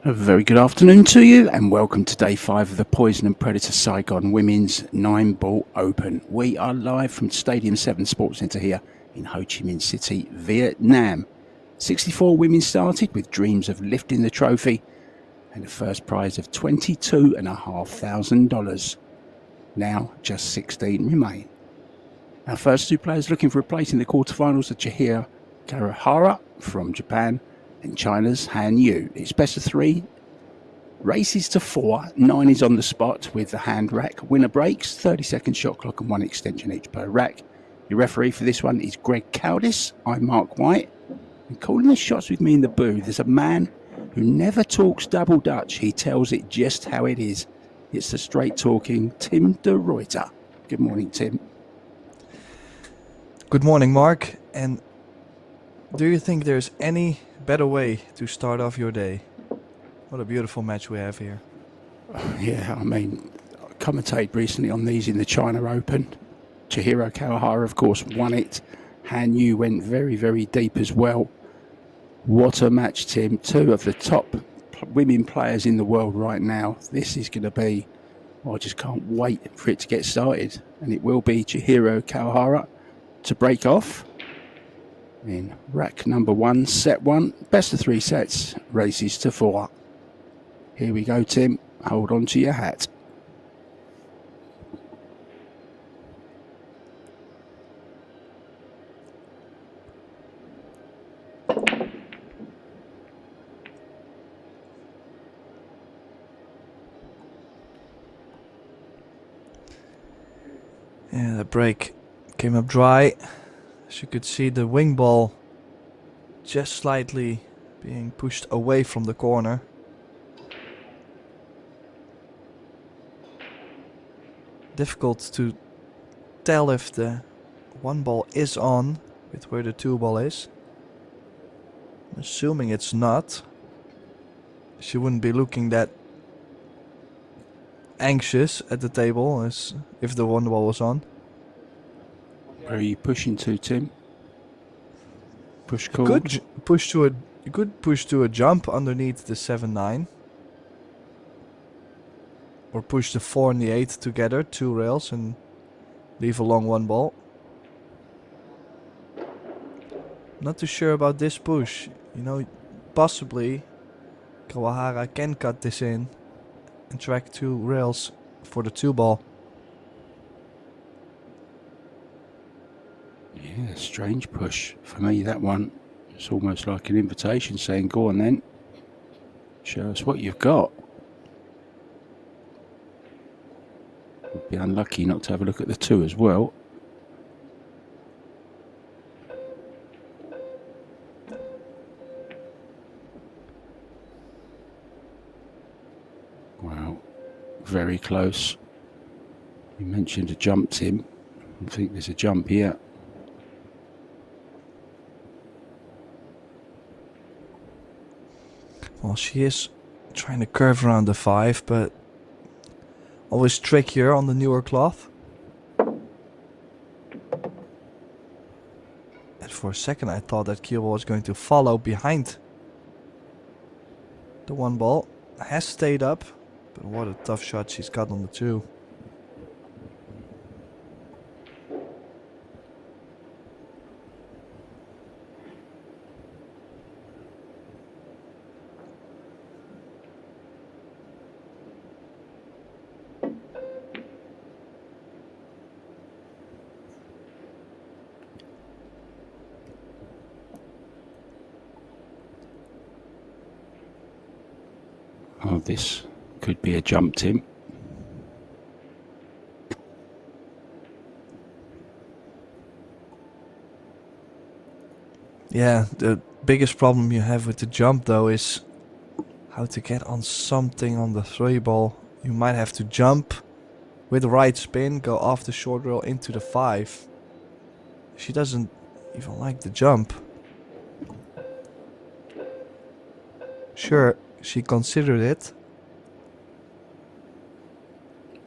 A very good afternoon to you and welcome to day 5 of the Poison and Predator Saigon Women's 9-Ball Open. We are live from Stadium 7 Sports Centre here in Ho Chi Minh City, Vietnam. 64 women started with dreams of lifting the trophy and a first prize of $22,500. Now just 16 remain. Our first two players looking for a place in the quarterfinals are Chihiro Kawahara from Japan and China's Han Yu. It's best of 3. Races to 4. 9 is on the spot with the hand rack. Winner breaks, 30-second shot clock and 1 extension each per rack. Your referee for this one is Greg Cowdis. I'm Mark White. And calling the shots with me in the booth, there's a man who never talks double Dutch. He tells it just how it is. It's the straight-talking Tim de Ruyter. Good morning, Tim. Good morning, Mark. And do you think there's any better way to start off your day? What a beautiful match we have here. Yeah, I mean, I commentated recently on these in the China Open. Chihiro Kawahara, of course, won it. Han Yu went very, very deep as well. What a match, Tim. 2 of the top women players in the world right now. This is going to be, I just can't wait for it to get started. And it will be Chihiro Kawahara to break off in rack number 1, set 1. Best of 3 sets, races to 4. Here we go, Tim. Hold on to your hat. Yeah, the break came up dry. As you could see, the wing ball just slightly being pushed away from the corner. Difficult to tell if the 1 ball is on with where the 2 ball is. I'm assuming it's not. She wouldn't be looking that anxious at the table as if the 1 ball was on. Where are you pushing to, Tim? Push cord? You could push to a jump underneath the 7-9. Or push the 4 and the 8 together, 2 rails, and leave a long 1 ball. Not too sure about this push. You know, possibly Kawahara can cut this in and track 2 rails for the 2 ball. Yeah, strange push. For me, that one, it's almost like an invitation saying, go on then. Show us what you've got. Would be unlucky not to have a look at the 2 as well. Wow, very close. You mentioned a jump, Tim. I think there's a jump here. Well, she is trying to curve around the 5, but always trickier on the newer cloth. And for a second I thought that cue ball was going to follow behind the 1 ball. Has stayed up, but what a tough shot she's got on the 2. Oh, this could be a jump, Tim. Yeah, the biggest problem you have with the jump though is how to get on something on the 3 ball. You might have to jump with the right spin, go off the short rail into the 5. She doesn't even like the jump. Sure, she considered it.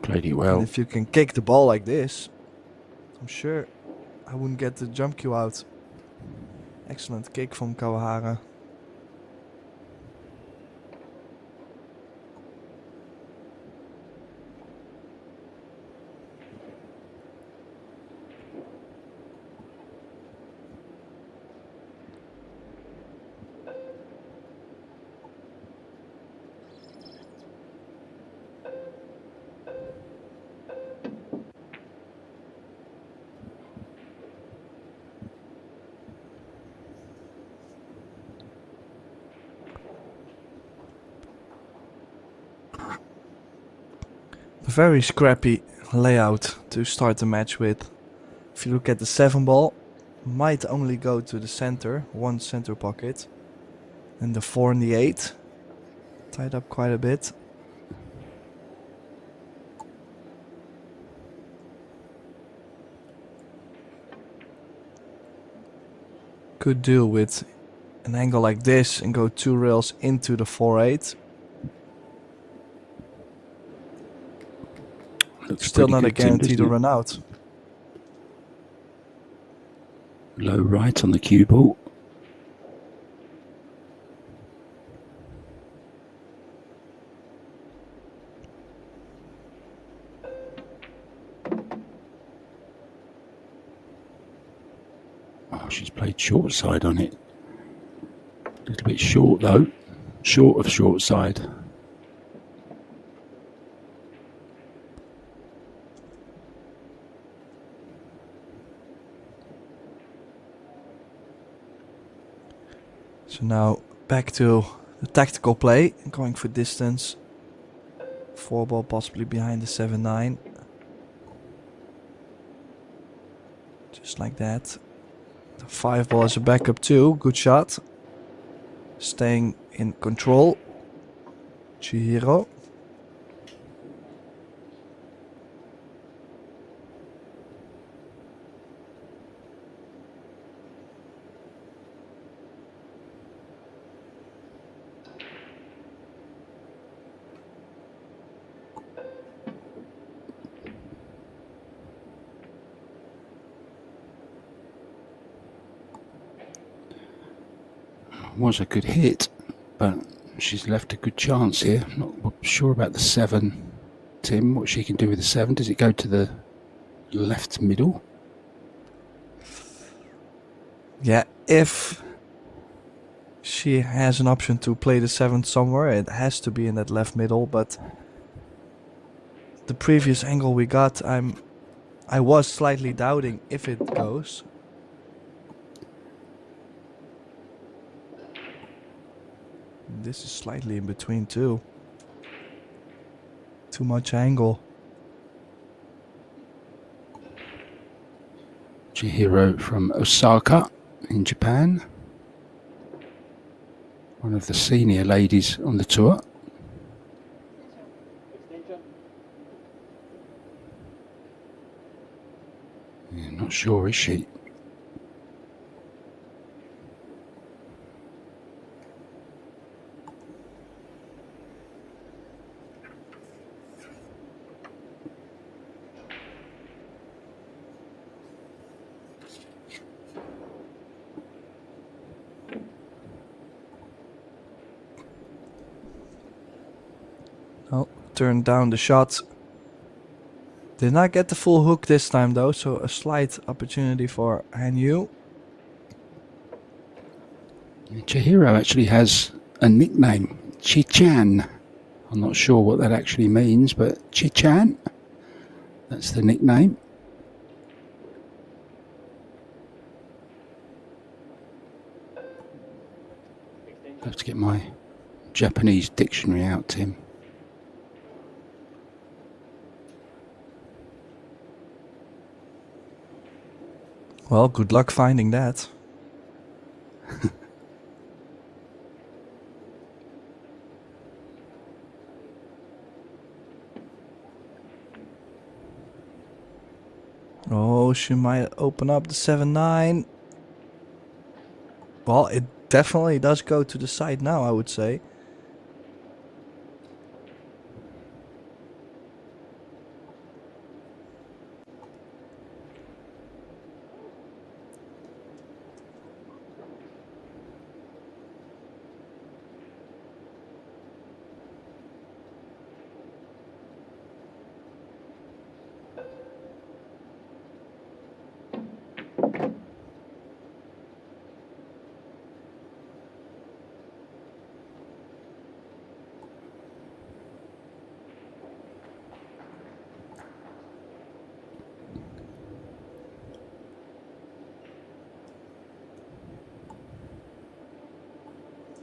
Played it well. And if you can kick the ball like this, I'm sure I wouldn't get the jump cue out. Excellent kick from Kawahara. very scrappy layout to start the match with. If you look at the 7 ball, might only go to the center, one center pocket. And the 4 and the 8, tied up quite a bit. Could deal with an angle like this and go 2 rails into the 4-8. Still not a guarantee to run out. Low right on the cue ball. Oh, she's played short side on it. A little bit short though. Short of short side. So now back to the tactical play, going for distance. 4 ball possibly behind the 7-9. Just like that. The 5 ball is a backup too, good shot. Staying in control. Chihiro. Was a good hit, but she's left a good chance here. Not sure about the 7, Tim, what she can do with the 7. Does it go to the left middle? Yeah, if she has an option to play the 7 somewhere, it has to be in that left middle, but the previous angle we got, I was slightly doubting if it goes. This is slightly in between too. Too much angle. Chihiro from Osaka in Japan. One of the senior ladies on the tour. Yeah, not sure, is she? Oh, turned down the shot. Did not get the full hook this time though, so a slight opportunity for Hanyu. Chihiro actually has a nickname, Chichan. I'm not sure what that actually means, but Chichan, that's the nickname. I have to get my Japanese dictionary out, Tim. Well, good luck finding that. Oh, she might open up the 7-9. Well, it definitely does go to the side now, I would say.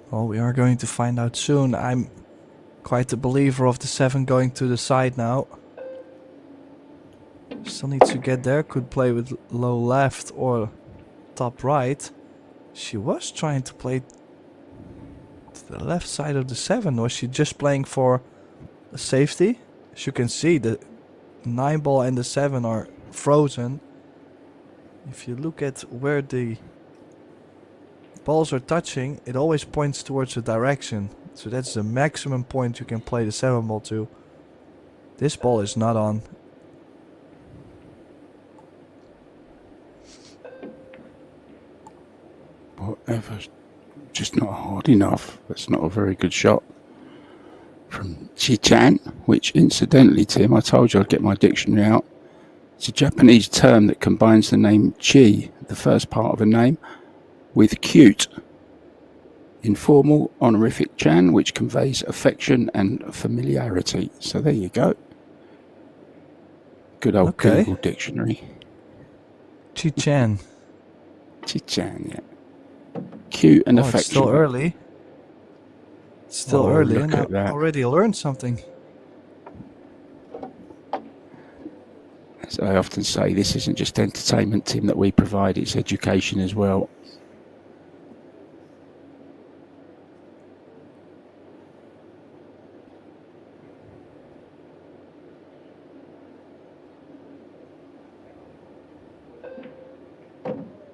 Well, we are going to find out soon. I'm quite a believer of the 7 going to the side now. Still needs to get there. Could play with low left or top right. She was trying to play to the left side of the 7. Was she just playing for a safety? As you can see, the 9 ball and the 7 are frozen. If you look at where the balls are touching, it always points towards a direction. So that's the maximum point you can play the 7 ball to. This ball is not on. Whatever. Just not hard enough. That's not a very good shot from Chi-chan, which incidentally, Tim, I told you I'd get my dictionary out. It's a Japanese term that combines the name Chi, the first part of a name, with cute. Informal, honorific chan, which conveys affection and familiarity. So there you go. Good old Okay. Google dictionary. Chi-chan. Chi-chan, yeah. Cute and affectionate. It's still early. It's still early, and I already learned something. As I often say, this isn't just entertainment, Tim, that we provide, it's education as well.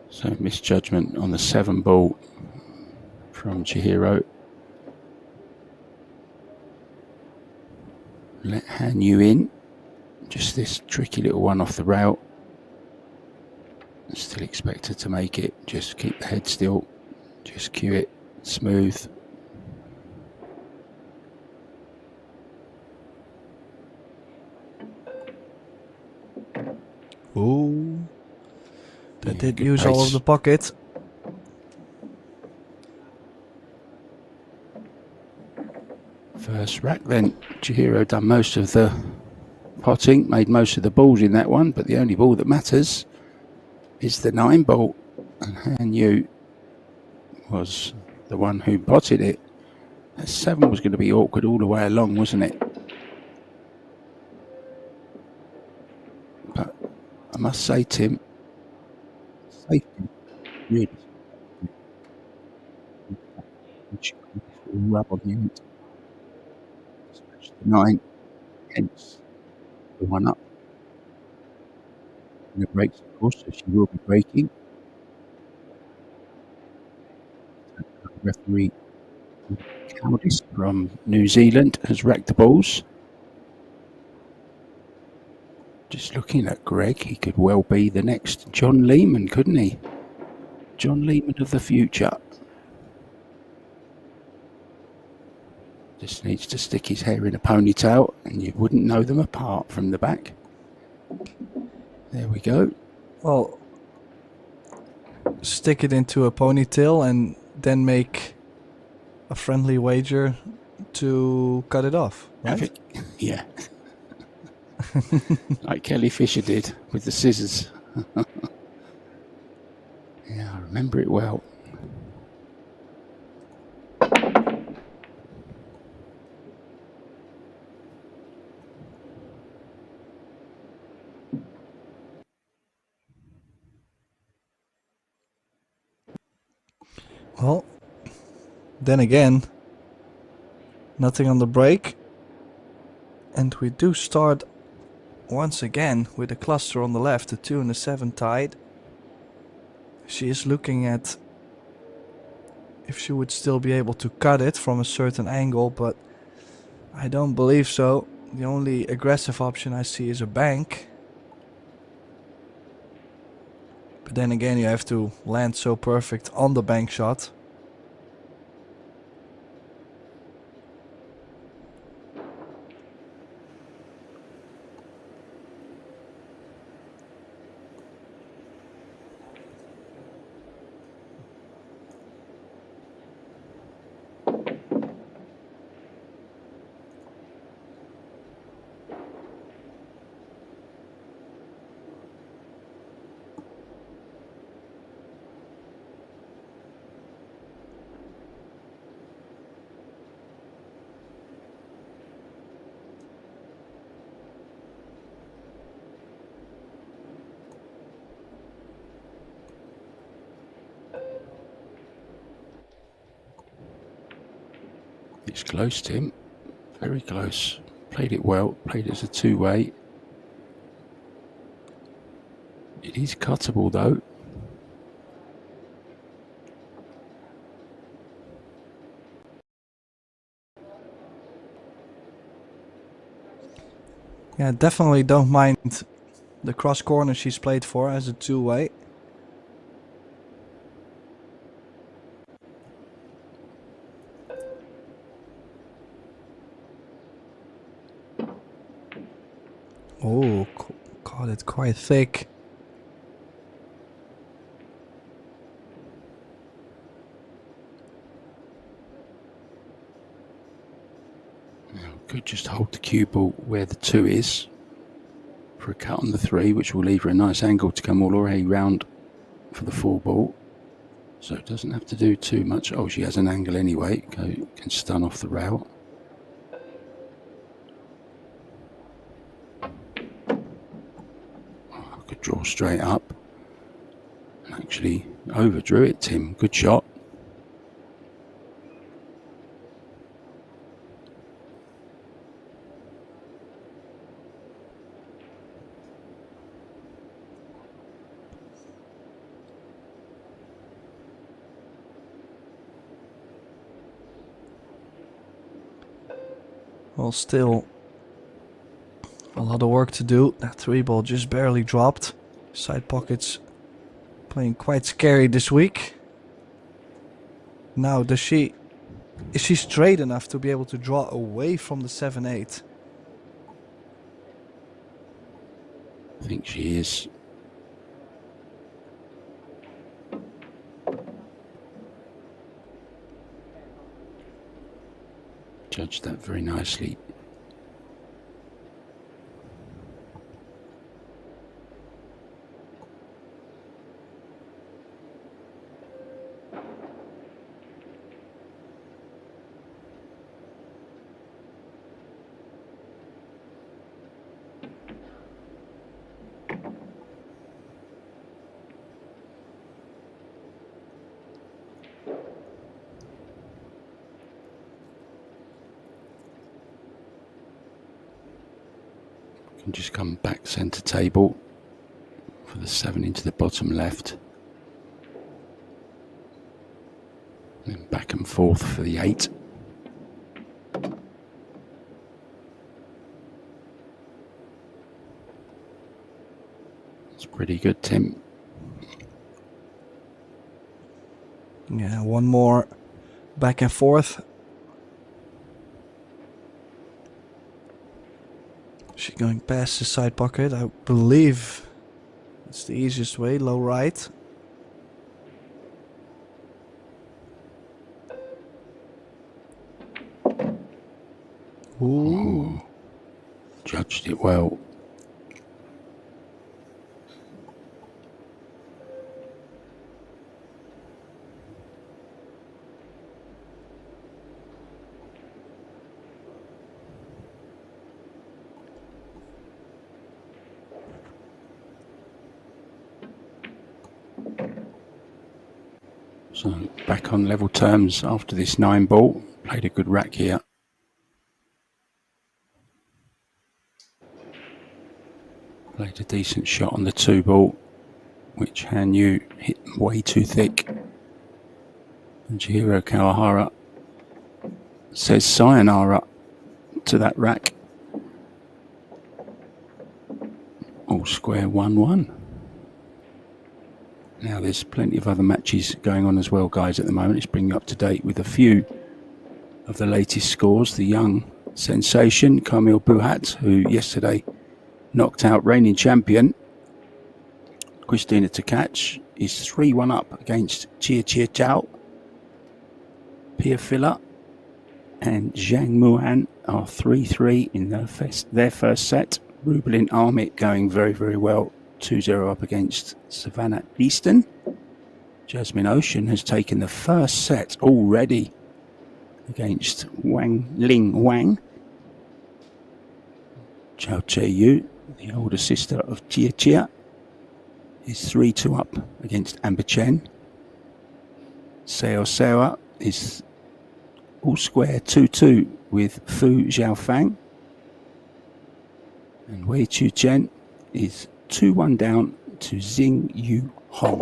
So misjudgment on the 7 ball from Chihiro. Let Han Yu in. Just this tricky little one off the rail. Still expected to make it. Just keep the head still. Just cue it. Smooth. Ooh. That did good use all pace. of the pocket. First rack then. Chihiro done most of the potting, made most of the balls in that one, but the only ball that matters is the 9 ball. And Han Yu was the one who potted it. That 7 was going to be awkward all the way along, wasn't it? But I must say, Tim, safety really rub on the end. The 9, hence the 1 up. And the brakes, of course, so she will be braking. Referee Cowdis from New Zealand has racked the balls. Just looking at Greg, he could well be the next John Lehman, couldn't he? John Lehman of the future. Just needs to stick his hair in a ponytail and you wouldn't know them apart from the back. There we go. Well, stick it into a ponytail and then make a friendly wager to cut it off, right? Yeah. Like Kelly Fisher did with the scissors. Yeah, I remember it well. Well, then again, nothing on the brake. And we do start once again with a cluster on the left, the 2 and the 7 tied. She is looking at if she would still be able to cut it from a certain angle, but I don't believe so. The only aggressive option I see is a bank. But then again, you have to land so perfect on the bank shot. It's close, Tim. Very close. Played it well. Played it as a two-way. It is cuttable, though. Yeah, definitely don't mind the cross corner she's played for as a two-way. Oh, caught it quite thick. Could just hold the cue ball where the 2 is for a cut on the 3, which will leave her a nice angle to come all the way round for the 4 ball. So it doesn't have to do too much. Oh, she has an angle anyway. Can stun off the rail. Oh, could draw straight up. And actually overdrew it, Tim. Good shot. Well, still a lot of work to do. That 3 ball just barely dropped. Side pockets playing quite scary this week. Now, is she straight enough to be able to draw away from the 7-8? I think she is. Judged that very nicely. Can just come back centre table for the 7 into the bottom left. Then back and forth for the 8. It's pretty good, Tim. Yeah, one more back and forth. She going past the side pocket. I believe it's the easiest way. Low right. Ooh. Judged it well. So back on level terms after this 9 ball. Played a good rack here. Played a decent shot on the 2 ball, which Han Yu hit way too thick. And Chihiro Kawahara says sayonara to that rack. All square 1-1. Now there's plenty of other matches going on as well, guys, at the moment. It's bringing you up to date with a few of the latest scores. The young sensation, Kamil Buhat, who yesterday knocked out reigning champion Christina Tkach, is 3-1 up against Chia Chao. Pia Filler and Zhang Muhan are 3-3 in their first set. Rubelin Armit going very, very well. 2-0 up against Savannah Easton. Jasmine Ocean has taken the first set already against Ling Wang. Chao Che-yu, the older sister of Chia, is 3-2 up against Amber Chen. Seo Sewa is all square 2-2 with Fu Xiaofang. And Wei Chu Chen is 2-1 down to Xing Yu Hong.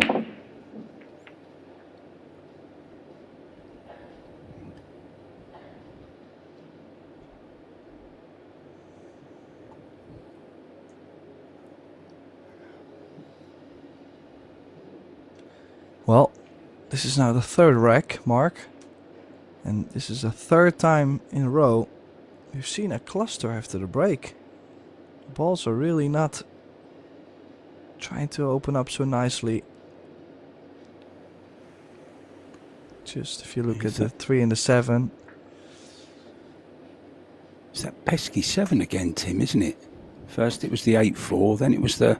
Well, this is now the third rack, Mark. And this is the third time in a row we've seen a cluster after the break. The balls are really not trying to open up so nicely. Just if you look at the 3 and the 7. It's that pesky 7 again, Tim, isn't it? First it was the 8-4, then it was the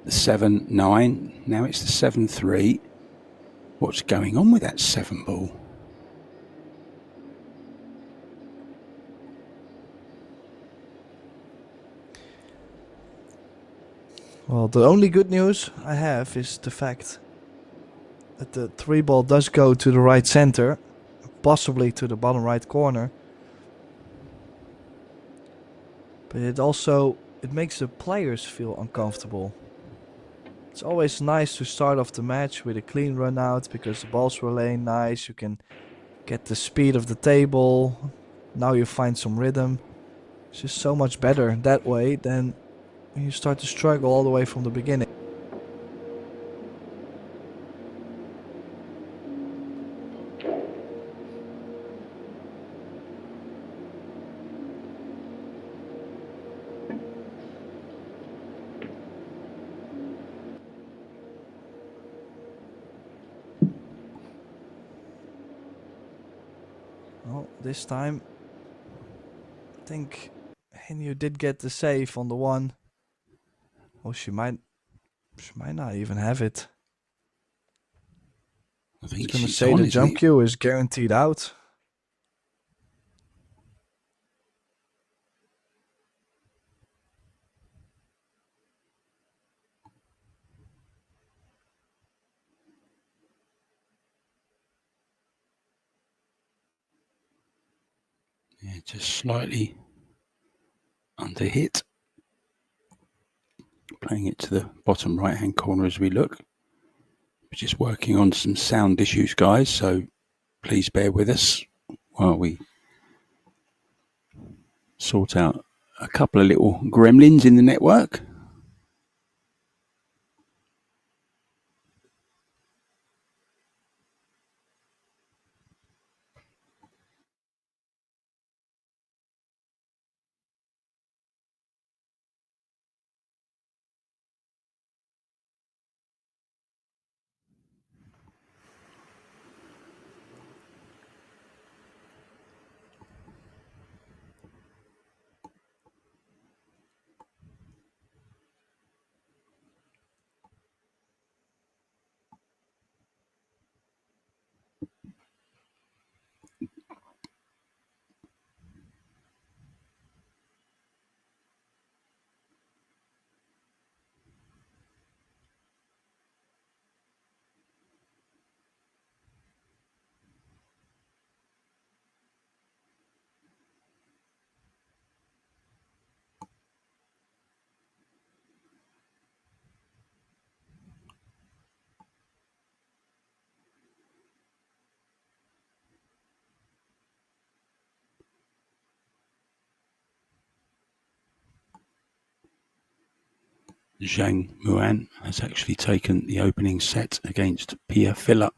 7-9, now it's the 7-3. What's going on with that 7 ball? Well, the only good news I have is the fact that the 3 ball does go to the right center, possibly to the bottom right corner. But it makes the players feel uncomfortable. It's always nice to start off the match with a clean run out because the balls were laying nice. You can get the speed of the table. Now you find some rhythm. It's just so much better that way than when you start to struggle all the way from the beginning. Well, this time I think Henyu did get the save on the 1. Oh, she might not even have it. I think I was gonna she's say on, the isn't jump it? cue is guaranteed out. Yeah, just slightly under hit. Playing it to the bottom right hand corner as we look. We're just working on some sound issues, guys, so please bear with us while we sort out a couple of little gremlins in the network. Zhang Muan has actually taken the opening set against Pia Phillip.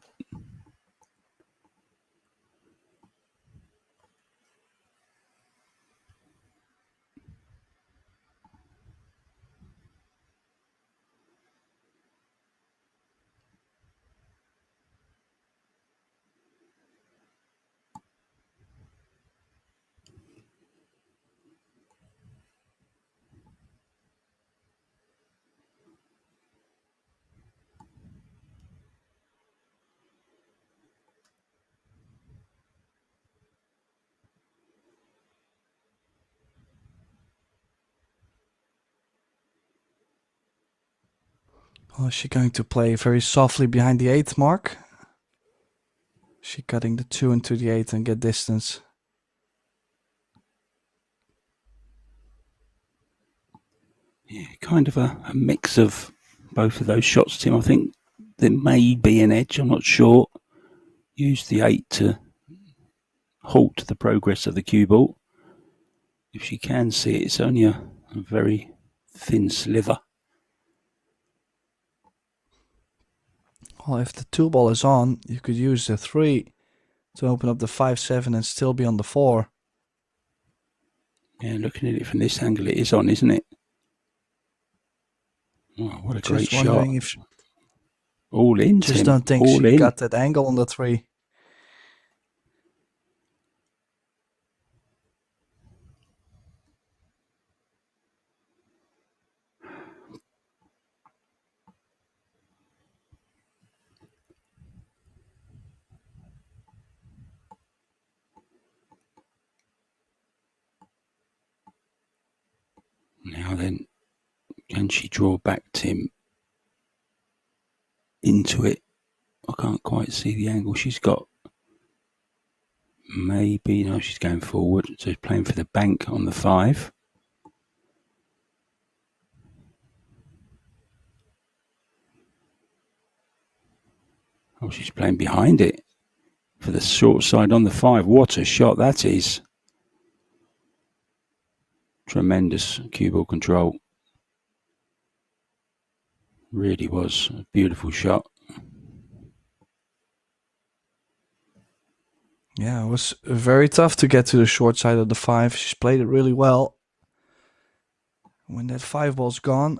Oh, is she going to play very softly behind the 8 mark? She cutting the 2 into the 8 and get distance. Yeah, kind of a mix of both of those shots, Tim. I think there may be an edge, I'm not sure. Use the 8 to halt the progress of the cue ball. If she can see it, it's only a very thin sliver. Well, if the 2 ball is on, you could use the 3 to open up the 5-7 and still be on the 4. Yeah, looking at it from this angle, it is on, isn't it? Oh, what a great shot. If all in, just Tim. don't think all she in. got that angle on the 3. Now then, can she draw back Tim into it? I can't quite see the angle she's got. Maybe, no, she's going forward. So she's playing for the bank on the 5. Oh, she's playing behind it for the short side on the 5. What a shot that is. Tremendous cue ball control. Really was a beautiful shot. Yeah, it was very tough to get to the short side of the 5. She's played it really well. When that 5 ball's gone,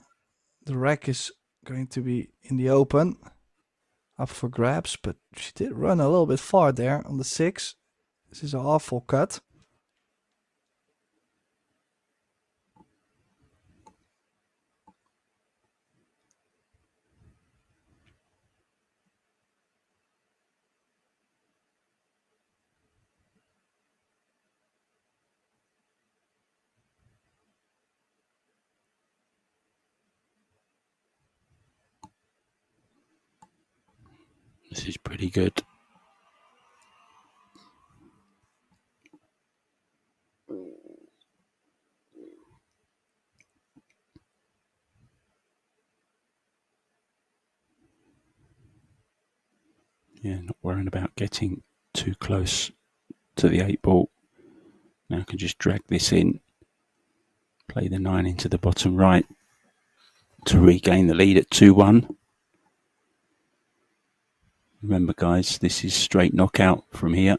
the rack is going to be in the open, up for grabs, but she did run a little bit far there on the 6. This is an awful cut. This is pretty good. Yeah, not worrying about getting too close to the 8 ball. Now I can just drag this in, play the 9 into the bottom right to regain the lead at 2-1. Remember, guys, this is straight knockout from here.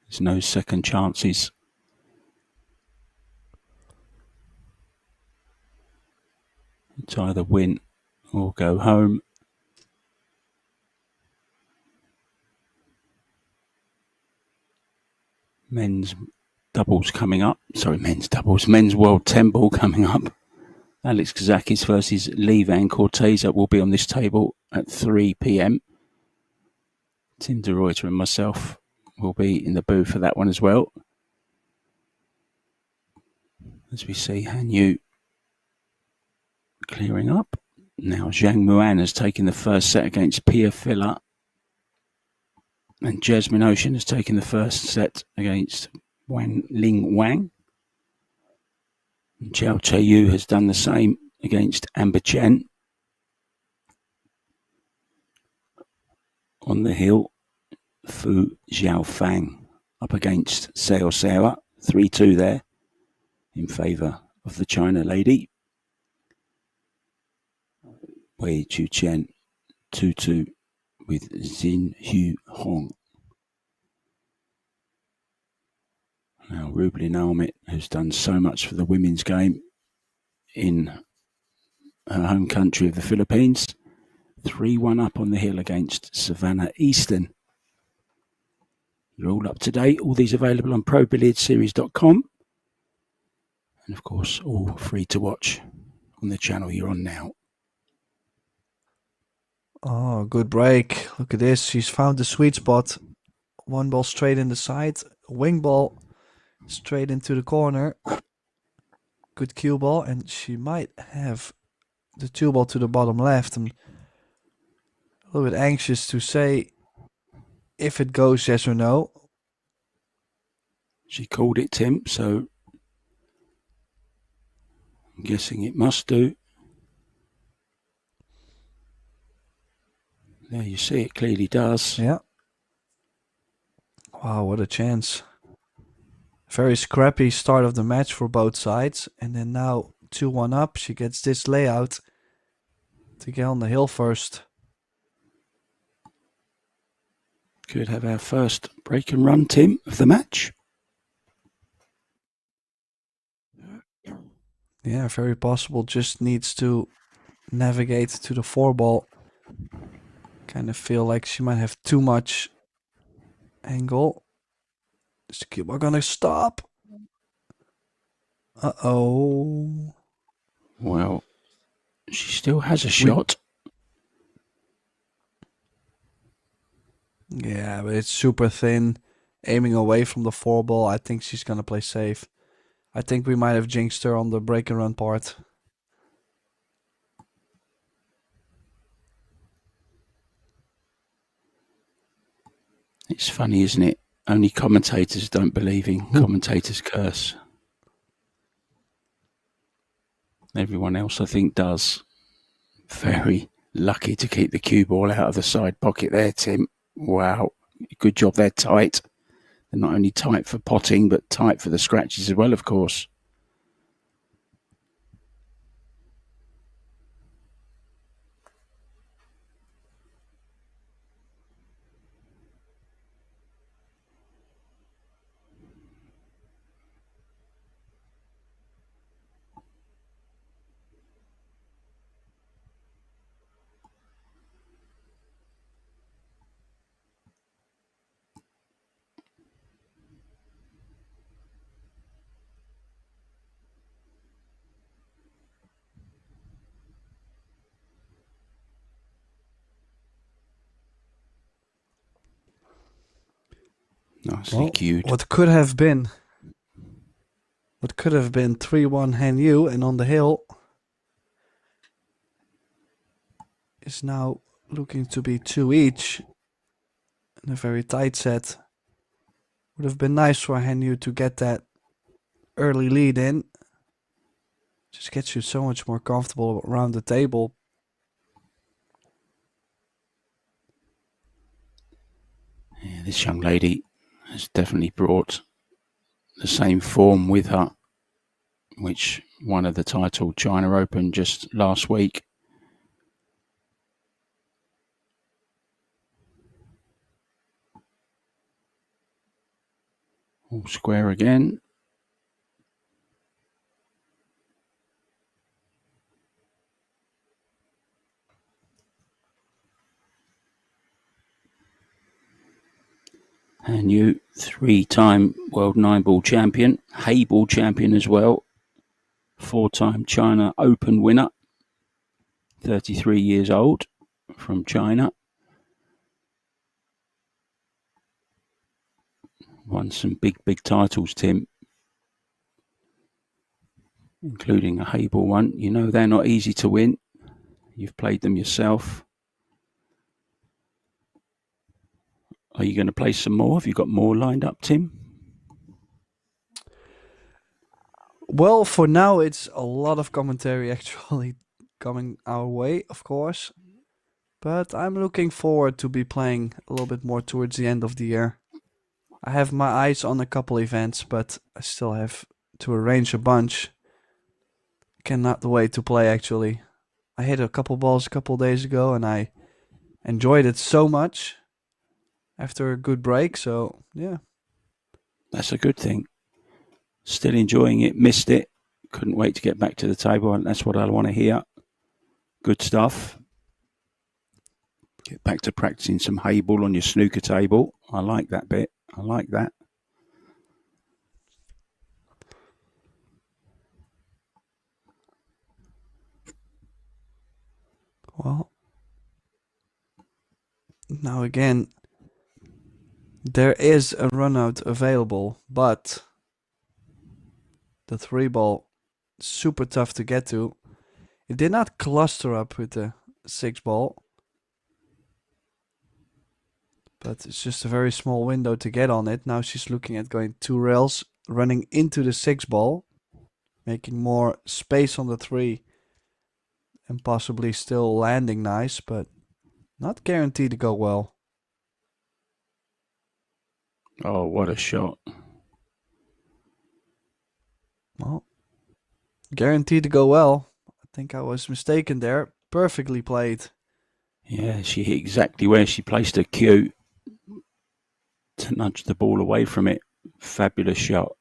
There's no second chances. It's either win or go home. Men's doubles coming up. Sorry, men's doubles. Men's World 10 ball coming up. Alex Kazakis versus Lee Van Corteza will be on this table at 3 p.m. Tim de Ruyter and myself will be in the booth for that one as well. As we see Han Yu clearing up. Now Zhang Muan has taken the first set against Pia Filler. And Jasmine Ocean has taken the first set against Wan Ling Wang. Jiao Chayu has done the same against Amber Chen. On the hill, Fu Xiaofang up against Seo Sewa. 3-2 there in favour of the China lady. Wei Chu Chen 2-2 with Xin Hu Hong. Now Rublin Almit, who's done so much for the women's game in her home country of the Philippines. 3-1 up on the hill against Savannah Easton. You're all up to date. All these available on ProBilliardSeries.com. And of course, all free to watch on the channel you're on now. Oh, good break. Look at this. She's found the sweet spot. 1 ball straight in the side. Wing ball straight into the corner. Good cue ball. And she might have the 2 ball to the bottom left. I'm a little bit anxious to say if it goes yes or no. She called it, Tim, so I'm guessing it must do. There you see, it clearly does. Yeah. Wow, what a chance. Very scrappy start of the match for both sides. And then now 2-1 up. She gets this layout to get on the hill first. Could have our first break and run, Tim, of the match. Yeah, very possible. Just needs to navigate to the 4-ball. Kind of feel like she might have too much angle. Is the cue ball gonna stop? Uh-oh. Well, she still has a shot. Yeah, but it's super thin. Aiming away from the 4-ball. I think she's gonna play safe. I think we might have jinxed her on the break and run part. It's funny, isn't it? Only commentators don't believe in commentators' curse. Everyone else, I think, does. Very lucky to keep the cue ball out of the side pocket there, Tim. Wow. Good job, they're tight. They're not only tight for potting, but tight for the scratches as well, of course. Nicely cued. What could have been 3-1 Han Yu, and on the hill is now looking to be 2 each in a very tight set. Would have been nice for Han Yu to get that early lead in. Just gets you so much more comfortable around the table. Yeah, this young lady has definitely brought the same form with her, which won her the title China Open just last week. All square again. And you, 3-time world 9-ball champion, Hay-ball champion as well, 4-time China Open winner, 33 years old, from China. Won some big titles, Tim, including a Hay-ball one. You know they're not easy to win. You've played them yourself. Are you going to play some more? Have you got more lined up, Tim? Well, for now, it's a lot of commentary actually coming our way, of course. But I'm looking forward to be playing a little bit more towards the end of the year. I have my eyes on a couple events, but I still have to arrange a bunch. Cannot wait to play, actually. I hit a couple balls a couple days ago, and I enjoyed it so much after a good break, so yeah. That's a good thing. Still enjoying it, missed it. Couldn't wait to get back to the table, and that's what I want to hear. Good stuff. Get back to practicing some Hay-ball on your snooker table. I like that bit. I like that. Well, now again, there is a run out available, but the 3-ball super tough to get to. It did not cluster up with the 6-ball. but it's just a very small window to get on it. Now she's looking at going 2 rails, running into the 6 ball, making more space on the 3, and possibly still landing nice, but not guaranteed to go well. Oh, what a shot. Well, guaranteed to go well. I think I was mistaken there. Perfectly played. Yeah, she hit exactly where she placed her cue to nudge the ball away from it. Fabulous shot.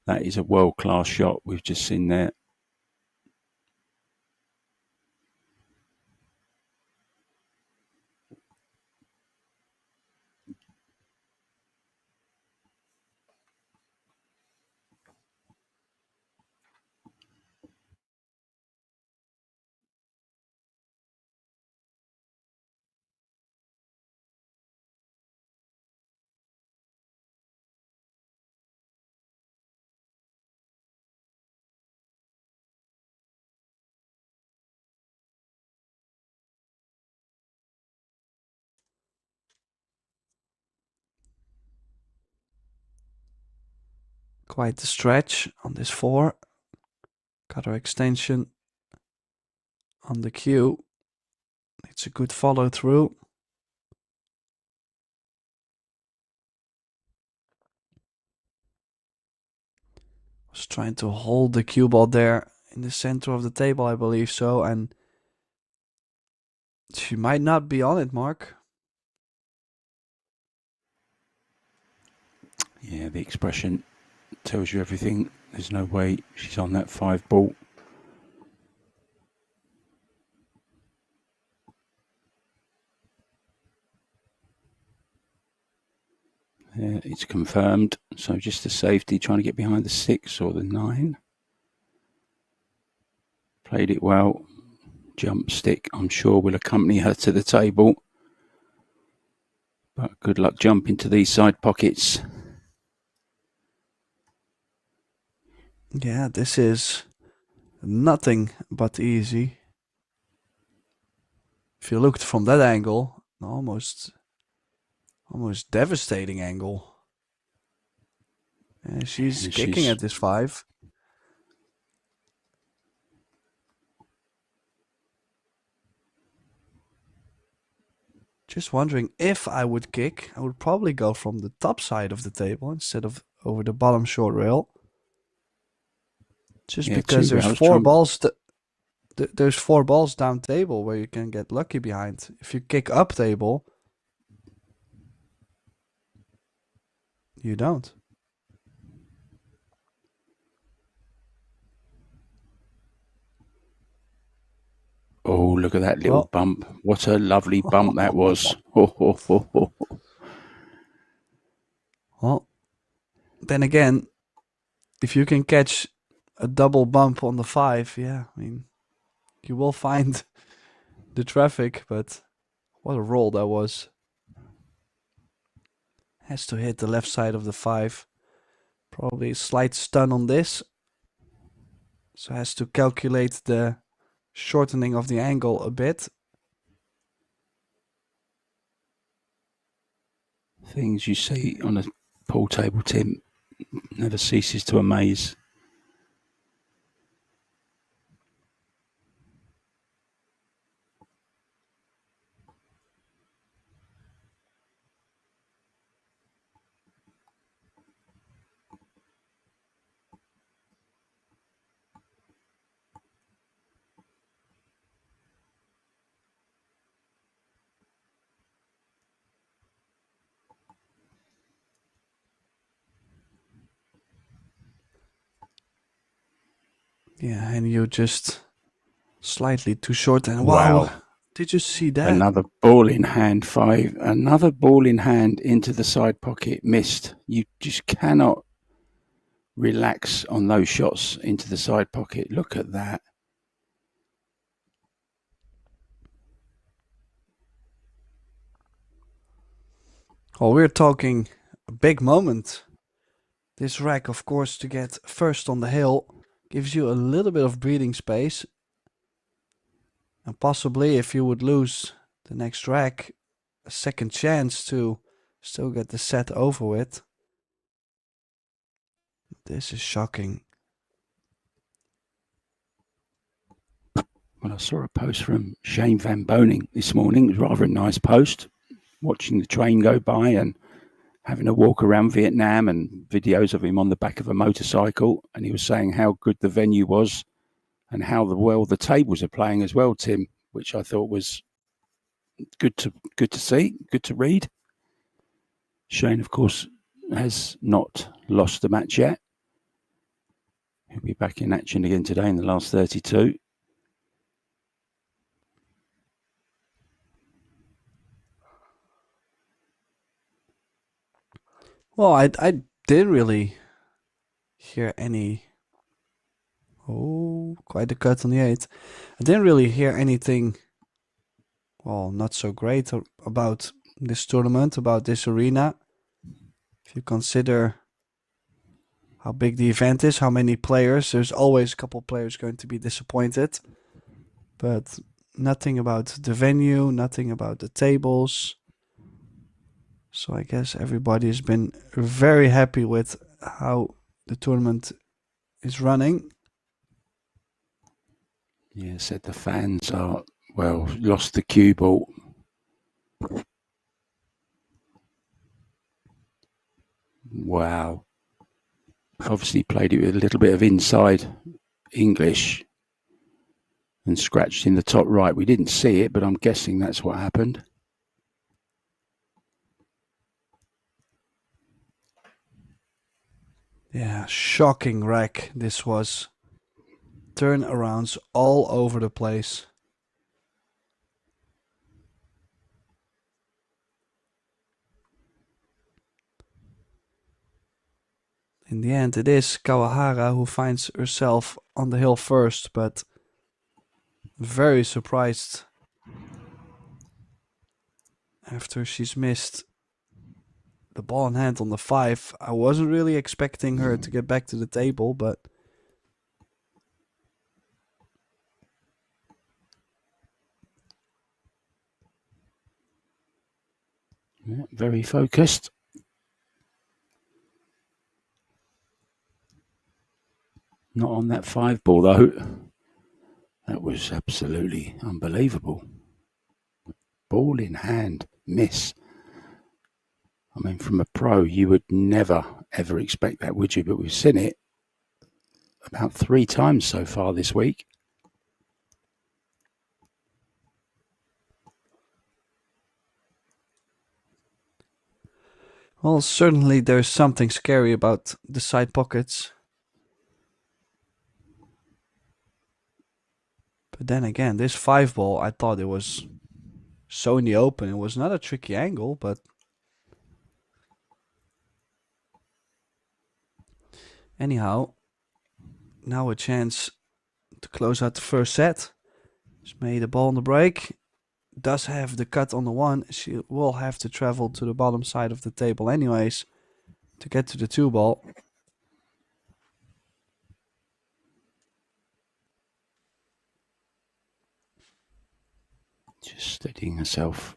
That is a world-class shot we've just seen there. Quite the stretch on this 4. Got her extension on the cue. It's a good follow through. Was trying to hold the cue ball there in the center of the table, I believe so, and she might not be on it, Mark. Yeah, the expression tells you everything. There's no way she's on that 5 ball. Yeah, it's confirmed. So just a safety, trying to get behind the 6 or the 9. Played it well. Jump stick, I'm sure, will accompany her to the table. But good luck jumping to these side pockets. Yeah, this is nothing but easy. If you looked from that angle, almost devastating angle. And she's kicking at this 5. Just wondering, if I would kick, I would probably go from the top side of the table instead of over the bottom short rail. Just because there's 4 balls. There's 4 balls down table where you can get lucky behind. If you kick up table, you don't. Oh, look at that little bump. What a lovely bump that was. Well, then again, if you can catch a double bump on the 5, yeah, I mean, you will find the traffic, but what a roll that was. Has to hit the left side of the 5. Probably a slight stun on this. So has to calculate the shortening of the angle a bit. Things you see on a pool table, Tim, never ceases to amaze. Yeah, and you just slightly too short. And Wow. Did you see that? Another ball in hand, 5. Another ball in hand into the side pocket, missed. You just cannot relax on those shots into the side pocket. Look at that. Well, we're talking a big moment. This rack, of course, to get first on the hill, gives you a little bit of breathing space. And possibly, if you would lose the next rack, a second chance to still get the set over with. This is shocking. Well, I saw a post from Shane Van Boning this morning. It was rather a nice post, watching the train go by and having a walk around Vietnam and videos of him on the back of a motorcycle. And he was saying how good the venue was and how well the tables are playing as well, Tim, which I thought was good to see, good to read. Shane, of course, has not lost a match yet. He'll be back in action again today in the last 32. Well, I didn't really hear any. Oh, quite a cut on the 8. I didn't really hear anything, well, not so great about this tournament, about this arena. If you consider how big the event is, how many players, there's always a couple players going to be disappointed. But nothing about the venue, nothing about the tables. So I guess everybody has been very happy with how the tournament is running. Yeah, said the fans are, well, lost the cue ball. Wow. Obviously played it with a little bit of inside English and scratched in the top right. We didn't see it, but I'm guessing that's what happened. Yeah, shocking wreck this was. Turnarounds all over the place. In the end, it is Kawahara who finds herself on the hill first, but very surprised after she's missed the ball in hand on the 5. I wasn't really expecting her to get back to the table, but yeah, very focused. Not on that 5 ball, though. That was absolutely unbelievable. Ball in hand, miss. I mean, from a pro, you would never, ever expect that, would you? But we've seen it about 3 times so far this week. well, certainly there's something scary about the side pockets. But then again, this 5 ball, I thought it was so in the open. It was not a tricky angle, but anyhow, now a chance to close out the first set. She's made a ball on the break. Does have the cut on the 1. She will have to travel to the bottom side of the table anyways to get to the 2 ball. Just steadying herself.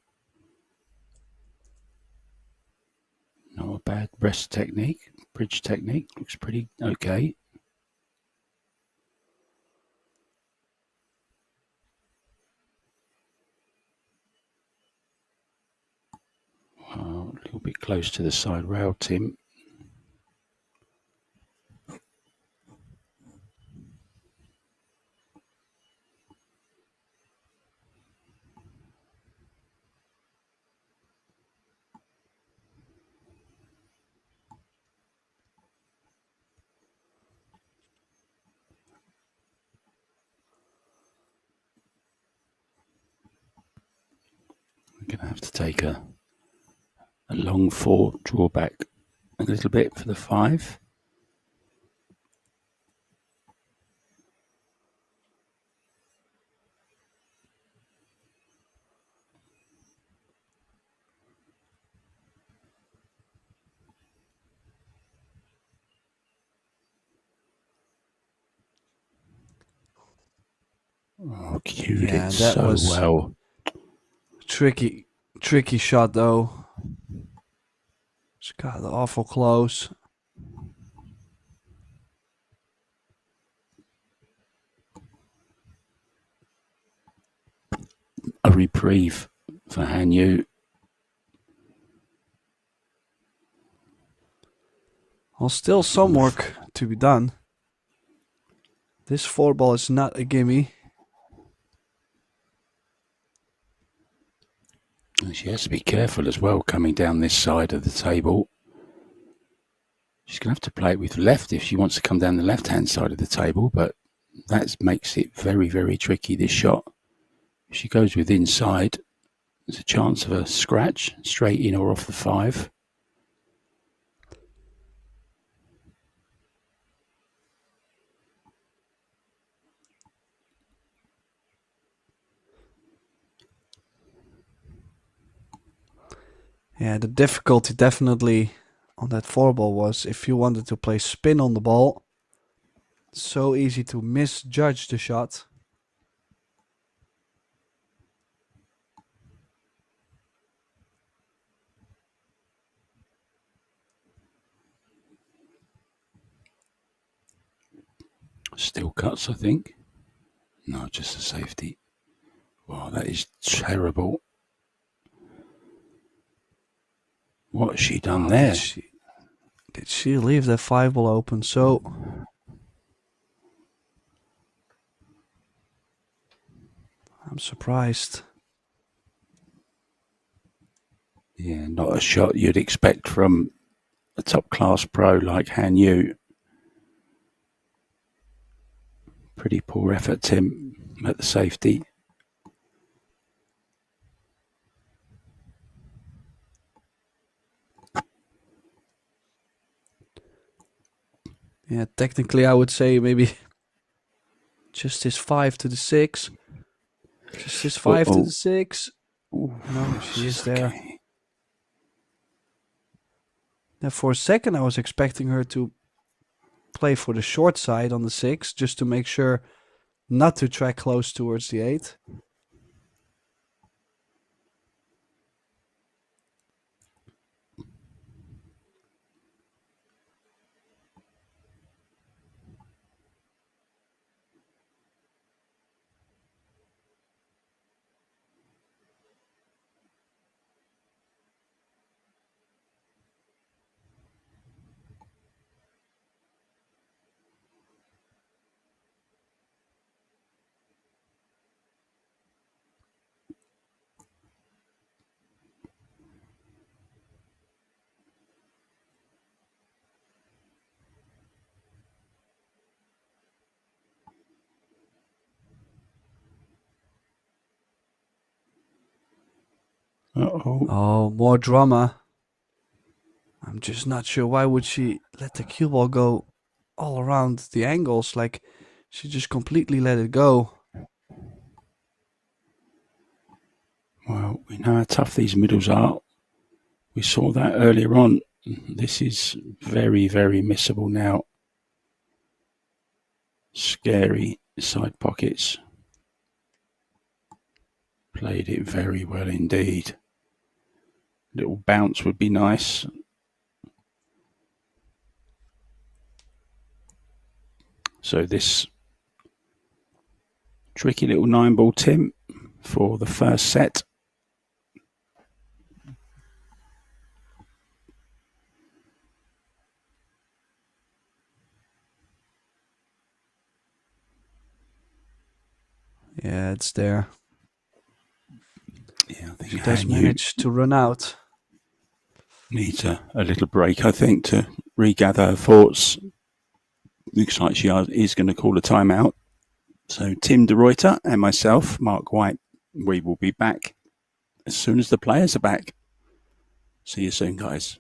Not a bad breast technique. Bridge technique looks pretty okay. A little bit close to the side rail, Tim. We're going to have to take a long 4, draw back a little bit for the 5. Oh, cued Yeah, it that so was well. tricky Tricky shot though. It's got awful close. A reprieve for Han Yu. Well, still some work to be done. This 4-ball is not a gimme. And she has to be careful as well coming down this side of the table. She's going to have to play it with left if she wants to come down the left-hand side of the table, but that makes it very, very tricky, this shot. If she goes with inside, there's a chance of a scratch, straight in or off the 5. Yeah, the difficulty definitely on that 4-ball was if you wanted to play spin on the ball, it's so easy to misjudge the shot. Still cuts, I think. No, just a safety. Wow, that is terrible. What has she done there? Did she leave that 5-ball open? So I'm surprised. Yeah, not a shot you'd expect from a top-class pro like Han Yu. Pretty poor effort, Tim, at the safety. Yeah, technically I would say maybe just his 5 to the 6. Just his 5 to the 6. No, she is there. Okay. Now for a second I was expecting her to play for the short side on the 6, just to make sure not to track close towards the 8. Uh-oh. Oh, more drama. I'm just not sure why would she let the cue ball go all around the angles, like she just completely let it go. Well, we know how tough these middles are. We saw that earlier on. This is very, very missable now. Scary side pockets. Played it very well indeed. Little bounce would be nice. So this tricky little 9-ball Tim for the first set. Yeah, it's there. Yeah, I think She does manage to run out. Needs a little break, I think, to regather her thoughts. Looks like she is going to call a timeout. So Tim de Ruyter and myself, Mark White, we will be back as soon as the players are back. See you soon, guys.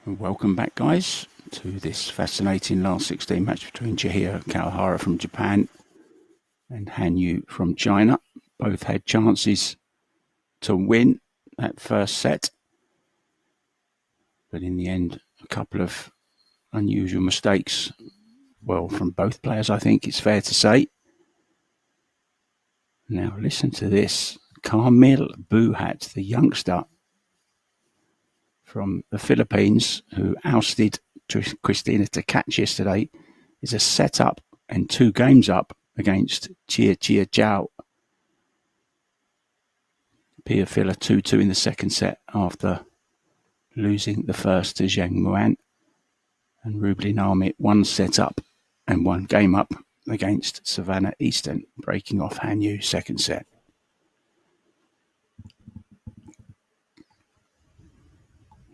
Welcome back, guys, to this fascinating last 16 match between Chihiro Kawahara from Japan and Han Yu from China. Both had chances to win that first set, but in the end, a couple of unusual mistakes. Well, from both players, I think it's fair to say. Now, listen to this. Carmel Buhat, the youngster from the Philippines who ousted Christina Tkach yesterday, is a set up and 2 games up against Chia Chia Zhao. Pia Filler 2-2 in the second set after losing the first to Zhang Muan. And Rublin Armit 1 set up and 1 game up against Savannah Easton, breaking off Han Yu second set.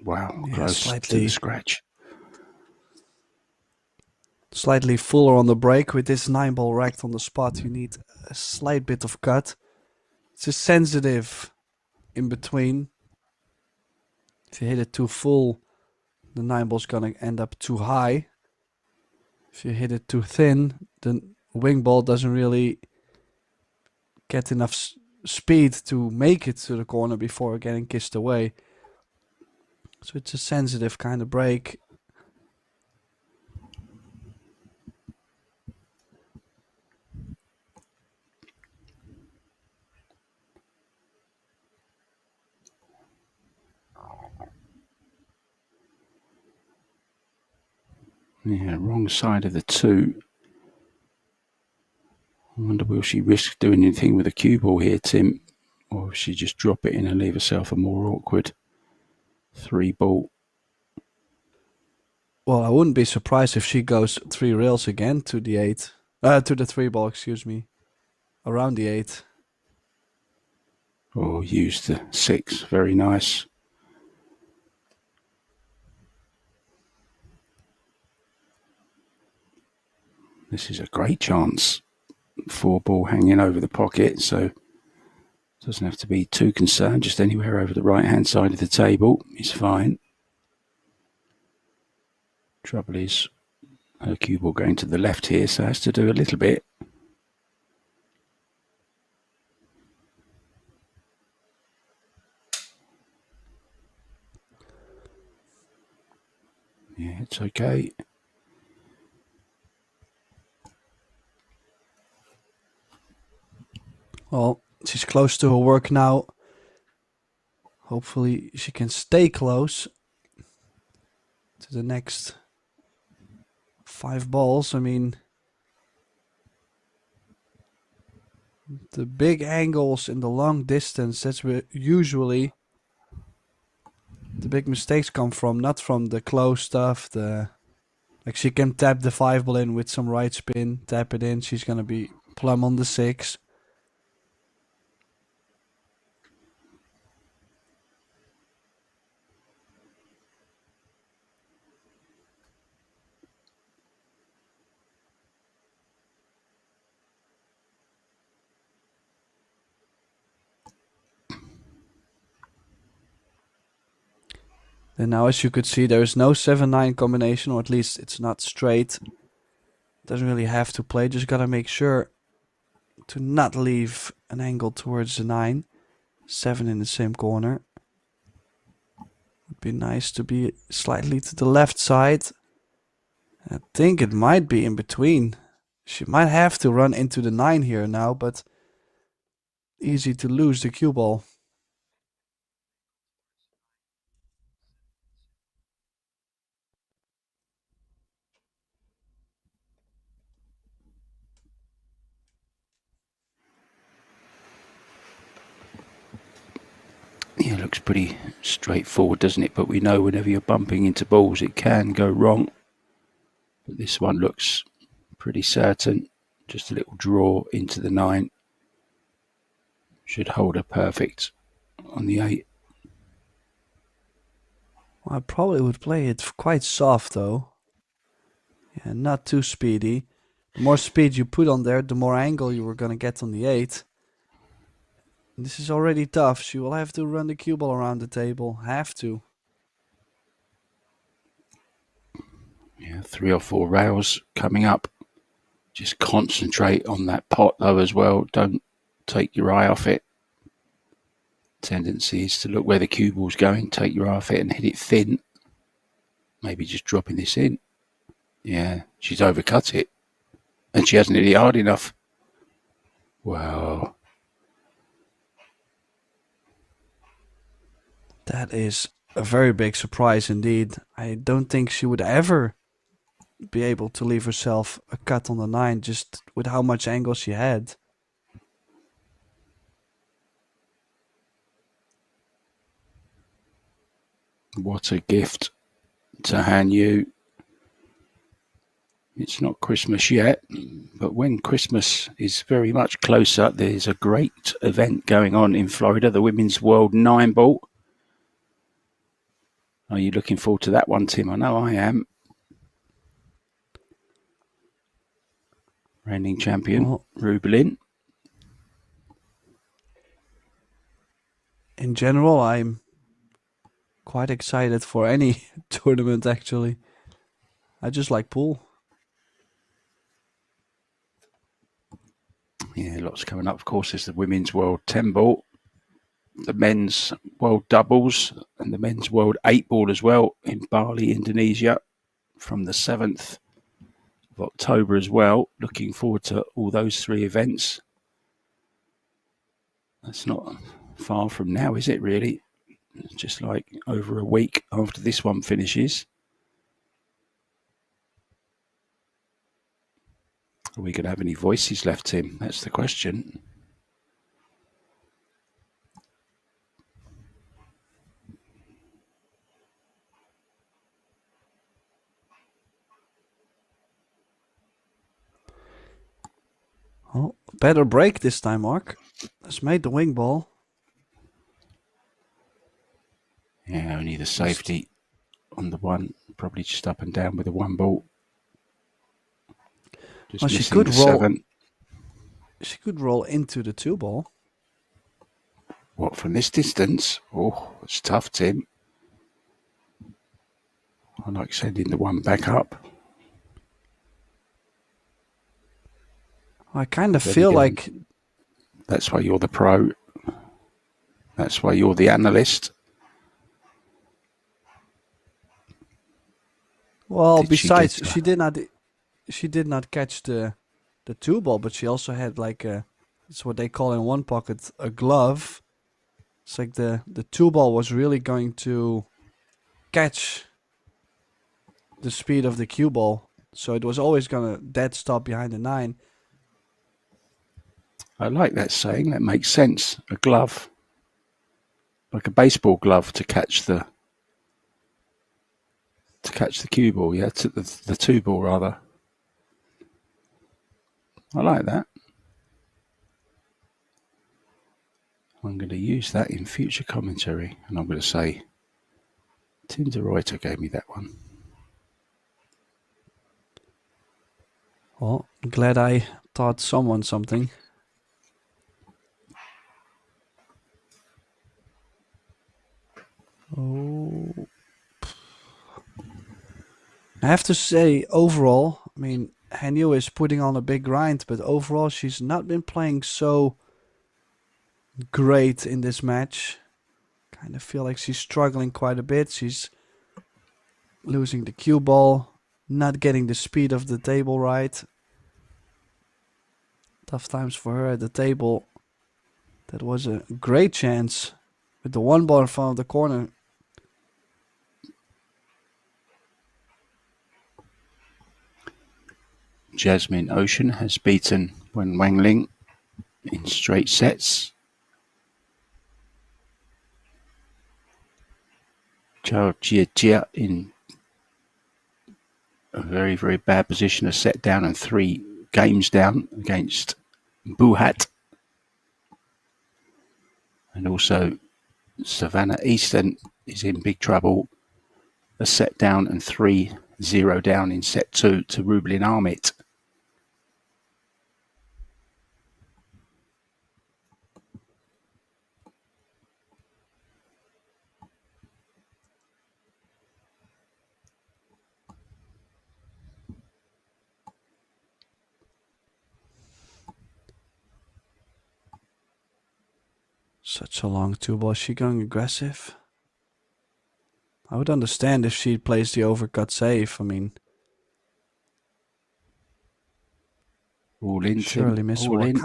Wow, close to the scratch. Slightly fuller on the break. With this 9-ball racked on the spot, you need a slight bit of cut. It's a sensitive in between. If you hit it too full, the 9-ball's gonna end up too high. If you hit it too thin, the wing ball doesn't really get enough speed to make it to the corner before getting kissed away. So it's a sensitive kind of break. Yeah, wrong side of the 2. I wonder, will she risk doing anything with a cue ball here, Tim? Or will she just drop it in and leave herself a more awkward 3-ball? Well, I wouldn't be surprised if she goes 3 rails again to the 8. To the 3-ball, excuse me. Around the 8. Or use the 6. Very nice. This is a great chance. 4-ball hanging over the pocket, so doesn't have to be too concerned. Just anywhere over the right-hand side of the table is fine. Trouble is, her cue ball going to the left here, so has to do a little bit. Yeah, it's okay. Well, she's close to her work now. Hopefully she can stay close to the next 5 balls. I mean, the big angles in the long distance, that's where usually the big mistakes come from, not from the close stuff. Like she can tap the 5-ball in with some right spin, tap it in, she's gonna be plumb on the 6. And now, as you could see, there is no 7-9 combination, or at least it's not straight. Doesn't really have to play, just gotta make sure to not leave an angle towards the 9. 7 in the same corner. Would be nice to be slightly to the left side. I think it might be in between. She might have to run into the 9 here now, but easy to lose the cue ball. Yeah, it looks pretty straightforward, doesn't it? But we know whenever you're bumping into balls, it can go wrong. But this one looks pretty certain. Just a little draw into the 9. Should hold her perfect on the 8. Well, I probably would play it quite soft though. Yeah, not too speedy. The more speed you put on there, the more angle you were gonna get on the 8. This is already tough. She will have to run the cue ball around the table. Have to. Yeah, 3 or 4 rails coming up. Just concentrate on that pot though as well. Don't take your eye off it. Tendency is to look where the cue ball's going, take your eye off it and hit it thin. Maybe just dropping this in. Yeah, she's overcut it. And she hasn't hit it hard enough. Wow. That is a very big surprise indeed. I don't think she would ever be able to leave herself a cut on the 9 just with how much angle she had. What a gift to Han Yu. It's not Christmas yet, but when Christmas is very much closer, there's a great event going on in Florida, the Women's World 9 Ball. Are you looking forward to that one, Tim? I know I am. Reigning champion, Rubelin. In general, I'm quite excited for any tournament, actually. I just like pool. Yeah, lots coming up. Of course, there's the Women's World 10 Ball, the Men's World Doubles, and the Men's World 8 Ball as well in Bali, Indonesia from the 7th of October as well. Looking forward to all those 3 events. That's not far from now, is it, really? It's just like over a week after this one finishes. Are we going to have any voices left, Tim? That's the question. Oh, better break this time, Mark. Has made the wing ball. Yeah, only the safety on the one. Probably just up and down with the 1 ball. Just well, she missing could the roll. 7. She could roll into the 2 ball. What, from this distance? Oh, it's tough, Tim. I like sending the 1 back up. I kind of feel like... That's why you're the pro. That's why you're the analyst. Well, besides, she did not catch the 2 ball, but she also had like it's what they call in one pocket a glove. It's like the 2 ball was really going to catch the speed of the cue ball, so it was always gonna dead stop behind the 9. I like that saying. That makes sense. A glove, like a baseball glove, to catch the cue ball. Yeah, to the 2 ball rather. I like that. I'm going to use that in future commentary, and I'm going to say Tim de Ruyter gave me that one. Well, I'm glad I taught someone something. Oh. I have to say, overall, I mean, Hanyu is putting on a big grind, but overall, she's not been playing so great in this match. Kind of feel like she's struggling quite a bit. She's losing the cue ball, not getting the speed of the table right. Tough times for her at the table. That was a great chance with the 1 ball in front of the corner. Jasmine Ocean has beaten Wen Wangling in straight sets. Zhao Jie in a very, very bad position, a set down and 3 games down against Buhat. And also Savannah Easton is in big trouble, a set down and 3-0 down in set 2 to Rubelin Amit. Such a long two ball. Is she going aggressive? I would understand if she plays the overcut safe. I mean, All in, surely Tim. miss All in.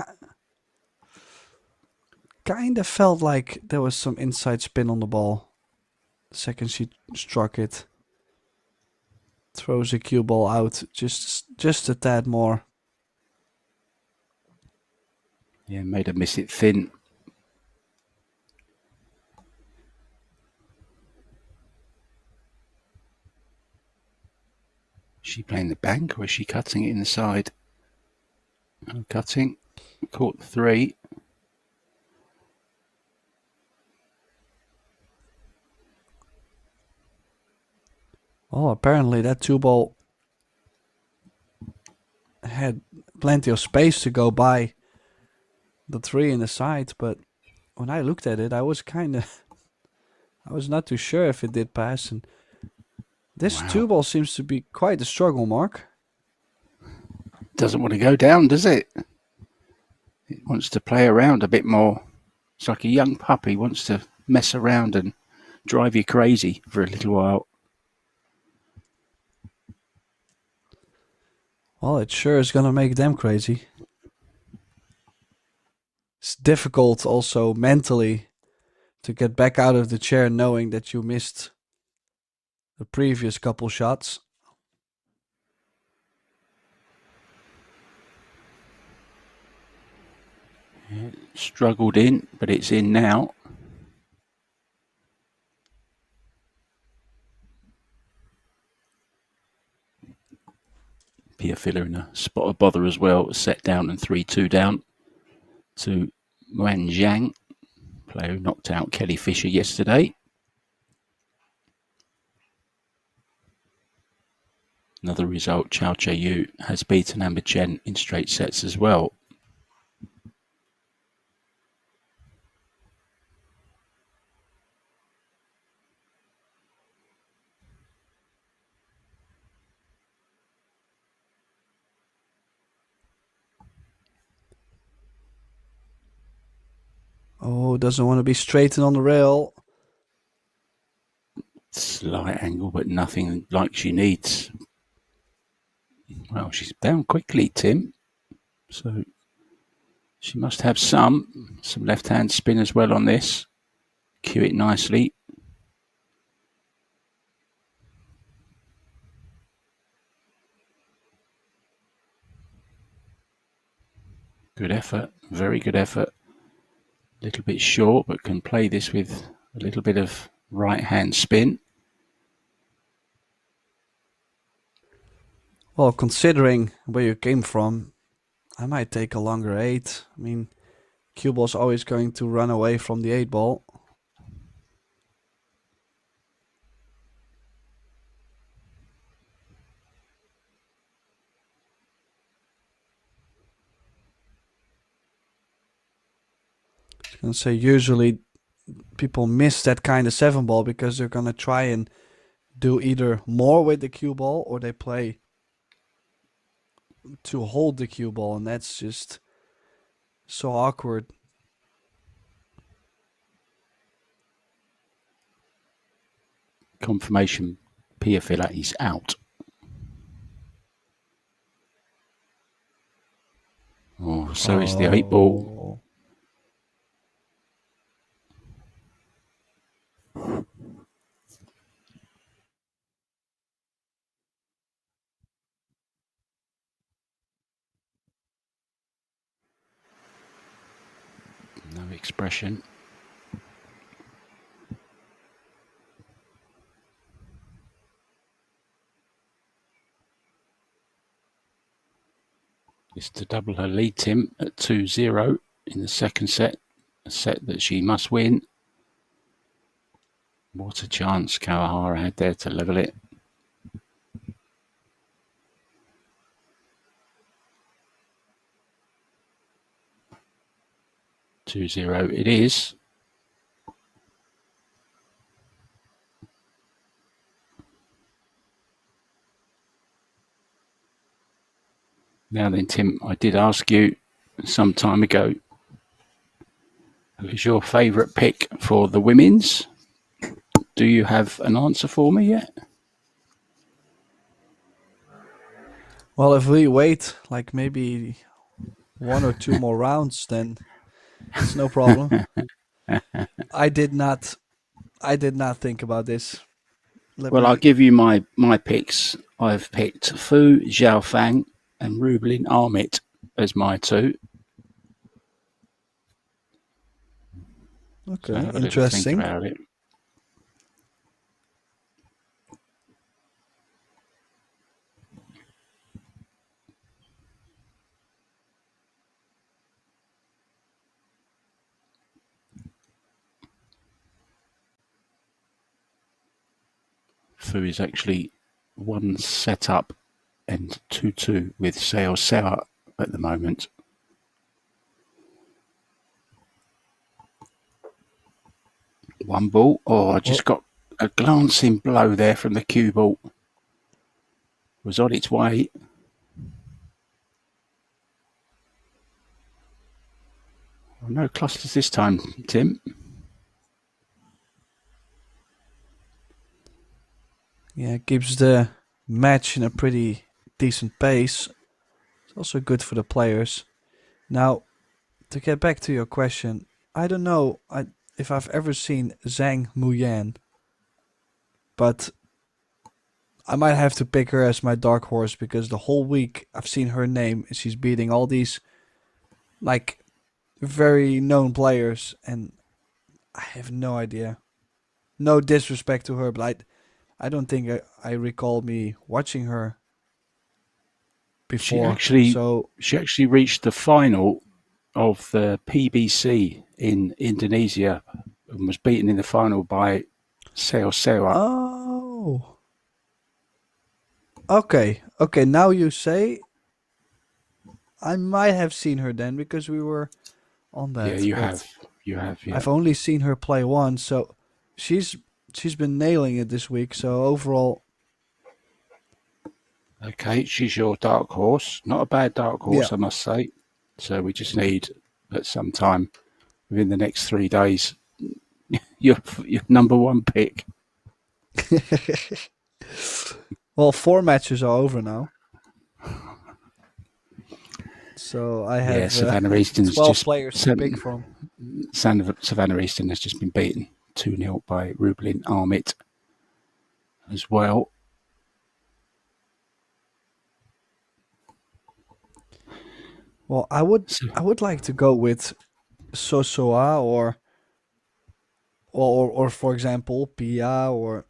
Kind of felt like there was some inside spin on the ball. The second she struck it. Throws the cue ball out just a tad more. Yeah, made her miss it thin. Is she playing the bank or is she cutting it in the side? Cutting. Caught the 3. Well, apparently that two ball had plenty of space to go by the 3 in the side, but when I looked at it, I was not too sure if it did pass. And this Wow. two ball seems to be quite a struggle, Mark. Doesn't want to go down, does it? It wants to play around a bit more. It's like a young puppy, wants to mess around and drive you crazy for a little while. Well, it sure is gonna make them crazy. It's difficult also mentally to get back out of the chair knowing that you missed the previous couple shots. Struggled in, but it's in now. Pia Filler in a spot of bother as well. Set down and 3-2 down to Wan Zhang, player who knocked out Kelly Fisher yesterday. Another result, Chao Che-Yu has beaten Amber Chen in straight sets as well. Oh, doesn't want to be straightened on the rail. Slight angle, but nothing like she needs. Well, she's down quickly, Tim. So she must have some left-hand spin as well on this. Cue it nicely. Good effort, very good effort. A little bit short, but can play this with a little bit of right-hand spin. Well, considering where you came from, I might take a longer 8. I mean, cue ball's always going to run away from the 8 ball. I was gonna say usually people miss that kind of 7 ball because they're gonna try and do either more with the cue ball or they play to hold the cue ball, and that's just so awkward. Confirmation, Pia Filler is out. Oh, so is the 8 ball. No expression. Is to double her lead, Tim, at 2-0 in the second set. A set that she must win. What a chance Kawahara had there to level it. 2-0 it is. Now then, Tim, I did ask you some time ago Who's your favourite pick for the women's? Do you have an answer for me yet? Well, if we wait like maybe 1 or 2 more rounds, then it's no problem. I did not. I did not think about this. Let Well, I'll me. give you my picks. I've picked Fu Xiaofang and Rublin Armit as my two. So Okay, have a little think interesting. about it. Fu is actually one set up and 2-2 with Sept at the moment. One ball. Oh, I just got a glancing blow there from the cue ball. Was on its way. Oh, no clusters this time, Tim. Yeah, it keeps the match in a pretty decent pace. It's also good for the players. Now, to get back to your question, I don't know if I've ever seen Zhang Muyan, but I might have to pick her as my dark horse because the whole week I've seen her name and she's beating all these like very known players, and I have no idea. No disrespect to her, but I don't think I recall me watching her She before. actually So, she actually reached the final of the PBC in Indonesia and was beaten in the final by Sept. oh, okay. Now you say I might have seen her then because we were on Yeah, that, you but have. You have, yeah. I've only seen her play once, so she's she's been nailing it this week. So overall, Okay, she's your dark horse. Not a bad dark yeah. horse, I must say. So we just need, at some time within the next 3 days, your number one pick. Well, 4 matches are over now, so I Yeah, have Savannah Easton's 12 just players to pick from. Savannah Easton has just been beaten 2-0 by Rublin Armit as well. Well, So I would like to go with Sosoa or for example Pia or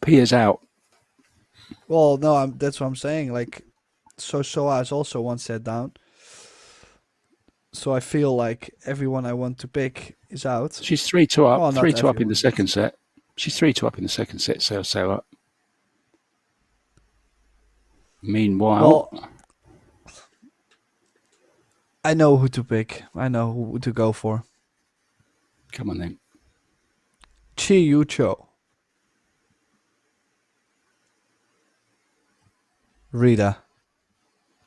Pia's out. well no that's what I'm saying, like Sosoa is also one set down, so I feel like everyone I want to pick is out. She's 3-2 up. Well, not 3-2 up in the everyone, but second set. She's 3-2 up in the second set. So meanwhile, well, I know who to pick. I know who to go for. come on then. Chi Yu Cho. Rita.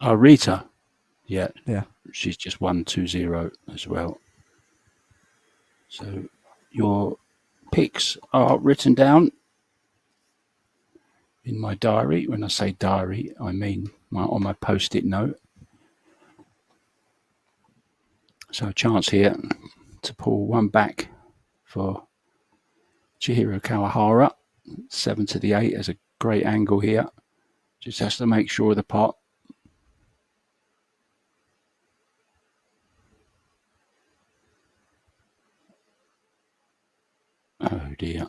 Oh, Rita. Yeah, Yeah. she's just 1-2-0 as well. So your picks are written down in my diary. When I say diary, I mean on my post-it note. So a chance here to pull one back for Chihiro Kawahara. 7 to the 8 as a great angle here. Just has to make sure of the pot. Oh dear.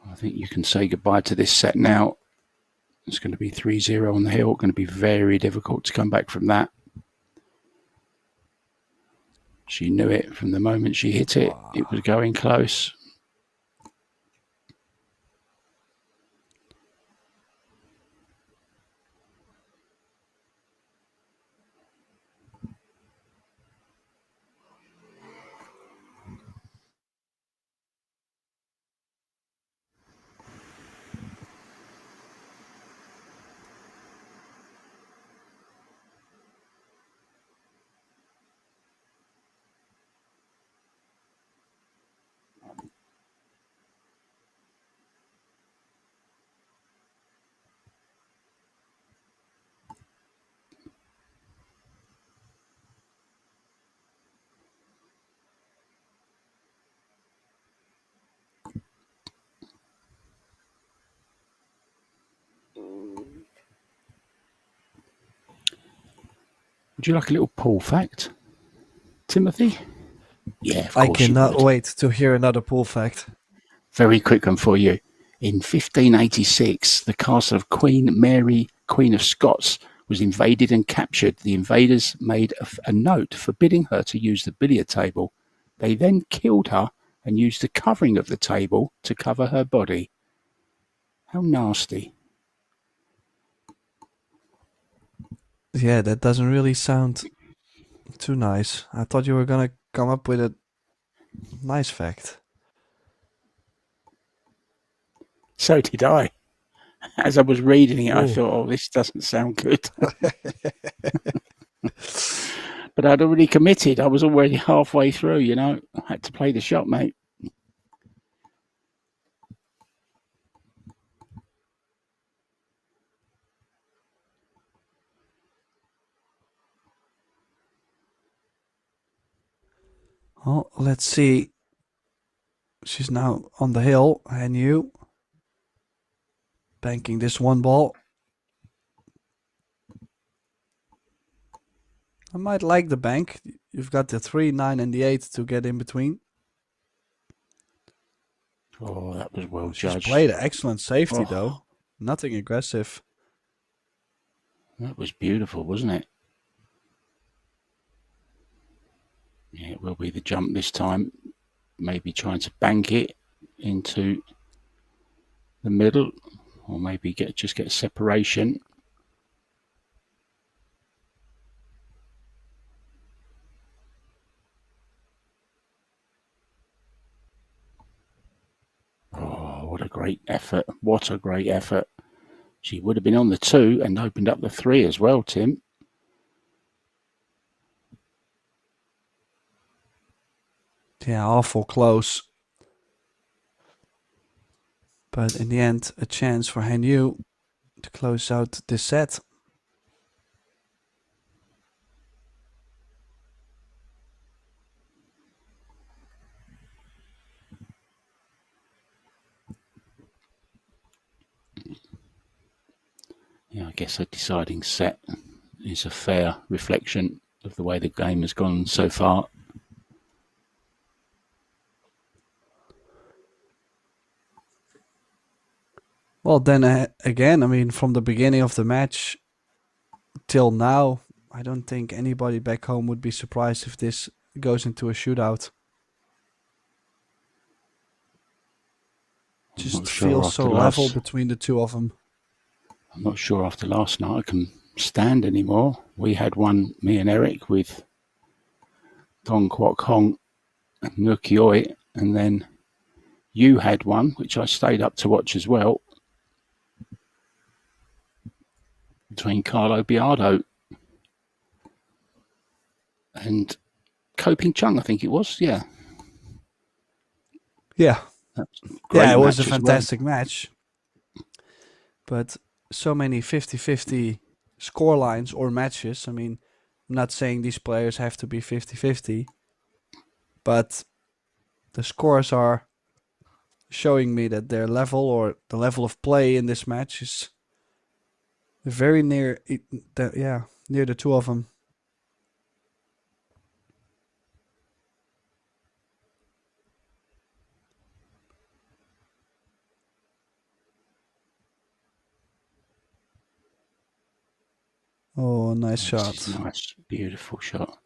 I think you can say goodbye to this set now. It's going to be 3-0 on the hill. Going to be very difficult to come back from that. She knew it from the moment she hit it. It was going close. Would you like a little pool fact, Timothy? Yeah, of I course you cannot would. wait to hear another pool fact. Very quick one for you. In 1586, the castle of Queen Mary, Queen of Scots, was invaded and captured. The invaders made a note forbidding her to use the billiard table. They then killed her and used the covering of the table to cover her body. How nasty. Yeah, that doesn't really sound too nice. I thought you were gonna come up with a nice fact. So did I. As I was reading it, I Ooh. thought, oh, this doesn't sound good. But I'd already committed. I was already halfway through, you know. I had to play the shot, mate. Well, let's see. She's now on the hill, and you banking this one ball. I might like the bank. You've got the 3, 9, and the 8 to get in between. Oh, that was well She's judged. played excellent safety, Oh. though. Nothing aggressive. That was beautiful, wasn't it? Yeah, it will be the jump this time. Maybe trying to bank it into the middle, or maybe just get separation. Oh, what a great effort. What a great effort. She would have been on the 2 and opened up the 3 as well, Tim. Yeah, awful close. But in the end, a chance for Han Yu to close out this set. Yeah, I guess a deciding set is a fair reflection of the way the game has gone so far. Well, then again, I mean, from the beginning of the match till now, I don't think anybody back home would be surprised if this goes into a shootout. Just feels so level between the two of them. I'm not sure after last night I can stand anymore. We had one, me and Eric, with Dong Kwok Hong and Nuk Yoi, and then you had one, which I stayed up to watch as well, between Carlo Biardo and Ko Ping Chung, I think it was. Yeah. Yeah. Yeah, it was a fantastic match. But so many 50-50 score lines or matches. I mean, I'm not saying these players have to be 50-50, but the scores are showing me that their level or the level of play in this match is very near near the two of them. Oh, nice shot. Nice, beautiful shot.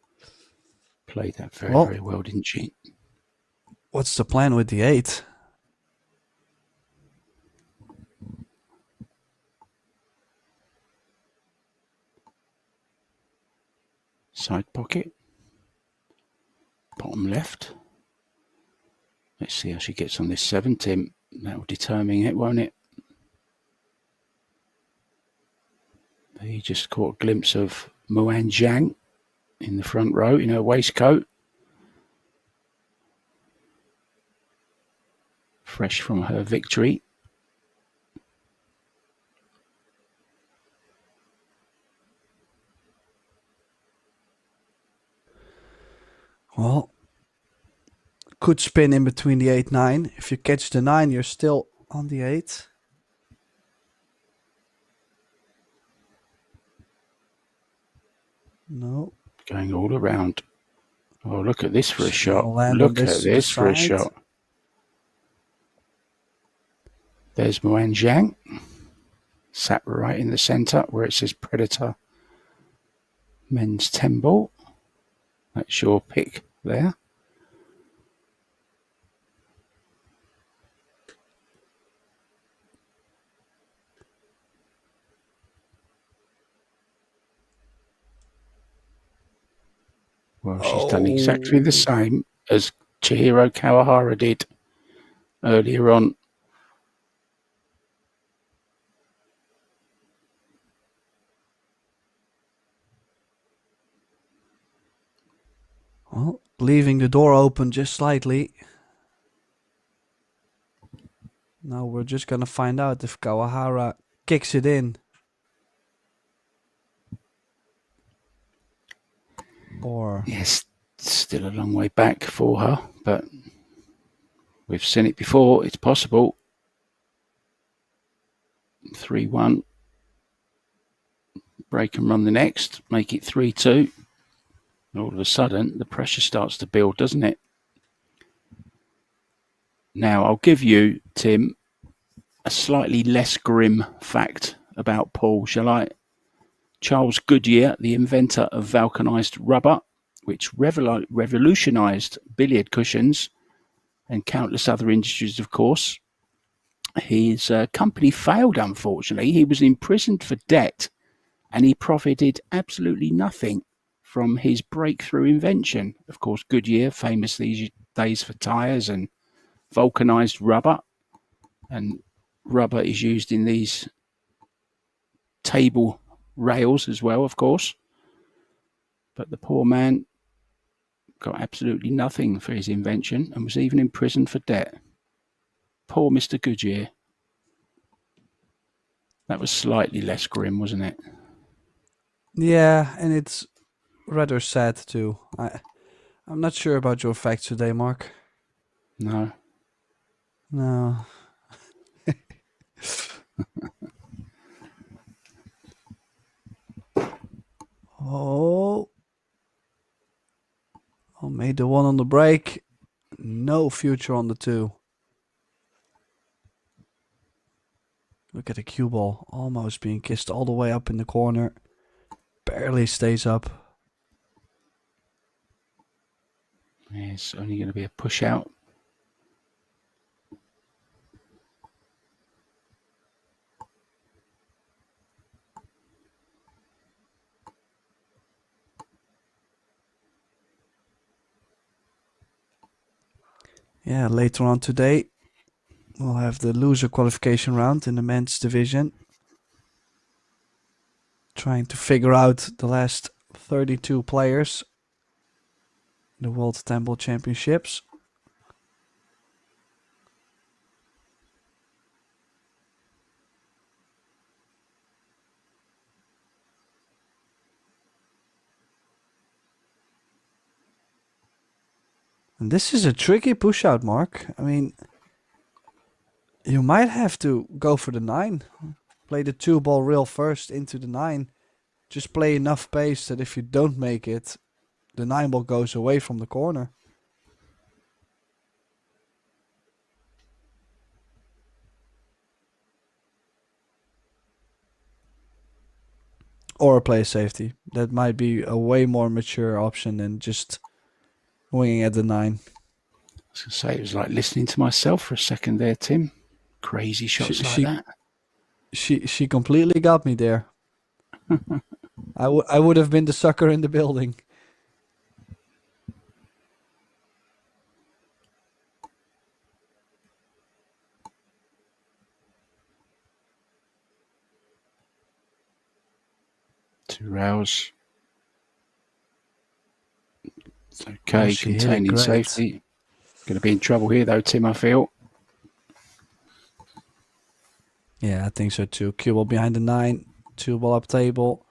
Played that very well, didn't she? What's the plan with the 8? Side pocket. Bottom left. Let's see how she gets on this 7, Tim. That will determine it, won't it? You just caught a glimpse of Muan Zhang in the front row in her waistcoat. Fresh from her victory. Well, could spin in between the 8-9. If you catch the 9, you're still on the 8. No. Going all around. Oh, look at this for a She's shot. gonna land on Look this at to the this for a side. shot. There's Moan Zhang. Sat right in the centre where it says Predator. Men's 10 ball. That's your pick there. Well, she's done exactly the same as Chihiro Kawahara did earlier on. Well, leaving the door open just slightly. Now we're just gonna find out if Kawahara kicks it in. Or... Yes, still a long way back for her, but we've seen it before. It's possible. 3-1. Break and run the next. Make it 3-2. All of a sudden, the pressure starts to build, doesn't it? Now, I'll give you, Tim, a slightly less grim fact about Paul, shall I? Charles Goodyear, the inventor of vulcanized rubber, which revolutionized billiard cushions and countless other industries, of course. His company failed, unfortunately. He was imprisoned for debt and he profited absolutely nothing from his breakthrough invention. Of course, Goodyear, famous these days for tyres and vulcanized rubber. And rubber is used in these table rails as well, of course. But the poor man got absolutely nothing for his invention and was even imprisoned for debt. Poor Mr. Goodyear. That was slightly less grim, wasn't it? Yeah, and it's rather sad too. I'm not sure about your facts today, Mark. No. No. Oh. Oh, made the one on the break. No future on the two. Look at the cue ball. Almost being kissed all the way up in the corner. Barely stays up. Yeah, it's only going to be a push out. Yeah, later on today, we'll have the loser qualification round in the men's division. Trying to figure out the last 32 players in the World 10 Ball Championships. And this is a tricky push out, Mark. I mean, you might have to go for the 9. Play the 2 ball real first into the 9. Just play enough pace that if you don't make it, the 9 ball goes away from the corner. Or play safety. That might be a way more mature option than just winging at the 9. I was going to say, it was like listening to myself for a second there, Tim. Crazy shots like that. She completely got me there. I would have been the sucker in the building. Two rails. It's okay, Oh, she hit it containing great. safety. Going to be in trouble here, though, Tim, I feel. Yeah, I think so too. Cue ball behind the 9. 2 ball up table.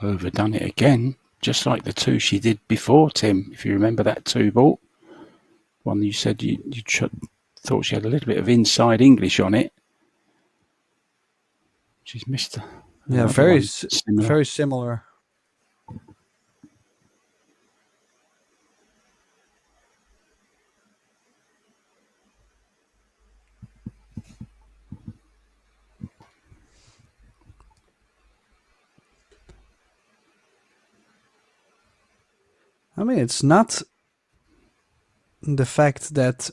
Overdone it again, just like the two she did before, Tim. If you remember that two ball, one you said you thought she had a little bit of inside English on it. She's missed. Yeah, very similar. I mean, it's not the fact that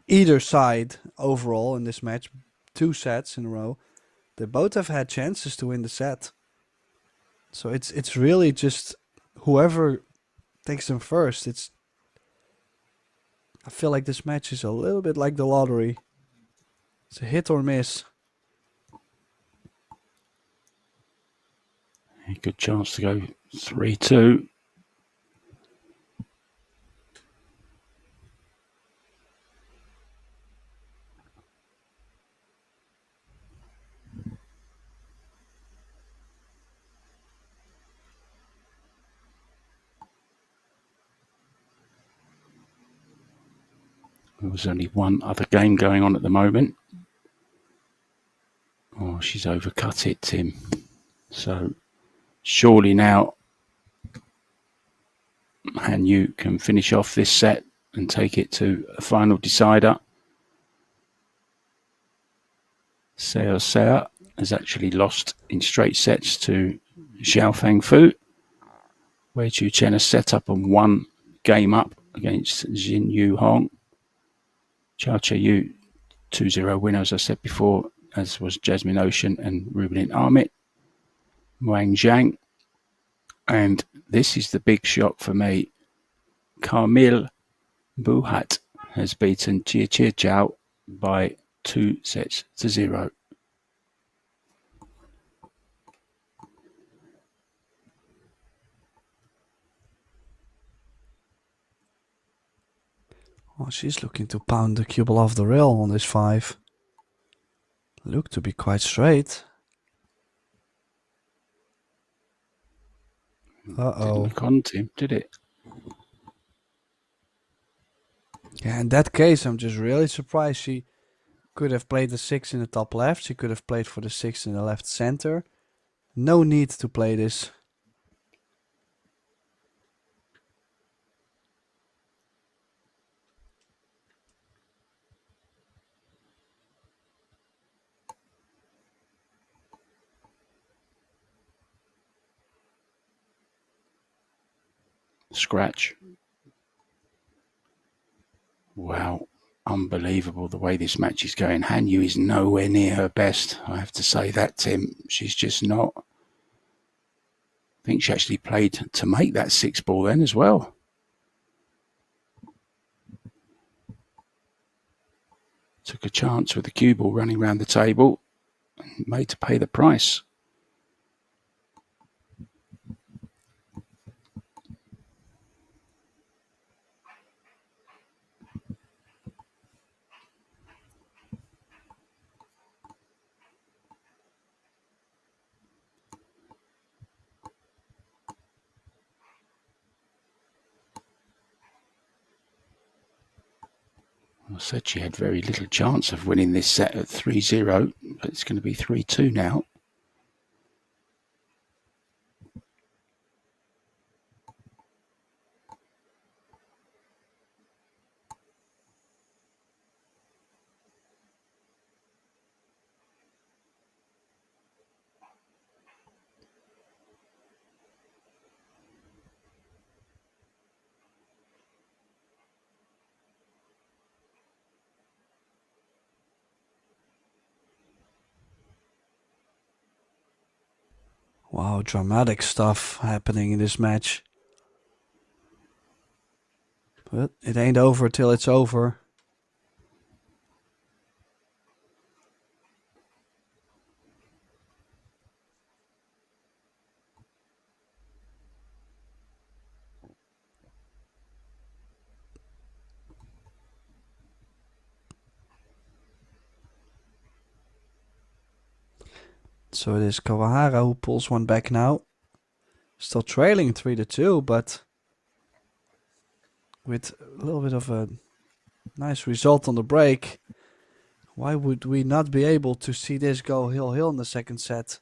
either side overall in this match, 2 sets in a row, they both have had chances to win the set. So it's really just whoever takes them first. I feel like this match is a little bit like the lottery. It's a hit or miss. A good chance to go 3-2. There was only one other game going on at the moment. Oh, she's overcut it, Tim. So surely now Han Yu can finish off this set and take it to a final decider. Sept has actually lost in straight sets to Xiao Fang Fu. Wei Chu Chen has set up and one game up against Jin Yu Hong. Chia Che Yu 2-0 winner, as I said before, as was Jasmine Ocean and Ruben Ahmet. Wang Zhang. And this is the big shock for me. Carmel Buhat has beaten Jia Chia Zhao by 2-0. Oh, she's looking to pound the cue ball off the rail on this 5. Look to be quite straight. Didn't look on Tim, did it? Yeah, in that case, I'm just really surprised. She could have played the 6 in the top left. She could have played for the 6 in the left center. No need to play this. Scratch. Wow. Unbelievable the way this match is going. Han Yu is nowhere near her best. I have to say that, Tim. She's just not. I think she actually played to make that 6 ball then as well. Took a chance with the cue ball running around the table. Made to pay the price. I said she had very little chance of winning this set at 3-0, but it's going to be 3-2 now. Wow, dramatic stuff happening in this match. But it ain't over till it's over. So it is Kawahara who pulls one back now. Still trailing 3-2, but with a little bit of a nice result on the break. Why would we not be able to see this go hill in the second set?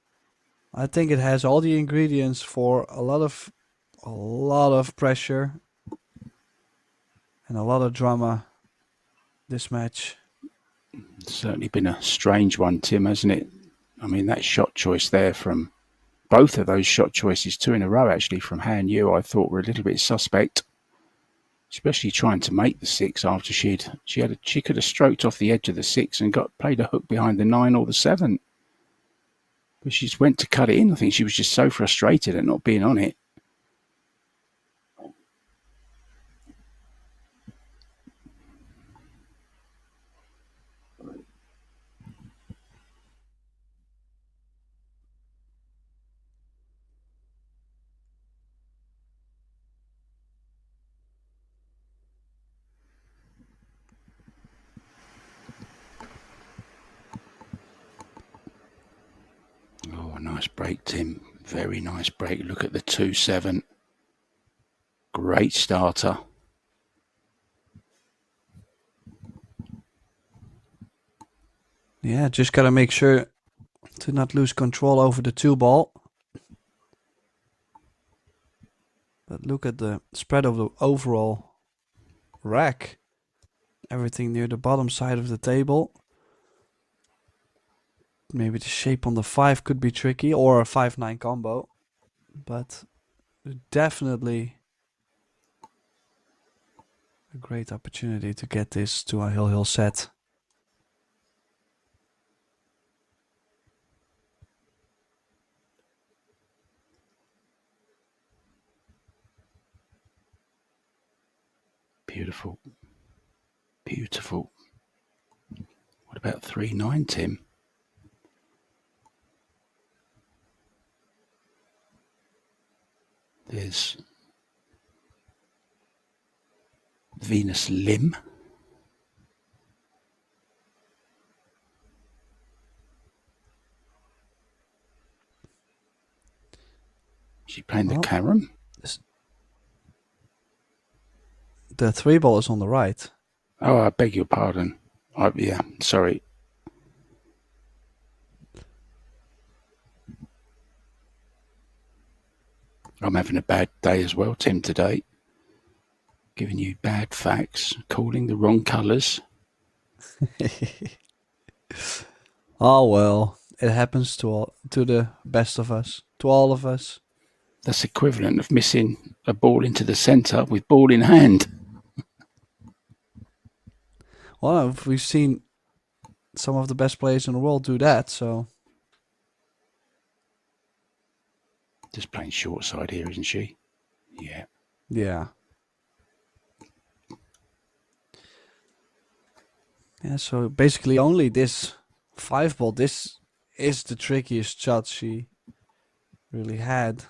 I think it has all the ingredients for a lot of pressure and a lot of drama. This match. It's certainly been a strange one, Tim, hasn't it? I mean, that shot choice there from both of those shot choices, 2 in a row actually from Han Yu, I thought were a little bit suspect. Especially trying to make the 6 after she could have stroked off the edge of the 6 and played a hook behind the 9 or the 7. But she just went to cut it in. I think she was just so frustrated at not being on it. Oh, a nice break, Tim. Very nice break. Look at the 2-7. Great starter. Yeah, just gotta make sure to not lose control over the 2 ball. But look at the spread of the overall rack. Everything near the bottom side of the table. Maybe the shape on the 5 could be tricky, or a 5-9 combo. But definitely a great opportunity to get this to a hill set. Beautiful. Beautiful. What about 3-9, Tim? There's Venus Lim. She playing the carom? The 3 ball is on the right. Oh, I beg your pardon. Yeah, sorry. I'm having a bad day as well, Tim, today. Giving you bad facts, calling the wrong colours. Oh well, it happens to the best of us, to all of us. That's equivalent of missing a ball into the centre with ball in hand. Well, we've seen some of the best players in the world do that, so. Just playing short side here, isn't she? Yeah. Yeah. Yeah, so basically only this 5 ball, this is the trickiest shot she really had.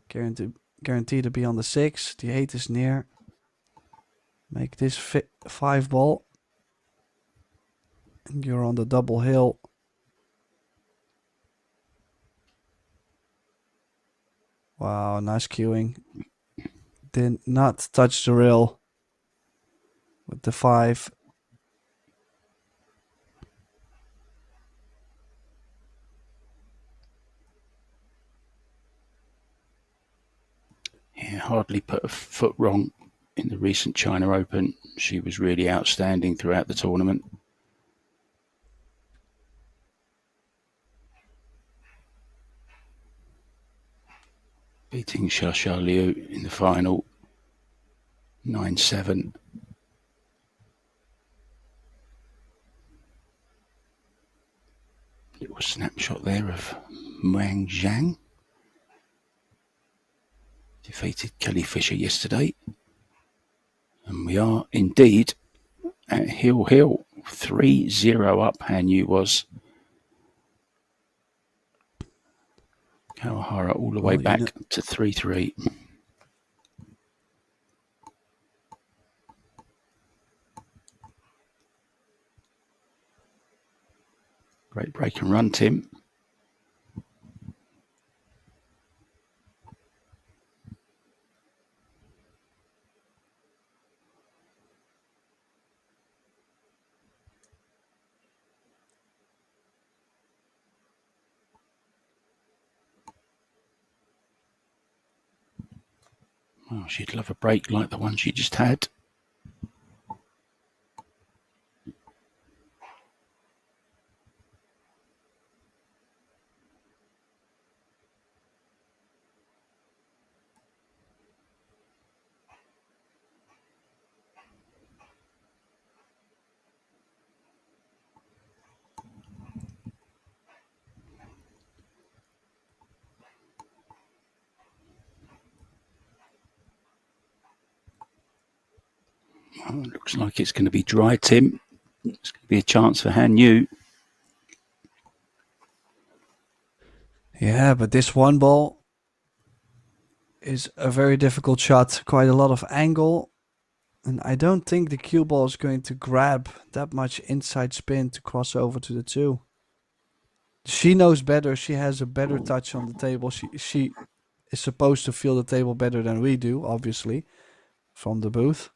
Guaranteed to be on the 6. The 8 is near. Make this 5 ball. And you're on the double hill. Wow, nice cueing. Did not touch the rail with the 5. Yeah, hardly put a foot wrong in the recent China Open. She was really outstanding throughout the tournament. Beating Xia Liu in the final 9-7. Little snapshot there of Wang Zhang. Defeated Kelly Fisher yesterday. And we are indeed at Hill. 3-0 up, Han Yu was. Kawahara all the way back to 3-3. Great break and run, Tim. Oh, she'd love a break like the one she just had. Oh, it looks like it's going to be dry, Tim. It's going to be a chance for Han Yu. Yeah, but this one ball is a very difficult shot. Quite a lot of angle. And I don't think the cue ball is going to grab that much inside spin to cross over to the 2. She knows better. She has a better touch on the table. She is supposed to feel the table better than we do, obviously, from the booth.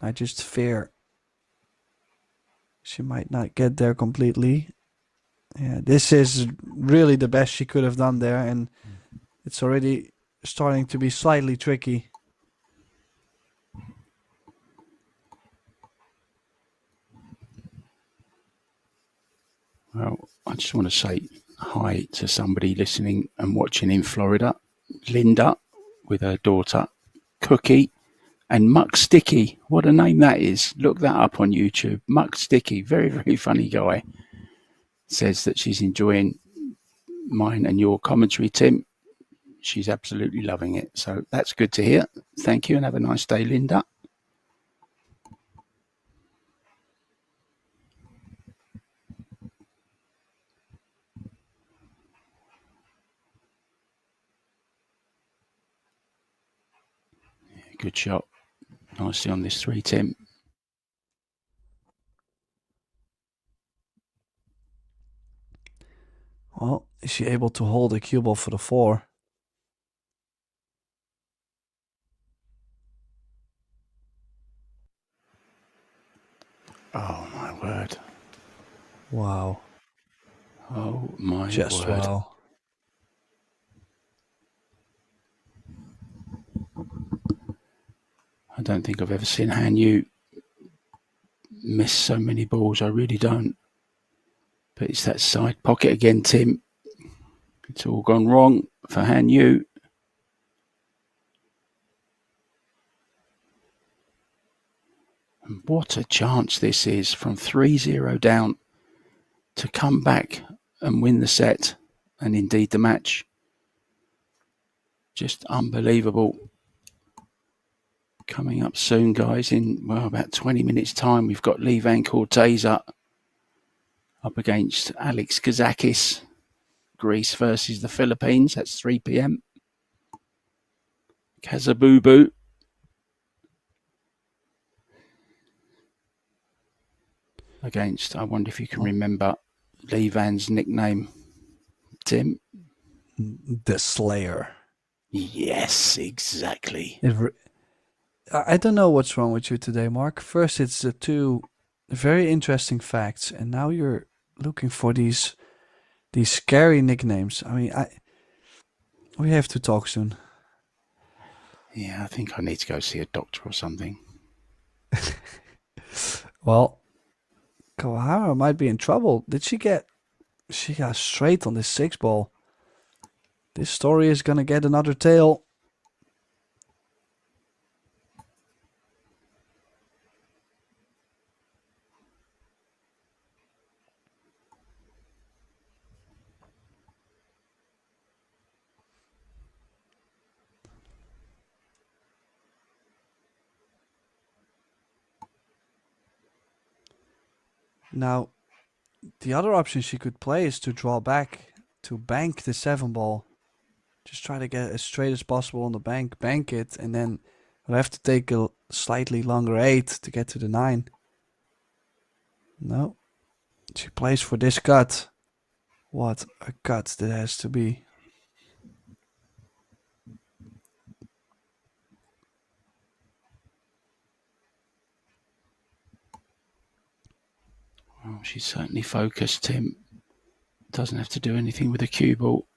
I just fear she might not get there completely. Yeah, this is really the best she could have done there, and it's already starting to be slightly tricky. Well, I just want to say hi to somebody listening and watching in Florida. Linda with her daughter, Cookie, and Muck Sticky. What a name that is. Look that up on YouTube. Muck Sticky, very, very funny guy. Says that she's enjoying mine and your commentary, Tim. She's absolutely loving it. So that's good to hear. Thank you and have a nice day, Linda. Good shot. Nicely on this 3, Tim. Well, is she able to hold the cue ball for the 4? Oh, my word. Wow. Oh, my Just word. wow. I don't think I've ever seen Han Yu miss so many balls. I really don't. But it's that side pocket again, Tim. It's all gone wrong for Han Yu. And what a chance this is from 3-0 down to come back and win the set and indeed the match. Just unbelievable. Coming up soon, guys, in about 20 minutes' time, we've got Lee Van Corteza up against Alex Kazakis. Greece versus the Philippines. That's 3 p.m. Kazabubu against, I wonder if you can remember Lee Van's nickname, Tim? The Slayer. Yes, exactly. I don't know what's wrong with you today, Mark. First, it's the 2 very interesting facts, and now you're looking for these scary nicknames. I mean, we have to talk soon. Yeah, I think I need to go see a doctor or something. Well, Kawahara might be in trouble. She got straight on this 6 ball. This story is gonna get another tail. Now, the other option she could play is to draw back to bank the 7 ball. Just try to get as straight as possible on the bank it, and then we'll have to take a slightly longer 8 to get to the 9. No, she plays for this cut. What a cut that has to be. Well, she's certainly focused, Tim. Doesn't have to do anything with the cue ball.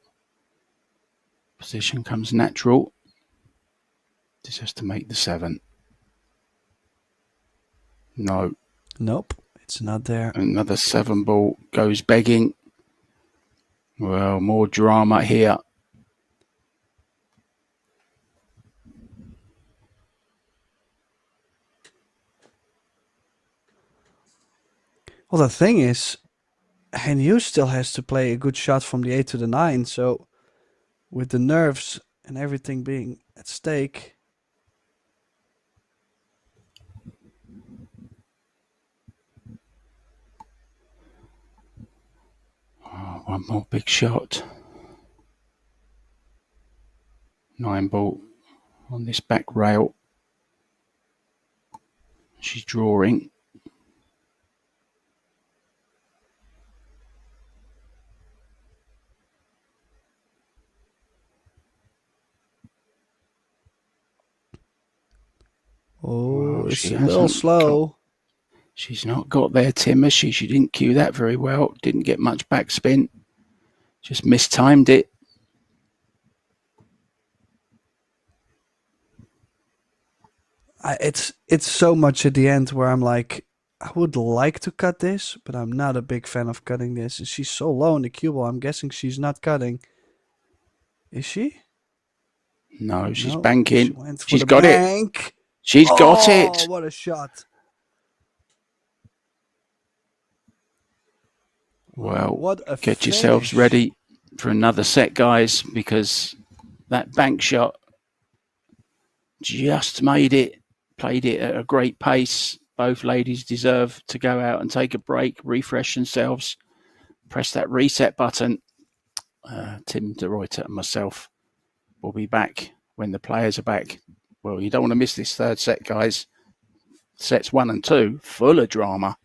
Position comes natural. This has to make the 7. No. Nope, it's not there. Another 7 ball goes begging. Well, more drama here. Well, the thing is, Hanyu still has to play a good shot from the 8 to the 9, so with the nerves and everything being at stake. Oh, one more big shot. 9 ball on this back rail. She's drawing. Oh, it's she a little slow. She's not got there, Timmer. She didn't cue that very well. Didn't get much backspin. Just mistimed it. It's so much at the end where I'm like, I would like to cut this, but I'm not a big fan of cutting this. And she's so low in the cue ball, I'm guessing she's not cutting. Is she? No, she's No, banking. she went for She's the got bank. it. She's got it. Oh, what a shot. Well, what a get yourselves finish. ready for another set, guys, because that bank shot just made it. Played it at a great pace. Both ladies deserve to go out and take a break, refresh themselves, press that reset button. Tim de Ruyter and myself will be back when the players are back. Well, you don't want to miss this third set, guys. Sets 1 and 2, full of drama.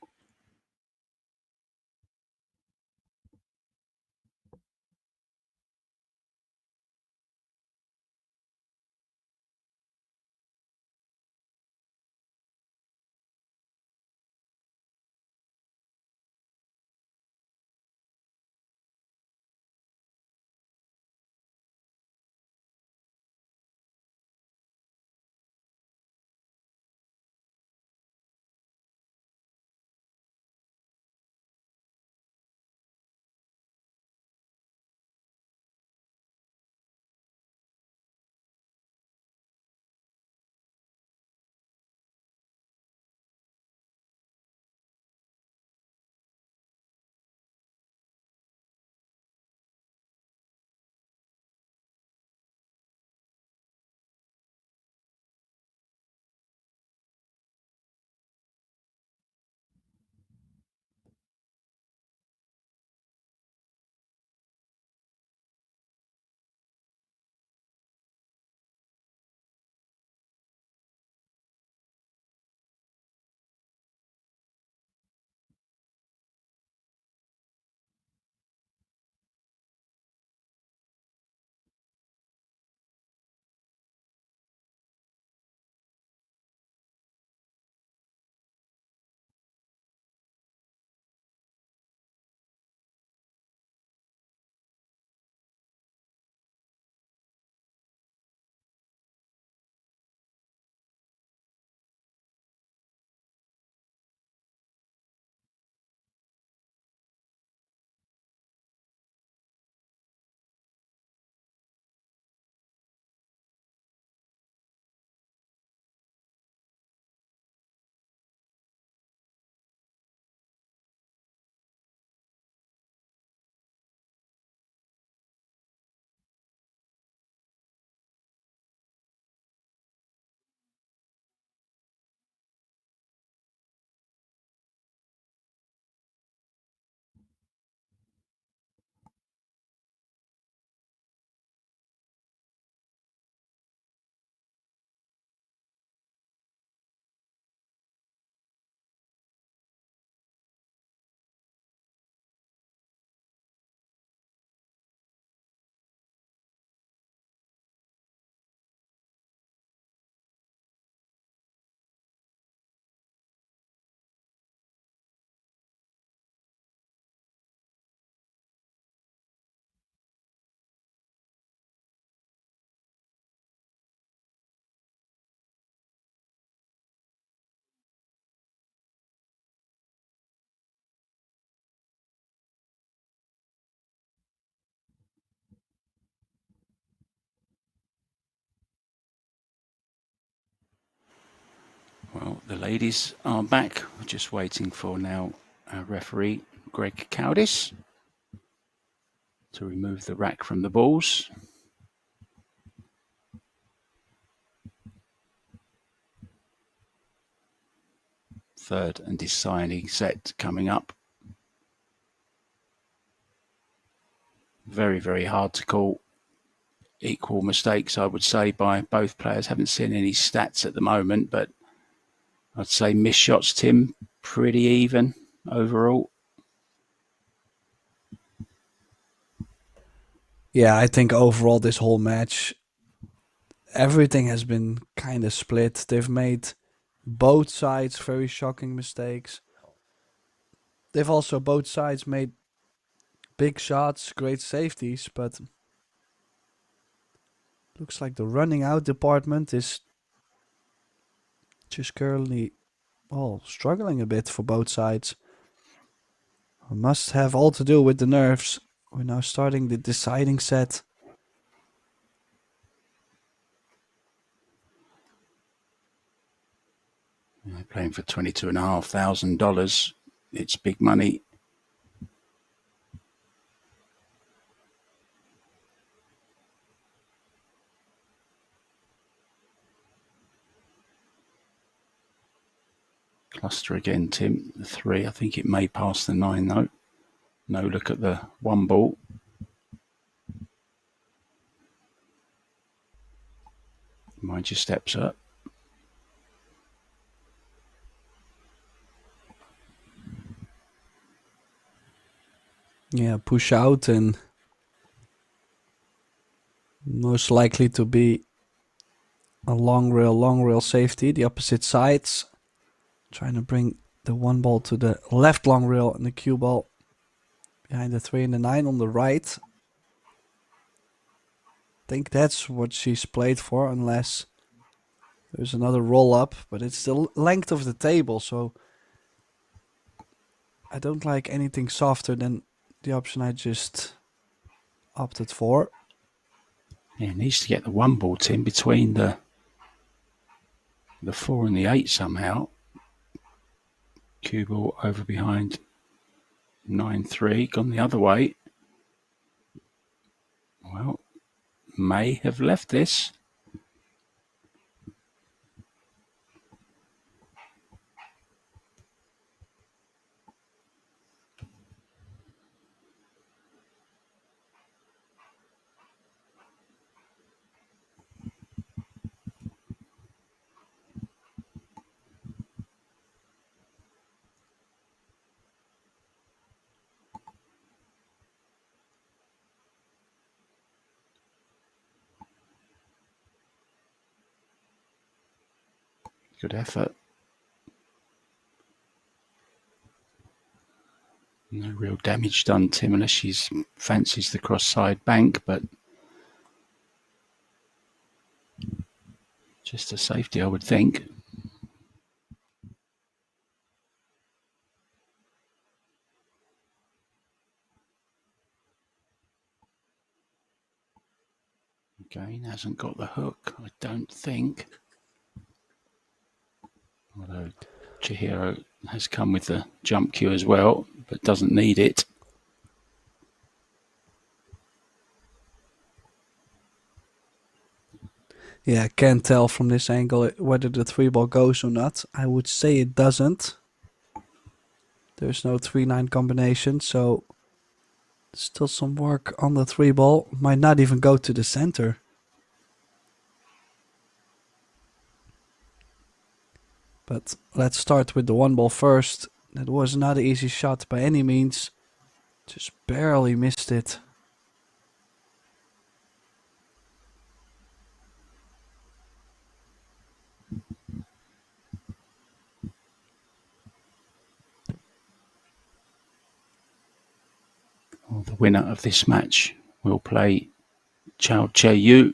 The ladies are back. We're just waiting for now our referee, Greg Cowdis, to remove the rack from the balls. Third and deciding set coming up. Very, very hard to call. Equal mistakes, I would say, by both players. Haven't seen any stats at the moment, but I'd say missed shots, Tim, pretty even overall. Yeah, I think overall this whole match, everything has been kind of split. They've made both sides very shocking mistakes. They've also both sides made big shots, great safeties, but looks like the running out department is just currently, well, struggling a bit for both sides. Must have all to do with the nerves. We're now starting the deciding set. They're playing for $22,500. It's big money. Cluster again, Tim. The 3, I think it may pass the 9 though. No look at the 1 ball. Mind your steps up. Yeah, push out and most likely to be a long rail safety. The opposite sides. Trying to bring the 1 ball to the left long rail and the cue ball behind the 3 and the 9 on the right. Think that's what she's played for, unless there's another roll up, but it's the length of the table, so I don't like anything softer than the option I just opted for. Yeah, needs to get the 1 ball, Tim, between the 4 and the 8 somehow. Cue ball over behind 9-3, gone the other way. Well, may have left this. Good effort. No real damage done, Tim, unless she fancies the cross-side bank, but just a safety, I would think. Again, hasn't got the hook, I don't think. Although Chihiro has come with the jump cue as well, but doesn't need it. Yeah, can't tell from this angle whether the 3 ball goes or not. I would say it doesn't. There's no 3-9 combination, so still some work on the 3 ball. Might not even go to the center. But let's start with the 1 ball first. That was not an easy shot by any means. Just barely missed it. Well, the winner of this match will play Chao Che-Yu.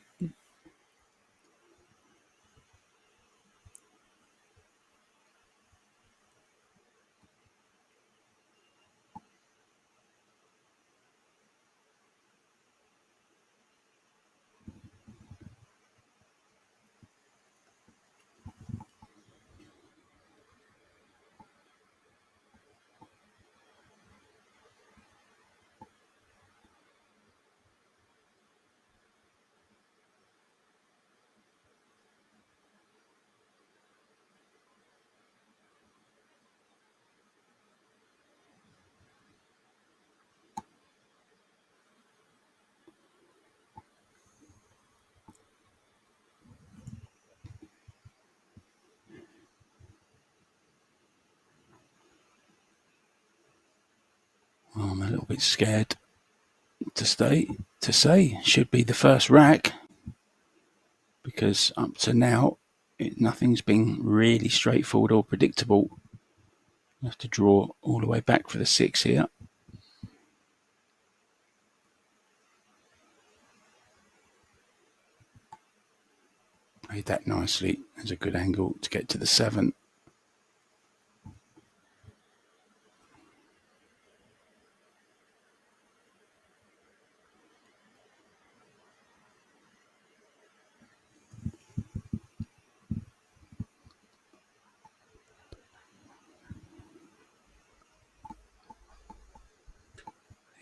Well, I'm a little bit scared to say should be the first rack, because up to now nothing's been really straightforward or predictable. You have to draw all the way back for the 6 here. Played that nicely. There's a good angle to get to the 7.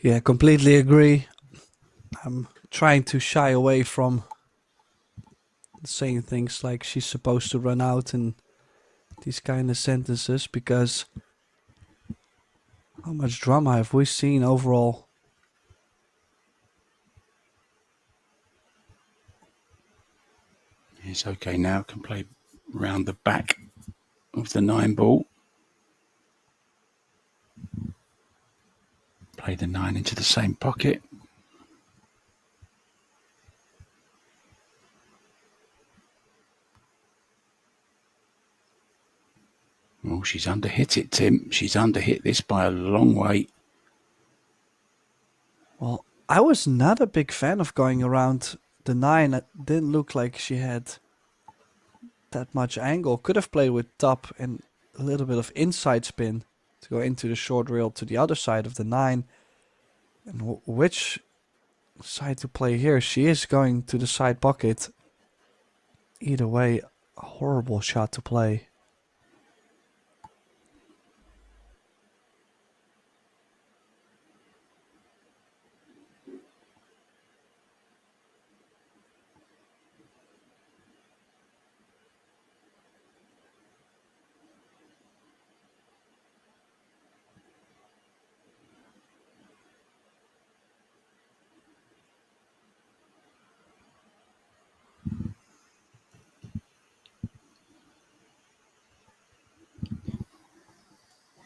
Yeah, completely agree. I'm trying to shy away from saying things like she's supposed to run out and these kind of sentences, because how much drama have we seen overall? It's okay now, can play round the back of the 9 ball. Play the 9 into the same pocket. Oh, she's underhit it, Tim. She's underhit this by a long way. Well, I was not a big fan of going around the 9. It didn't look like she had that much angle. Could have played with top and a little bit of inside spin to go into the short rail to the other side of the 9. And which side to play here? She is going to the side pocket. Either way, a horrible shot to play.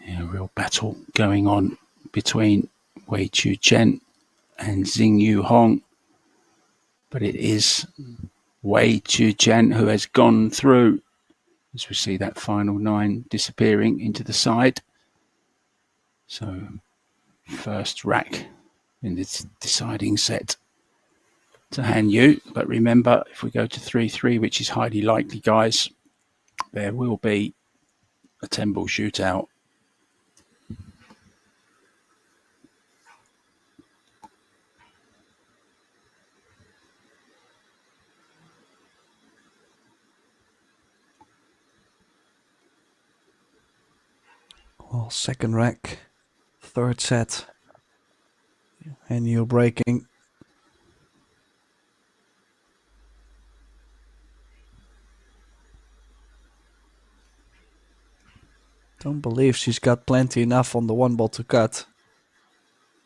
Yeah, a real battle going on between Wei Chu Chen and Xing Yu Hong. But it is Wei Chu Chen who has gone through, as we see that final 9 disappearing into the side. So first rack in this deciding set to Han Yu. But remember, if we go to 3-3, which is highly likely, guys, there will be a 10-ball shootout. Well, second rack, third set, and you're breaking. Don't believe she's got plenty enough on the 1 ball to cut.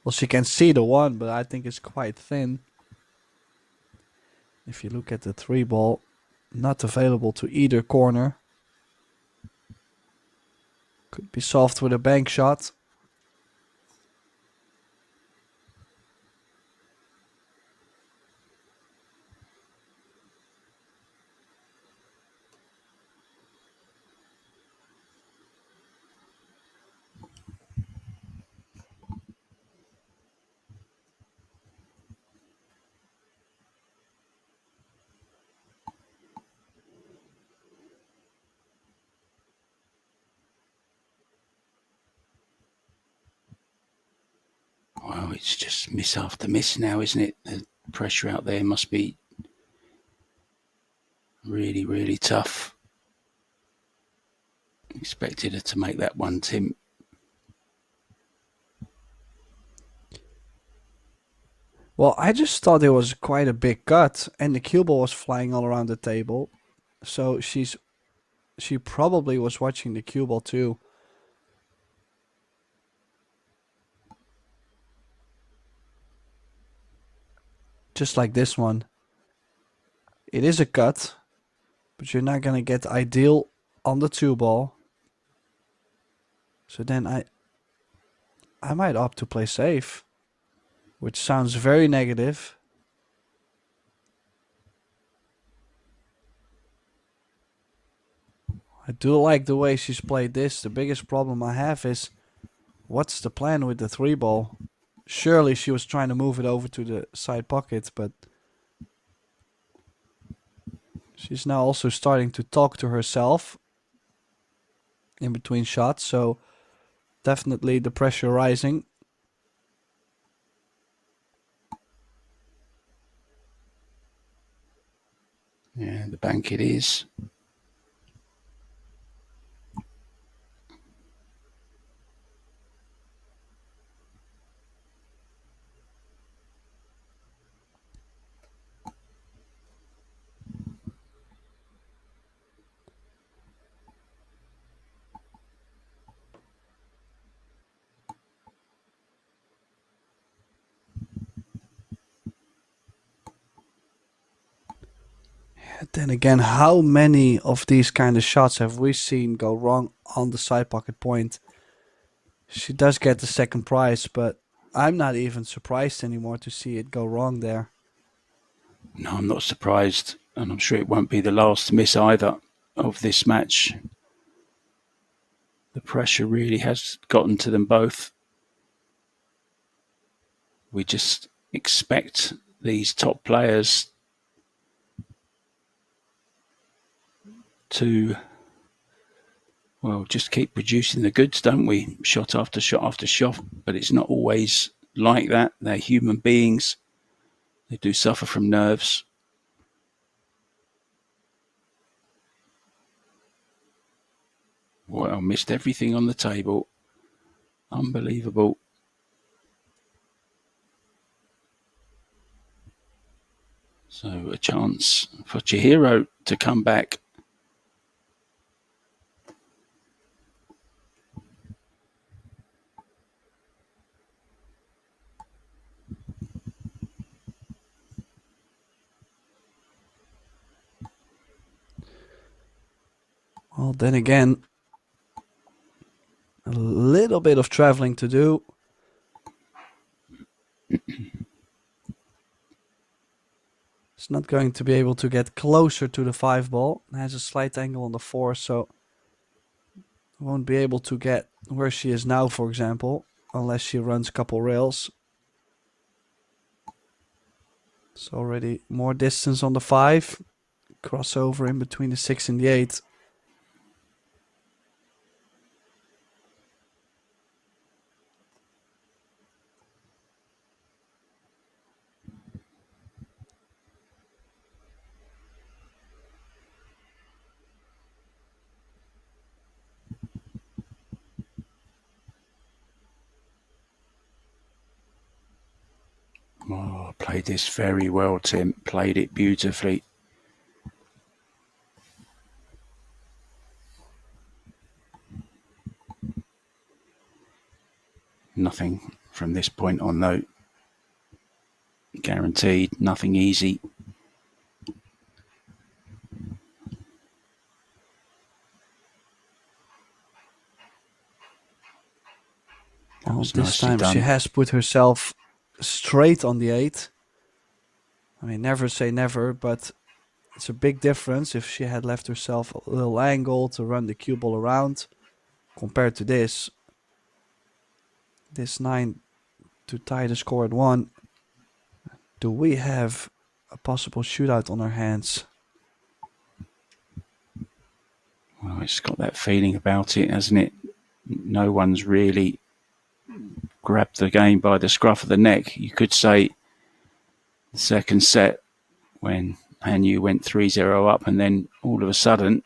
Well, she can see the 1, but I think it's quite thin. If you look at the 3 ball, not available to either corner. Could be solved with a bank shot. Well, it's just miss after miss now, isn't it? The pressure out there must be really, really tough. Expected her to make that one, Tim. Well, I just thought it was quite a big cut, and the cue ball was flying all around the table. So she probably was watching the cue ball too. Just like this one. It is a cut, but you're not gonna get ideal on the 2 ball. So then I might opt to play safe, which sounds very negative. I do like the way she's played this. The biggest problem I have is, what's the plan with the 3-ball? Surely she was trying to move it over to the side pocket, but she's now also starting to talk to herself in between shots, so definitely the pressure rising. Yeah, the bank it is. Then again, how many of these kind of shots have we seen go wrong on the side pocket point? She does get the second prize, but I'm not even surprised anymore to see it go wrong there. No, I'm not surprised, and I'm sure it won't be the last miss either of this match. The pressure really has gotten to them both. We just expect these top players to, well, just keep producing the goods, don't we? Shot after shot after shot, but it's not always like that. They're human beings. They do suffer from nerves. Well, missed everything on the table. Unbelievable. So a chance for Chihiro to come back. Well, then again, a little bit of traveling to do. It's not going to be able to get closer to the 5-ball. It has a slight angle on the 4, so won't be able to get where she is now, for example, unless she runs a couple rails. It's already more distance on the 5. Crossover in between the 6 and the 8. Oh, played this very well, Tim. Played it beautifully. Nothing from this point on, though. Guaranteed, nothing easy. Well, this time she has put herself straight on the 8. I mean, never say never, but it's a big difference if she had left herself a little angle to run the cue ball around compared to this. This 9 to tie the score at 1. Do we have a possible shootout on our hands? Well, it's got that feeling about it, hasn't it? No one's really grabbed the game by the scruff of the neck. You could say the second set when Hanyu went 3-0 up, and then all of a sudden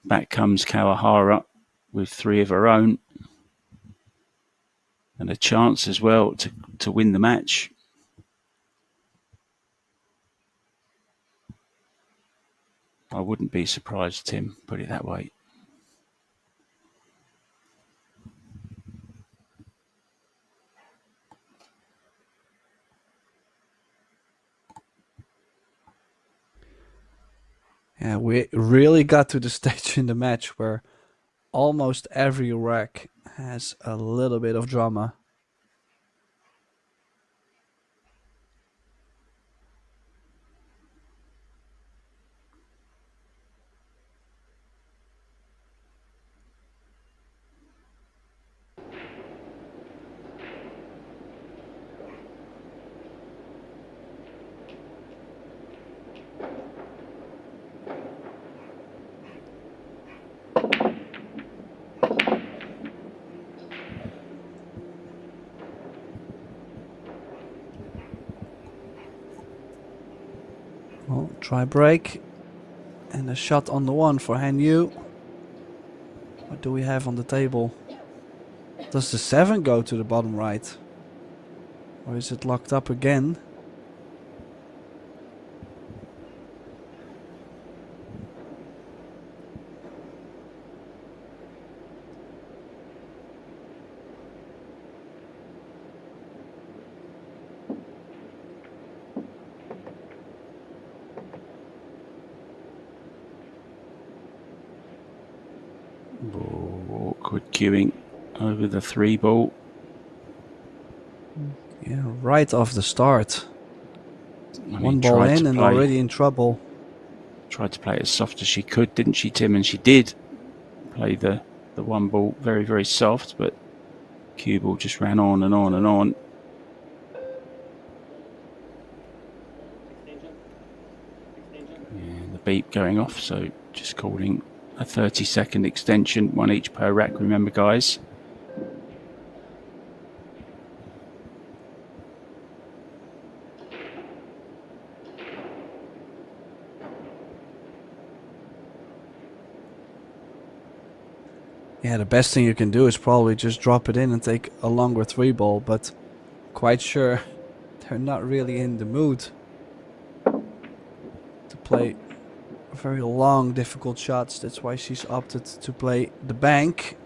back comes Kawahara with 3 of her own and a chance as well to win the match. I wouldn't be surprised, Tim, put it that way. Yeah, we really got to the stage in the match where almost every rack has a little bit of drama. Well, try break. And a shot on the 1 for Han Yu. What do we have on the table? Does the 7 go to the bottom right? Or is it locked up again? Awkward queuing over the 3 ball. Yeah, right off the start. I mean, 1 ball in and play, already in trouble. tried to play it as soft as she could, didn't she, Tim? And she did play the 1 ball very, very soft, but cue ball just ran on and on and on. Yeah, the beep going off, so just calling a 30-second extension, 1 each per rack, remember, guys. Yeah, the best thing you can do is probably just drop it in and take a longer 3 ball, but quite sure they're not really in the mood to play very long, difficult shots. That's why she's opted to play the bank.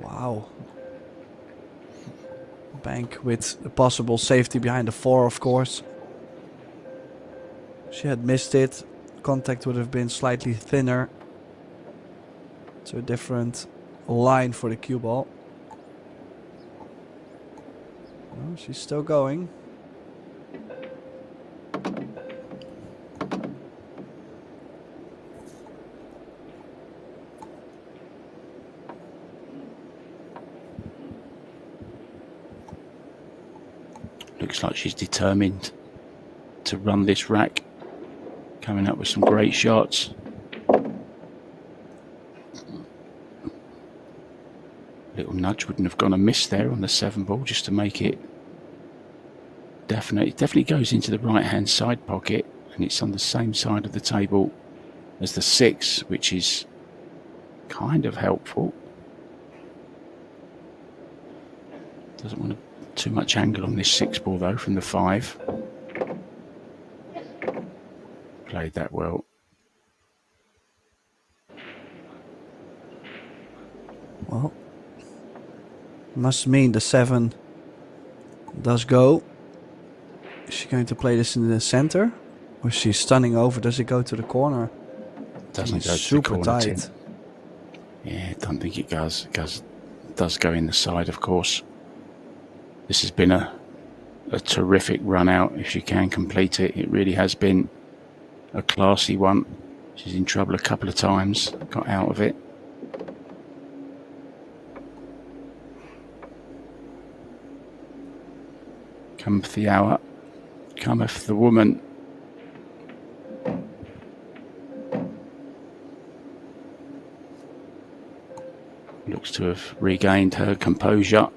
Wow. Bank with a possible safety behind the 4, of course. If she had missed it, contact would have been slightly thinner. So a different line for the cue ball. Oh, she's still going. Looks like she's determined to run this rack. Coming up with some great shots. Little nudge wouldn't have gone amiss there on the 7 ball, just to make it definite. It definitely goes into the right hand side pocket, and it's on the same side of the table as the 6, which is kind of helpful. Doesn't want too much angle on this 6 ball though from the 5. Played that well. Well, must mean the 7 does go. Is she going to play this in the center? Or is she stunning over? Does it go to the corner? Doesn't go to super the corner, tight. Tim. Yeah, I don't think it does. It does go in the side, of course. This has been a terrific run out. If she can complete it, it really has been a classy one. She's in trouble a couple of times, got out of it. Cometh the hour, cometh the woman. Looks to have regained her composure.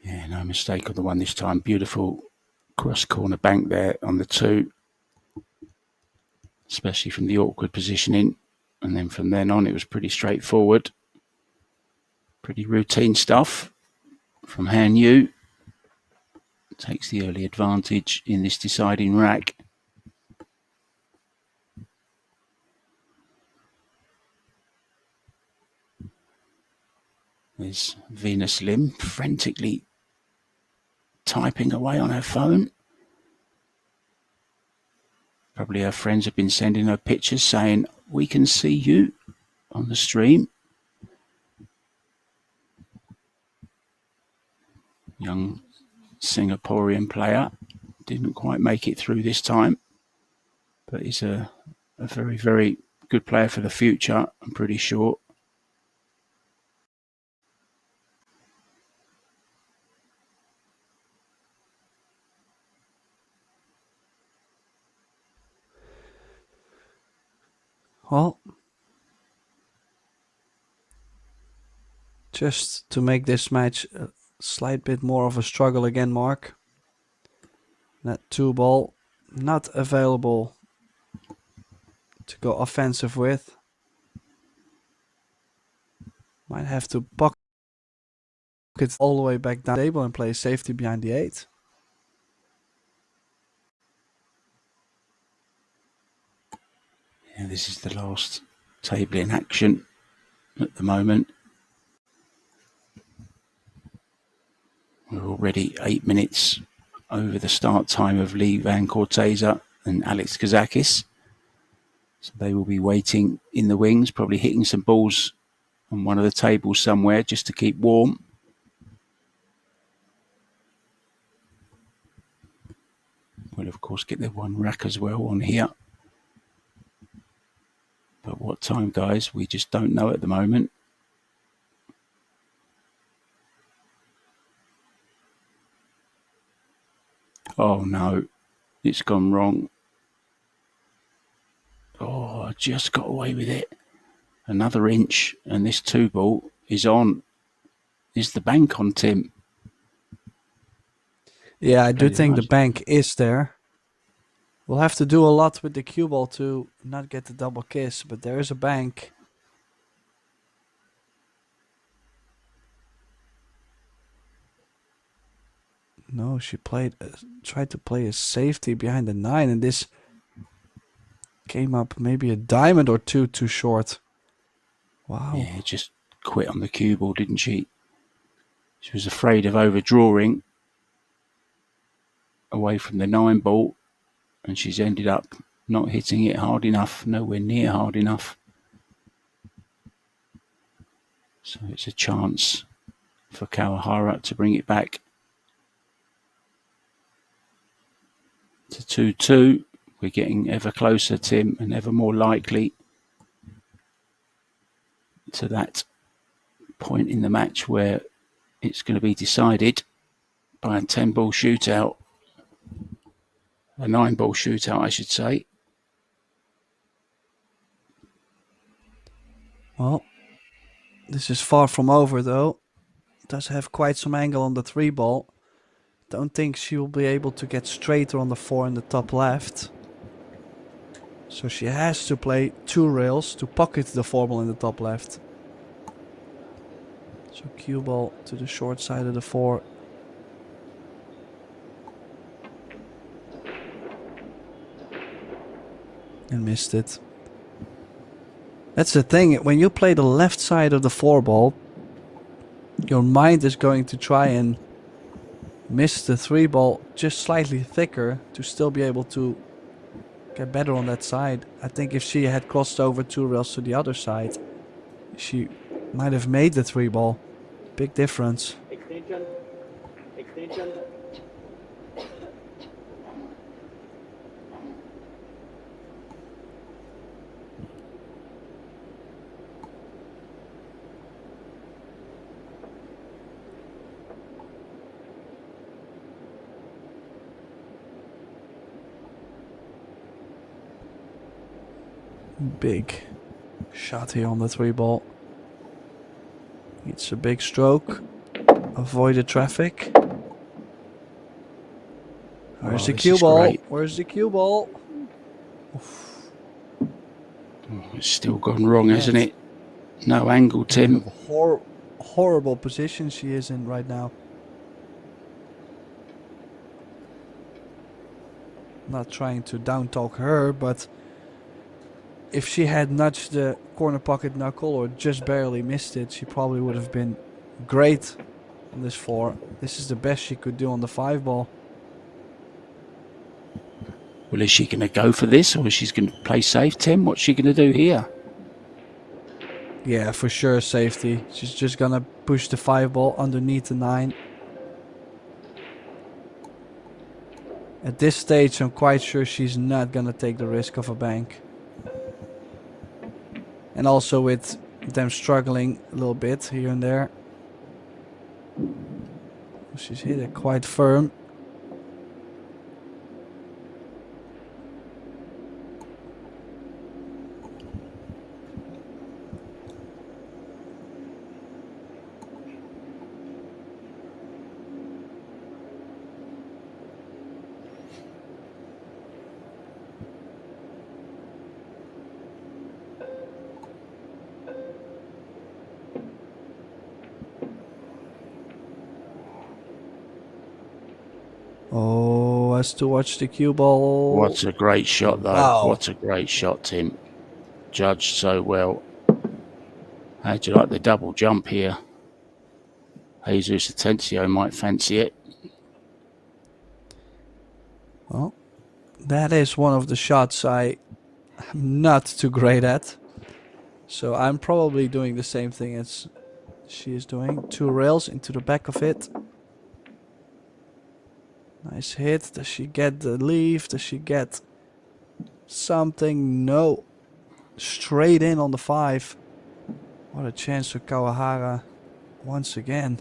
Yeah, no mistake on the 1 this time. Beautiful cross corner bank there on the 2. Especially from the awkward positioning. And then from then on, it was pretty straightforward. Pretty routine stuff. from Han Yu. Takes the early advantage in this deciding rack. There's Venus Lim frantically typing away on her phone. Probably her friends have been sending her pictures saying, "We can see you on the stream." Young Singaporean player didn't quite make it through this time, but he's a very, very good player for the future, I'm pretty sure. Well, just to make this match a slight bit more of a struggle again, Mark. That 2-ball not available to go offensive with. Might have to pocket it all the way back down the table and play safety behind the 8. Yeah, this is the last table in action at the moment. We're already 8 minutes over the start time of Lee Van Corteza and Alex Kazakis. So they will be waiting in the wings, probably hitting some balls on one of the tables somewhere just to keep warm. We'll, of course, get the one rack as well on here. But what time, guys, we just don't know at the moment. Oh, no. It's gone wrong. Oh, I just got away with it. Another inch, and this 2-ball is on. Is the bank on, Tim? Yeah, I do think the bank is there. We'll have to do a lot with the cue ball to not get the double kiss, but there is a bank. No, she tried to play a safety behind the 9, and this came up maybe a diamond or two too short. Wow. Yeah, just quit on the cue ball, didn't she? She was afraid of overdrawing away from the 9-ball, and she's ended up not hitting it hard enough, nowhere near hard enough. So it's a chance for Kawahara to bring it back to 2-2. We're getting ever closer, Tim, and ever more likely to that point in the match where it's going to be decided by a 10-ball shootout. A 9-ball shootout, I should say. Well, this is far from over, though. Does have quite some angle on the 3-ball. Don't think she will be able to get straighter on the 4 in the top left. So she has to play 2 rails to pocket the 4-ball in the top left. So cue ball to the short side of the 4. And missed it. That's the thing, when you play the left side of the 4-ball, your mind is going to try and miss the 3-ball just slightly thicker to still be able to get better on that side. I think if she had crossed over 2 rails to the other side, she might have made the 3-ball. Big difference. Extension. Big shot here on the 3-ball. It's a big stroke. Avoid the traffic. Where's the cue ball? Great. Where's the cue ball? Oh, it's still gone wrong, hasn't it? No angle, Tim. Horrible position she is in right now. not trying to down talk her, but if she had nudged the corner pocket knuckle or just barely missed it, she probably would have been great on this 4. This is the best she could do on the 5 ball. Well, is she going to go for this, or is she going to play safe, Tim? What's she going to do here? Yeah, for sure safety. She's just gonna push the 5 ball underneath the 9. At this stage, I'm quite sure she's not gonna take the risk of a bank. And also with them struggling a little bit here and there. She's hit it quite firm. Oh, has to watch the cue ball. What a great shot, though. Wow. What a great shot, Tim. Judged so well. How'd you like the double jump here? Jesus Atencio might fancy it. Well, that is one of the shots I'm not too great at. So I'm probably doing the same thing as she is doing. 2 rails into the back of it. Nice hit. Does she get the leaf? Does she get something? No. Straight in on the 5. What a chance for Kawahara once again.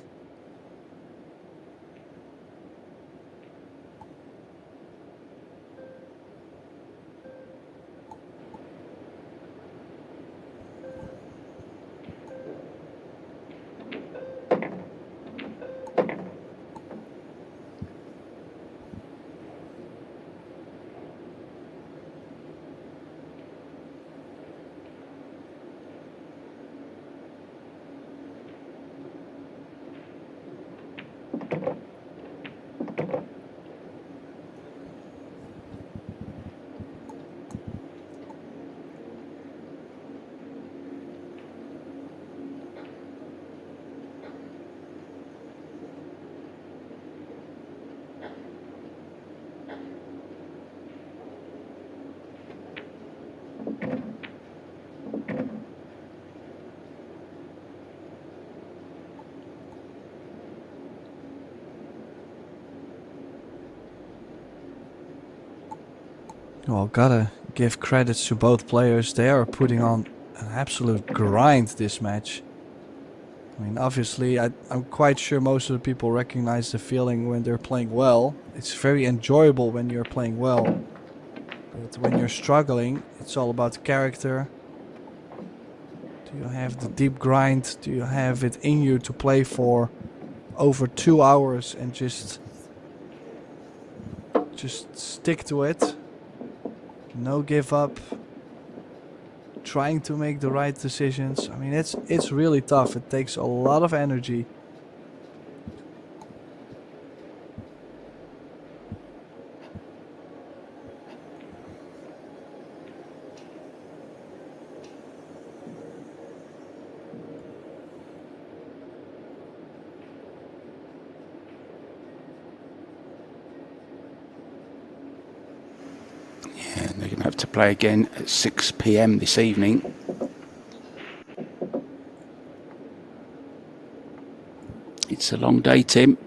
Well, gotta give credits to both players. They are putting on an absolute grind this match. I mean, obviously, I'm quite sure most of the people recognize the feeling when they're playing well. It's very enjoyable when you're playing well. But when you're struggling, it's all about character. Do you have the deep grind? Do you have it in you to play for over 2 hours and just stick to it? No give up. Trying to make the right decisions. I mean, it's really tough. It takes a lot of energy. And they're going to have to play again at 6 p.m. this evening. It's a long day, Tim.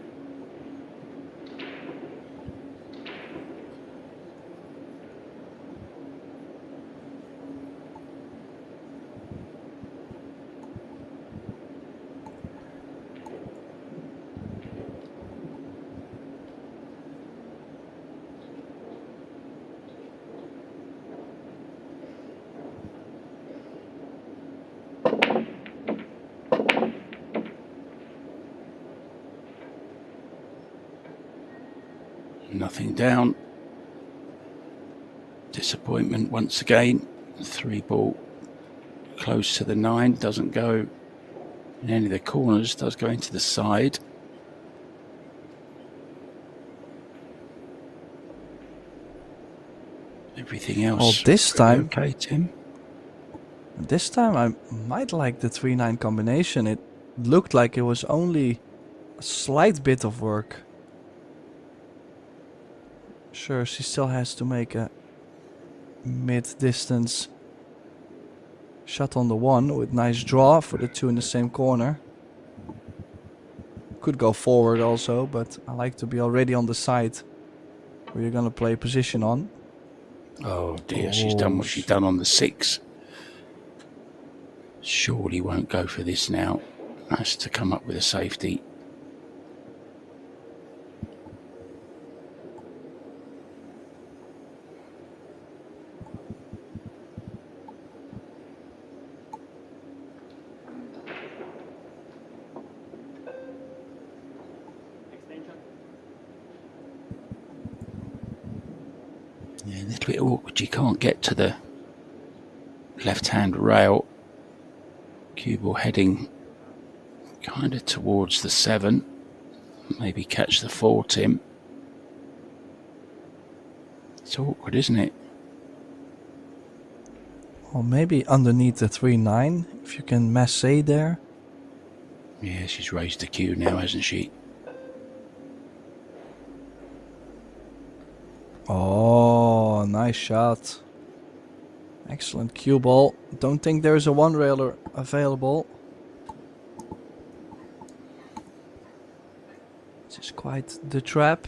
Nothing down. Disappointment once again. 3 ball close to the 9. Doesn't go in any of the corners. Does go into the side. Everything else. Well, this time, okay, Tim. This time I might like the 3-9 combination. It looked like it was only a slight bit of work. Sure, she still has to make a mid-distance shot on the 1 with nice draw for the 2 in the same corner. Could go forward also, but I like to be already on the side where you're gonna play position on. Oh dear, she's done what she's done on the 6. Surely won't go for this now. Has to come up with a safety. Yeah, a little bit awkward. You can't get to the left-hand rail. Cue ball heading kind of towards the 7. Maybe catch the 4, Tim. It's awkward, isn't it? Or maybe underneath the 3-9, if you can masse there. Yeah, she's raised the cue now, hasn't she? Oh, nice shot. Excellent cue ball. Don't think there's a 1-railer available. This is quite the trap.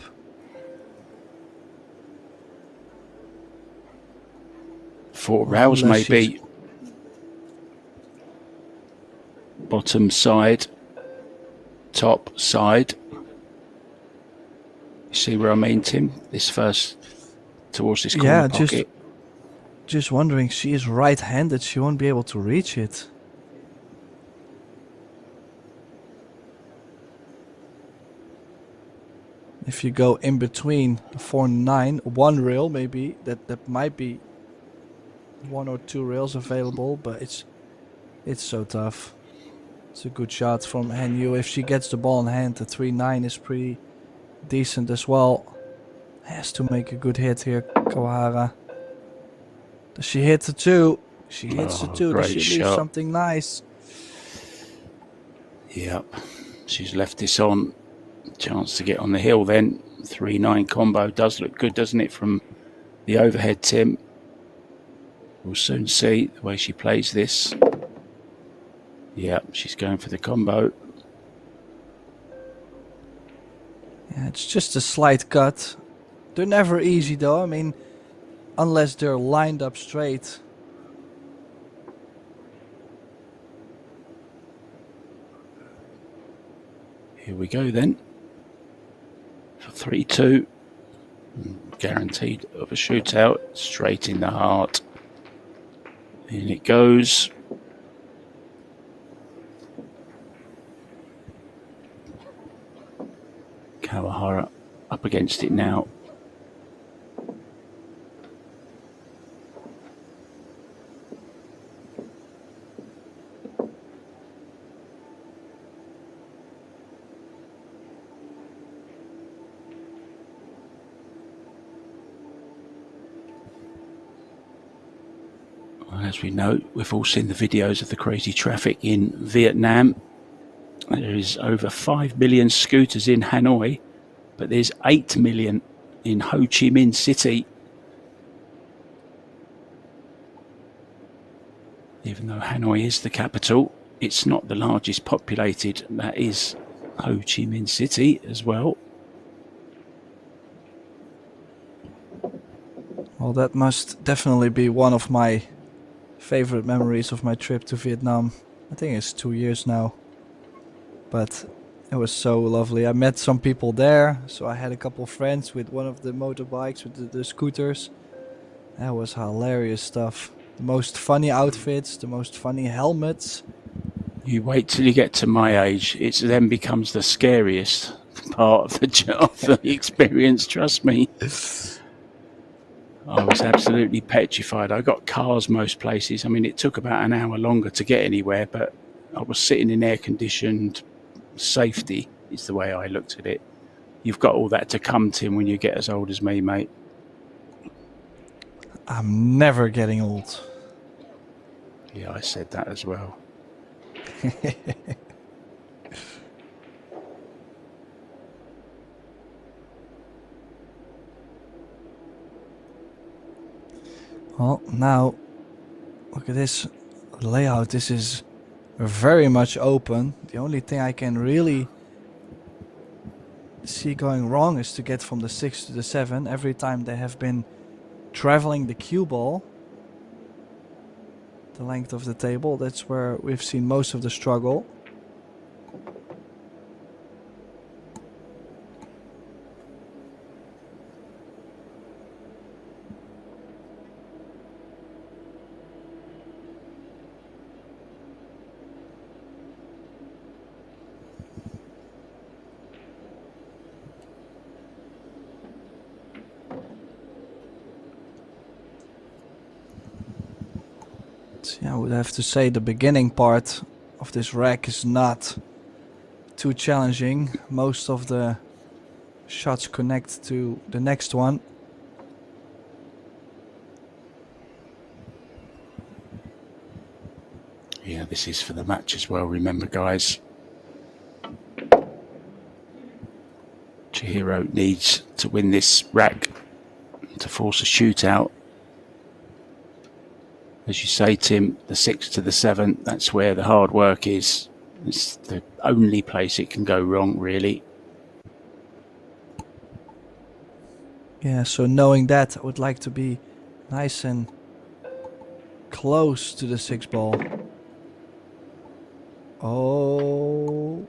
Four rails maybe. Bottom side. Top side. You see where I mean, Tim? This first towards this corner pocket. Just wondering, she is right-handed, she won't be able to reach it. If you go in between 4-9, 1 rail maybe, that might be 1 or 2 rails available, but it's so tough. It's a good shot from Han Yu. If she gets the ball in hand, the 3-9 is pretty decent as well. Has to make a good hit here, Kawahara. Does she hit the 2? She hits the 2. Does she leave something nice? Yep. She's left this on. Chance to get on the hill then. 3-9 combo does look good, doesn't it, from the overhead, Tim? We'll soon see the way she plays this. Yep, she's going for the combo. Yeah, it's just a slight cut. They're never easy though. I mean, unless they're lined up straight. Here we go then. For 3-2. Guaranteed of a shootout. Straight in the heart. In it goes. Kawahara up against it now. Well, as we know, we've all seen the videos of the crazy traffic in Vietnam. There is over 5 million scooters in Hanoi, but there's 8 million in Ho Chi Minh City. Even though Hanoi is the capital, it's not the largest populated. That is Ho Chi Minh City as well. Well, that must definitely be one of my favorite memories of my trip to Vietnam. I think it's 2 years now. But it was so lovely. I met some people there, so I had a couple of friends with one of the motorbikes, with the scooters. That was hilarious stuff. The most funny outfits, the most funny helmets. You wait till you get to my age. It then becomes the scariest part of the job, the experience, trust me. I was absolutely petrified. I got cars most places. I mean, it took about an hour longer to get anywhere, but I was sitting in air-conditioned. Safety is the way I looked at it. You've got all that to come, Tim, when you get as old as me, mate. I'm never getting old. Yeah, I said that as well. Well, now look at this layout. This is very much open. The only thing I can really see going wrong is to get from the 6 to the 7 every time they have been traveling the cue ball the length of the table. That's where we've seen most of the struggle. Yeah, I would have to say the beginning part of this rack is not too challenging. Most of the shots connect to the next one. Yeah, this is for the match as well, remember guys. Chihiro needs to win this rack to force a shootout. As you say, Tim, the 6 to the 7, that's where the hard work is. It's the only place it can go wrong, really. Yeah, so knowing that, I would like to be nice and close to the 6 ball. Oh.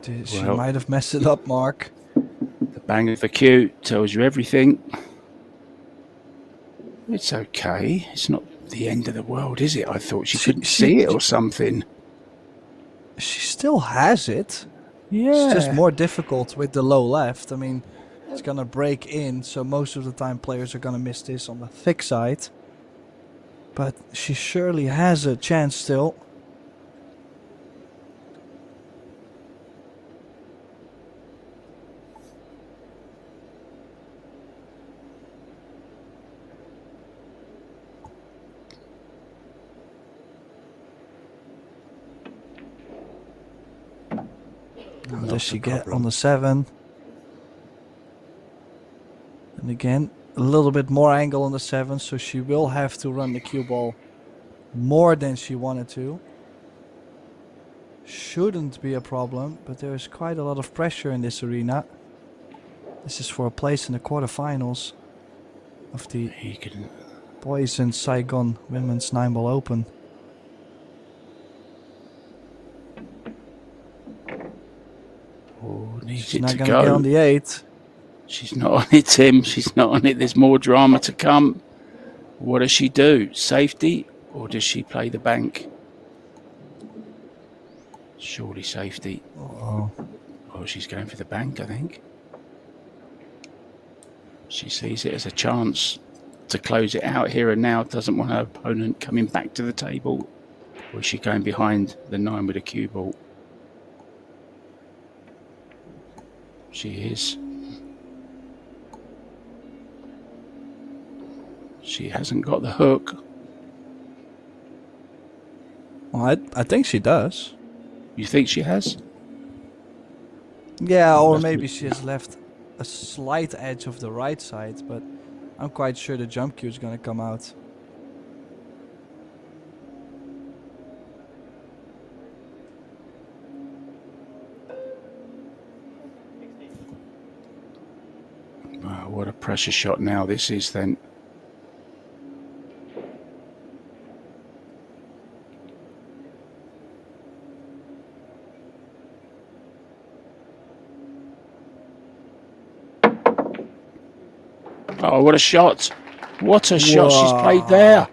She might have messed it up, Mark. The bang of the cue tells you everything. It's okay. It's not the end of the world, is it? I thought she couldn't see it or something. She still has it. Yeah. It's just more difficult with the low left. I mean, it's gonna break in, so most of the time players are gonna miss this on the thick side. But she surely has a chance still. How does she get on the 7? And again, a little bit more angle on the 7, so she will have to run the cue ball more than she wanted to. Shouldn't be a problem, but there is quite a lot of pressure in this arena. This is for a place in the quarterfinals of the Boys in Saigon Women's 9-Ball Open. Oh, needs She's it not to gonna go. get on the 8. She's not on it, Tim. She's not on it. There's more drama to come. What does she do? Safety, or does she play the bank? Surely safety. Oh, She's going for the bank, I think. She sees it as a chance to close it out here and now. Doesn't want her opponent coming back to the table. Or is she going behind the 9 with a cue ball? She is. She hasn't got the hook. well, I think she does. You think she has? Yeah, or maybe she has left a slight edge of the right side, but I'm quite sure the jump cue is gonna come out. Wow, what a pressure shot now this is then. Oh, what a shot. What a shot she's played there.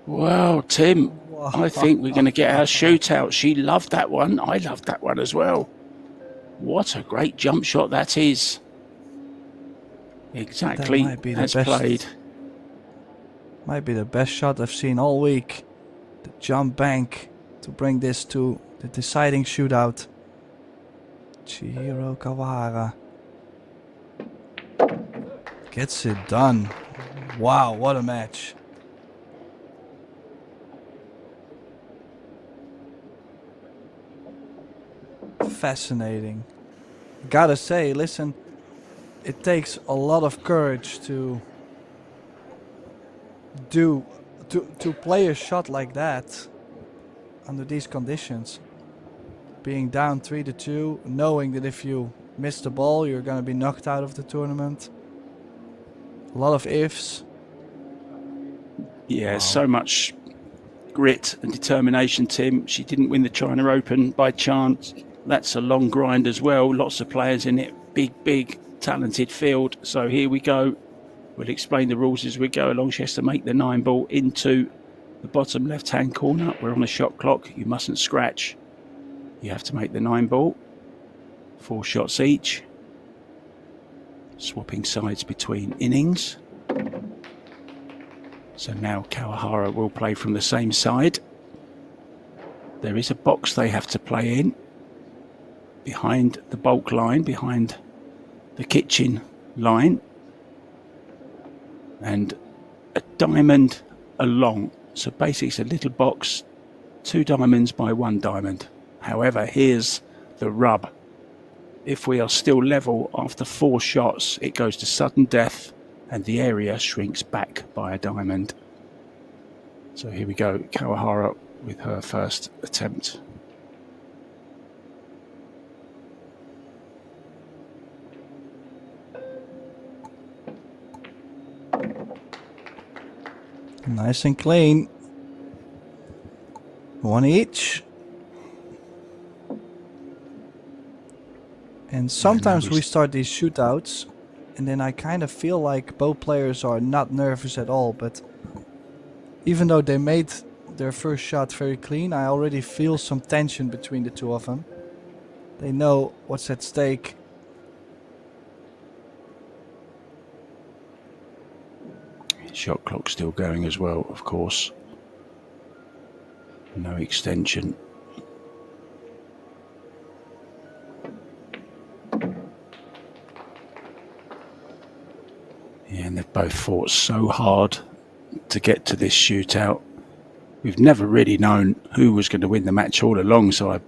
Wow, Tim, I think we're going to get our shootout. She loved that one. I loved that one as well. What a great jump shot that is. Exactly as played. Might be the best shot I've seen all week. The jump bank to bring this to the deciding shootout. Chihiro Kawahara. Gets it done. Wow, what a match. Fascinating. Gotta say, listen, it takes a lot of courage to play a shot like that under these conditions. Being down 3-2, knowing that if you miss the ball, you're gonna be knocked out of the tournament. A lot of ifs. Yeah, Wow. so much grit and determination, Tim. She didn't win the China Open by chance. That's a long grind as well. Lots of players in it. Big, talented field. So here we go. We'll explain the rules as we go along. She has to make the 9 ball into the bottom left-hand corner. We're on a shot clock. You mustn't scratch. You have to make the 9 ball. 4 shots each. Swapping sides between innings. So now Kawahara will play from the same side. There is a box they have to play in behind the bulk line, behind the kitchen line, and a diamond along. So basically it's a little box, 2 diamonds by 1 diamond. However, here's the rub. If we are still level after 4 shots, it goes to sudden death and the area shrinks back by a diamond. So here we go, Kawahara with her first attempt. Nice and clean. 1 each. And sometimes we start these shootouts and then I kind of feel like both players are not nervous at all, but even though they made their first shot very clean, I already feel some tension between the two of them. They know what's at stake. Shot clock still going as well, of course. No extension. Yeah, and they've both fought so hard to get to this shootout. We've never really known who was going to win the match all along, so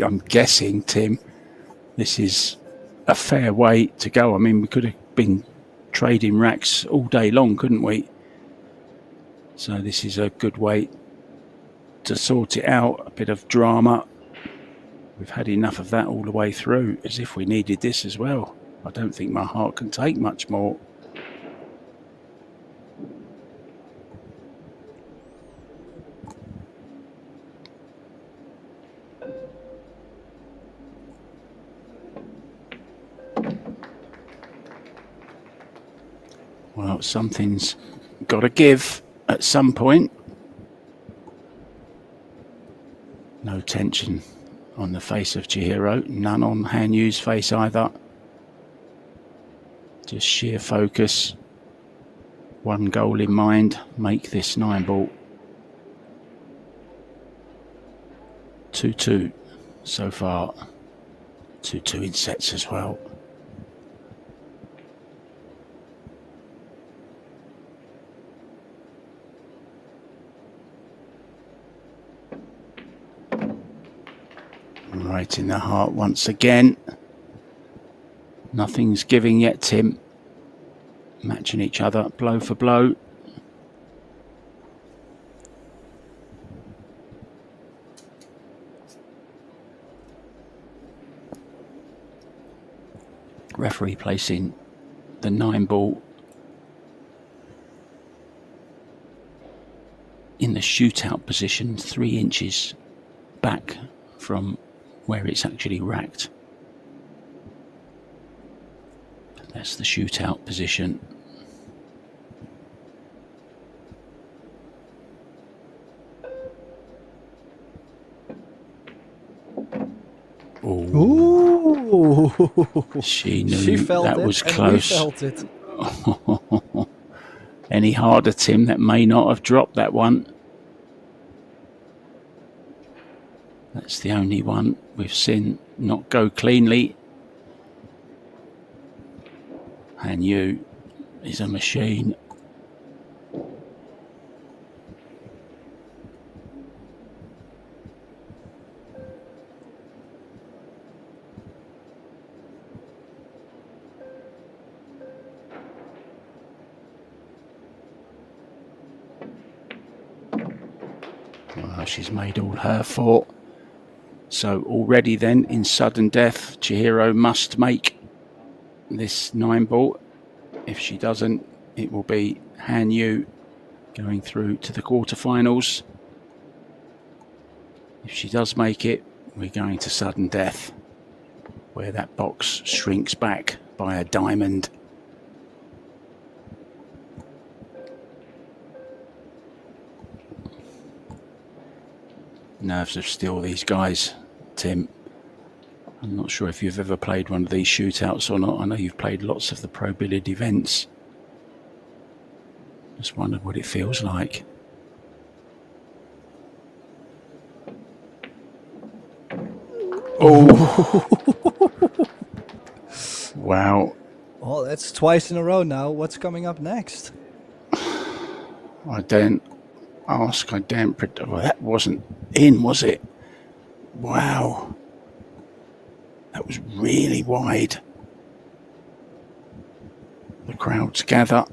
I'm guessing, Tim, this is a fair way to go. I mean, we could have been trading racks all day long, couldn't we? So this is a good way to sort it out. A bit of drama. We've had enough of that all the way through, as if we needed this as well. I don't think my heart can take much more. Well, something's got to give at some point. No tension on the face of Chihiro, none on Han Yu's face either. Just sheer focus. One goal in mind, make this 9 ball. 2-2 so far. 2-2 in sets as well. Right in the heart once again. Nothing's giving yet, Tim. Matching each other blow for blow. Referee placing the 9 ball in the shootout position, 3 inches back from where it's actually racked. That's the shootout position. Ooh. She knew She felt that it was and close. we felt it. Any harder, Tim, that may not have dropped that one. That's the only one we've seen not go cleanly. Han Yu is a machine. Well, she's made all her four. So already then, in sudden death, Chihiro must make this 9-ball. If she doesn't, it will be Han Yu going through to the quarterfinals. If she does make it, we're going to sudden death, where that box shrinks back by a diamond. Nerves of steel, these guys, Tim. I'm not sure if you've ever played one of these shootouts or not. I know you've played lots of the Pro Billiard events. Just wondered what it feels like. Oh! Wow. Well, that's twice in a row now. What's coming up next? I daren't ask, I daren't predict. Well, that wasn't in, was it? Wow. That was really wide. The crowds gather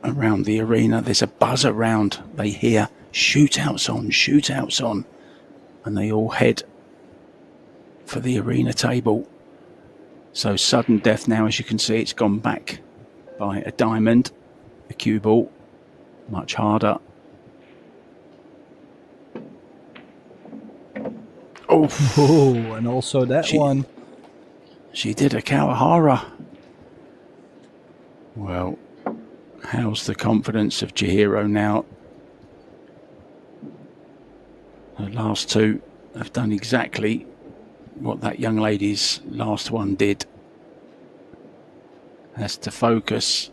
around the arena. There's a buzz around. They hear shootouts on, shootouts on. And they all head for the arena table. So sudden death now, as you can see, it's gone back by a diamond. The cue ball, much harder. Oh, and also that one. She did a Kawahara. Well, how's the confidence of Chihiro now? Her last two have done exactly what that young lady's last one did. Has to focus.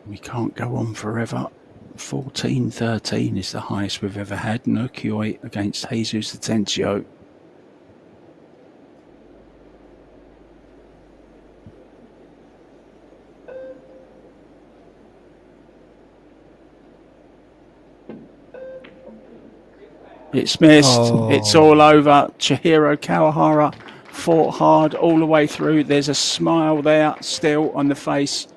We can't go on forever. 14-13 is the highest we've ever had. No Kyoi against Jesus Atencio. It's missed. Oh. It's all over. Chihiro Kawahara fought hard all the way through. There's a smile there still on the face.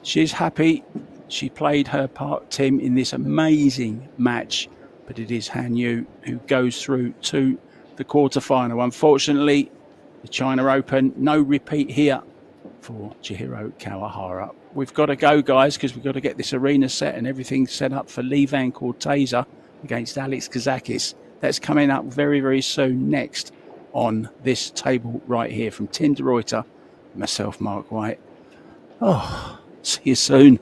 She's happy. She played her part, Tim, in this amazing match. But it is Han Yu who goes through to the quarterfinal. Unfortunately, the China Open, no repeat here for Chihiro Kawahara. We've got to go, guys, because we've got to get this arena set and everything set up for Levan Corteza against Alex Kazakis. That's coming up very, very soon next on this table right here from Tim de Ruyter, myself, Mark White. Oh, see you soon.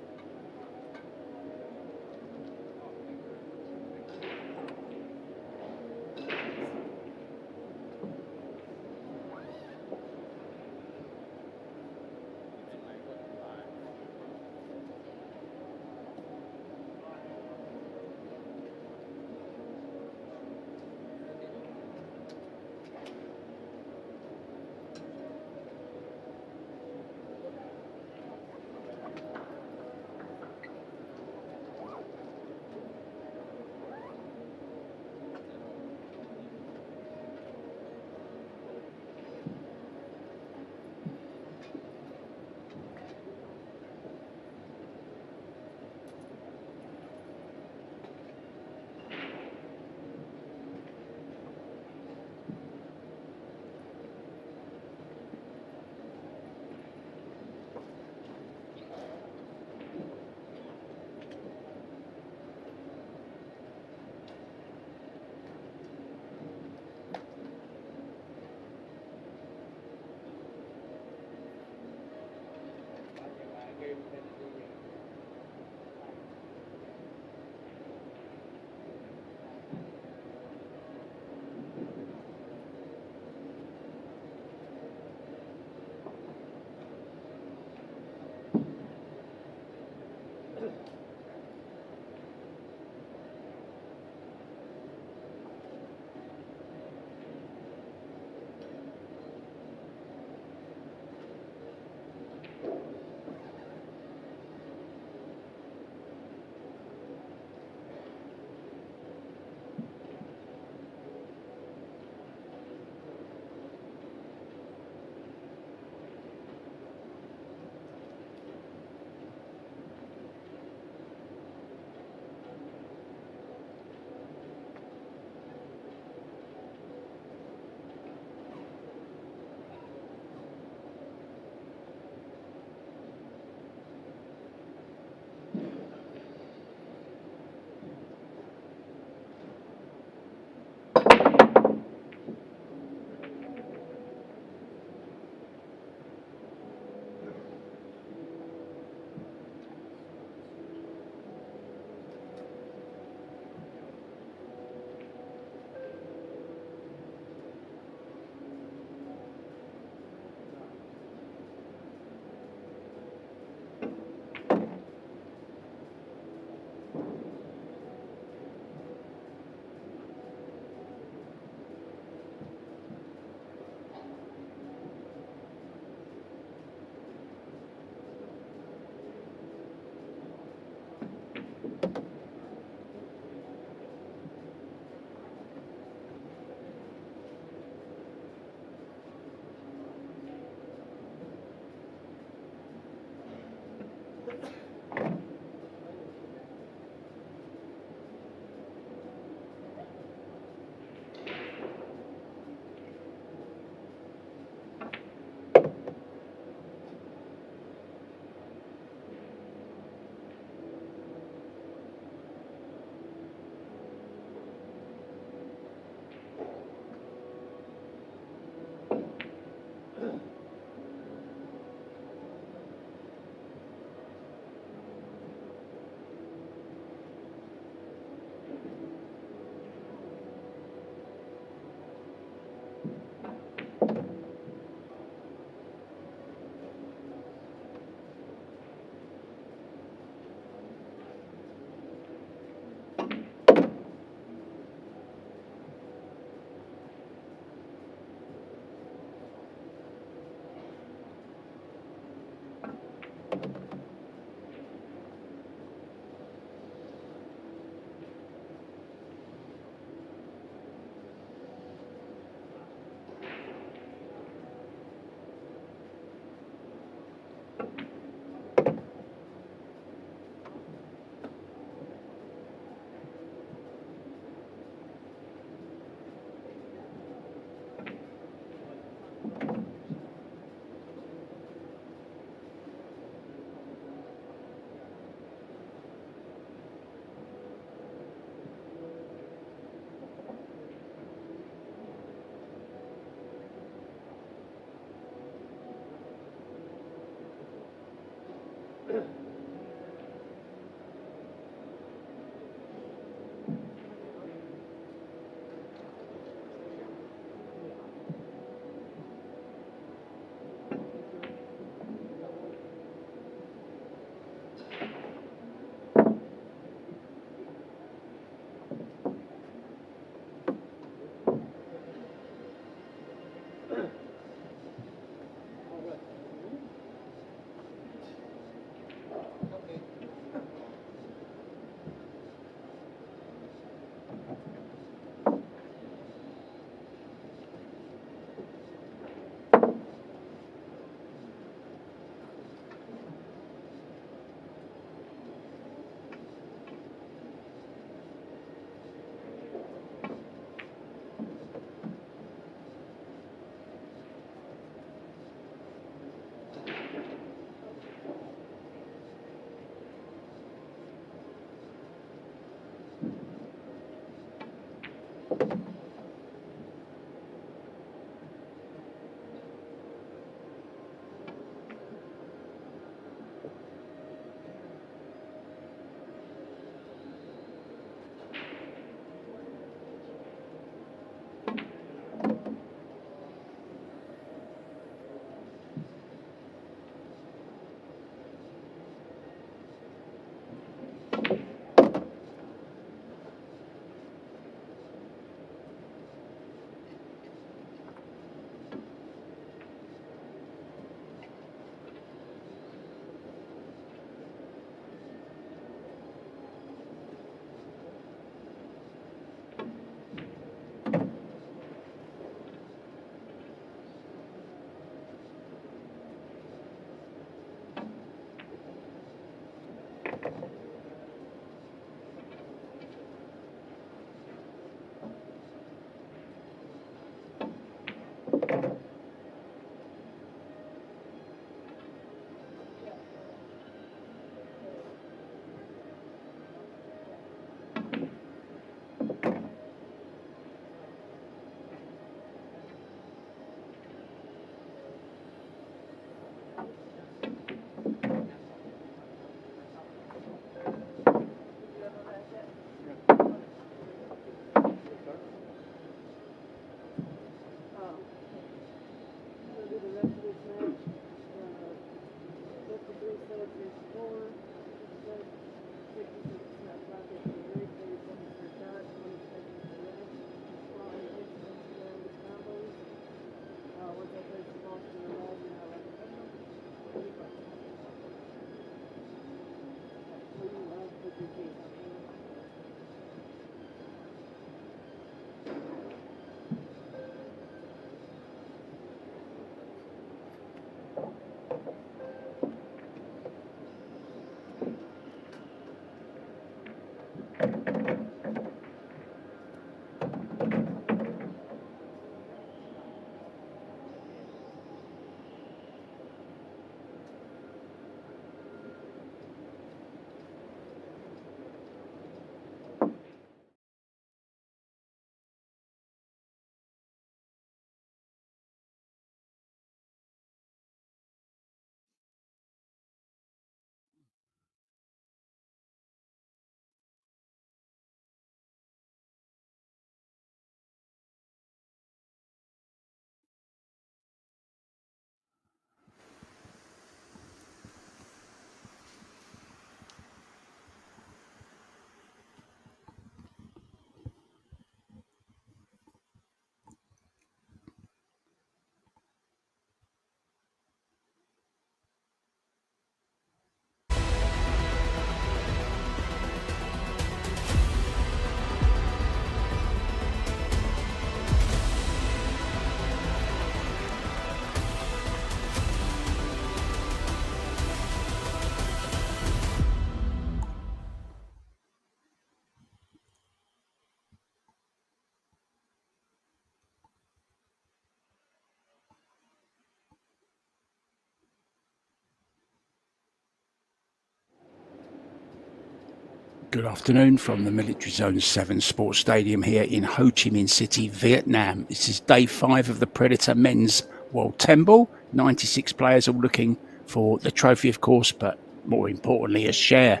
Good afternoon from the Military Zone 7 Sports Stadium here in Ho Chi Minh City, Vietnam. This is day 5 of the Predator Men's World 10 Ball. 96 players all looking for the trophy, of course, but more importantly, a share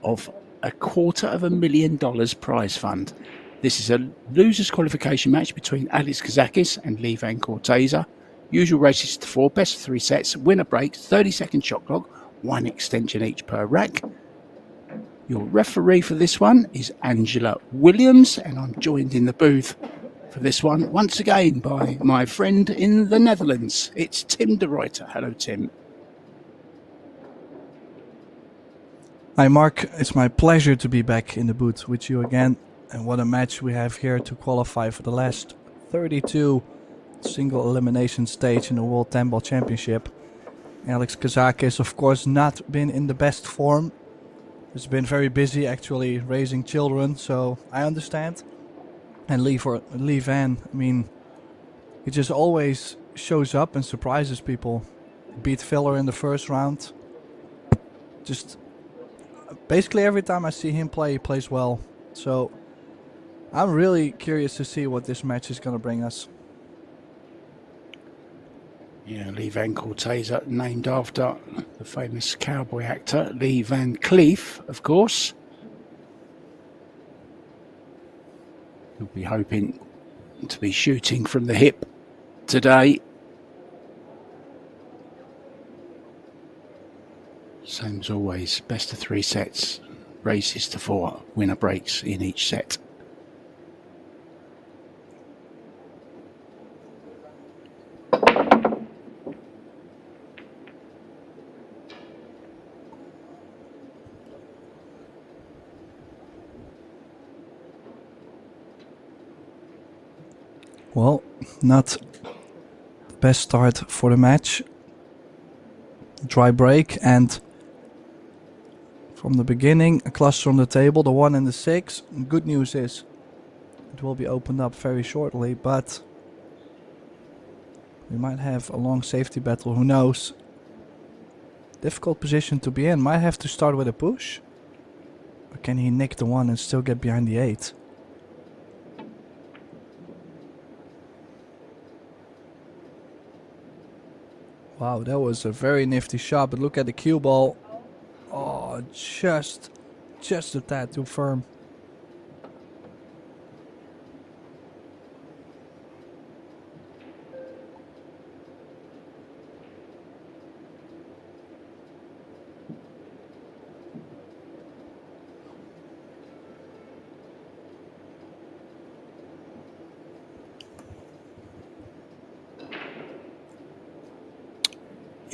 of $250,000 prize fund. This is a losers qualification match between Alex Kazakis and Lee Van Corteza. Usual races to 4, best of 3 sets, winner breaks, 30-second shot clock, 1 extension each per rack. Your referee for this one is Angela Williams, and I'm joined in the booth for this one once again by my friend in the Netherlands. It's Tim de Ruyter. Hello, Tim. Hi Mark, it's my pleasure to be back in the booth with you again. And what a match we have here to qualify for the last 32 single elimination stage in the World 10 Ball Championship. Alex Kazakis, of course, not been in the best form. He's been very busy actually raising children, so I understand. And Lee Van, I mean, he just always shows up and surprises people. Beat Filler in the first round. Just basically every time I see him play, he plays well. So I'm really curious to see what this match is going to bring us. Yeah, Lee Van Corteza, named after the famous cowboy actor Lee Van Cleef, of course. He'll be hoping to be shooting from the hip today. Same as always, best of 3 sets, races to 4, winner breaks in each set. Well, not the best start for the match. Dry break, and from the beginning a cluster on the table, the 1 and the 6. Good news is it will be opened up very shortly, but we might have a long safety battle, who knows. Difficult position to be in. Might have to start with a push, or can he nick the 1 and still get behind the 8? Wow, that was a very nifty shot, but look at the cue ball. Oh, just a tad too firm.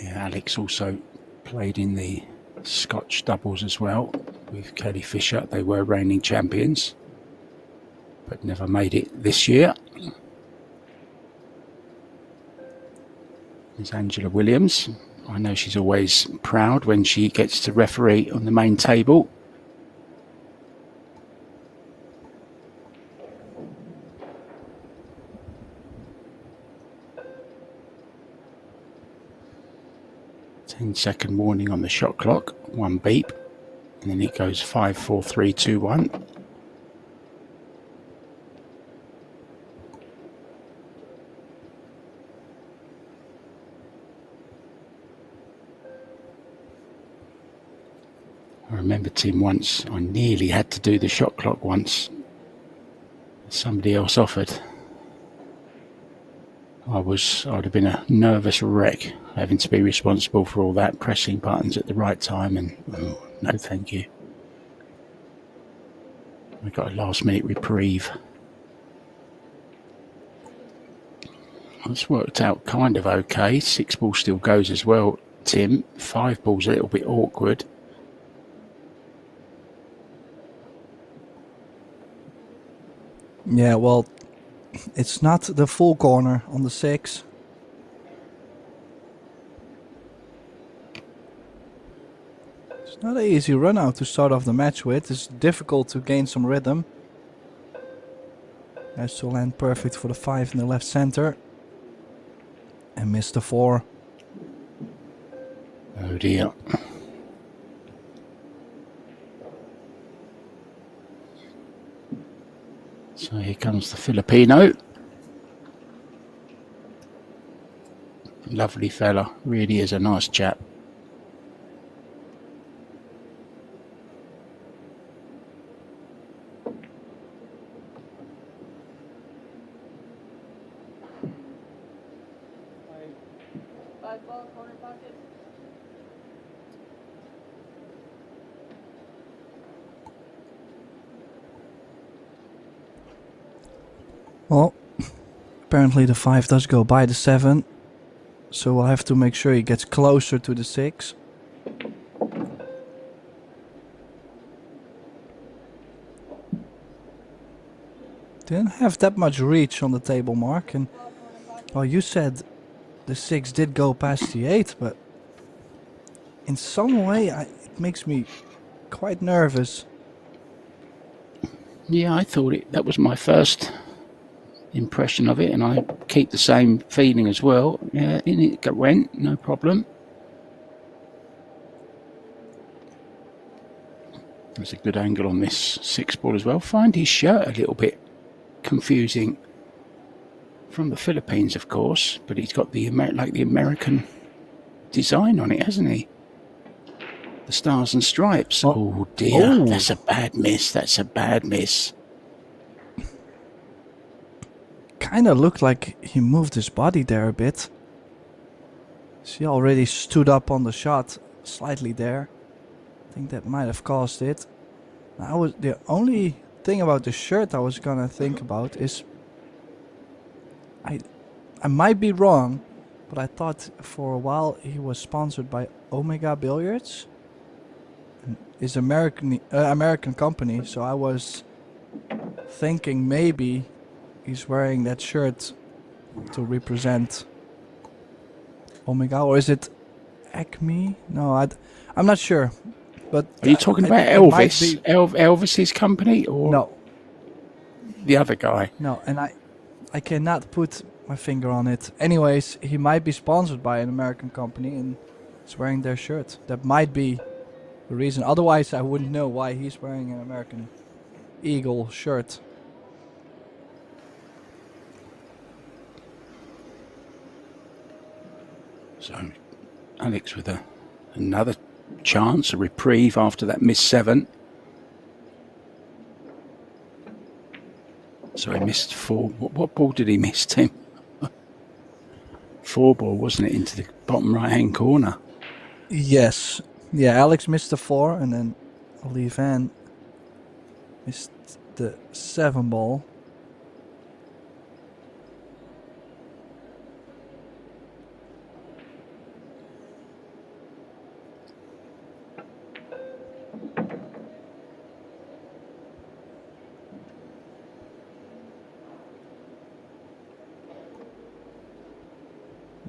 Yeah, Alex also played in the Scotch doubles as well with Kelly Fisher. They were reigning champions, but never made it this year. There's Angela Williams. I know she's always proud when she gets to referee on the main table. Second warning on the shot clock, 1 beep, and then it goes 5, 4, 3, 2, 1. I remember, Tim, once I nearly had to do the shot clock once. Somebody else offered. I'd have been a nervous wreck having to be responsible for all that, pressing buttons at the right time, and oh, no thank you. We got a last minute reprieve. It's worked out kind of okay. 6 ball still goes as well, Tim. 5 ball's a little bit awkward. Yeah, well, it's not the full corner on the 6. It's not an easy run out to start off the match with. It's difficult to gain some rhythm. Has to land perfect for the 5 in the left center. And miss the 4. Oh dear. So here comes the Filipino. Lovely fella, really is a nice chap. Well, apparently the 5 does go by the 7. So we'll have to make sure he gets closer to the 6. Didn't have that much reach on the table, Mark. And well, you said the 6 did go past the 8, but in some way it makes me quite nervous. Yeah, I thought that was my first impression of it, and I keep the same feeling as well. Yeah, in it went, no problem. There's a good angle on this 6 ball as well. Find his shirt a little bit confusing. From the Philippines, of course, but he's got the American design on it, hasn't he? The stars and stripes. Oh dear, Oh. That's a bad miss. That's a bad miss. Kind of looked like he moved his body there a bit. He already stood up on the shot slightly there. I think that might have caused it. The only thing about the shirt I was gonna think about is I might be wrong, but I thought for a while he was sponsored by Omega Billiards. It's American company, so I was thinking maybe he's wearing that shirt to represent Omega, or is it Acme? No, I'm not sure. But are you talking about Elvis? Elvis's company, or no? The other guy? No, and I cannot put my finger on it. Anyways, he might be sponsored by an American company and is wearing their shirt. That might be the reason. Otherwise, I wouldn't know why he's wearing an American Eagle shirt. So, Alex with another chance, a reprieve after that missed 7. So he missed 4. What ball did he miss, Tim? 4 ball, wasn't it, into the bottom right-hand corner? Yes. Yeah, Alex missed the 4, and then Lee Van missed the 7 ball.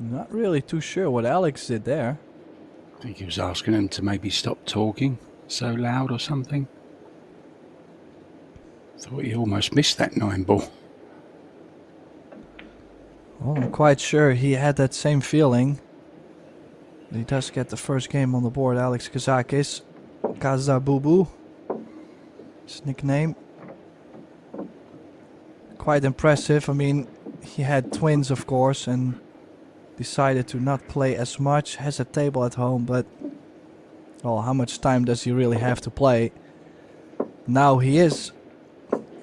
Not really too sure what Alex did there. I think he was asking him to maybe stop talking so loud or something. Thought he almost missed that 9 ball. Well, I'm quite sure he had that same feeling. He does get the first game on the board, Alex Kazakis. Kazabubu, his nickname. Quite impressive. I mean, he had twins, of course, and decided to not play as much. Has a table at home, but well, how much time does he really have to play? Now he is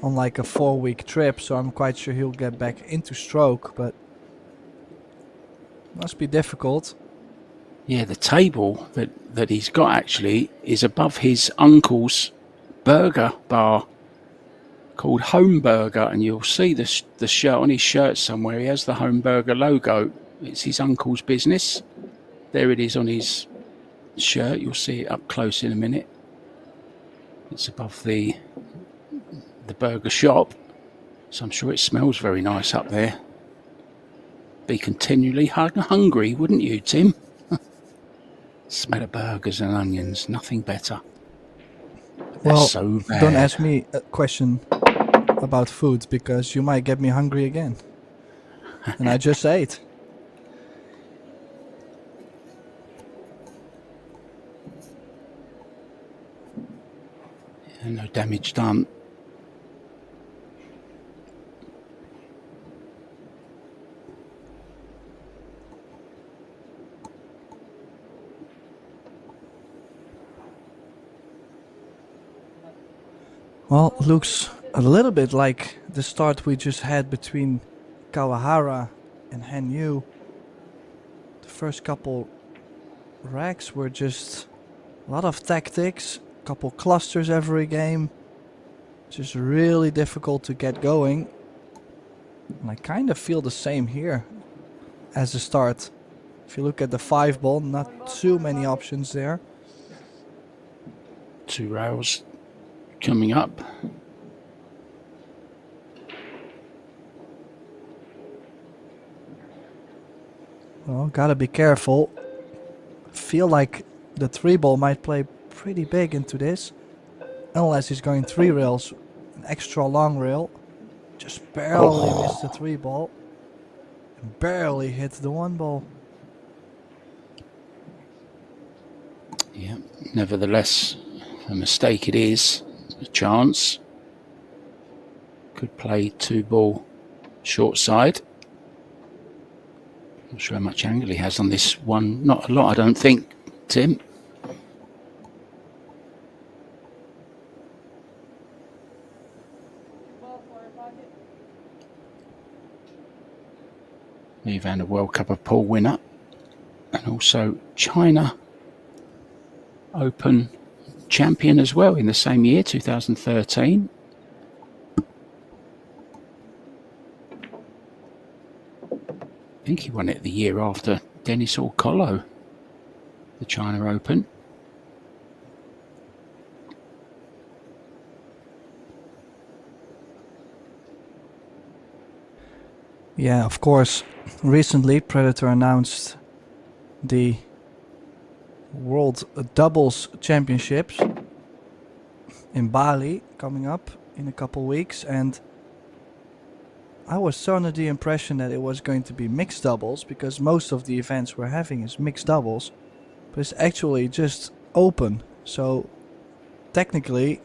on like a 4-week trip, so I'm quite sure he'll get back into stroke, but must be difficult. Yeah, the table that he's got actually is above his uncle's burger bar called Home Burger, and you'll see the shirt on his shirt somewhere. He has the Home Burger logo. It's his uncle's business. There it is on his shirt. You'll see it up close in a minute. It's above the burger shop, so I'm sure it smells very nice up there. Be continually hungry, wouldn't you, Tim? Smell of burgers and onions, nothing better. Well, That's so bad. Don't ask me a question about food, because you might get me hungry again. And I just ate. Yeah, no damage done. Well, looks a little bit like the start we just had between Kawahara and Han Yu. The first couple racks were just a lot of tactics, couple clusters every game. Just really difficult to get going. And I kind of feel the same here as the start. If you look at the 5 ball, not too many options there. 2 rails coming up. Well, gotta be careful. Feel like the 3 ball might play pretty big into this. Unless he's going 3 rails, an extra long rail. Just barely missed the 3 ball. And barely hit the 1 ball. Yeah, nevertheless, a mistake it is. A chance. Could play 2 ball short side. Not sure how much angle he has on this one. Not a lot, I don't think, Tim. Lee Van, a World Cup of Pool winner. And also China Open champion as well in the same year, 2013. I think he won it the year after Denis Orcolo, the China Open. Yeah, of course. Recently, Predator announced the World Doubles Championships in Bali coming up in a couple weeks, and I was so under the impression that it was going to be mixed doubles because most of the events we're having is mixed doubles, but it's actually just open. So technically,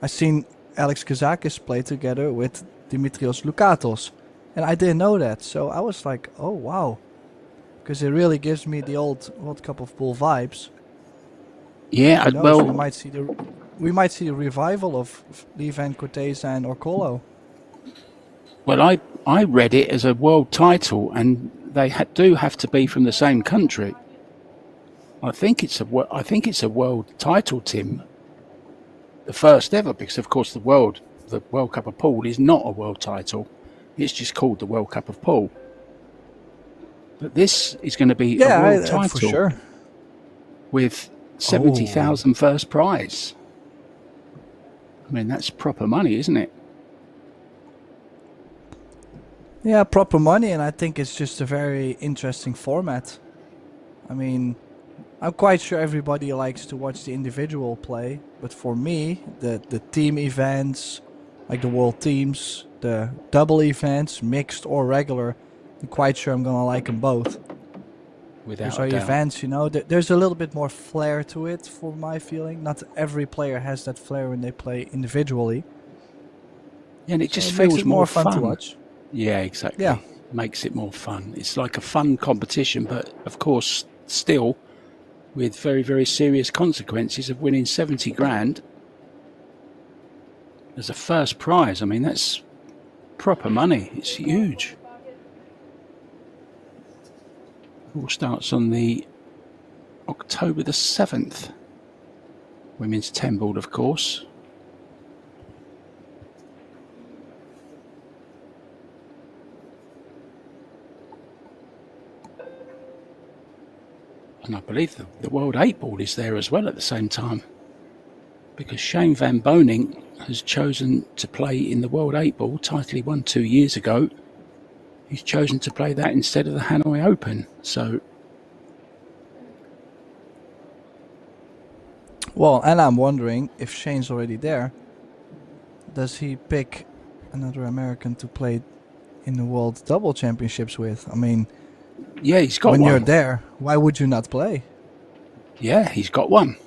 I seen Alex Kazakis play together with Dimitrios Loukatos, and I didn't know that. So I was like, oh wow, because it really gives me the old World Cup of Pool vibes. Yeah, well, we might see the revival of Lee Van Corteza and Orcolo. Well, I read it as a world title, and they do have to be from the same country. I think it's a world title, Tim. The first ever, because of course the World Cup of Pool is not a world title. It's just called the World Cup of Pool. But this is going to be a world title for sure. with 70,000 first prize. I mean, that's proper money, isn't it? Yeah, proper money, and I think it's just a very interesting format. I mean, I'm quite sure everybody likes to watch the individual play, but for me, the team events, like the world teams, the double events, mixed or regular, I'm quite sure I'm gonna like them both. Without Those are events, you know, there's a little bit more flair to it, for my feeling. Not every player has that flair when they play individually. Yeah, and it just makes feels it more fun to watch. Yeah, exactly. Yeah. Makes it more fun. It's like a fun competition, but of course, still with very, very serious consequences of winning 70 grand as a first prize. I mean, that's proper money. It's huge. It all starts on the October the 7th. Women's 10 ball, of course. And I believe the World 8 ball is there as well at the same time, because Shane Van Boning has chosen to play in the World 8 ball, title he won 2 years ago. He's chosen to play that instead of the Hanoi Open. So, well, and I'm wondering if Shane's already there. Does he pick another American to play in the World Double Championships with? I mean, yeah, he's got when one. You're there, why would you not play? Yeah, he's got one.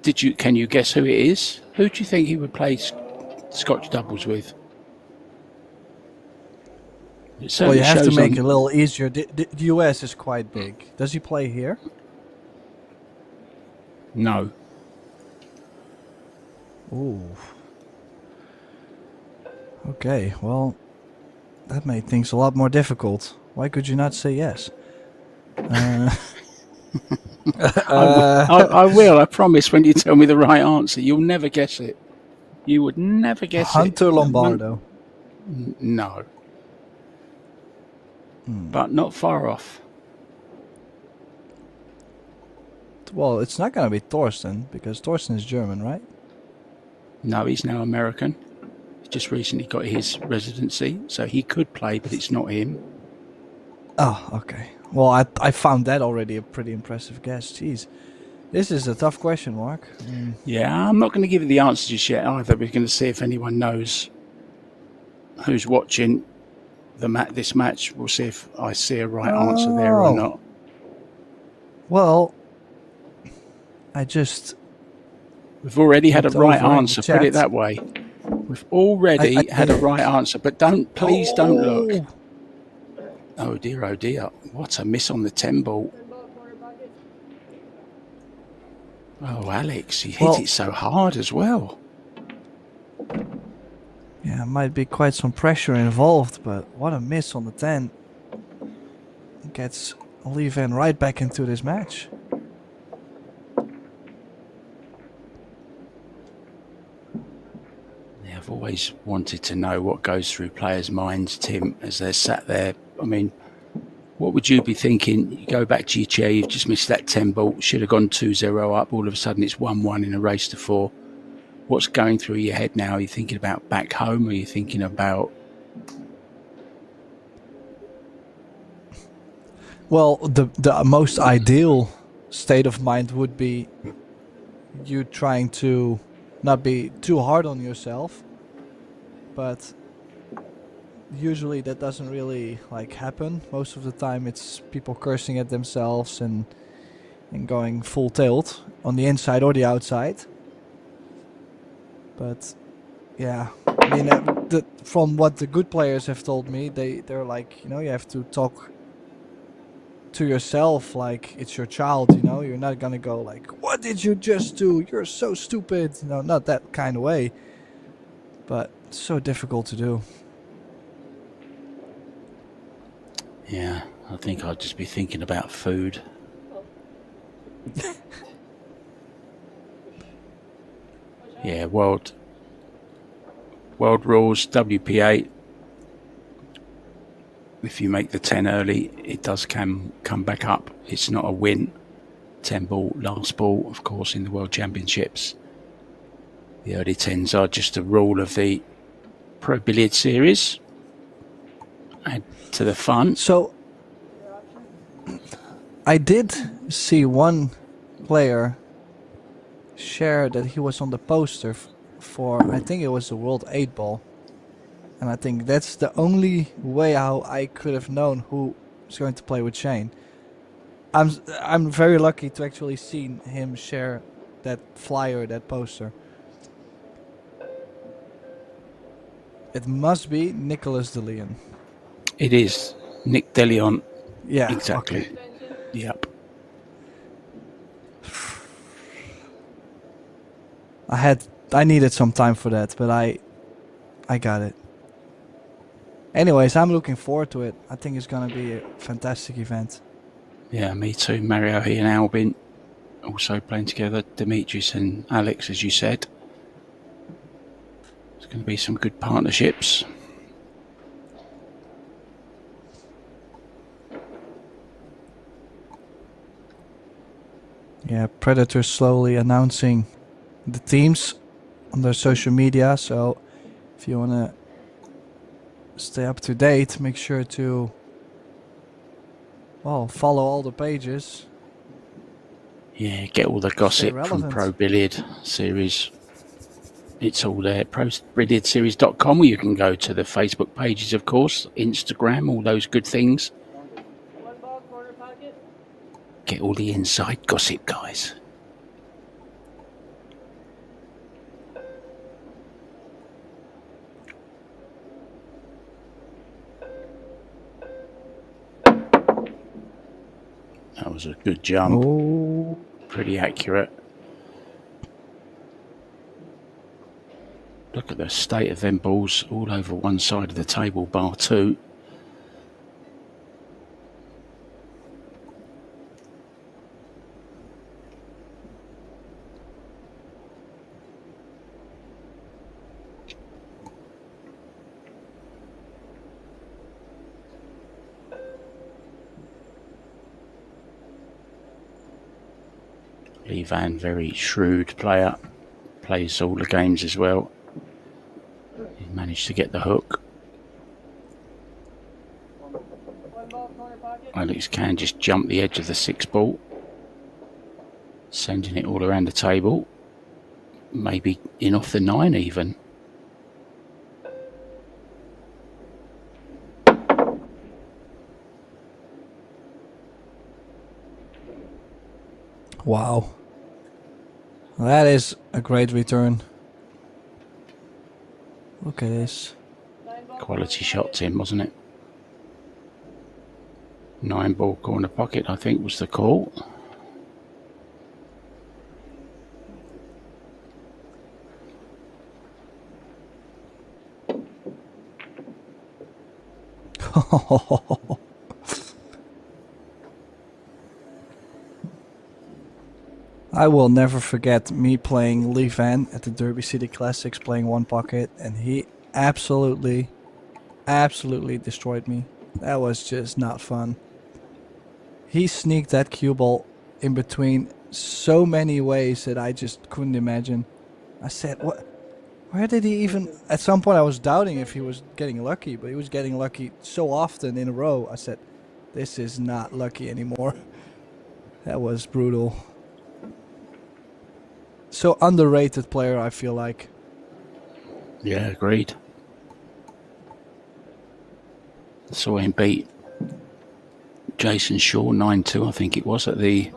Can you guess who it is? Who do you think he would play Scotch doubles with? Well, you have to make it a little easier. The US is quite big. Does he play here? No. Ooh. Okay, well, that made things a lot more difficult. Why could you not say yes? I will, I promise, when you tell me the right answer. You'll never guess it. You would never guess it. Hunter Lombardo. No. But not far off. Well, it's not going to be Thorsten, because Thorsten is German, right? No, he's now American. He just recently got his residency, so he could play, but it's not him. Oh, okay. Well, I found that already a pretty impressive guess. Jeez. This is a tough question, Mark. Yeah, I'm not going to give you the answer just yet either. We're going to see if anyone knows who's watching this match. We'll see if I see a right answer there or not. Well, we've already had a right answer. Put it chat. that way. We've already had a right answer, but please don't look. Oh dear, oh dear. What a miss on the 10 ball. Oh, Alex, he hit it so hard as well. Yeah, might be quite some pressure involved, but what a miss on the 10. Gets Oliven right back into this match. Yeah, I've always wanted to know what goes through players' minds, Tim, as they're sat there. I mean, what would you be thinking? You go back to your chair, you've just missed that 10 ball, should have gone 2-0 up, all of a sudden it's 1-1 in a race to 4. What's going through your head now? Are you thinking about back home? Or are you thinking about... Well, the most ideal state of mind would be you trying to not be too hard on yourself, but usually that doesn't really happen. Most of the time it's people cursing at themselves and going full tilt on the inside or the outside. But yeah, I mean, from what the good players have told me, they're like, you have to talk to yourself like it's your child, you're not gonna go like, what did you just do, you're so stupid, not that kind of way, but it's so difficult to do. Yeah, I think I'd just be thinking about food. Yeah, world rules, WP8. If you make the 10 early, it does come back up. It's not a win. 10 ball, last ball, of course, in the World Championships. The early 10s are just a rule of the Pro Billiard Series. Add to the fun. So, I did see one player share that he was on the poster for, I think it was the World 8 ball. And I think that's the only way how I could have known who is going to play with Shane. I'm very lucky to actually see him share that flyer, that poster. It must be Nicolas de Leon. It is Nick de Leon. Yeah, exactly. Okay. Yep. I needed some time for that, but I got it. Anyways, I'm looking forward to it. I think it's going to be a fantastic event. Yeah, me too. Mario, he and Albin also playing together. Demetrius and Alex, as you said. There's going to be some good partnerships. Yeah, Predator slowly announcing the teams on their social media. So if you want to stay up to date, make sure to follow all the pages. Yeah, get all the gossip from Pro Billiard Series. It's all there. ProBilliardSeries.com, where you can go to the Facebook pages, of course, Instagram, all those good things. Get all the inside gossip, guys. That was a good jump. Oh. Pretty accurate. look at the state of them balls all over one side of the table, bar 2. Lee Van, very shrewd player, plays all the games as well. He managed to get the hook. Alex can just jump the edge of the 6 ball, sending it all around the table, maybe in off the 9 even. Wow. That is a great return. Look at this. Quality shot, Tim, wasn't it? 9 ball corner pocket, I think, was the call. I will never forget me playing Lee Van at the Derby City Classics, playing 1 pocket, and he absolutely destroyed me. That was just not fun. He sneaked that cue ball in between so many ways that I just couldn't imagine. I said, what? Where did he even... At some point I was doubting if he was getting lucky, but he was getting lucky so often in a row. I said, this is not lucky anymore. That was brutal. So underrated player, I feel like. Yeah, agreed. Saw him beat Jason Shaw 9-2, I think it was, at the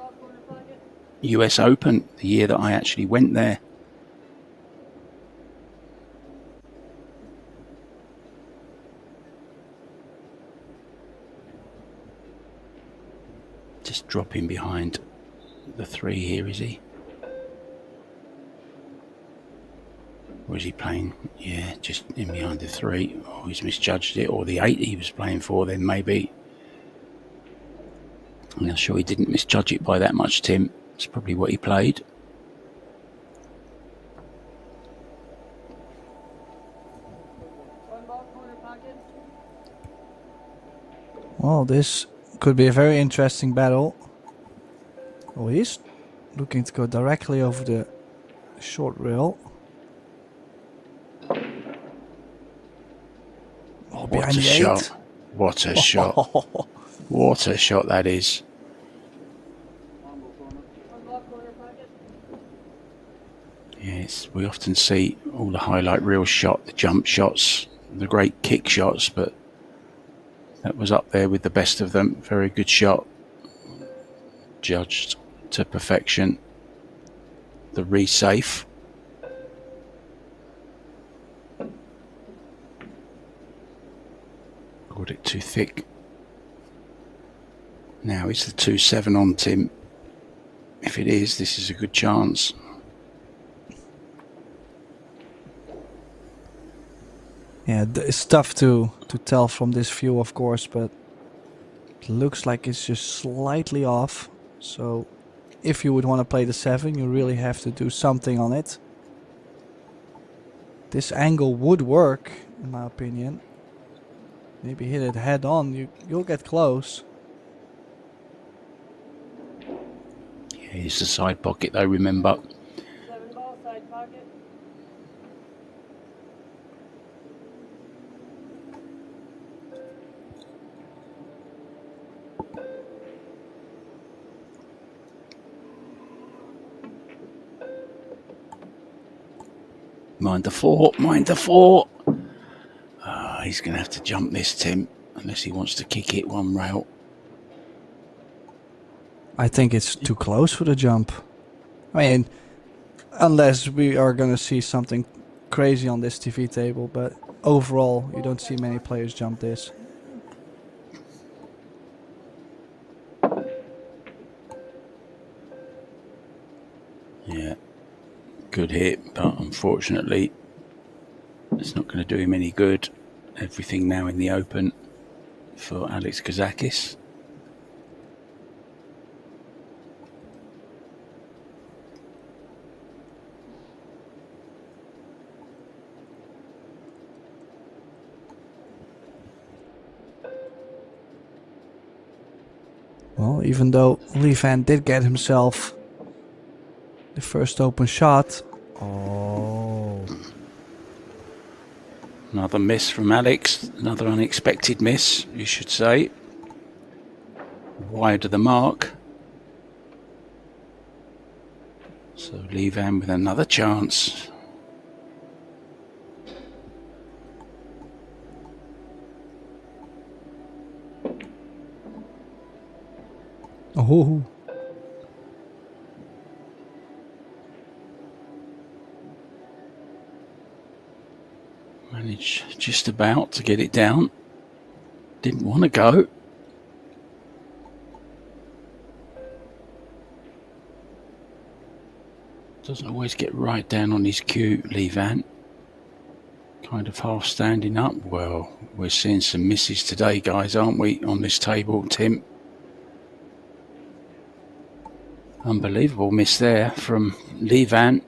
US Open, the year that I actually went there. Just dropping behind the 3 here, is he? Or is he playing? Yeah, just in behind the 3. Oh, he's misjudged it. Or the 8 he was playing for then, maybe. I'm not sure he didn't misjudge it by that much, Tim. It's probably what he played. Well, this could be a very interesting battle. Oh, he's looking to go directly over the short rail. Oh, What a shot. What a shot. What a shot that is. Yes, we often see all the highlight reel shot, the jump shots, the great kick shots, but that was up there with the best of them. Very good shot. Judged to perfection. The resafe. Got it too thick. Now it's the 2-7 on, Tim. If it is, this is a good chance. Yeah, it's tough to tell from this view, of course, but it looks like it's just slightly off. So if you would want to play the 7, you really have to do something on it. This angle would work, in my opinion. Maybe hit it head on, you'll get close. Yeah, here's the side pocket though, remember. 7 ball, side pocket. Mind the 4, mind the 4. He's going to have to jump this, Tim, unless he wants to kick it 1 rail. I think it's too close for the jump. I mean, unless we are going to see something crazy on this TV table, but overall, you don't see many players jump this. Yeah, good hit, but unfortunately It's not going to do him any good. Everything now in the open for Alex Kazakis. Well, even though Lee Van did get himself the first open shot. Oh. Another miss from Alex. Another unexpected miss, you should say. Wide of the mark. So Lee Van with another chance. Oh. Managed just about to get it down. Didn't want to go. Doesn't always get right down on his cue, Lee Van. Kind of half standing up. Well, we're seeing some misses today, guys, aren't we, on this table, Tim? Unbelievable miss there from Lee Van.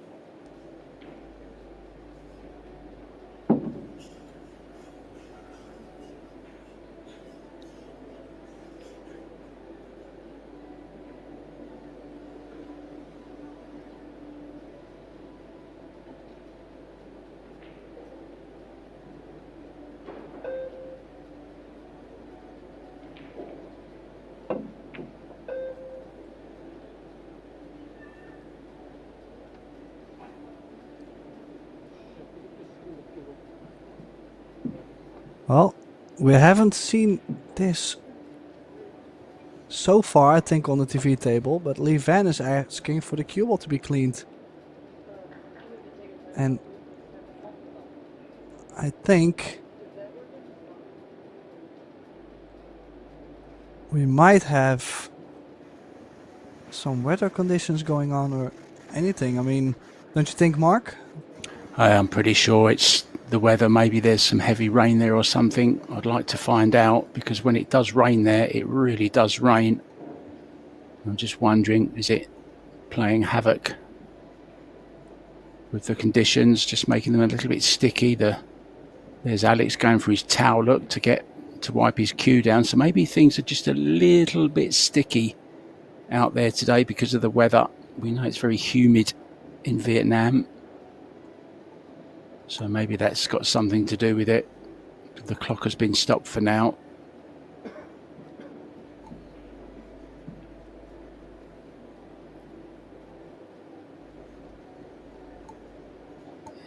Well, we haven't seen this so far, I think, on the TV table, but Lee Van is asking for the cue ball to be cleaned. And I think we might have some weather conditions going on or anything. I mean, don't you think, Mark? I am pretty sure it's the weather. Maybe there's some heavy rain there or something. I'd like to find out, because when it does rain there, it really does rain. I'm just wondering, is it playing havoc with the conditions, just making them a little bit sticky? There's Alex going for his towel look to wipe his cue down. So maybe things are just a little bit sticky out there today because of the weather. We know it's very humid in Vietnam. So maybe that's got something to do with it. The clock has been stopped for now.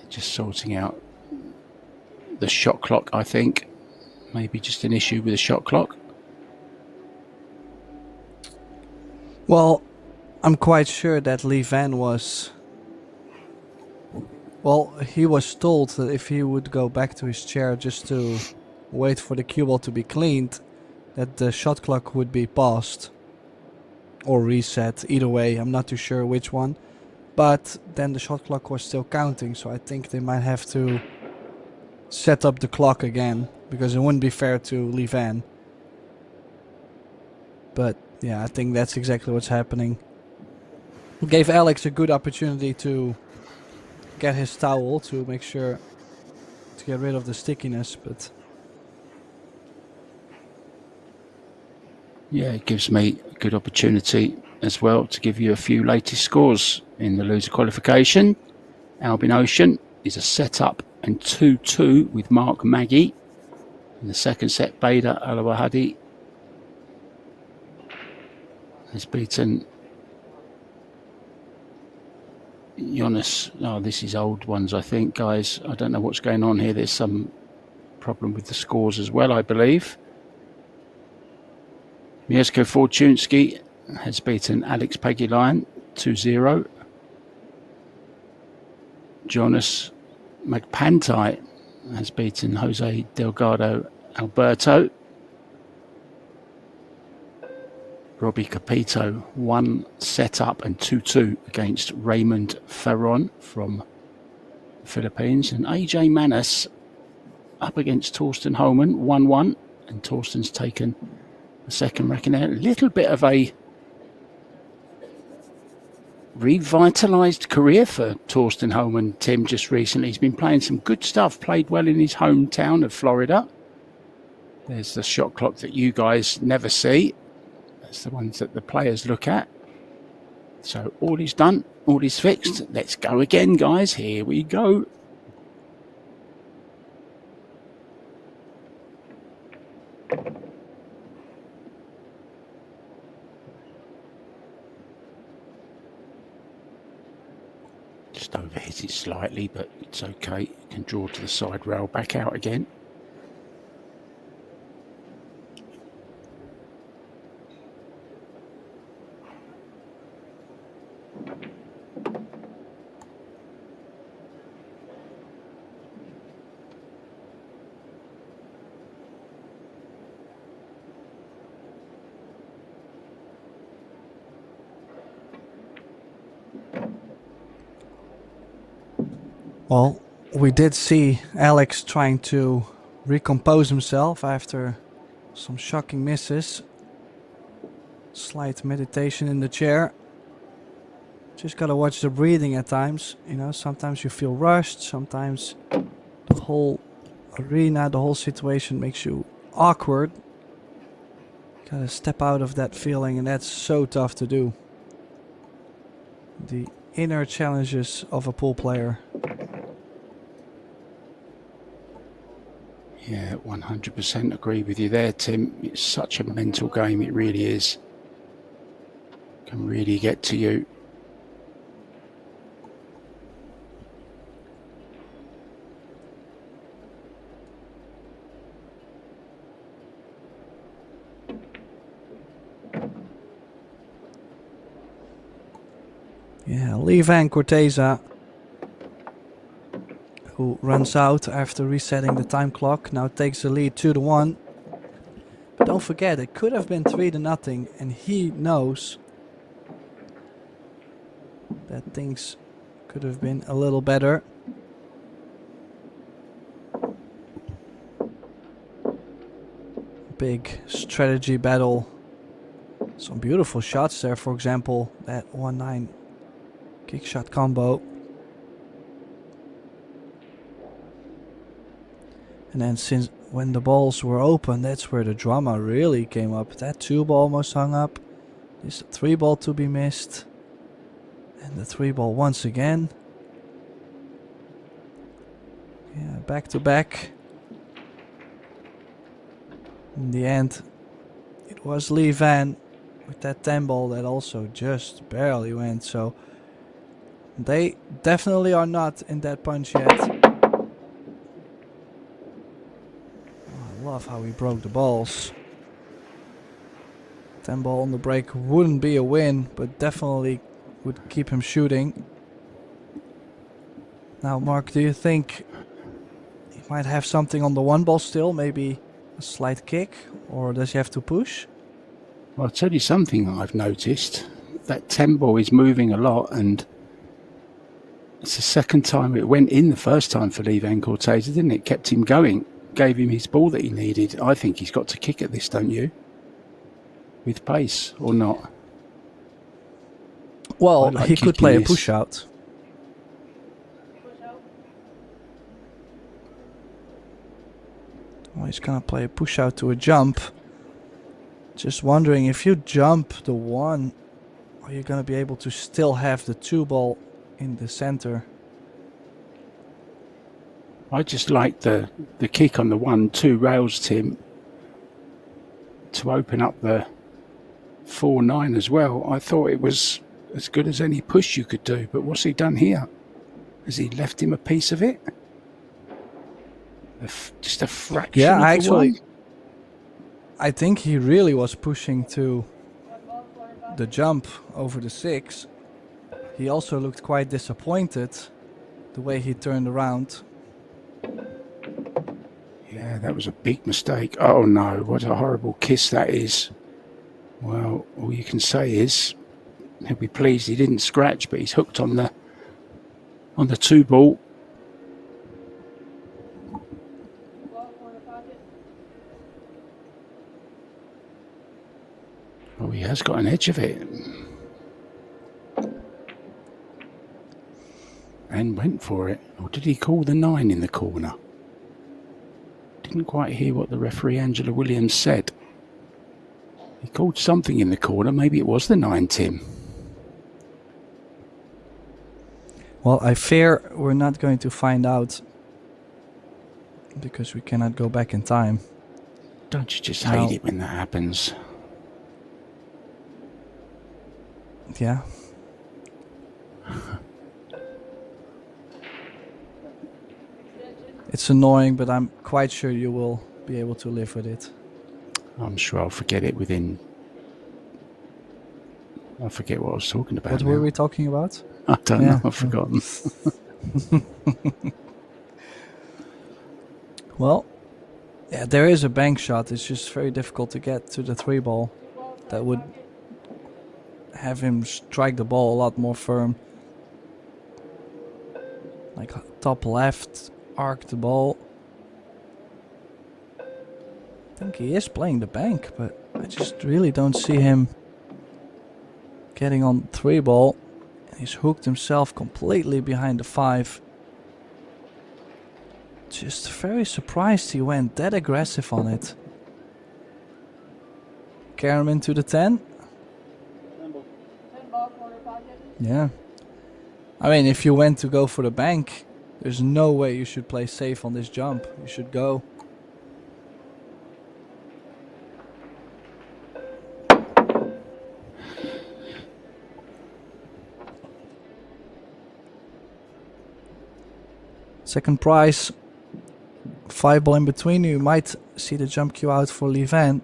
Just sorting out the shot clock, I think. Maybe just an issue with the shot clock. Well, I'm quite sure that Lee Van was... Well, he was told that if he would go back to his chair just to wait for the cue ball to be cleaned, that the shot clock would be paused or reset. Either way, I'm not too sure which one. But then the shot clock was still counting, so I think they might have to set up the clock again, because it wouldn't be fair to Lee Van. But yeah, I think that's exactly what's happening. It gave Alex a good opportunity to get his towel to make sure to get rid of the stickiness, but yeah, it gives me a good opportunity as well to give you a few latest scores in the loser qualification. Albin Ocean is a set-up and 2-2 with Mark Maggie. In the second set, Bader Alawahadi has beaten Jonas. Oh, this is old ones, I think, guys. I don't know what's going on here. There's some problem with the scores as well, I believe. Mieszko Fortuński has beaten Alex Pagulayan 2-0. Jonas McPantai has beaten Jose Delgado Alberto. Robbie Capito 1 set up and 2-2 against Raymond Ferron from Philippines. And AJ Manis up against Torsten Holman, 1-1. And Torsten's taken the second racket there. A little bit of a revitalised career for Torsten Holman, Tim, just recently. He's been playing some good stuff, played well in his hometown of Florida. There's the shot clock that you guys never see. That's the ones that the players look at. So all is done, all is fixed. Let's go again, guys. Here we go. Just overhit it slightly, but it's okay. You can draw to the side rail, back out again. Well, we did see Alex trying to recompose himself after some shocking misses. Slight meditation in the chair. Just gotta watch the breathing at times. You know, sometimes you feel rushed, sometimes the whole arena, the whole situation makes you awkward. Gotta step out of that feeling, and that's so tough to do. The inner challenges of a pool player. Yeah, 100% agree with you there, Tim. It's such a mental game, it really is. Can really get to you. Yeah, Lee Van Corteza, who runs out after resetting the time clock, now takes the lead 2-1. But don't forget, it could have been 3-0, and he knows that things could have been a little better. Big strategy battle. Some beautiful shots there, for example, that 1-9 kick shot combo. And then since when the balls were open, that's where the drama really came up. That 2-ball almost hung up. This 3-ball to be missed. And the 3-ball once again. Yeah, back to back. In the end, it was Lee Van with that 10-ball that also just barely went. So they definitely are not in that punch yet. Love how he broke the balls. 10-ball on the break wouldn't be a win, but definitely would keep him shooting. Now, Mark, do you think he might have something on the 1-ball still? Maybe a slight kick? Or does he have to push? Well, I'll tell you something I've noticed. That 10-ball is moving a lot, and it's the second time it went in the first time for Lee Van Corteza, didn't it? Kept him going. Gave him his ball that he needed. I think he's got to kick at this, don't you? With pace or not? Well, like he could play this. a push out. Well, he's gonna play a push out to a jump. Just wondering, if you jump the 1, are you gonna be able to still have the 2-ball in the center? I just like the kick on the 1-2 rails, Tim, to open up the 4-9 as well. I thought it was as good as any push you could do, but what's he done here? Has he left him a piece of it? Just a fraction Yeah, of the actually, one? I think he really was pushing to the jump over the 6. He also looked quite disappointed the way he turned around. Yeah, that was a big mistake. Oh no, what a horrible kiss that is. Well, all you can say is he'll be pleased he didn't scratch, but he's hooked on the 2-ball. Oh, he has got an edge of it. And went for it. Or did he call the 9 in the corner? Didn't quite hear what the referee, Angela Williams, said. He called something in the corner. Maybe it was the 9, Tim. Well, I fear we're not going to find out because we cannot go back in time. Don't you just No. hate it when that happens? Yeah. It's annoying, but I'm quite sure you will be able to live with it. I'm sure I'll forget it within... I forget what I was talking about What now. were we talking about? I don't Yeah. know, I've forgotten. Well, yeah, there is a bank shot. It's just very difficult to get to the 3 ball. That would have him strike the ball a lot more firm. Like top left, arc the ball. I think he is playing the bank, but I just really don't see him getting on 3 ball. He's hooked himself completely behind the 5. Just very surprised he went that aggressive on it. Carry him into the 10. 10 ball, corner pocket. Yeah. I mean, if you went to go for the bank, there's no way you should play safe on this jump. You should go. Second prize. 5 ball in between. You might see the jump cue out for Lee Van.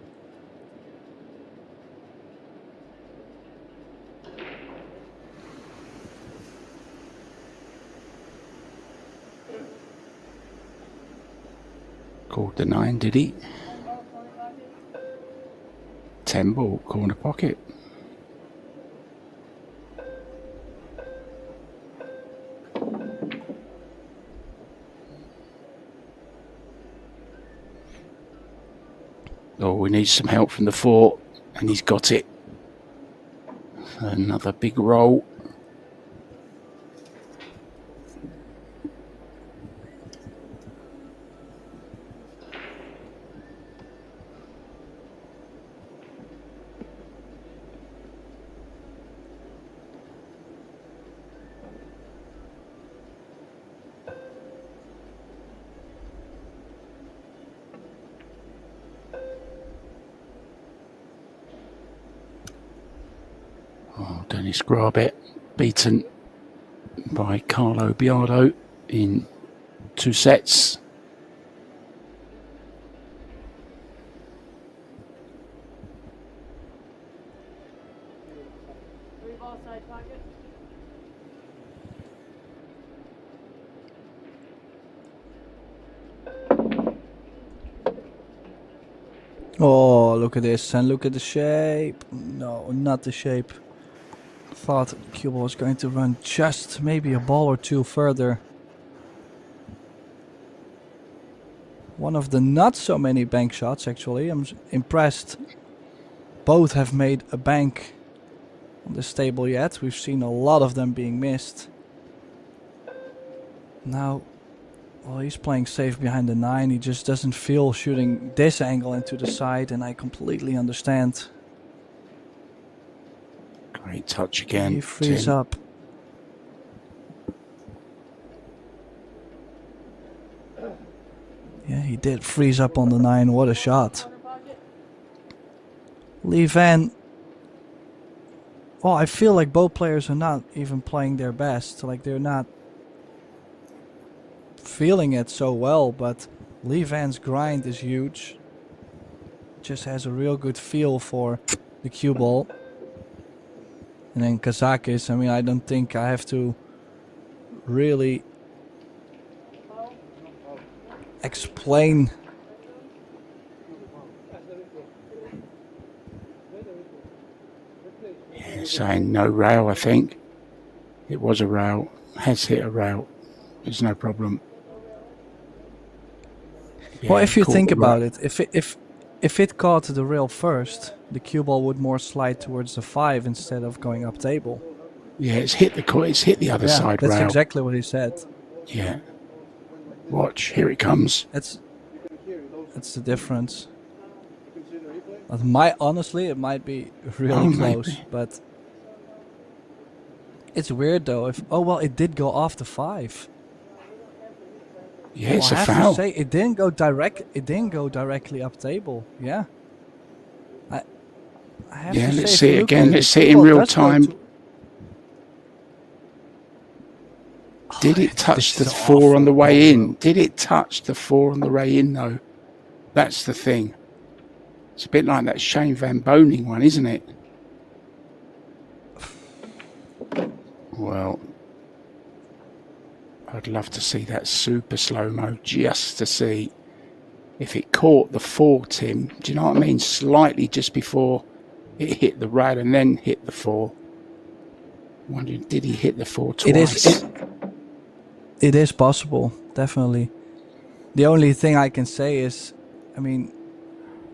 Called the 9, did he? 10 ball, corner pocket. Oh, we need some help from the 4, and he's got it. Another big roll. Oh, Dennis Grabet beaten by Carlo Biardo in 2 sets. Three ball side pocket. Oh, look at this, and look at the shape. No, not the shape. Thought cue ball was going to run just maybe a ball or 2 further. One of the not so many bank shots, actually. I'm impressed. Both have made a bank on this table yet. We've seen a lot of them being missed. Now, well, he's playing safe behind the 9. He just doesn't feel shooting this angle into the side, and I completely understand. Great touch again. He frees Tim. up. Yeah, he did freeze up on the 9. What a shot. Corner pocket. Lee Van. Well, I feel like both players are not even playing their best. Like they're not feeling it so well, but Lee Van's grind is huge. Just has a real good feel for the cue ball. And then Kazakis, I mean, I don't think I have to really explain. Yeah, saying no rail, I think. It was a rail. Has hit a rail. It's no problem. Well, Yeah, if you caught think the about rail. it, if it caught the rail first, the cue ball would more slide towards the 5 instead of going up table. Yeah, it's hit the other side that's rail. exactly what he said. Yeah. Watch, here it comes. That's the difference. Honestly, it might be really close, maybe. but it's weird though. It did go off the 5. Yeah, it's I a have foul. to say, it didn't go directly up table. Yeah. I have to say, let's if see you it look again. at Let's the see it cue in ball real does go time. to- Did it touch this the is 4 on the awful. way in? Did it touch the 4 on the way in, though? That's the thing. It's a bit like that Shane Van Boning one, isn't it? Well, I'd love to see that super slow-mo just to see if it caught the 4, Tim. Do you know what I mean? Slightly just before it hit the rail and then hit the 4. Wondering, did he hit the 4 twice? It is possible, definitely. The only thing I can say is, I mean,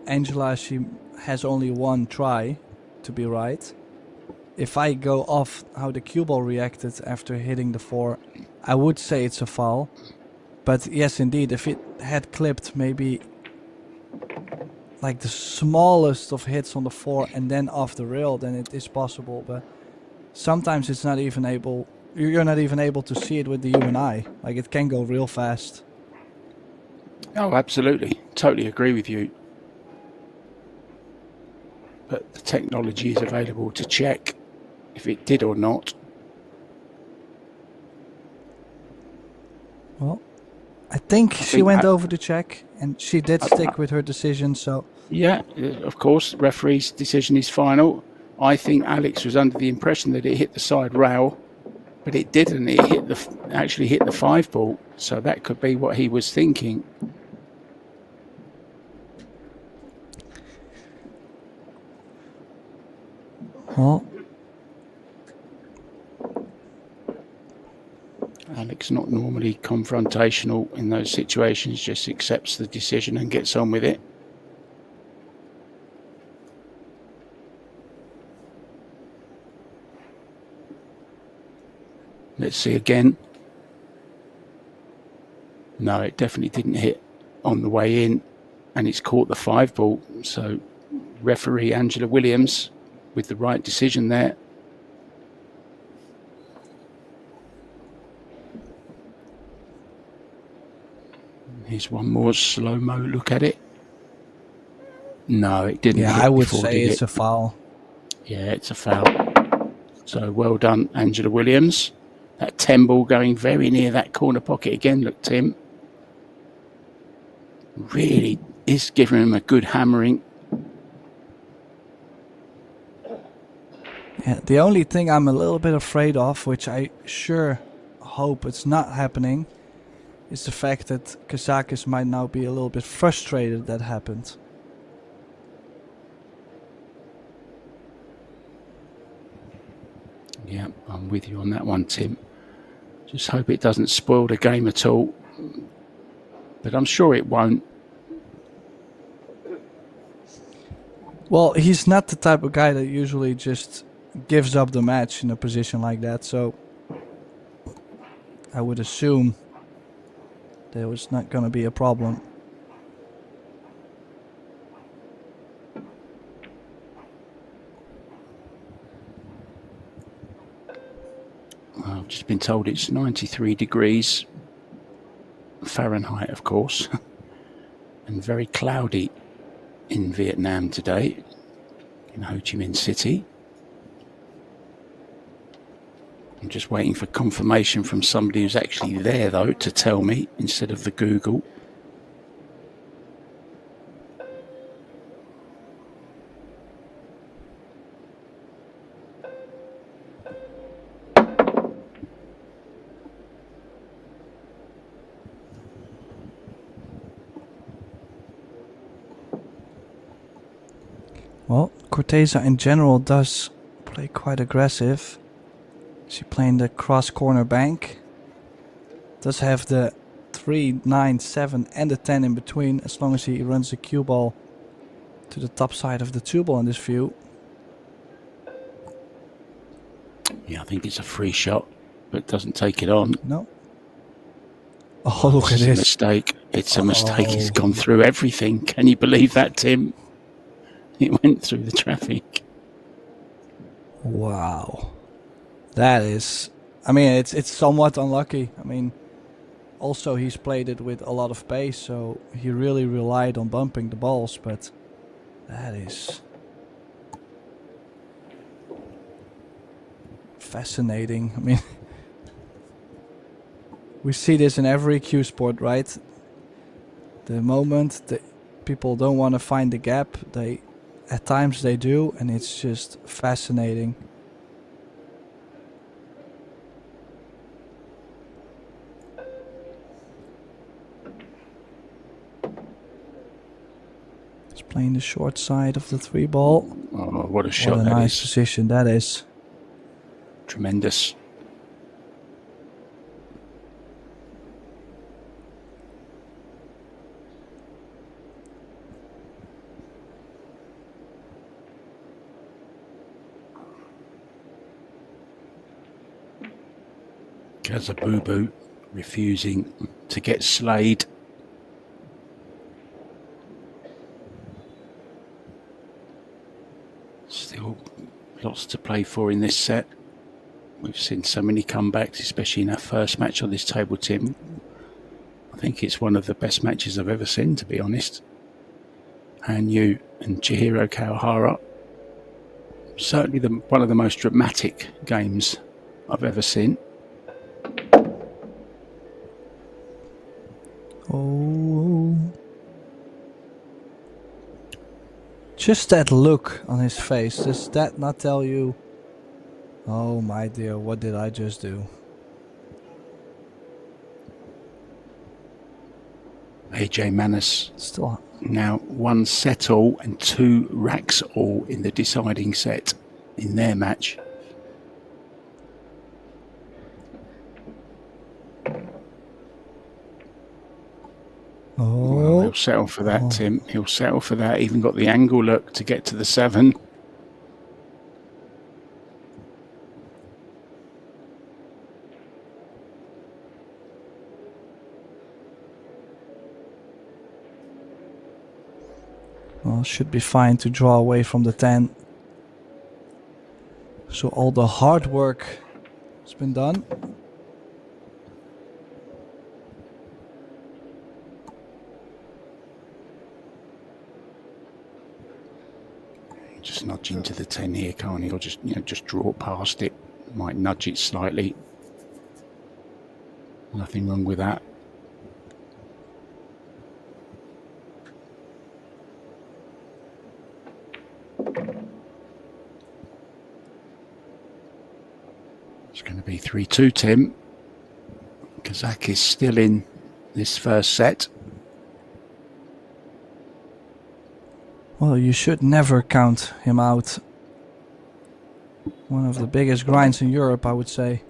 Angela, she has only one try to be right. If I go off how the cue ball reacted after hitting the 4, I would say it's a foul. But yes, indeed, if it had clipped maybe like the smallest of hits on the 4 and then off the rail, then it is possible. But sometimes it's not even able. You're not even able to see it with the human eye. Like, it can go real fast. Oh, absolutely. Totally agree with you. But the technology is available to check if it did or not. Well, I think she went over to check, and she did stick with her decision, so... Yeah, of course, referee's decision is final. I think Alex was under the impression that it hit the side rail, but it didn't. It actually hit the 5 ball, so that could be what he was thinking. Well, Alex, not normally confrontational in those situations, just accepts the decision and gets on with it. Let's see again. No, it definitely didn't hit on the way in, and it's caught the 5 ball. So referee Angela Williams with the right decision there. Here's one more slow-mo look at it. No, it didn't hit. I would before, say did it's it? a foul. Yeah, it's a foul. So well done, Angela Williams. That 10 ball going very near that corner pocket again. Look, Tim. Really is giving him a good hammering. Yeah, the only thing I'm a little bit afraid of, which I sure hope it's not happening, is the fact that Kazakis might now be a little bit frustrated that happened. Yeah, I'm with you on that one, Tim. Just hope it doesn't spoil the game at all. But I'm sure it won't. Well, he's not the type of guy that usually just gives up the match in a position like that, so I would assume there was not going to be a problem. I've just been told it's 93 degrees Fahrenheit, of course, and very cloudy in Vietnam today, in Ho Chi Minh City. I'm just waiting for confirmation from somebody who's actually there, though, to tell me instead of the Google. Well, Corteza in general does play quite aggressive. She playing the cross corner bank. Does have the 3, 9, 7 and the 10 in between, as long as he runs the cue ball to the top side of the 2-ball in this view. Yeah, I think it's a free shot, but doesn't take it on. No. Oh, look at It's a this. mistake. It's a mistake. It's Oh. gone through everything. Can you believe that, Tim? It went through the traffic. Wow. That is... I mean, it's somewhat unlucky. I mean, also he's played it with a lot of pace, so he really relied on bumping the balls, but that is... fascinating. I mean... we see this in every cue sport, right? The moment the people don't want to find the gap, at times they do, and it's just fascinating. He's playing the short side of the 3-ball. Oh, what a shot What a that nice is. position that is. Tremendous. Kazabubu refusing to get slayed. Still lots to play for in this set. We've seen so many comebacks, especially in our first match on this table, Tim. I think it's one of the best matches I've ever seen, to be honest. Hanyu and Chihiro Kawahara. Certainly one of the most dramatic games I've ever seen. Oh. Just that look on his face. Does that not tell you, oh my dear, what did I just do? AJ Manis Still, now 1 set all and 2 racks all in the deciding set in their match. Well, he'll settle for that, Tim. He'll settle for that. Even got the angle look to get to the 7. well, should be fine to draw away from the 10. So all the hard work has been done. Just nudge into the 10 here, can't he? Or just, just draw past it. Might nudge it slightly. Nothing wrong with that. It's going to be 3-2, Tim. Kazak is still in this first set. Well, you should never count him out. One of the biggest grinds in Europe, I would say.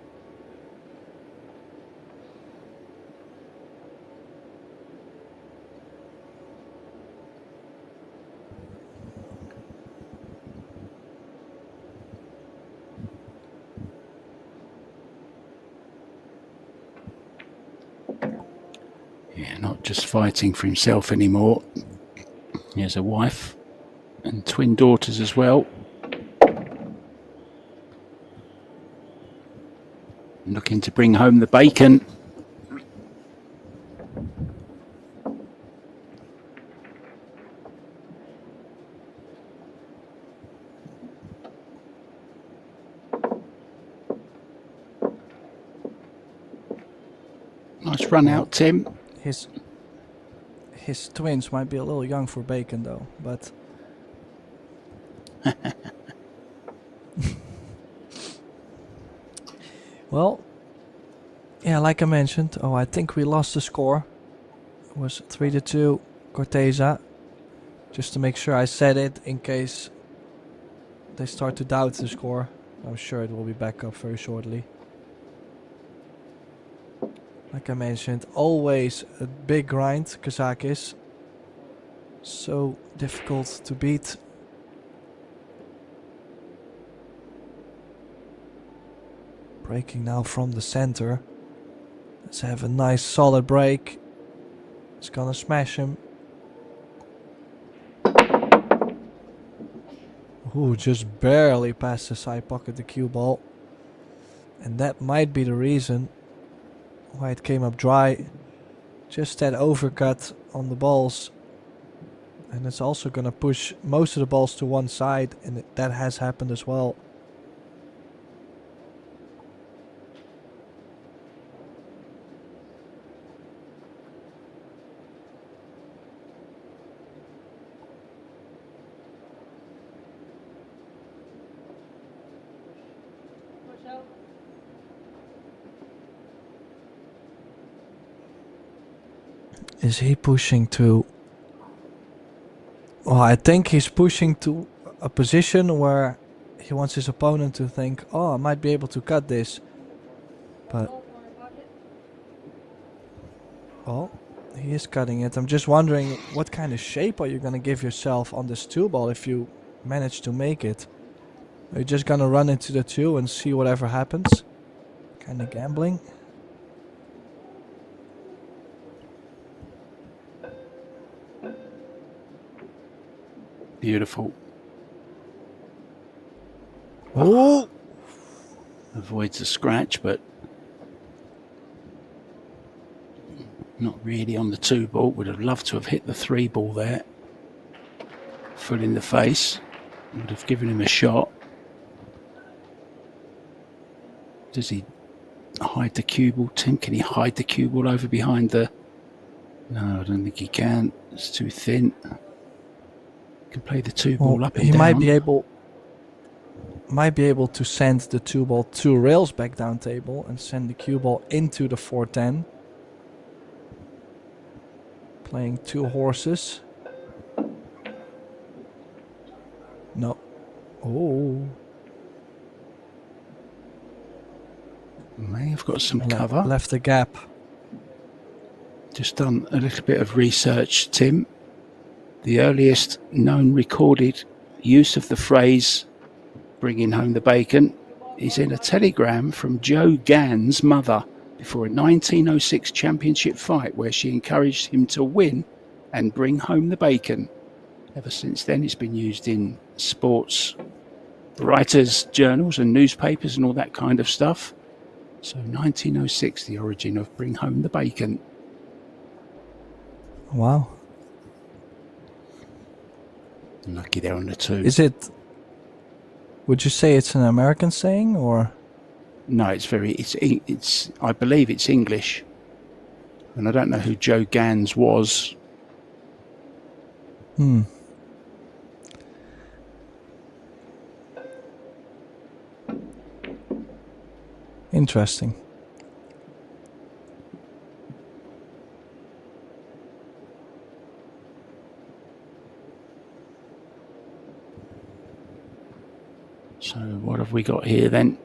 Yeah, not just fighting for himself anymore. He has a wife and twin daughters as well. Looking to bring home the bacon. Nice run out, Tim. His twins might be a little young for bacon though, but well, yeah, like I mentioned, I think we lost the score. It was 3-2 Corteza. Just to make sure I said it in case they start to doubt the score. I'm sure it will be back up very shortly. Like I mentioned, always a big grind, Kazakis. So difficult to beat. Breaking now from the center. Let's have a nice solid break. It's gonna smash him. Ooh, just barely past the side pocket the cue ball. And that might be the reason why it came up dry. Just that overcut on the balls. And it's also gonna push most of the balls to one side, and that has happened as well. Push out. Is he pushing to... Well, I think he's pushing to a position where he wants his opponent to think, oh, I might be able to cut this. But, Ball corner pocket. well, he is cutting it. I'm just wondering, what kind of shape are you going to give yourself on this 2-ball if you manage to make it? Are you just going to run into the 2 and see whatever happens? Kind of gambling. Beautiful. Oh! Avoids a scratch, but not really on the 2-ball. Would have loved to have hit the 3-ball there. Full in the face. Would have given him a shot. Does he hide the cue ball? Tim, can he hide the cue ball over behind the... No, I don't think he can. It's too thin. Can play the 2-ball up and he down. might be able to send the 2-ball 2 rails back down table and send the cue ball into the 410. Playing 2 horses. No. Oh. May have got some cover. Left a gap. Just done a little bit of research, Tim. The earliest known recorded use of the phrase bringing home the bacon is in a telegram from Joe Gann's mother before a 1906 championship fight where she encouraged him to win and bring home the bacon. Ever since then, it's been used in sports, writers' journals and newspapers and all that kind of stuff. So 1906, the origin of bring home the bacon. Wow. Lucky there on the 2. Is it... Would you say it's an American saying, or...? No, it's I believe it's English. And I don't know who Joe Gans was. Interesting. So what have we got here then?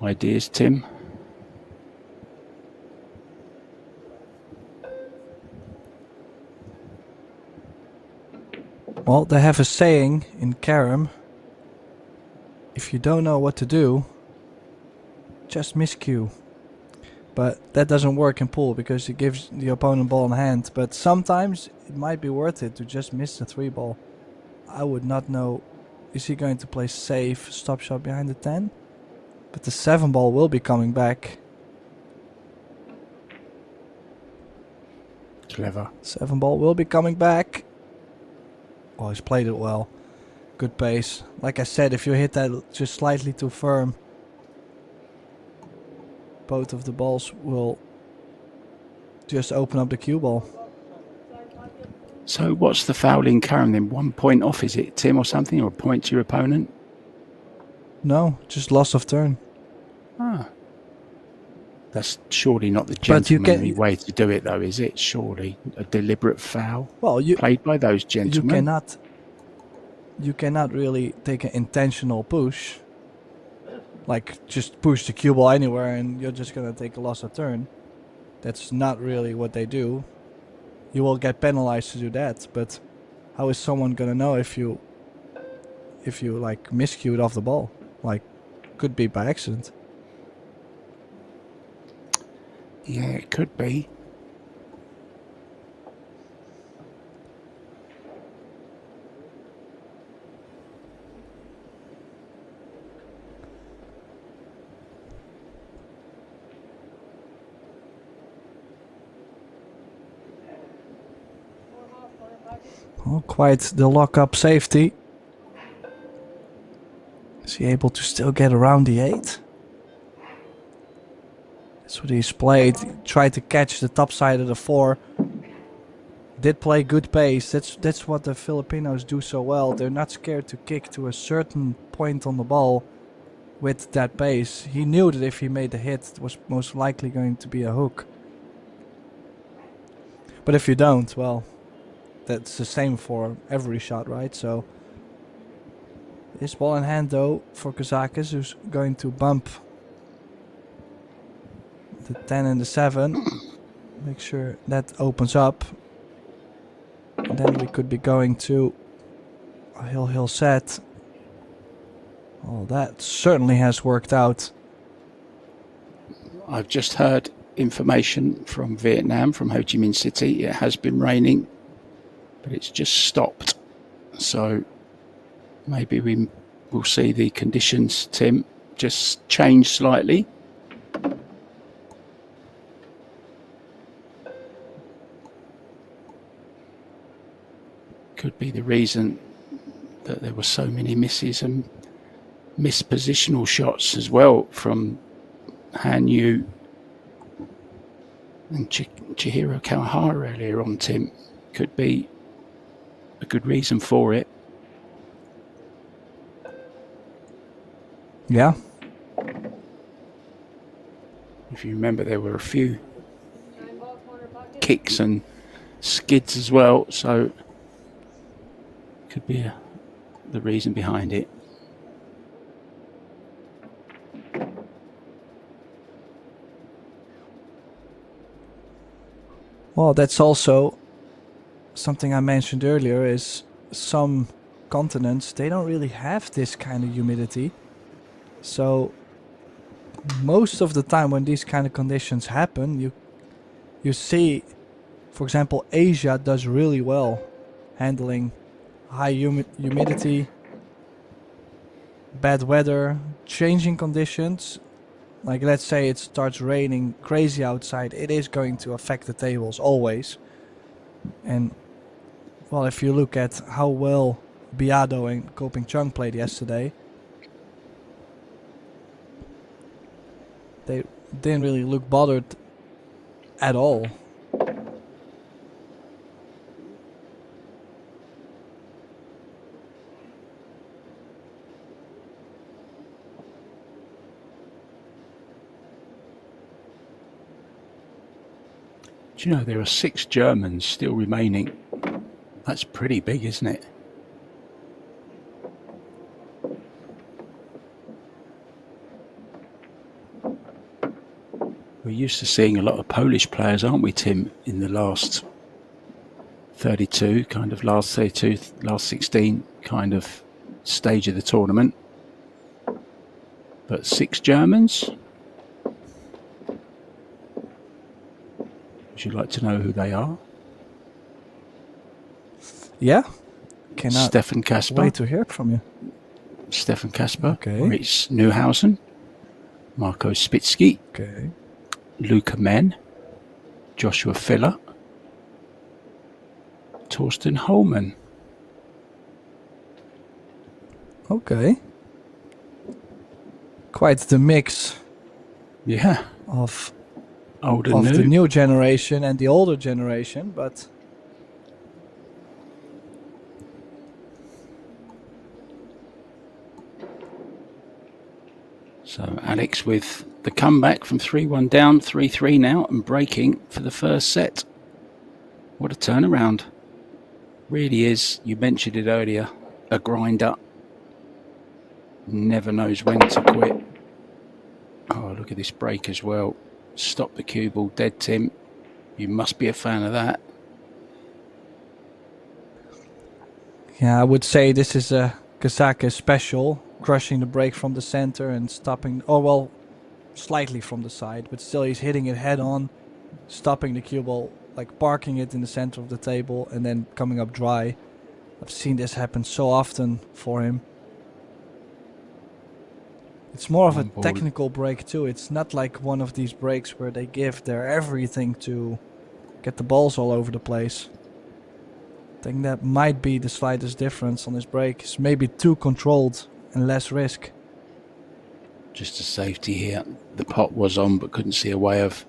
Ideas, Tim? Well, they have a saying in Carom. If you don't know what to do, just miscue. But that doesn't work in pool because it gives the opponent ball in hand. But sometimes it might be worth it to just miss the 3-ball. I would not know. Is he going to play safe, stop shot behind the 10? But the 7-ball will be coming back. Clever. 7-ball will be coming back. Oh, he's played it well. Good pace. Like I said, if you hit that just slightly too firm, both of the balls will just open up the cue ball. So what's the foul in Karen then? 1 point off, is it, Tim, or something? Or a point to your opponent? No, just loss of turn. Ah. That's surely not the But you gentlemanly can- way to do it, though, is it? Surely a deliberate foul Well, you played by those gentlemen. you cannot really take an intentional push. like just push the cue ball anywhere and you're just gonna take a loss a turn. That's not really what they do. You will get penalized to do that, but how is someone gonna know if you like miscued off the ball? Like, could be by accident. Yeah, it could be. Oh, quite the lock-up safety. Is he able to still get around the 8? That's what he's played. He tried to catch the top side of the 4. Did play good pace. That's what the Filipinos do so well. They're not scared to kick to a certain point on the ball with that pace. He knew that if he made the hit, it was most likely going to be a hook. But if you don't, well, that's the same for every shot, right? So this ball in hand though for Kazakis, who's going to bump the 10 and the 7. Make sure that opens up. And then we could be going to a hill set. Oh, that certainly has worked out. I've just heard information from Vietnam, from Ho Chi Minh City. It has been raining, but it's just stopped. So maybe we will see the conditions, Tim, just change slightly. Could be the reason that there were so many misses and missed positional shots as well from Han Yu and Chihiro Kawahara earlier on, Tim. Could be a good reason for it. Yeah. If you remember, there were a few kicks and skids as well, so could be the reason behind it. Well, that's also something I mentioned earlier, is some continents, they don't really have this kind of humidity. So most of the time when these kind of conditions happen, you see, for example, Asia does really well handling high humidity, bad weather, changing conditions. Like, let's say it starts raining crazy outside, it is going to affect the tables always. And well, if you look at how well Biado and Koping Chung played yesterday, they didn't really look bothered at all. Do you know there are 6 Germans still remaining? That's pretty big, isn't it? We're used to seeing a lot of Polish players, aren't we, Tim, in the last 32, last 16 kind of stage of the tournament. But 6 Germans? Would you like to know who they are? Yeah. Cannot Stefan Kasper. wait to hear from you. Stefan Kasper. Okay. Moritz Neuhausen. Marco Spitsky. Okay. Luca Men. Joshua Filler. Torsten Holman. Okay. Quite the mix. Yeah. Of Old and the new. new generation and the older generation, but So Alex with the comeback from 3-1 down, 3-3 now, and breaking for the first set. What a turnaround. Really is, you mentioned it earlier, a grinder. Never knows when to quit. Oh, look at this break as well. Stop the cue ball dead, Tim. You must be a fan of that. Yeah, I would say this is a Kazakh special, crushing the break from the center and stopping, oh well, slightly from the side, but still he's hitting it head on, stopping the cue ball, like parking it in the center of the table and then coming up dry. I've seen this happen so often for him. It's more of a technical break too. It's not like one of these breaks where they give their everything to get the balls all over the place. I think that might be the slightest difference on this break. It's maybe too controlled and less risk. Just a safety here. The pot was on but couldn't see a way of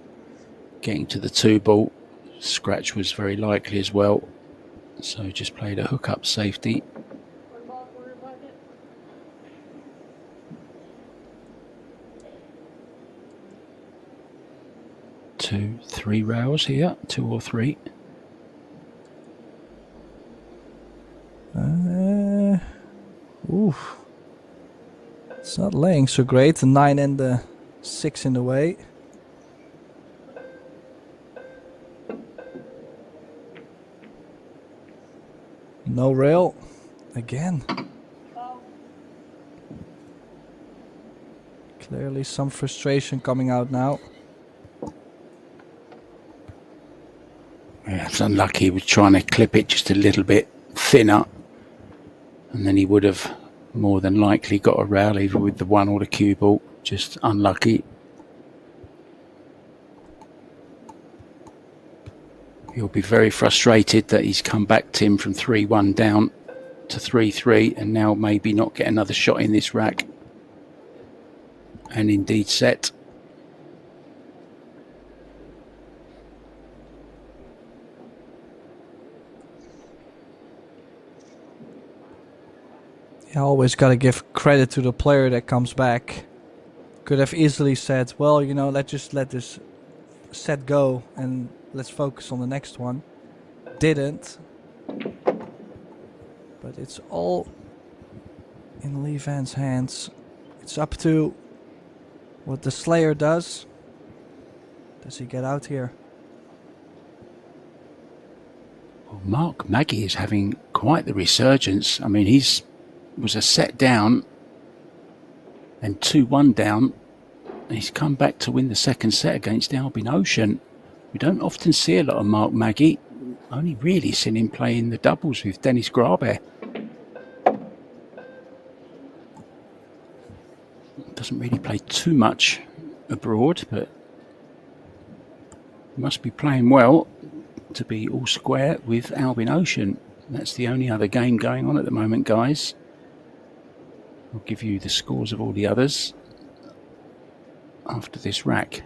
getting to the 2 ball. Scratch was very likely as well. So just played a hook-up safety. One ball, quarter pocket. 2, 3 rails here. 2 or 3. Oof. It's not laying so great. The 9 and the 6 in the way. No rail. Again. Foul. Clearly some frustration coming out now. Yeah, it's unlucky. He was trying to clip it just a little bit thinner. And then he would have more than likely got a rail either with the 1 or the cue ball. Just unlucky. He'll be very frustrated that he's come back, Tim, from 3-1 down to 3-3 and now maybe not get another shot in this rack. And indeed set. You always got to give credit to the player that comes back. Could have easily said, well, you know, let's just let this set go and let's focus on the next one. Didn't. But it's all in Lee Van's hands. It's up to what the Slayer does. Does he get out here? Well, Mark Maggie is having quite the resurgence. I mean, he's was a set down and 2-1 down. He's come back to win the second set against Albin Ocean. We don't often see a lot of Mark Maggie. Only really seen him playing the doubles with Dennis Grabe. Doesn't really play too much abroad, but must be playing well to be all square with Albin Ocean. That's the only other game going on at the moment, guys. I'll give you the scores of all the others after this rack.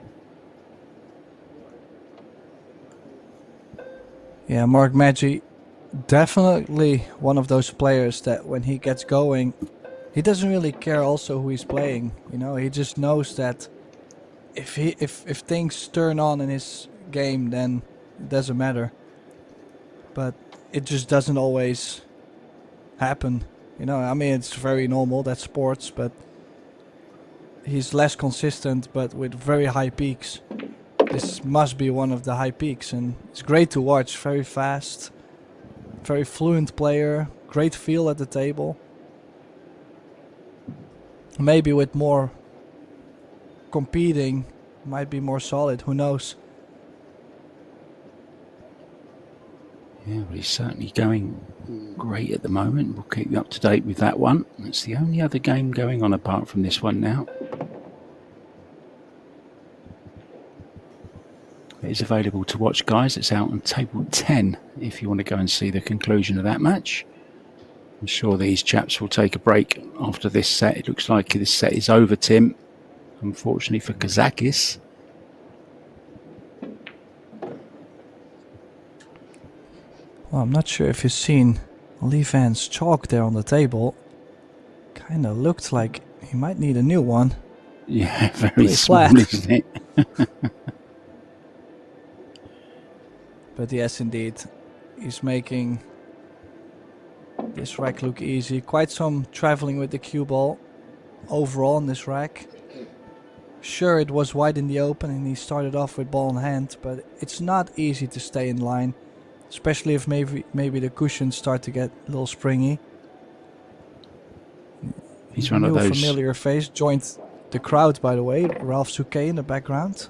Yeah, Mark Maggi, definitely one of those players that when he gets going, he doesn't really care also who he's playing. You know, he just knows that if things turn on in his game, then it doesn't matter. But it just doesn't always happen. You know, I mean, it's very normal, that's sports, but he's less consistent, but with very high peaks. This must be one of the high peaks, and it's great to watch. Very fast, very fluent player, great feel at the table. Maybe with more competing, might be more solid, who knows. Yeah, well, he's certainly going great at the moment. We'll keep you up to date with that one. That's the only other game going on apart from this one now. It is available to watch, guys. It's out on table 10 if you want to go and see the conclusion of that match. I'm sure these chaps will take a break after this set. It looks like this set is over, Tim. Unfortunately for Kazakis. Well, I'm not sure if you've seen Lee Van's chalk there on the table. Kind of looked like he might need a new one. Yeah, very Pretty small, flat. isn't it? But yes, indeed, he's making this rack look easy. Quite some traveling with the cue ball overall on this rack. Sure, it was wide in the open and he started off with ball in hand, but it's not easy to stay in line, especially if maybe the cushions start to get a little springy. He's one of New those. familiar face joined the crowd, by the way, Ralph Souquet in the background.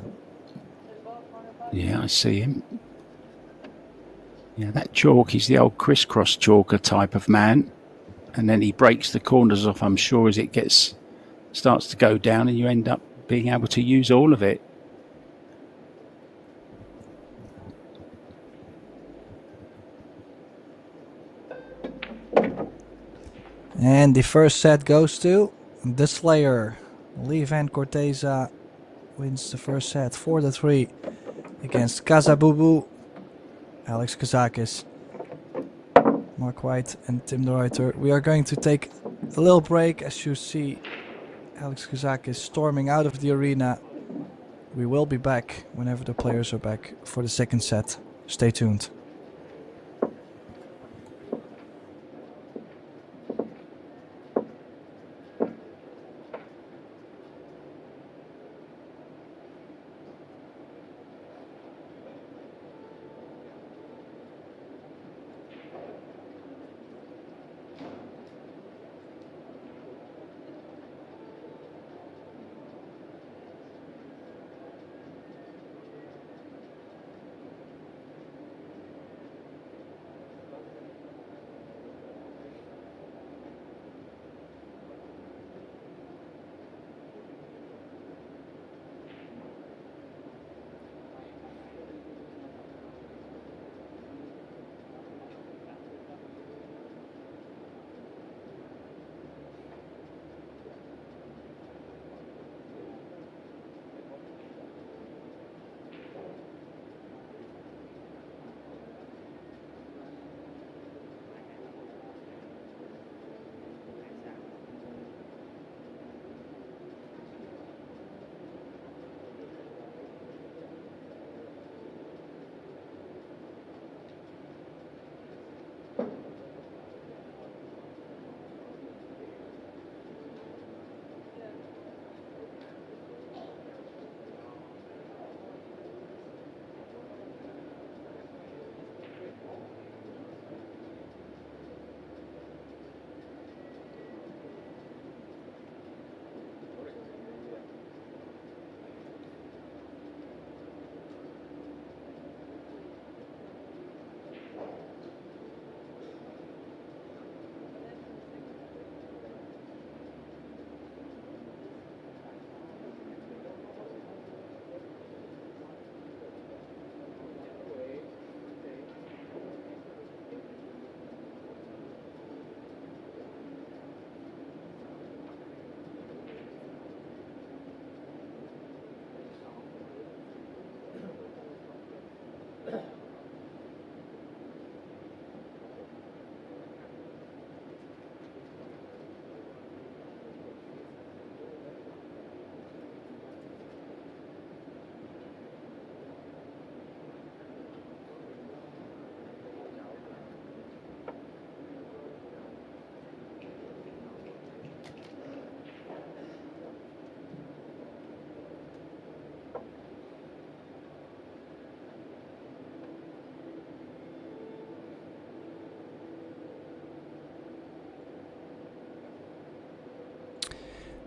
Yeah, I see him. Yeah, that chalk, he's the old crisscross chalker type of man. And then he breaks the corners off, I'm sure, as it starts to go down, and you end up being able to use all of it. And the first set goes to the Slayer. Lee Van Corteza wins the first set 4-3 against Kazabubu. Alex Kazakis, Mark White and Tim de Ruyter. We are going to take a little break as you see Alex Kazakis storming out of the arena. We will be back whenever the players are back for the second set. Stay tuned.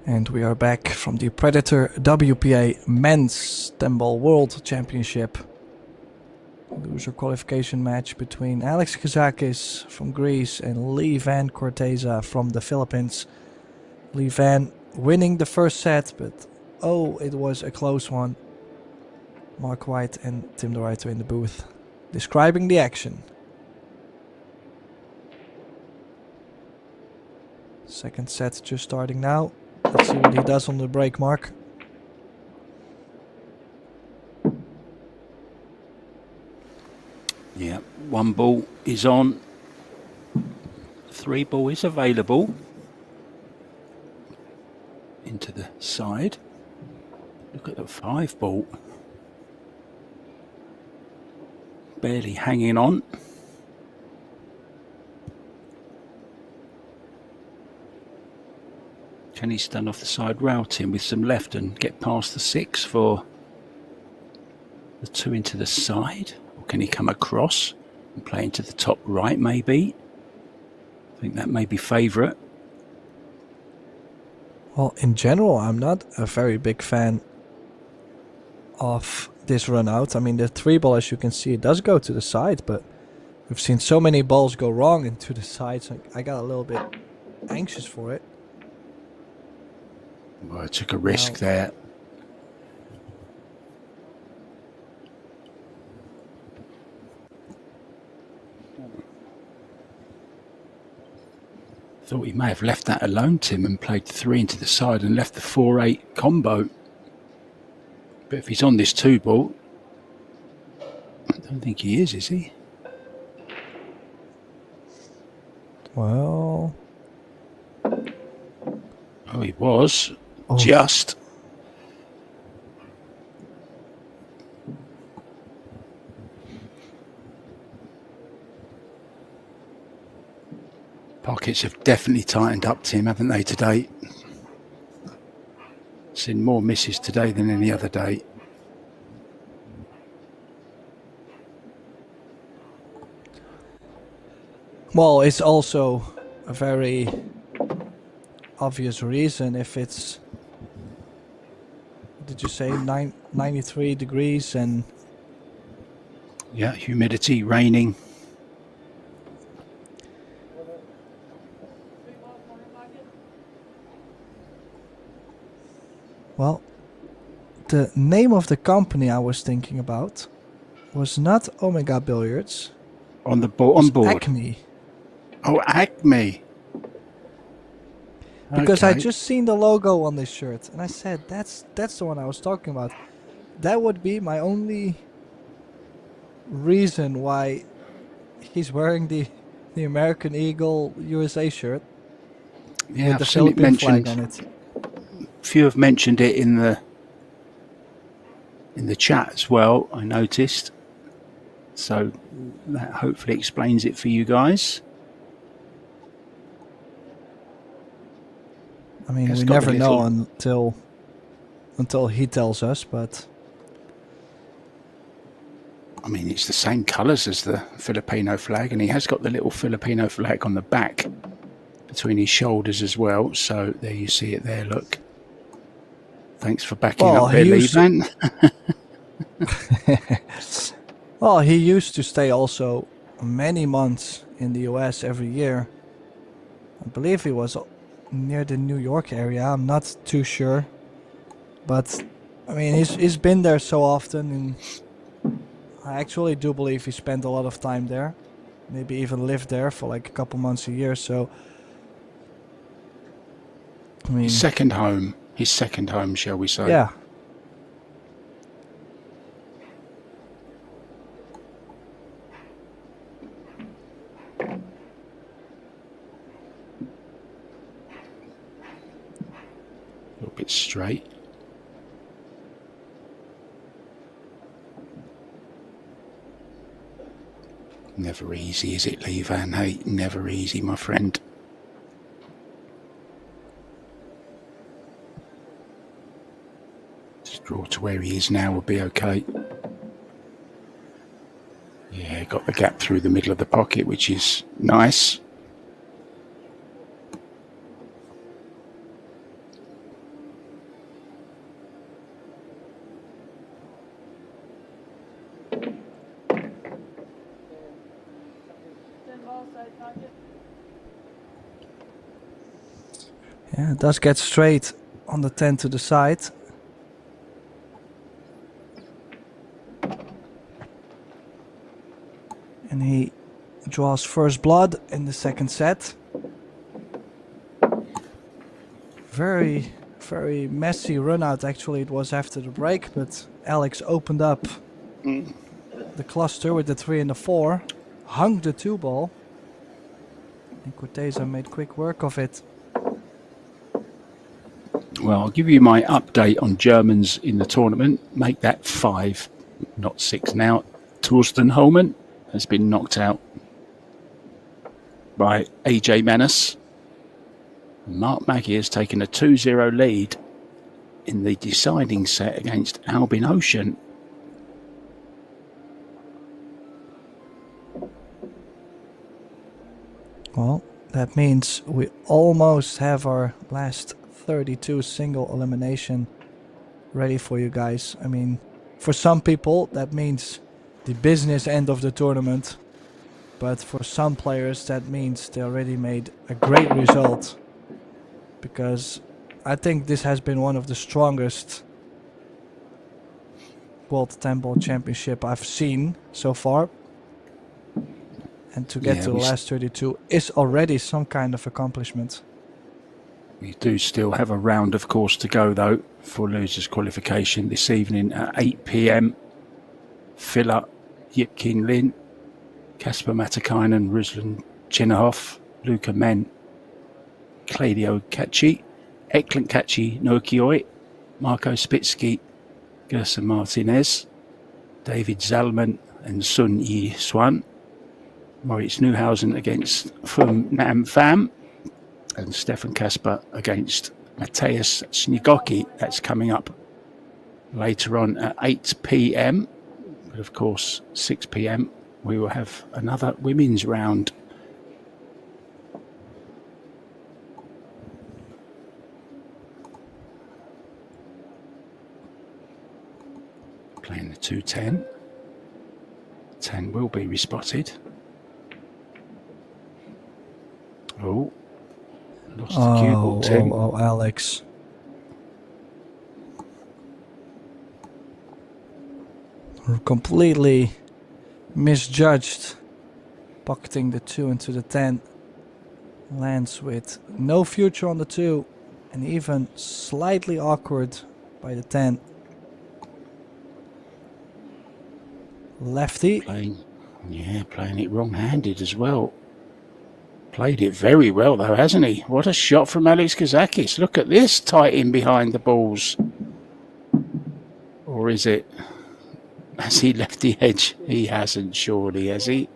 And we are back from the Predator WPA Men's 10-Ball World Championship. Loser qualification match between Alex Kazakis from Greece and Lee Van Corteza from the Philippines. Lee Van winning the first set, but oh, it was a close one. Mark White and Tim de Ruyter in the booth describing the action. Second set just starting now. Let's see what he does on the break, Mark. Yeah, one ball is on. Three ball is available. Into the side. Look at the five ball. Barely hanging on. Can he stand off the side rail, Tim, with some left and get past the 6 for the 2 into the side? Or can he come across and play into the top right, maybe? I think that may be favourite. Well, in general, I'm not a very big fan of this run out. I mean, the 3 ball, as you can see, it does go to the side, but we've seen so many balls go wrong into the side, so I got a little bit anxious for it. Well, I took a risk there. Thought he may have left that alone, Tim, and played 3 into the side and left the 4-8 combo. But if he's on this 2 ball, I don't think he is he? Well... Oh, he was. Oh. Just. Pockets have definitely tightened up, Tim, haven't they, today? Seen more misses today than any other day. Well, it's also a very obvious reason if it's, did you say 93 degrees and... Yeah, humidity, raining. Well, the name of the company I was thinking about was not Omega Billiards. On board. Acme. Oh, Acme. Because I Okay. just seen the logo on this shirt and I said that's the one I was talking about. That would be my only reason why he's wearing the American Eagle USA shirt Yeah, with the I've seen it Philippine flag mentioned. on it. Few have mentioned it in the chat as well, I noticed. So that hopefully explains it for you guys. I mean, It's we got a never know little- until he tells us, but I mean, it's the same colours as the Filipino flag, and he has got the little Filipino flag on the back between his shoulders as well. So there you see it there, look. Thanks for backing Well, up there, he used to- Levan. well, he used to stay also many months in the US every year. I believe he was near the New York area. I'm not too sure, but I mean, he's been there so often, and I actually do believe he spent a lot of time there. Maybe even lived there for like a couple months a year. So, I mean, His second home, shall we say. yeah. A little bit straight. Never easy, is it, Levan? Hey, never easy, my friend. Just draw to where he is now will be okay. Yeah, got the gap through the middle of the pocket, which is nice. Yeah, it does get straight on the 10 to the side. And he draws first blood in the second set. Very, very messy run out actually it was after the break, but Alex opened up the cluster with the 3 and the 4, hung the 2 ball, and Corteza made quick work of it. Well, I'll give you my update on Germans in the tournament. Make that 5, not 6 now. Torsten Holman has been knocked out by AJ Manus. Mark Maggie has taken a 2-0 lead in the deciding set against Albin Ocean. Well, that means we almost have our last 32 single elimination ready for you guys. I mean, for some people that means the business end of the tournament, but for some players that means they already made a great result, because I think this has been one of the strongest World 10 Ball Championship I've seen so far. And to get to the last 32 is already some kind of accomplishment. We do still have a round, of course, to go, though, for losers qualification this evening at 8 p.m. Filler, Yipkin Lin, Kasper Matakainen, Ruslan Chinahoff, Luca Men, Claudio Cacci, Eklan Cacci Nokioi, Marco Spitsky, Gerson Martinez, David Zalman and Sun Yi Swan, Moritz Neuhausen against Phum Nam Pham, and Stefan Kasper against Mateusz Snigoki. That's coming up later on at 8 p.m. But of course, 6 p.m. we will have another women's round. Playing the 2-10. 10 will be respotted. Oh, lost the cue ball, Tim. Oh, Alex. Completely misjudged. Pocketing the 2 into the 10. Lands with no future on the 2. And even slightly awkward by the 10. Lefty. Playing it wrong-handed as well. Played it very well, though, hasn't he? What a shot from Alex Kazakis. Look at this, tight in behind the balls. Or is it? Has he left the edge? He hasn't, surely, has he?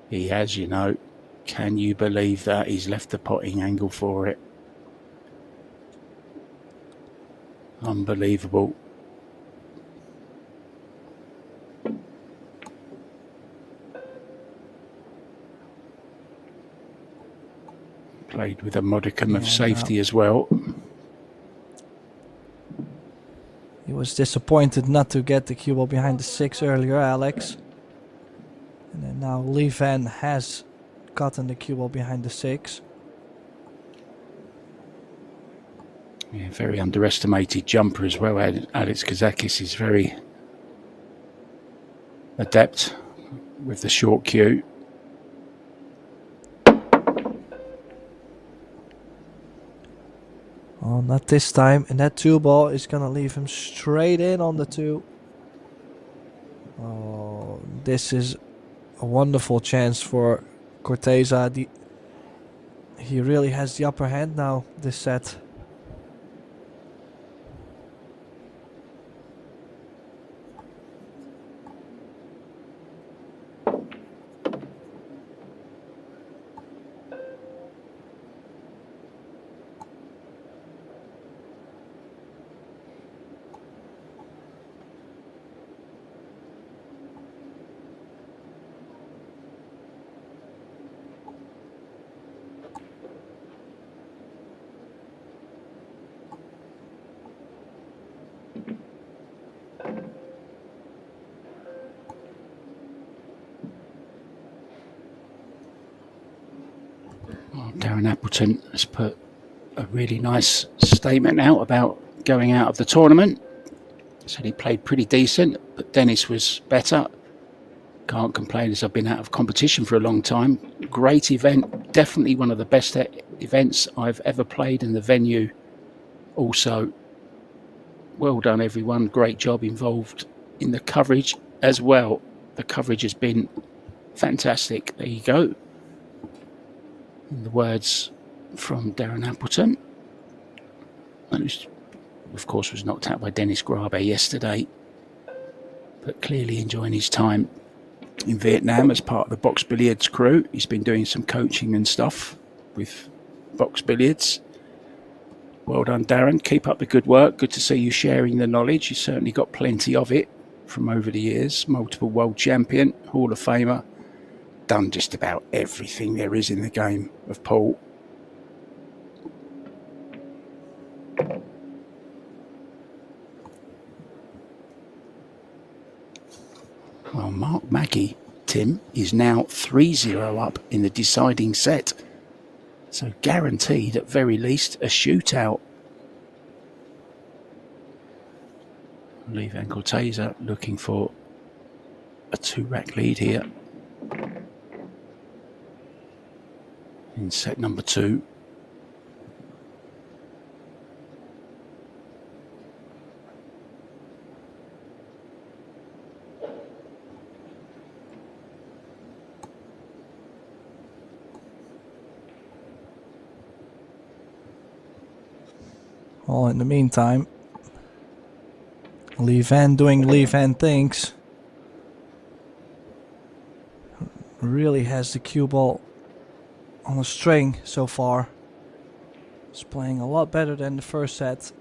He has, you know. Can you believe that? He's left the potting angle for it. Unbelievable. Played with a modicum of safety as well. He was disappointed not to get the cue ball behind the 6 earlier, Alex. And then now Lee Van has gotten the cue ball behind the 6. Yeah, very underestimated jumper as well. Alex Kazakis is very adept with the short cue. Oh, not this time. And that 2 ball is going to leave him straight in on the 2. Oh, this is a wonderful chance for Corteza. He really has the upper hand now, this set. Darren Appleton has put a really nice statement out about going out of the tournament. Said he played pretty decent, but Dennis was better. Can't complain as I've been out of competition for a long time. Great event, definitely one of the best events I've ever played in the venue. Also, well done everyone, great job involved in the coverage as well. The coverage has been fantastic. There you go. In the words from Darren Appleton. And of course was knocked out by Dennis Grabe yesterday, but clearly enjoying his time in Vietnam as part of the Box Billiards crew. He's been doing some coaching and stuff with Box Billiards. Well done, Darren. Keep up the good work. Good to see you sharing the knowledge. You certainly got plenty of it from over the years. Multiple world champion, Hall of Famer. Done just about everything there is in the game of pool. Well, Mark Mackey, Tim, is now 3-0 up in the deciding set. So guaranteed, at very least, a shootout. Lee Van Corteza looking for a 2-rack lead here in set number 2. Well, in the meantime, Lee Van doing Lee Van things. Really has the cue ball on a string so far. He's playing a lot better than the first set.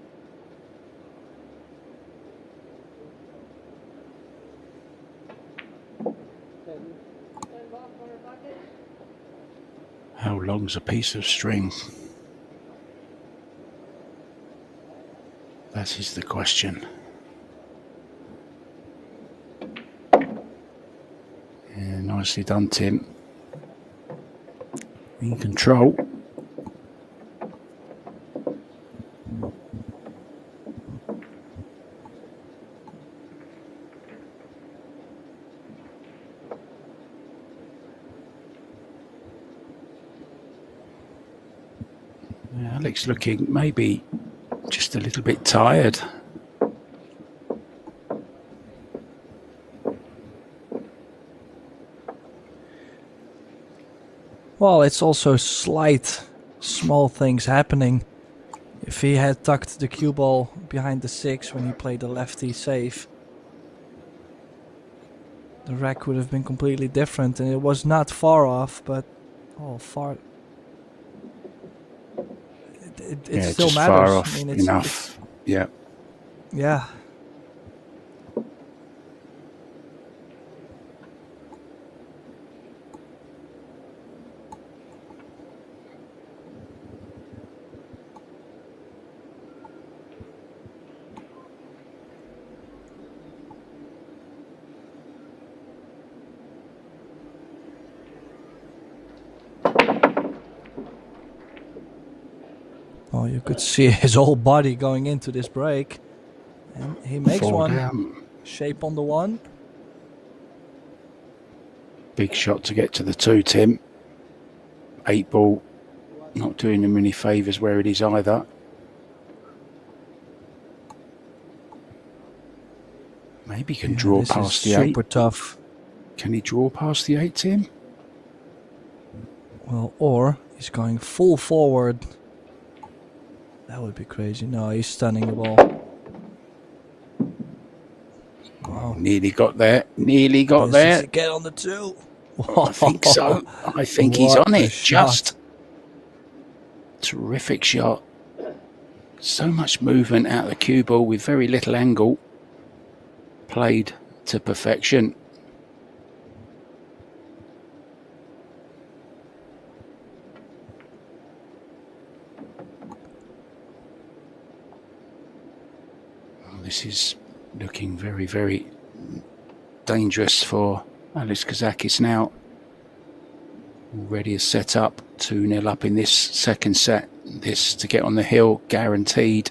How long's a piece of string? That is the question. Yeah, nicely done, Tim. In control. Yeah, Alex looking maybe just a little bit tired. Well, it's also slight, small things happening. If he had tucked the cue ball behind the 6 when he played the lefty safe, the rack would have been completely different, and it was not far off, but far. It Yeah, still just matters. far off I mean, enough. Yeah. Yeah. Well, you could see his whole body going into this break. And he makes 4 one. down. Shape on the 1. Big shot to get to the 2, Tim. 8 ball. Not doing him any favours where it is either. Maybe he can draw this past is the 8. super tough. Can he draw past the 8, Tim? Well, or he's going full forward. That would be crazy. No, he's stunning the ball. Wow. Nearly got there. Nearly got Does there. he get on the 2? I think so. I think he's What on a it. shot. Just terrific shot. So much movement out of the cue ball with very little angle. Played to perfection. Oh, this is looking very, very dangerous for Alex Kazakis now. Already a set up, 2-0 up in this second set. This to get on the hill, guaranteed.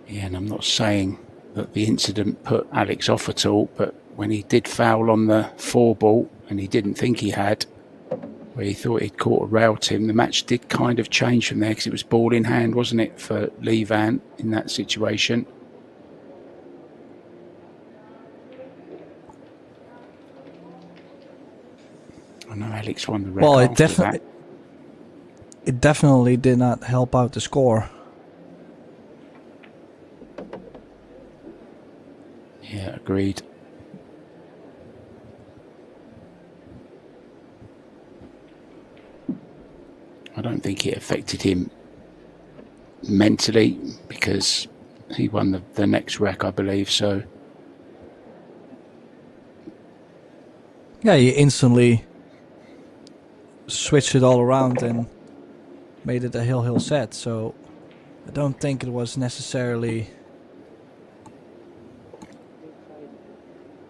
Yeah, and I'm not saying that the incident put Alex off at all, but when he did foul on the 4 ball, and he didn't think he had, where he thought he'd caught a rail Tim, the match did kind of change from there, because it was ball in hand, wasn't it, for Lee Van in that situation. I know Alex won the record. Well, after that. it definitely did not help out the score. Yeah, agreed. I don't think it affected him mentally because he won the next rack, I believe. So Yeah, he instantly switched it all around and made it a hill set. So I don't think it was necessarily.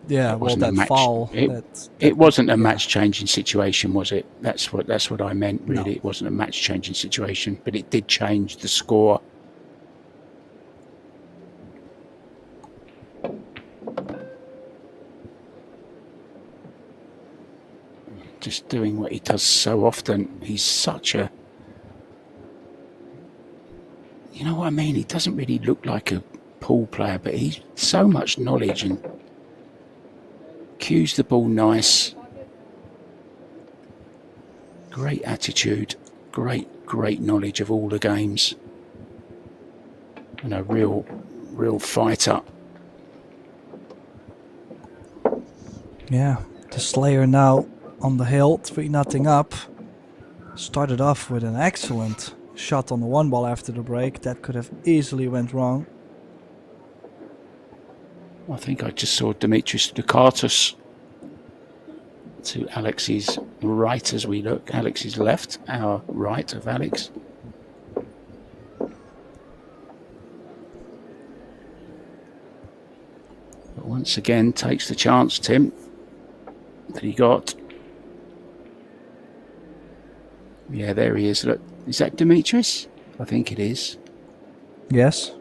Yeah, it well, wasn't a that match. foul. It wasn't a match-changing situation, was it? That's what I meant. Really, No. it wasn't a match-changing situation, but it did change the score. Just doing what he does so often. He's such a... You know what I mean? He doesn't really look like a pool player, but he's so much knowledge and cues the ball nice. Great attitude. Great knowledge of all the games. And a real fighter. Yeah, the Slayer now on the hill, 3-0 up. Started off with an excellent shot on the one ball after the break. That could have easily went wrong. I think I just saw Dimitris Dukatos to Alex's right as we look. Alex's left, our right of Alex. But once again, takes the chance, Tim, that he got. Yeah, there he is. Look, is that Dimitris? I think it is. Yes.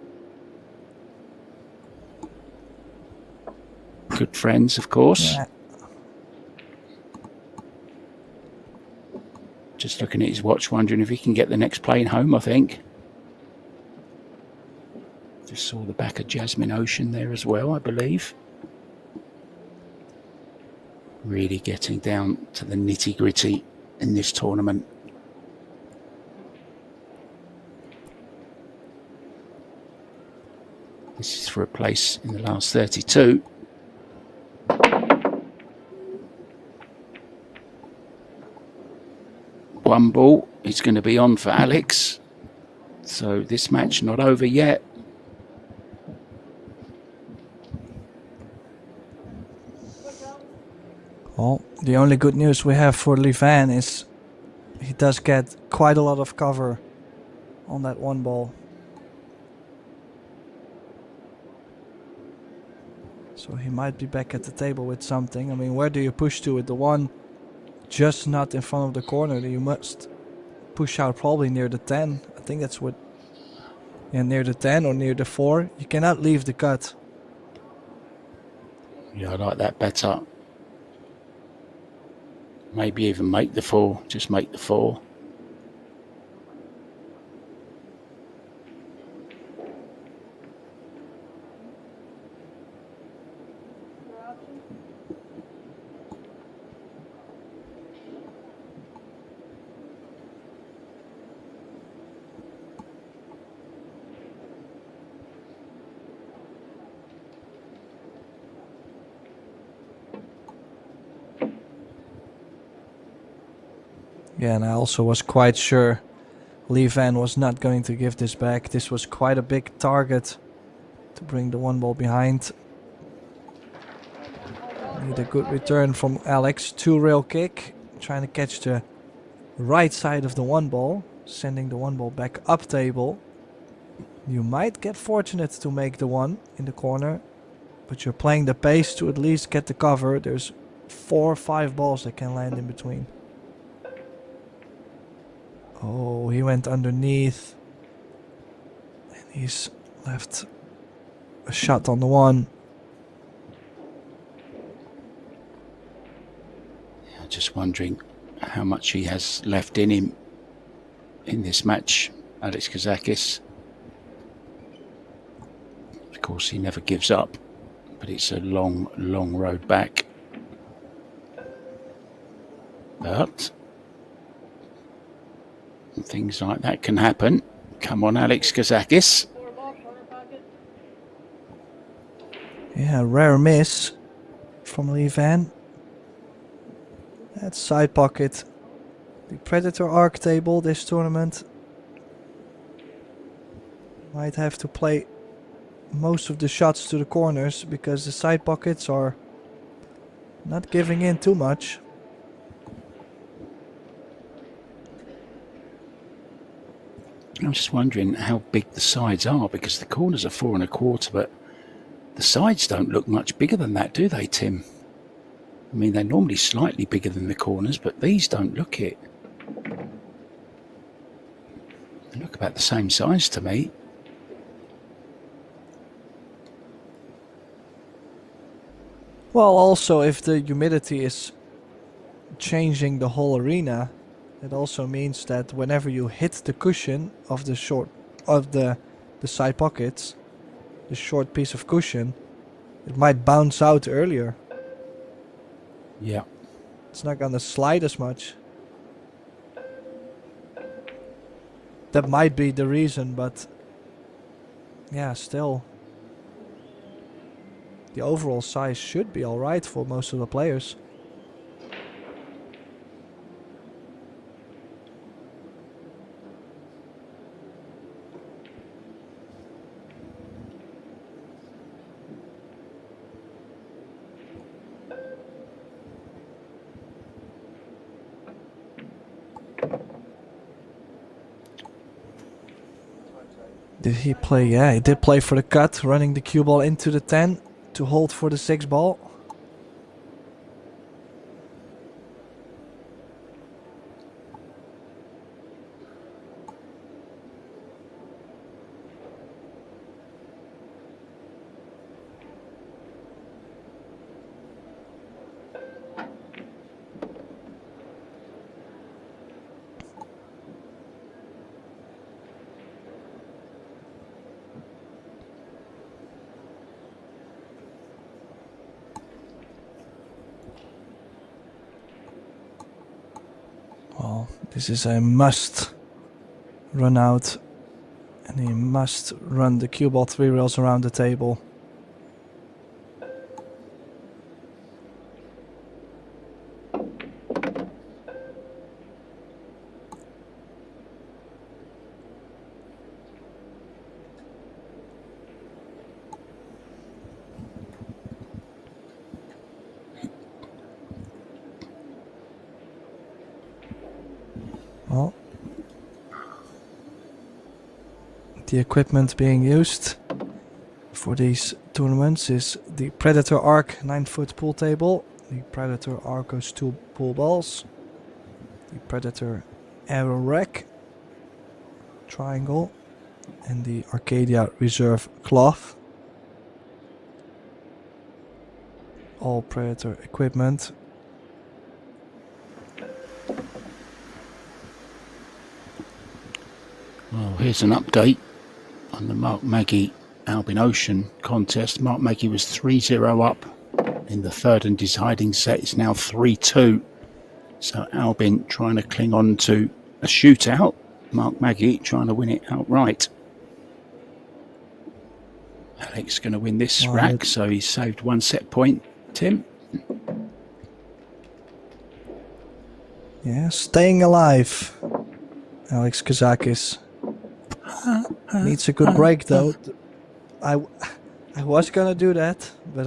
Good friends, of course. Yeah. Just looking at his watch, wondering if he can get the next plane home, I think. Just saw the back of Jasmine Ocean there as well, I believe. Really getting down to the nitty-gritty in this tournament. This is for a place in the last 32. One ball is going to be on for Alex. So this match not over yet. Well, the only good news we have for Levan is he does get quite a lot of cover on that one ball. So he might be back at the table with something. I mean, where do you push to with the one just not in front of the corner? You must push out probably near the 10. I think that's what... Yeah, near the 10 or near the 4. You cannot leave the cut. Yeah, I like that better. Maybe even make the 4. Just make the 4. Yeah, and I also was quite sure Levan was not going to give this back. This was quite a big target to bring the one ball behind. Need a good return from Alex. 2-rail kick. Trying to catch the right side of the one ball. Sending the one ball back up table. You might get fortunate to make the one in the corner. But you're playing the pace to at least get the cover. There's 4 or 5 balls that can land in between. Oh, he went underneath. And he's left a shot on the one. Yeah, just wondering how much he has left in him in this match, Alex Kazakis. Of course, he never gives up, but it's a long road back. But things like that can happen. Come on, Alex Kazakis. 4 bucks, corner pocket. Yeah, rare miss from Lee Van. That's side pocket. The Predator arc table this tournament. Might have to play most of the shots to the corners because the side pockets are not giving in too much. I'm just wondering how big the sides are, because the corners are 4 1/4, but the sides don't look much bigger than that, do they, Tim? I mean, they're normally slightly bigger than the corners, but these don't look it. They look about the same size to me. Well, also if the humidity is changing the whole arena, it also means that whenever you hit the cushion of the side pockets, the short piece of cushion, it might bounce out earlier. Yeah. It's not gonna slide as much. That might be the reason, but yeah, still. The overall size should be alright for most of the players. Did he play? Yeah, he did play for the cut, running the cue ball into the 10 to hold for the 6 ball. Well, this is a must run out, and he must run the cue ball 3 rails around the table. Well, the equipment being used for these tournaments is the Predator Arc 9-foot pool table, the Predator Arcos 2 pool balls, the Predator Aero Rack triangle, and the Arcadia Reserve cloth. All Predator equipment. Well, here's an update on the Mark Maggie Albin Ocean contest. Mark Maggie was 3-0 up in the third and deciding set. It's now 3-2. So Albin trying to cling on to a shootout. Mark Maggie trying to win it outright. Alex going to win this rack, so he's saved 1 set point. Tim? Yeah, staying alive. Alex Kazakis needs a good break though. I was gonna do that, but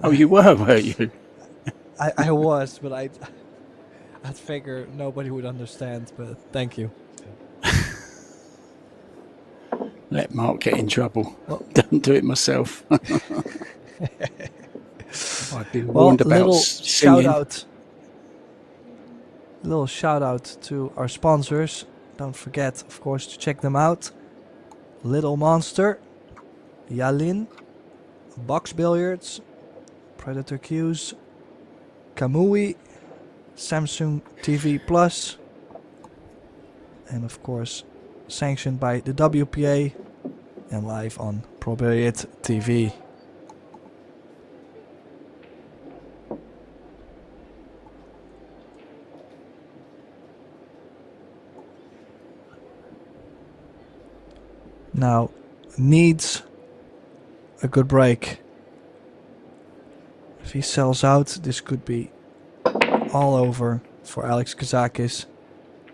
Oh, you were you? I was, but I'd figure nobody would understand. But thank you. Let Mark get in trouble. Don't do it myself. I've been warned about singing. Little shout out to our sponsors. Don't forget, of course, to check them out. Little Monster, Yalin, Box Billiards, Predator Cues, Kamui, Samsung TV Plus, and of course sanctioned by the WPA and live on Pro Billiard TV. Now, needs a good break. If he sells out, this could be all over for Alex Kazakis.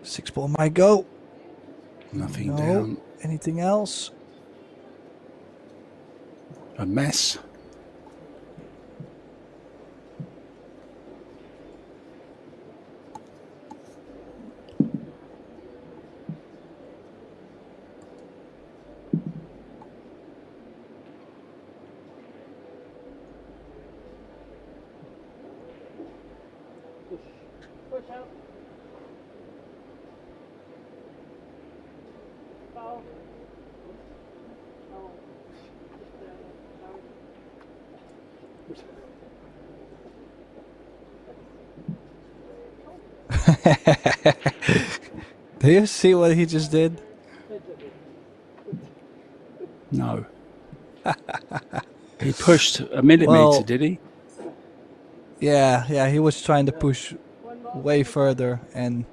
6-ball might go. Nothing No. down. Anything else? A mess. Push out. Foul. Oh. Do you see what he just did? No. He pushed a millimeter, Well- did he? Yeah, he was trying to push way further and,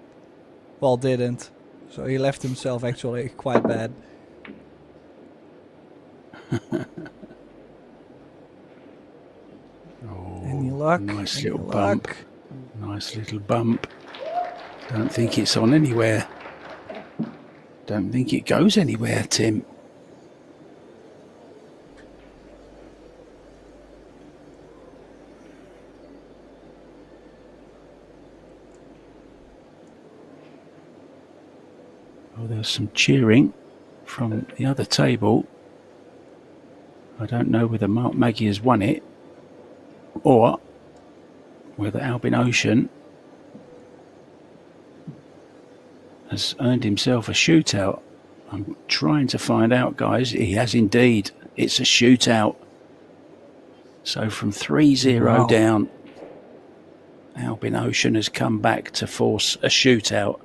well, didn't. So he left himself actually quite bad. Oh, Any luck? nice Any little bump. luck? Nice little bump. Don't think it's on anywhere. Don't think it goes anywhere, Tim. Oh, there's some cheering from the other table. I don't know whether Mark Maggie has won it or whether Albin Ocean has earned himself a shootout. I'm trying to find out, guys. He has indeed. It's a shootout. So from 3-0 Wow. down, Albin Ocean has come back to force a shootout.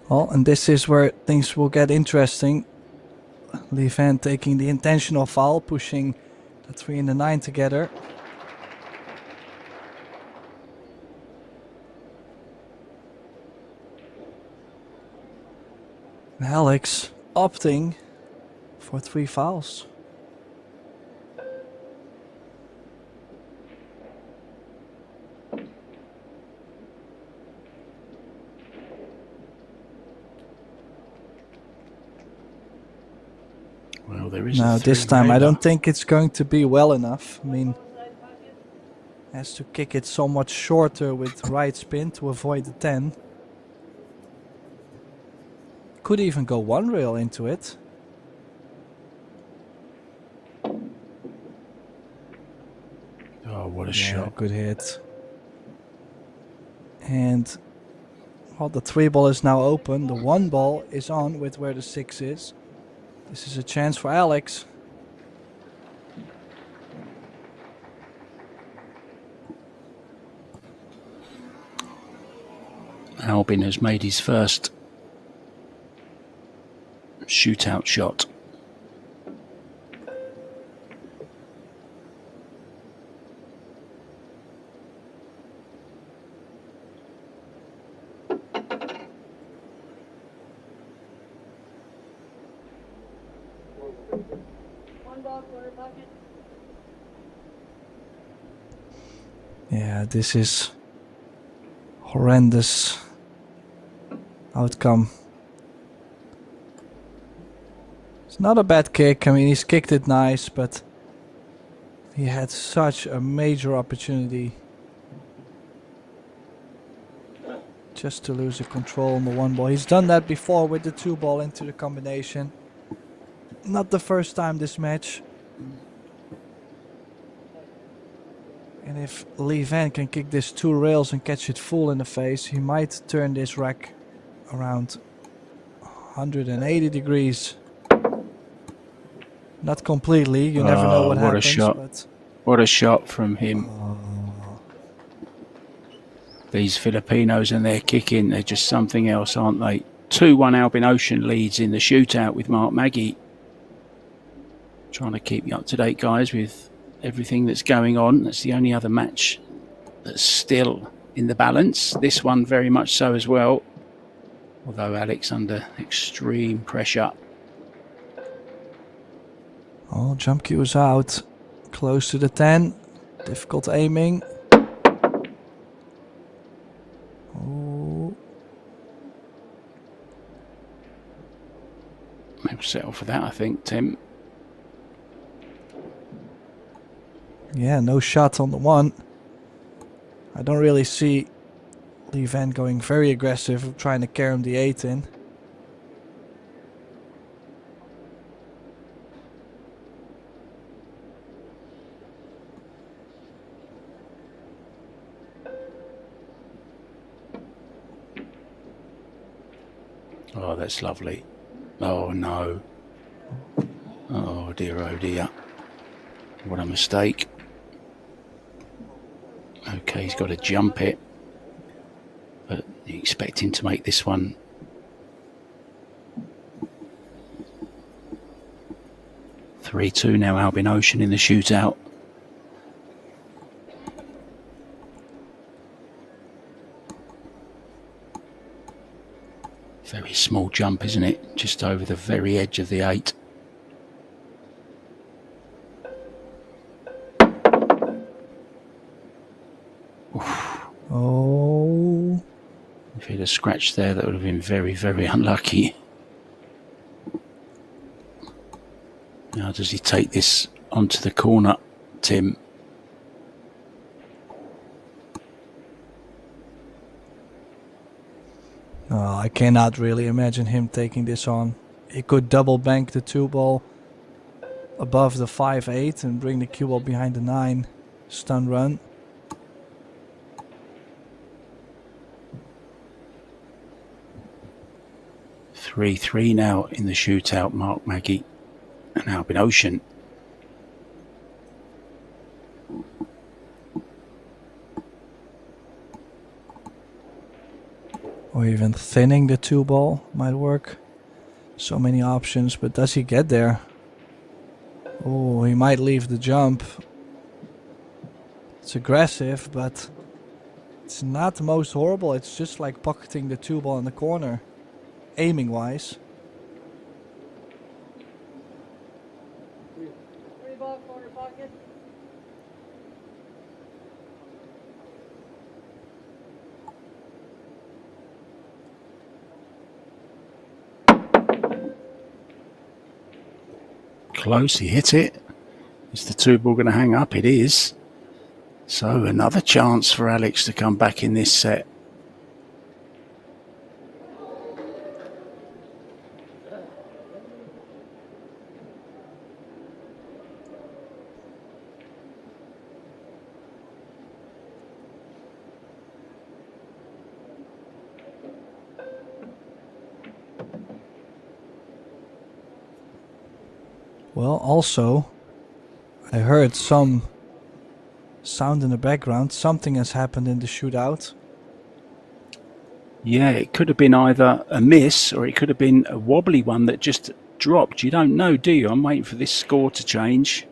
Well, and this is where things will get interesting. Lee Van taking the intentional foul, pushing the 3 and the 9 together. Alex opting for 3 fouls. Well, there is Now a this time I three-railer. don't think it's going to be well enough. I mean, has to kick it so much shorter with right spin to avoid the 10. Could even go 1 rail into it. Oh, what a Yeah, shot. good hit. And well, the 3 ball is now open. The 1 ball is on with where the 6 is. This is a chance for Alex. Albin has made his first shootout shot. One ball, quarter pocket. Yeah, this is horrendous outcome. It's not a bad kick. I mean, he's kicked it nice, but he had such a major opportunity just to lose the control on the 1 ball. He's done that before with the 2 ball into the combination. Not the first time this match. And if Lee Van can kick this 2 rails and catch it full in the face, he might turn this rack around 180 degrees. Not completely, you never know what what a happens. shot. But What a shot from him. These Filipinos and their kicking, they're just something else, aren't they? 2-1 Albin Ocean leads in the shootout with Mark Maggie. Trying to keep you up to date, guys, with everything that's going on. That's the only other match that's still in the balance. This one very much so as well. Although Alex under extreme pressure. Oh, jump cue is out. Close to the 10. Difficult aiming. Oh. Maybe settle for that, I think, Tim. Yeah, no shot on the 1. I don't really see Lee Van going very aggressive, trying to carry him the 8 in. Oh, that's lovely. Oh, no. Oh, dear, oh, dear. What a mistake. Okay, he's got to jump it. But you expect him to make this one. (3-2) now, Albin Ocean in the shootout. Very small jump, isn't it? Just over the very edge of the 8. Oof. Oh. If he'd have scratched there, that would have been very, very unlucky. Now, does he take this onto the corner, Tim? Oh, I cannot really imagine him taking this on. He could double bank the 2 ball above the 5-8 and bring the cue ball behind the 9. Stun run. (3-3) now in the shootout, Mark Maggie and Albin Ocean. Or even thinning the 2 ball might work. So many options, but does he get there? Oh, he might leave the jump. It's aggressive, but it's not the most horrible. It's just like pocketing the 2 ball in the corner, aiming wise. 3 ball, corner pocket. Close, he hit it. Is the 2 ball going to hang up? It is. So another chance for Alex to come back in this set. Well, also, I heard some sound in the background. Something has happened in the shootout. Yeah, it could have been either a miss or it could have been a wobbly one that just dropped. You don't know, do you? I'm waiting for this score to change.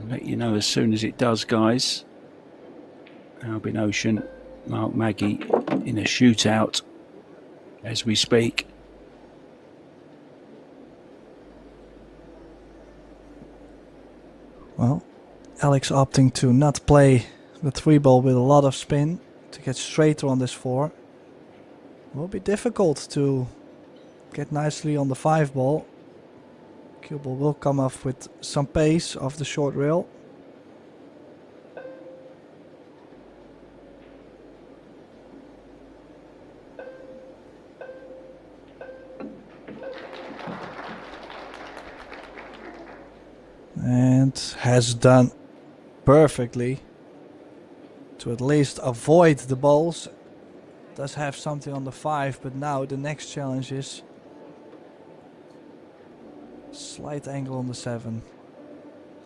I'll let you know as soon as it does, guys. Albin Ocean, Mark Maggie in a shootout as we speak. Well, Alex opting to not play the 3 ball with a lot of spin to get straighter on this 4. Will be difficult to get nicely on the 5 ball. Cue ball will come off with some pace off the short rail. And has done perfectly to at least avoid the balls. Does have something on the 5, but now the next challenge is slight angle on the 7.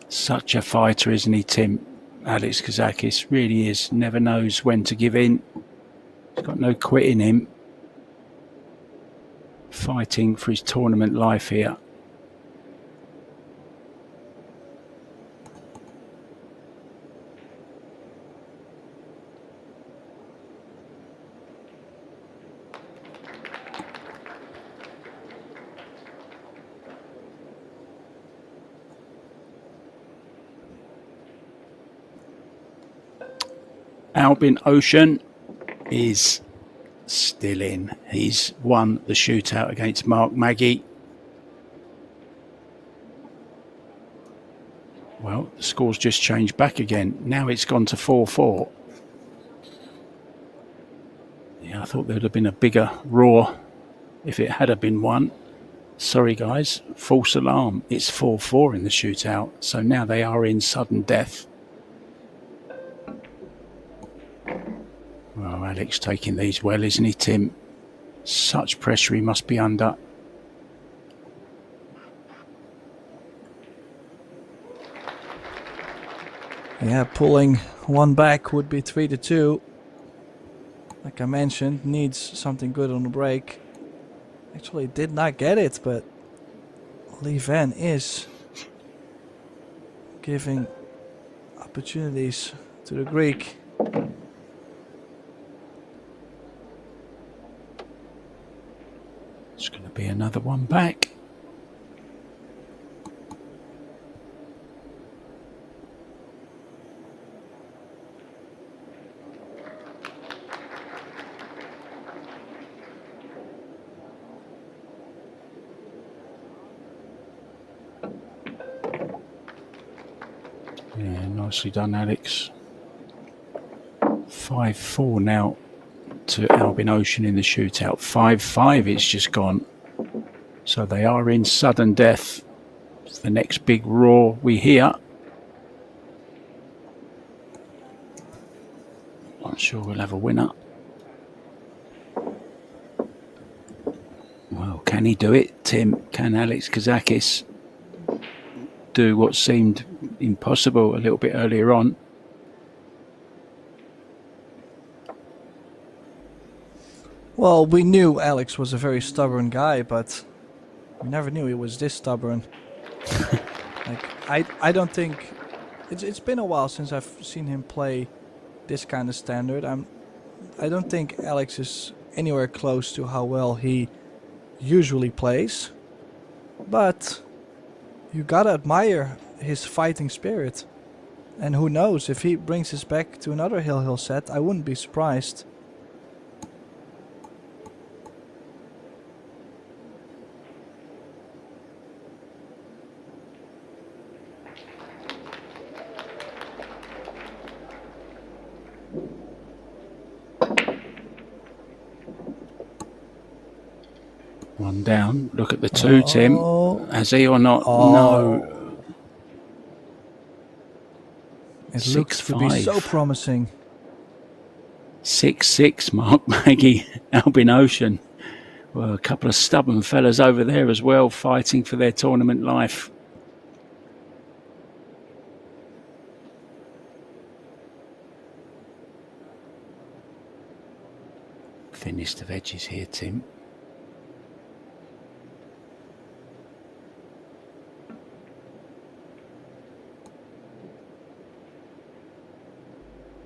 Such a fighter, isn't he, Tim? Alex Kazakis really is. Never knows when to give in. He's got no quit in him. Fighting for his tournament life here. Albin Ocean is still in. He's won the shootout against Mark Maggie. Well, the score's just changed back again. Now it's gone to 4-4. Yeah, I thought there would have been a bigger roar if it had been one. Sorry, guys. False alarm. It's 4-4 in the shootout. So now they are in sudden death. Well, Alex taking these well, isn't he, Tim? Such pressure he must be under. Yeah, pulling one back would be 3-2. Like I mentioned, needs something good on the break. Actually did not get it, but Lee Van is giving opportunities to the Greek. It's going to be another one back. Yeah, nicely done, Alex. 5-4 now to Albin Ocean in the shootout. 5-5 it's just gone. So they are in sudden death. It's the next big roar we hear. I'm sure we'll have a winner. Well, can he do it, Tim? Can Alex Kazakis do what seemed impossible a little bit earlier on? Well, we knew Alex was a very stubborn guy, but we never knew he was this stubborn. Like, I don't think it's been a while since I've seen him play this kind of standard. I don't think Alex is anywhere close to how well he usually plays, but you gotta admire his fighting spirit. And who knows, if he brings us back to another Hill set, I wouldn't be surprised. One down. Look at the two, Tim. Has he or not? No. It looks to be so promising. 6-6, Mark Maggie, Albin Ocean. Well, a couple of stubborn fellas over there as well, fighting for their tournament life. Thinnest of edges here, Tim.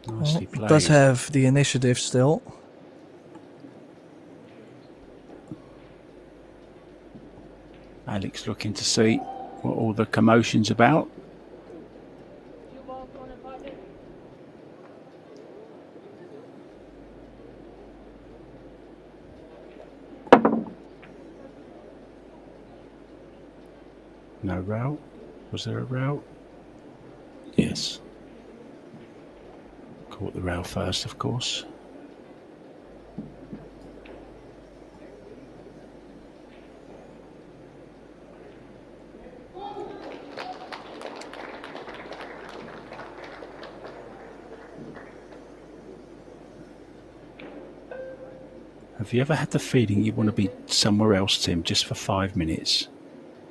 Nicely played. Does have the initiative still. Alex looking to see what all the commotion's about. Two balls, one in pocket. No row? Was there a row? Yes. Caught the row first, of course. Have you ever had the feeling you want to be somewhere else, Tim, just for 5 minutes?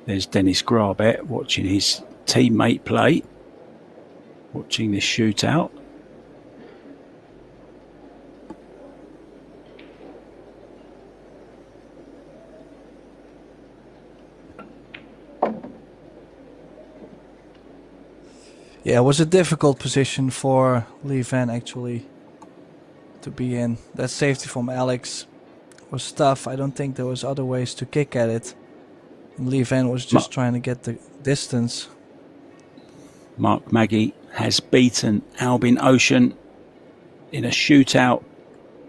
There's Dennis Grabet watching his teammate play, watching this shootout. Yeah, it was a difficult position for Lee Van actually to be in. That safety from Alex was tough. I don't think there was other ways to kick at it. And Lee Van was just trying to get the distance. Mark Maggie has beaten Albin Ocean in a shootout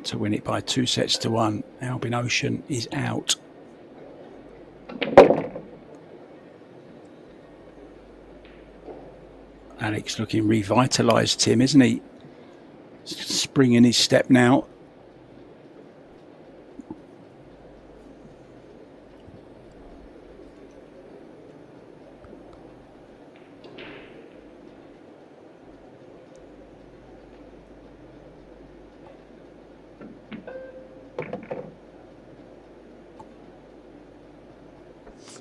to win it by 2 sets to 1. Albin Ocean is out. Alex looking revitalised, Tim, isn't he? Spring in his step now.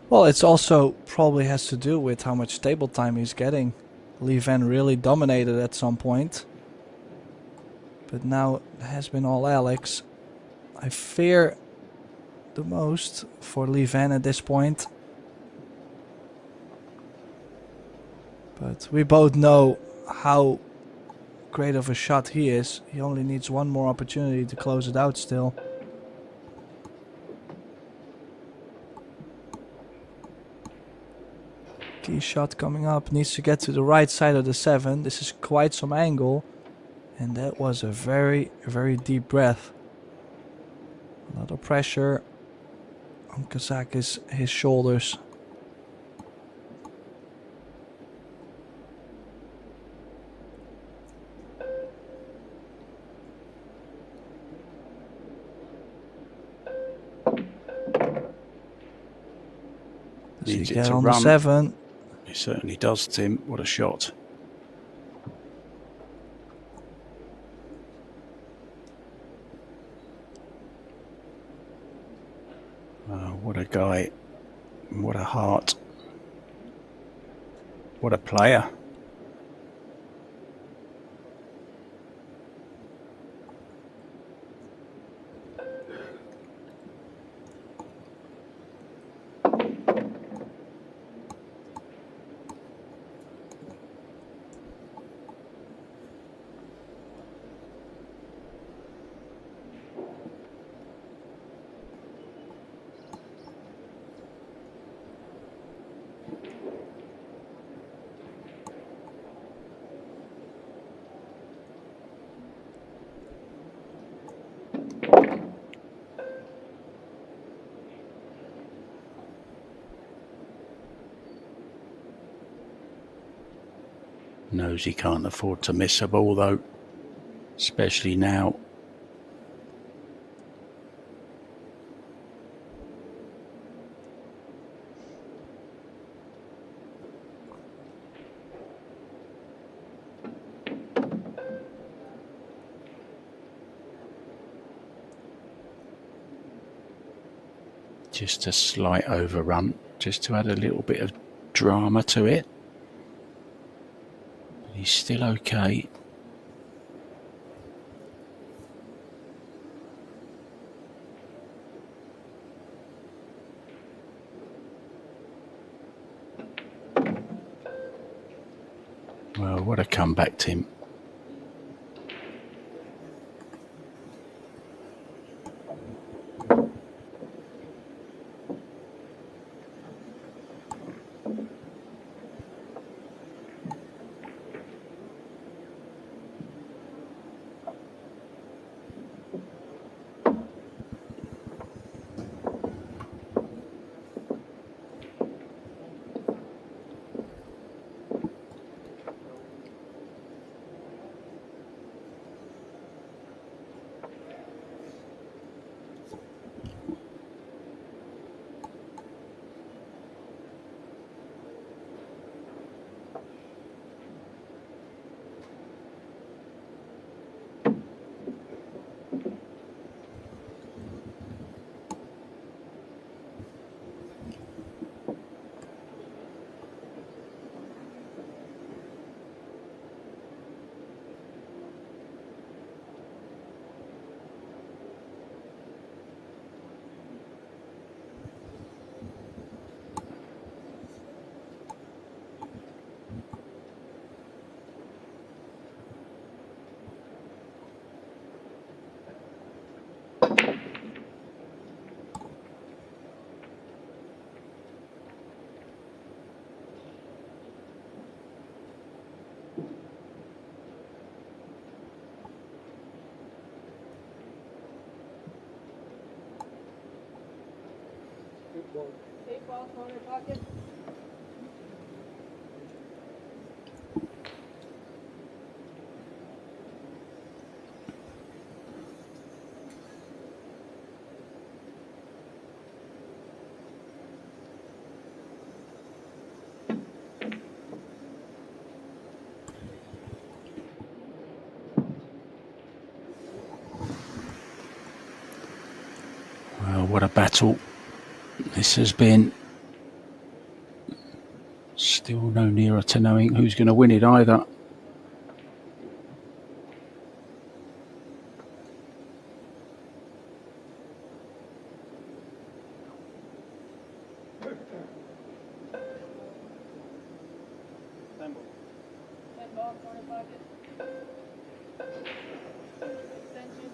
Well, it's also probably has to do with how much table time he's getting. Lee Van really dominated at some point. But now it has been all Alex. I fear the most for Lee Van at this point. But we both know how great of a shot he is. He only needs one more opportunity to close it out still. Key shot coming up, needs to get to the right side of the 7. This is quite some angle. And that was a very, very deep breath. A lot of pressure on Kazakis, his shoulders. Does he get on the 7? He certainly does, Tim. What a shot. What a guy. What a heart. What a player. Knows he can't afford to miss a ball though, especially now. Just a slight overrun, just to add a little bit of drama to it. He's still okay. Well, what a comeback, Tim. Eight ball, corner pocket. Well, what a battle this has been. Still no nearer to knowing who's going to win it either. Ten ball, corner pocket. Extension.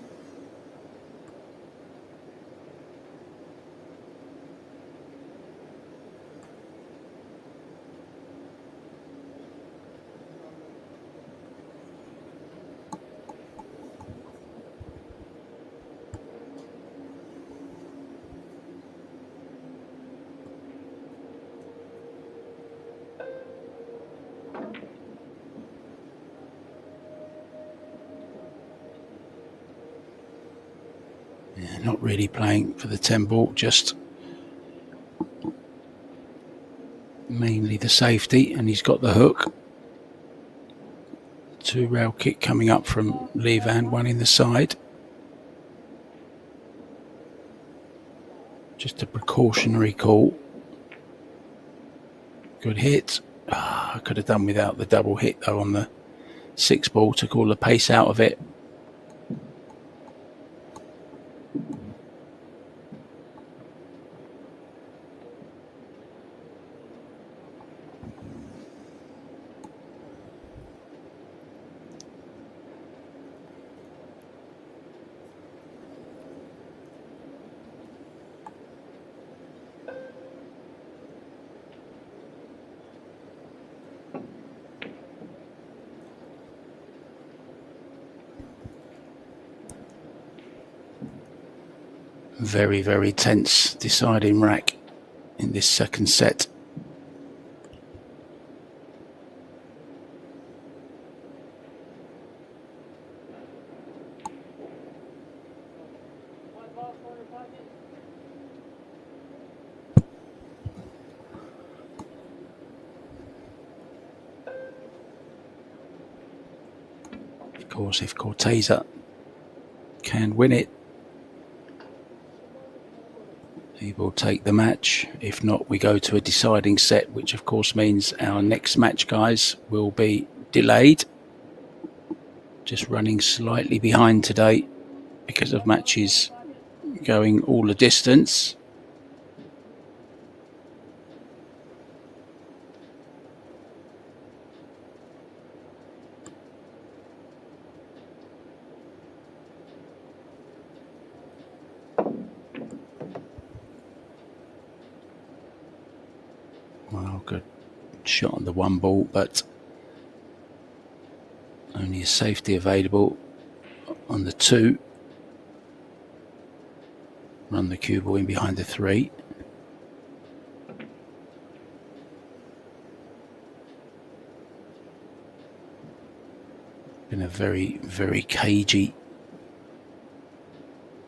Yeah, not really playing for the 10 ball, just mainly the safety, and he's got the hook. 2 rail kick coming up from Levan, one in the side. Just a precautionary call. Good hit. I could have done without the double hit though on the 6 ball to call the pace out of it. Very, very tense deciding rack in this second set. One ball, corner pocket. Of course, if Corteza can win it, he will take the match. If not, we go to a deciding set, which of course means our next match, guys, will be delayed. Just running slightly behind today because of matches going all the distance. Well, good shot on the 1 ball, but only a safety available on the 2. Run the cue ball in behind the 3. Been a very, very cagey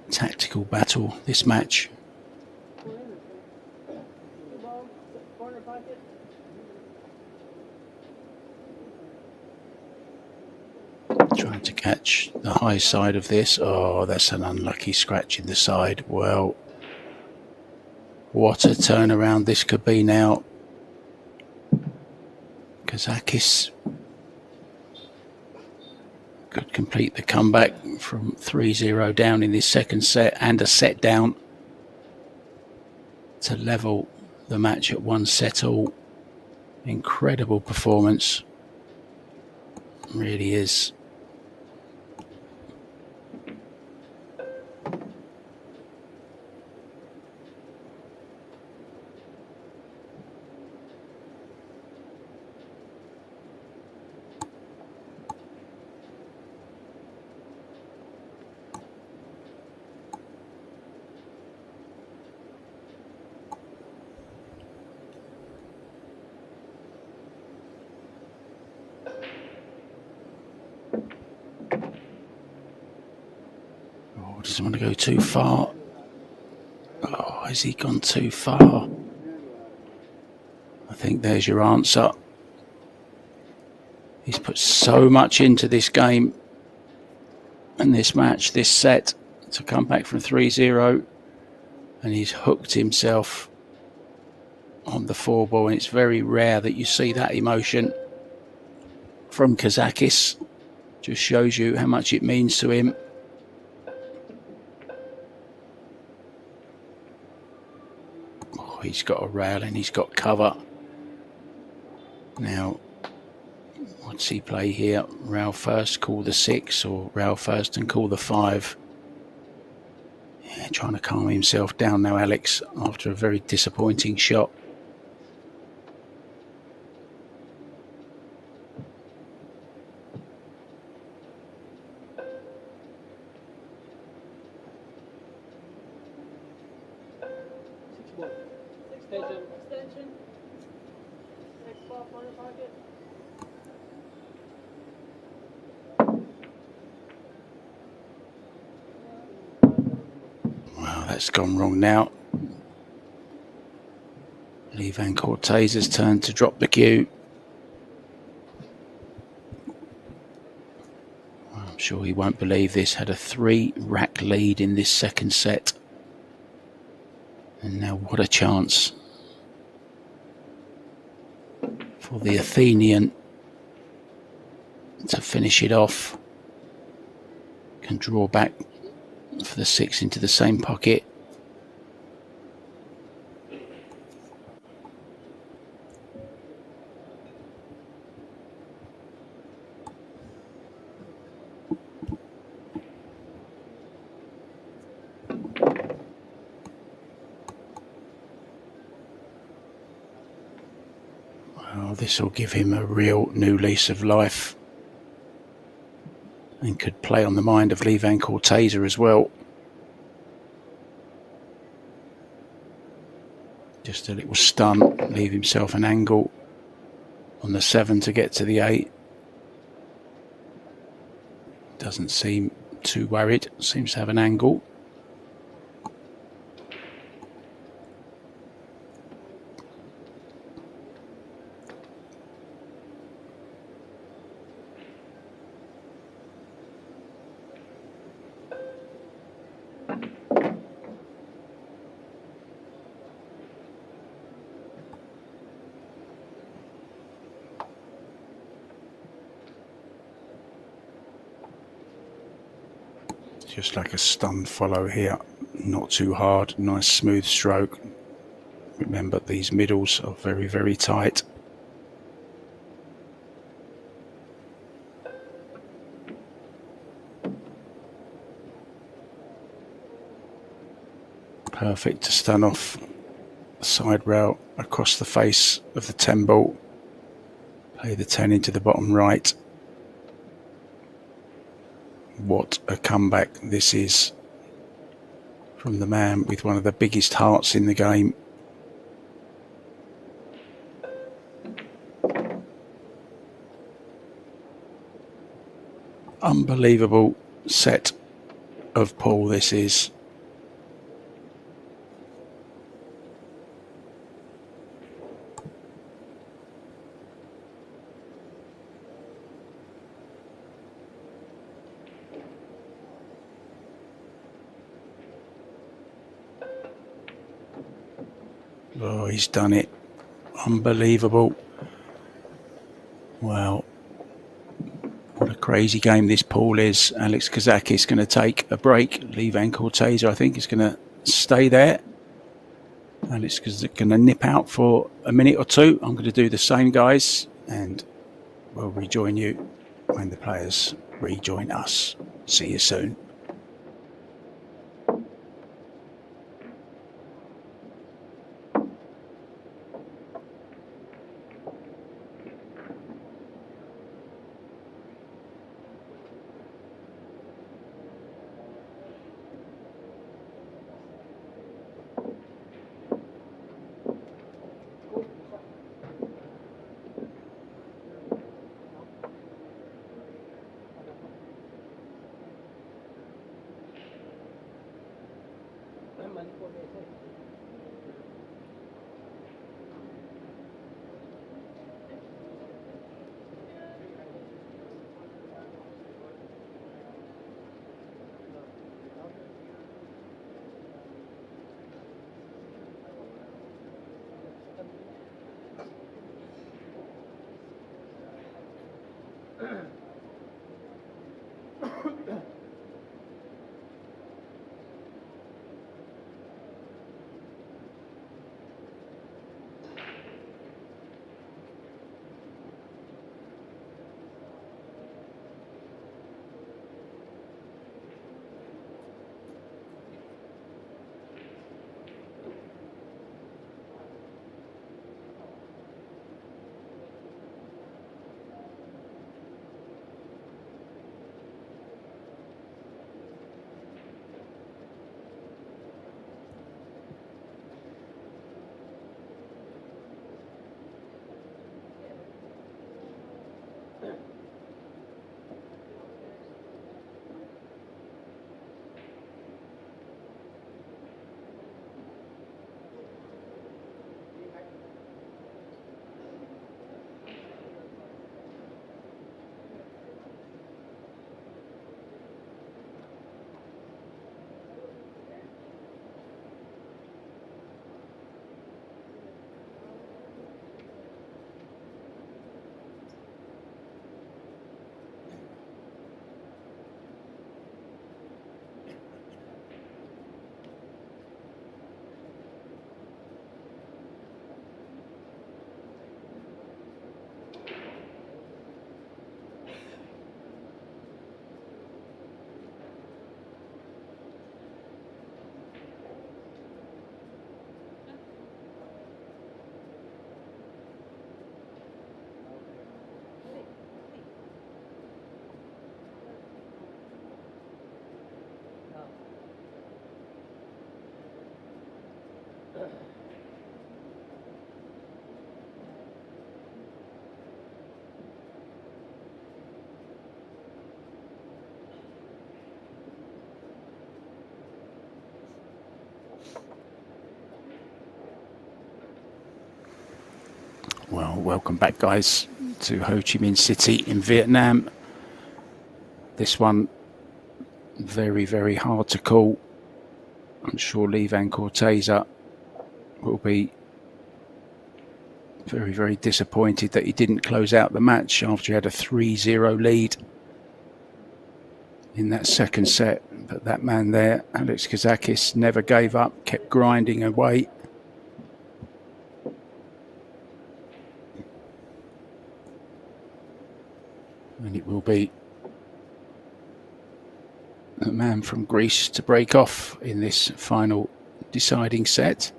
tactical battle this match. 2 ball, corner pocket. Trying to catch the high side of this. Oh, that's an unlucky scratch in the side. Well, what a turnaround this could be now. Kazakis could complete the comeback from 3-0 down in this second set and a set down to level the match at 1 set all. Incredible performance. Really is. Doesn't want to go too far. Oh, has he gone too far? I think there's your answer. He's put so much into this game and this match, this set, to come back from 3-0, and he's hooked himself on the 4-ball, and it's very rare that you see that emotion from Kazakis. Just shows you how much it means to him. Oh, he's got a rail and he's got cover. Now, what's he play here? Rail first, call the 6, or rail first and call the 5? Yeah, trying to calm himself down now, Alex, after a very disappointing shot. Extension. 6 ball, corner pocket. Wow, that's gone wrong now. Lee Van Corteza's turn to drop the cue. I'm sure he won't believe this. Had a 3-rack lead in this second set. And now what a chance for the Athenian to finish it off. Can draw back for the 6 into the same pocket. Well, this will give him a real new lease of life and could play on the mind of Lee Van Corteza as well. Just a little stunt, leave himself an angle on the 7 to get to the 8. Doesn't seem too worried, seems to have an angle. Just like a stunned follow here, not too hard, nice smooth stroke. Remember, these middles are very, very tight. Perfect to stun off the side rail across the face of the 10 ball. Play the 10 into the bottom right. What a comeback this is from the man with one of the biggest hearts in the game. Unbelievable set of Paul this is. Oh, he's done it. Unbelievable. Wow. What a crazy game this Paul is. Alex Kazakis going to take a break. Lee Van Corteza, I think, is going to stay there. Alex is going to nip out for a minute or two. I'm going to do the same, guys. And we'll rejoin you when the players rejoin us. See you soon. Well, welcome back, guys, to Ho Chi Minh City in Vietnam. This one, very, very hard to call. I'm sure Levan Corteza will be very, very disappointed that he didn't close out the match after he had a 3-0 lead in that second set. But that man there, Alex Kazakis, never gave up, kept grinding away. And it will be a man from Greece to break off in this final deciding set.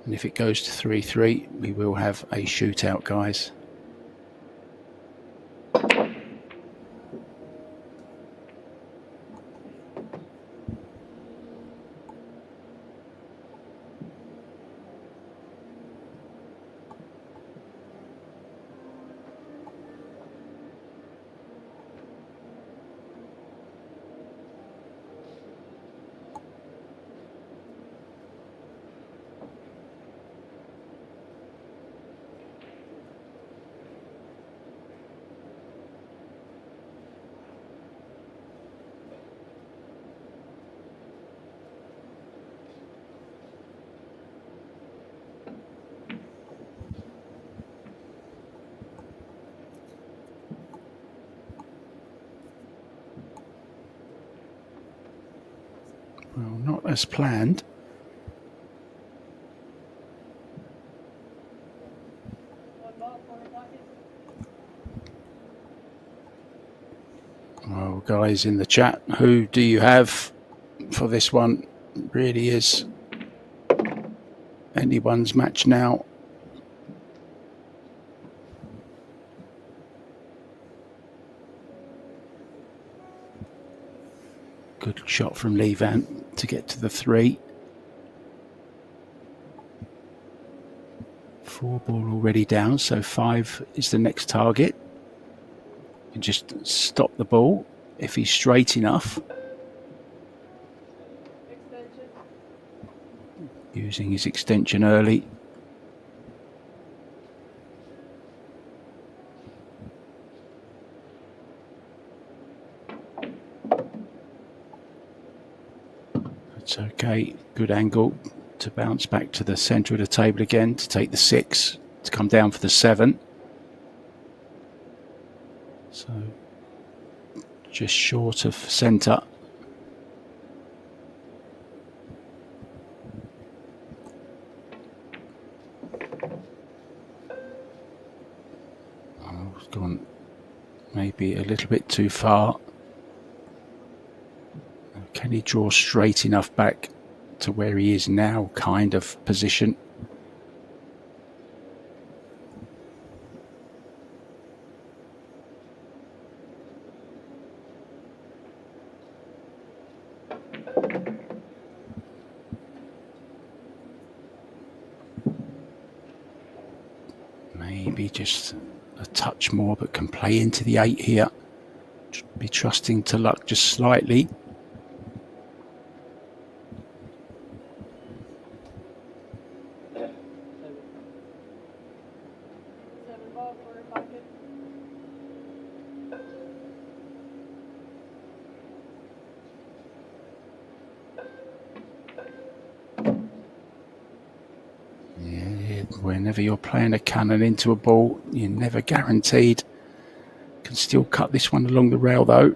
And if it goes to 3-3, we will have a shootout, guys. Well, not as planned. Well, guys in the chat, who do you have for this one? Really is anyone's match now. Good shot from Levan to get to the 3. 4 ball already down, so 5 is the next target. And just stop the ball if he's straight enough. Extension. Using his extension early. That's okay. Good angle to bounce back to the centre of the table again, to take the 6, to come down for the 7. So just short of centre. Oh, it's gone maybe a little bit too far. Can he draw straight enough back to where he is now, kind of position? Maybe just a touch more, but can play into the 8 here. Be trusting to luck just slightly. Whenever you're playing a cannon into a ball, you're never guaranteed. Can still cut this one along the rail though.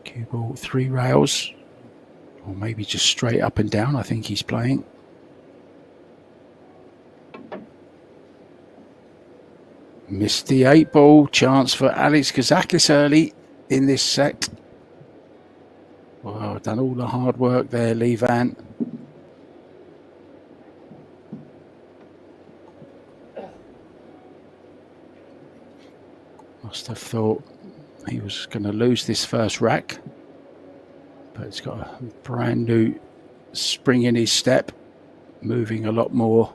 Cue ball, 3 rails, or maybe just straight up and down. I think he's playing. Missed the 8 ball. Chance for Alex Kazakis early in this set. Well, done all the hard work there, Levan. Must have thought he was going to lose this first rack. but it's got a brand new spring in his step, moving a lot more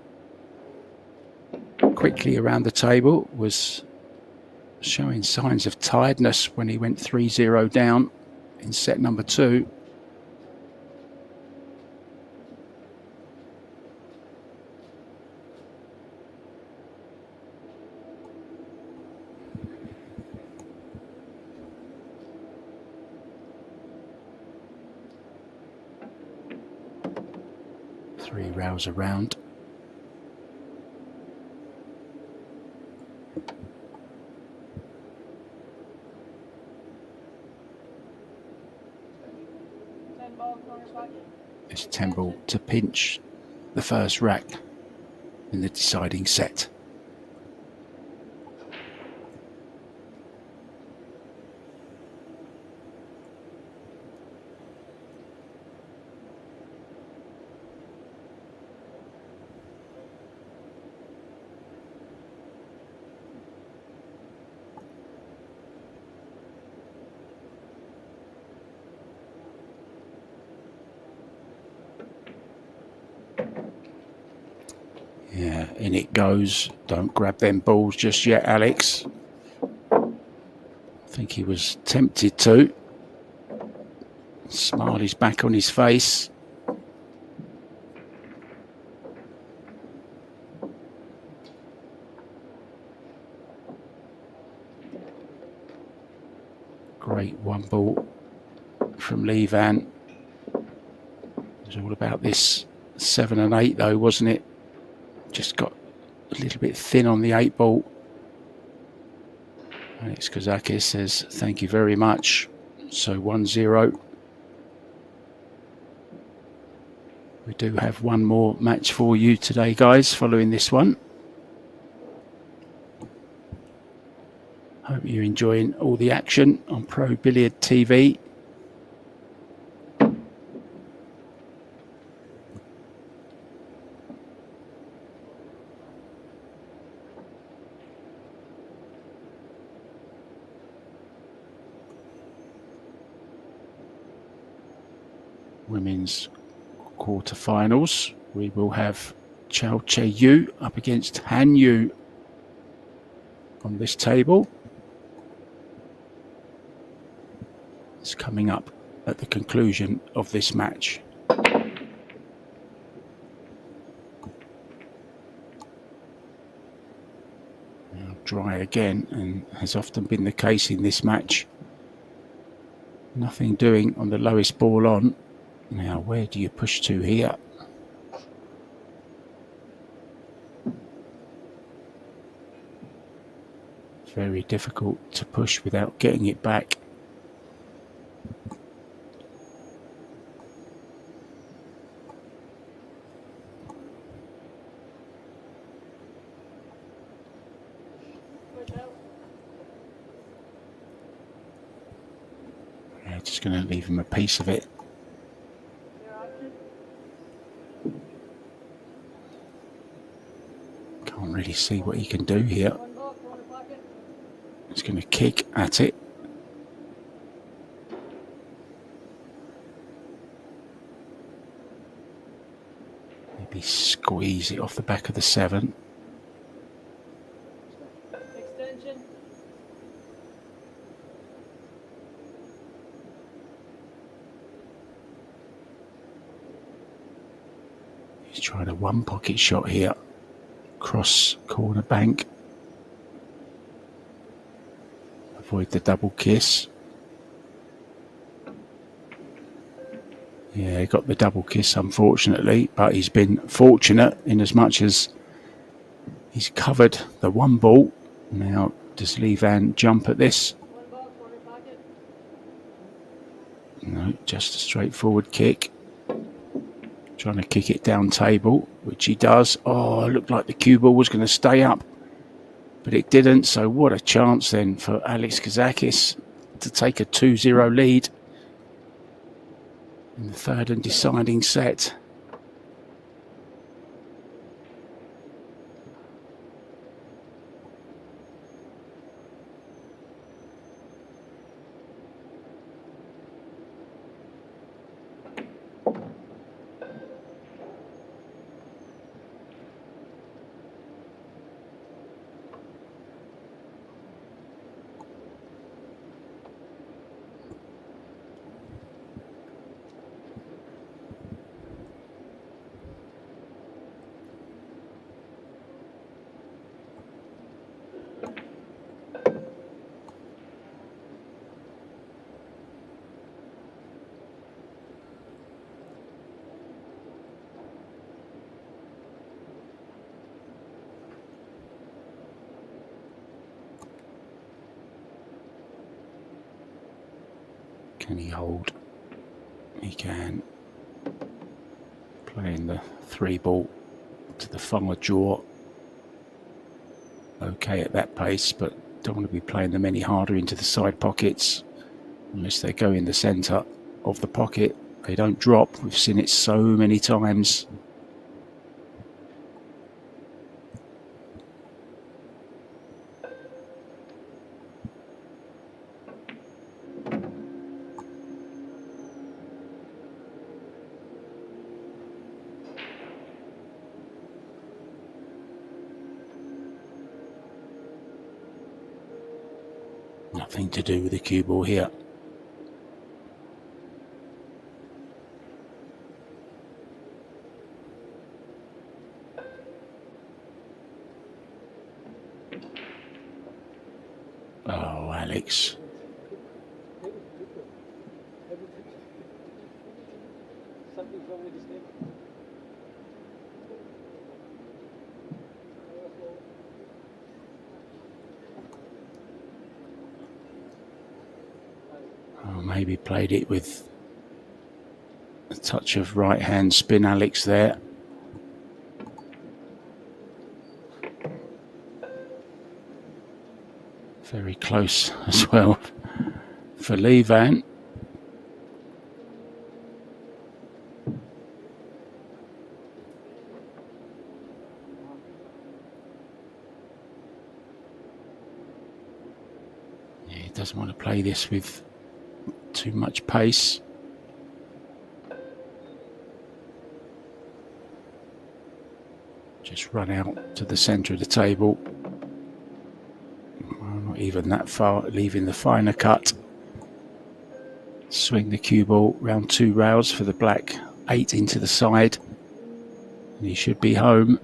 quickly around the table. Was showing signs of tiredness when he went 3-0 down in set number 2. Three rows around. It's 10 ball to pinch the first rack in the deciding set. Yeah, in it goes. Don't grab them balls just yet, Alex. I think he was tempted to. Smiley's back on his face. Great one ball from Lee Van. It was all about this 7 and 8 though, wasn't it? Just got a little bit thin on the 8 ball. Alex Kazakis says thank you very much. So 1-0. We do have one more match for you today, guys, following this one. Hope you're enjoying all the action on Pro Billiard TV. Women's quarterfinals. We will have Chao Che Yu up against Han Yu on this table. It's coming up at the conclusion of this match. Now dry again, and has often been the case in this match. Nothing doing on the lowest ball on. Now, where do you push to here? Very difficult to push without getting it back. Yeah, just going to leave him a piece of it. Can't really see what he can do here. He's going to kick at it. Maybe squeeze it off the back of the 7. Extension. He's tried a one pocket shot here. Cross corner bank. Avoid the double kiss. Yeah, he got the double kiss unfortunately, but he's been fortunate in as much as he's covered the one ball. Now, does Lee Van jump at this? One ball, corner pocket. No, just a straightforward kick. Trying to kick it down table, which he does. Oh, it looked like the cue ball was going to stay up, but it didn't. So what a chance then for Alex Kazakis to take a 2-0 lead in the third and deciding set. Can he hold? He can. Playing the 3-ball to the far draw. Okay at that pace, but don't want to be playing them any harder into the side pockets unless they go in the centre of the pocket. They don't drop. We've seen it so many times. Nothing to do with the cue ball here. Oh, Alex. Something's wrong with his head. Oh, maybe played it with a touch of right hand spin, Alex, there. Very close as well for Levan. Yeah, he doesn't want to play this with too much pace. Just run out to the centre of the table. Well, not even that far, leaving the finer cut. Swing the cue ball round 2 rails for the black 8 into the side. And he should be home.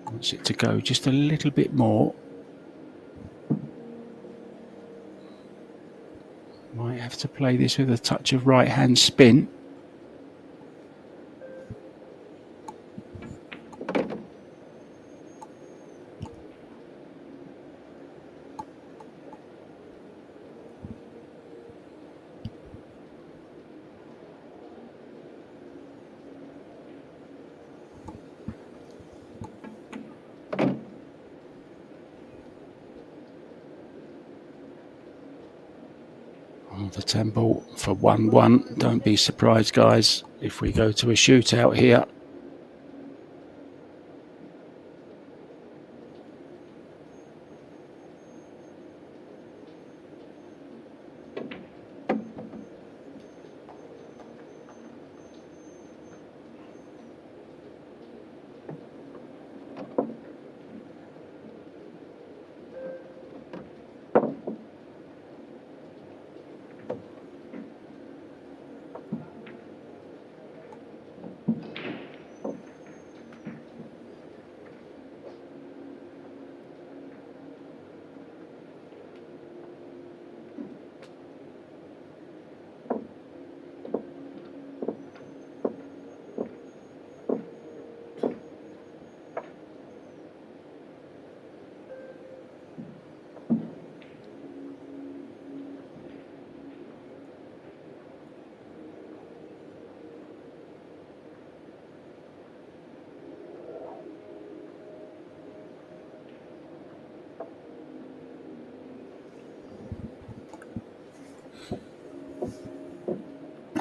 Wants it to go just a little bit more. Might have to play this with a touch of right hand spin. The 10 ball for 1-1. Don't be surprised, guys, if we go to a shootout here.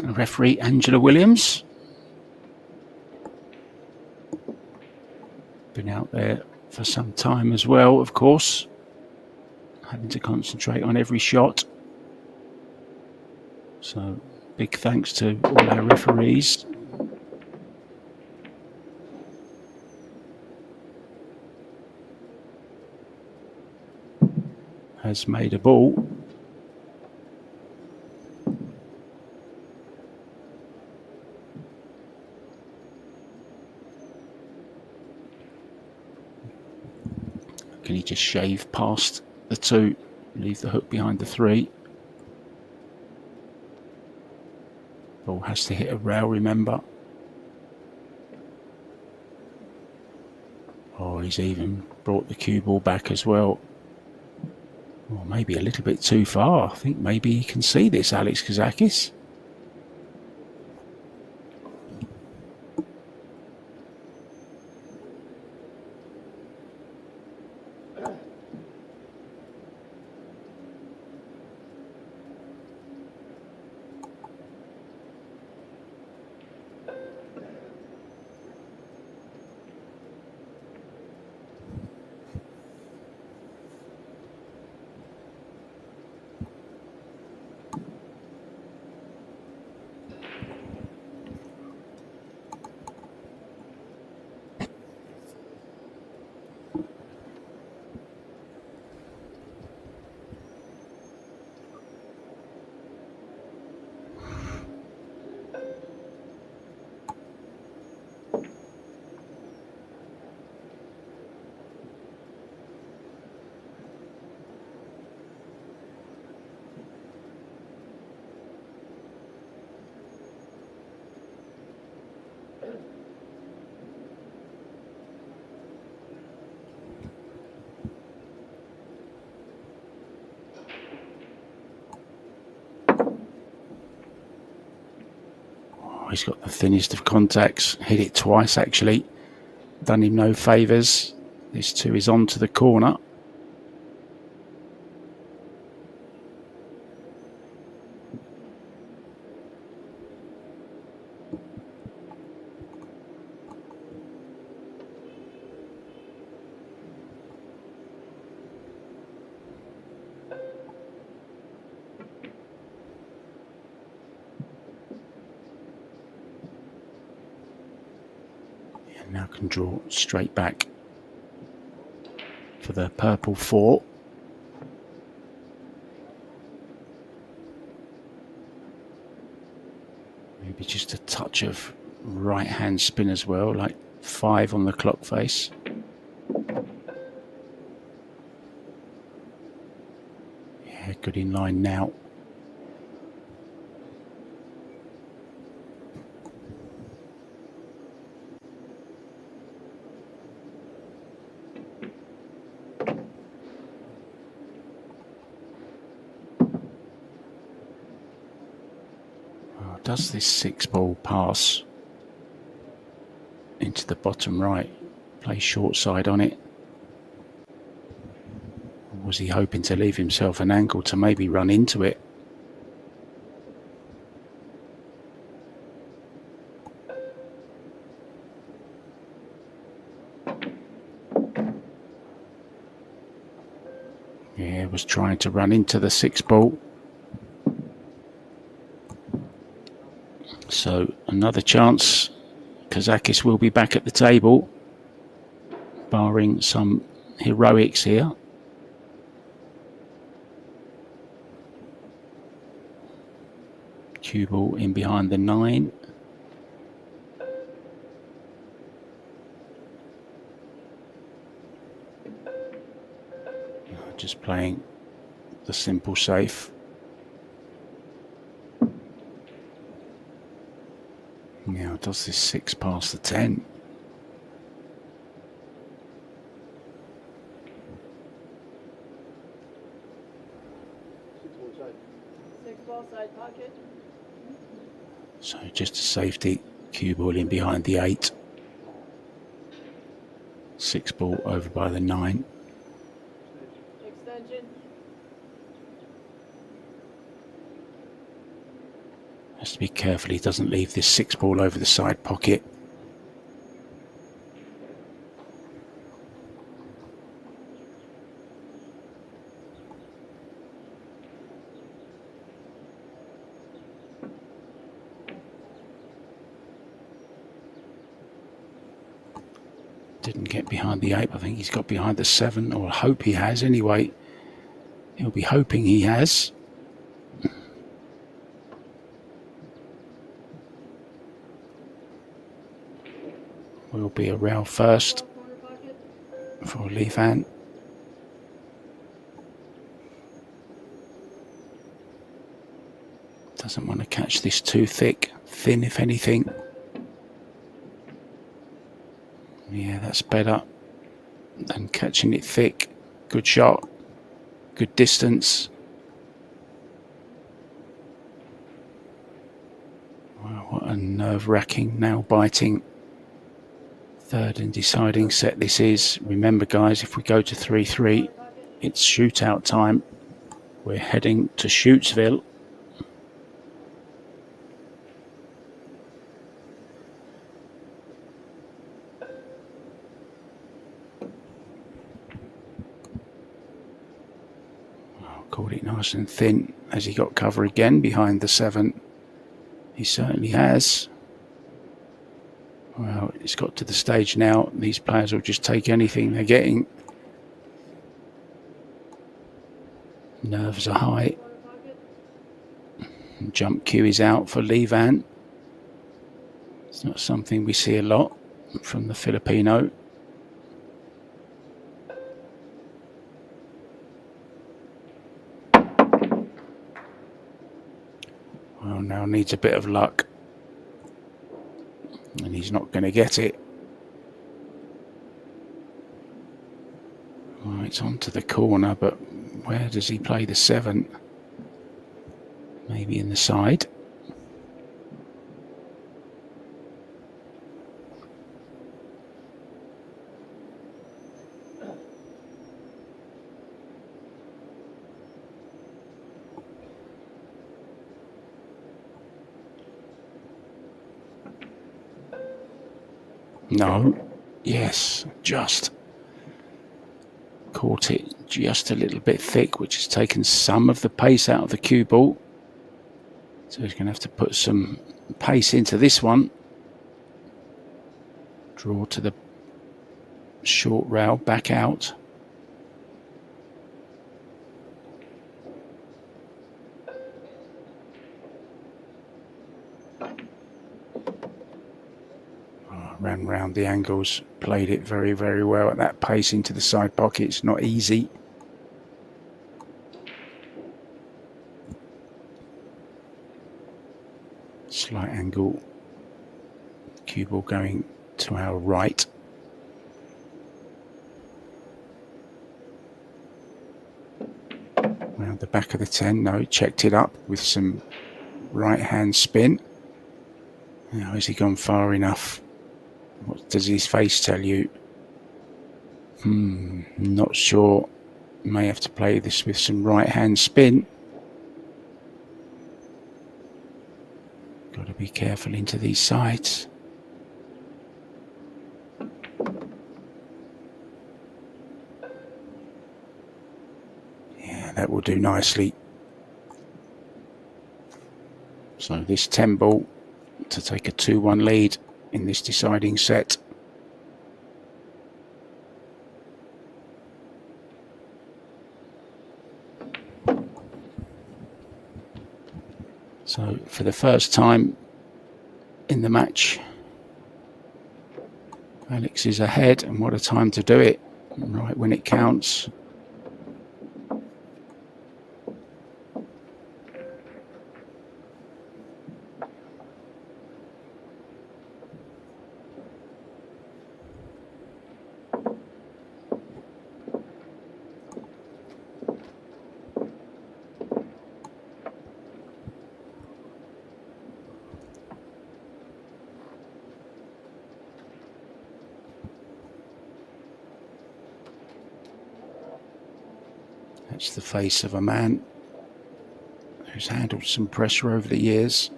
Referee Angela Williams. Been out there for some time as well, of course. Having to concentrate on every shot. So big thanks to all our referees. Has made a ball. Can he just shave past the 2, leave the hook behind the 3? Ball has to hit a rail, remember. Oh, he's even brought the cue ball back as well. Or maybe a little bit too far. I think maybe he can see this, Alex Kazakis. He's got the thinnest of contacts, hit it twice actually, done him no favours. This two is on to the corner. Now can draw straight back for the purple four. Maybe just a touch of right hand spin as well, like 5 on the clock face. Yeah, good in line now. Does this 6-ball pass into the bottom right? Play short side on it. Or was he hoping to leave himself an angle to maybe run into it? Yeah, was trying to run into the 6-ball. So another chance. Kazakis will be back at the table, barring some heroics here. Cue ball in behind the 9. Just playing the simple safe. Now, does this 6 pass the 10? So just a safety, cue ball in behind the 8. 6-ball over by the 9. Has to be careful he doesn't leave this 6-ball over the side pocket. Didn't get behind the 8. I think he's got behind the 7, or I hope he has anyway. He'll be hoping he has. Will be a rail first for Levan. Doesn't want to catch this too thick, thin if anything. Yeah, that's better. and catching it thick. Good shot, good distance. Wow, what a nerve-wracking, nail-biting third and deciding set this is. Remember, guys, if we go to 3-3, it's shootout time. We're heading to Shootsville. Caught it nice and thin. Has he got cover again behind the 7? He certainly has. Well, it's got to the stage now. These players will just take anything they're getting. Nerves are high. Jump cue is out for Levan. It's not something we see a lot from the Filipino. Well, now needs a bit of luck. And he's not going to get it. Well, it's onto the corner, but where does he play the 7? Maybe in the side. No. Yes, just caught it just a little bit thick, which has taken some of the pace out of the cue ball. So he's going to have to put some pace into this one. Draw to the short rail, back out. Ran round the angles, played it very, very well at that pace into the side pockets. Not easy. Slight angle. Cue ball going to our right. Round the back of the 10. No, checked it up with some right hand spin. Now, has he gone far enough? What does his face tell you? Not sure. May have to play this with some right hand spin. Got to be careful into these sides. Yeah, that will do nicely. So this 10 ball to take a 2-1 lead in this deciding set. So for the first time in the match, Alex is ahead, and what a time to do it, right when it counts. That's the face of a man who's handled some pressure over the years.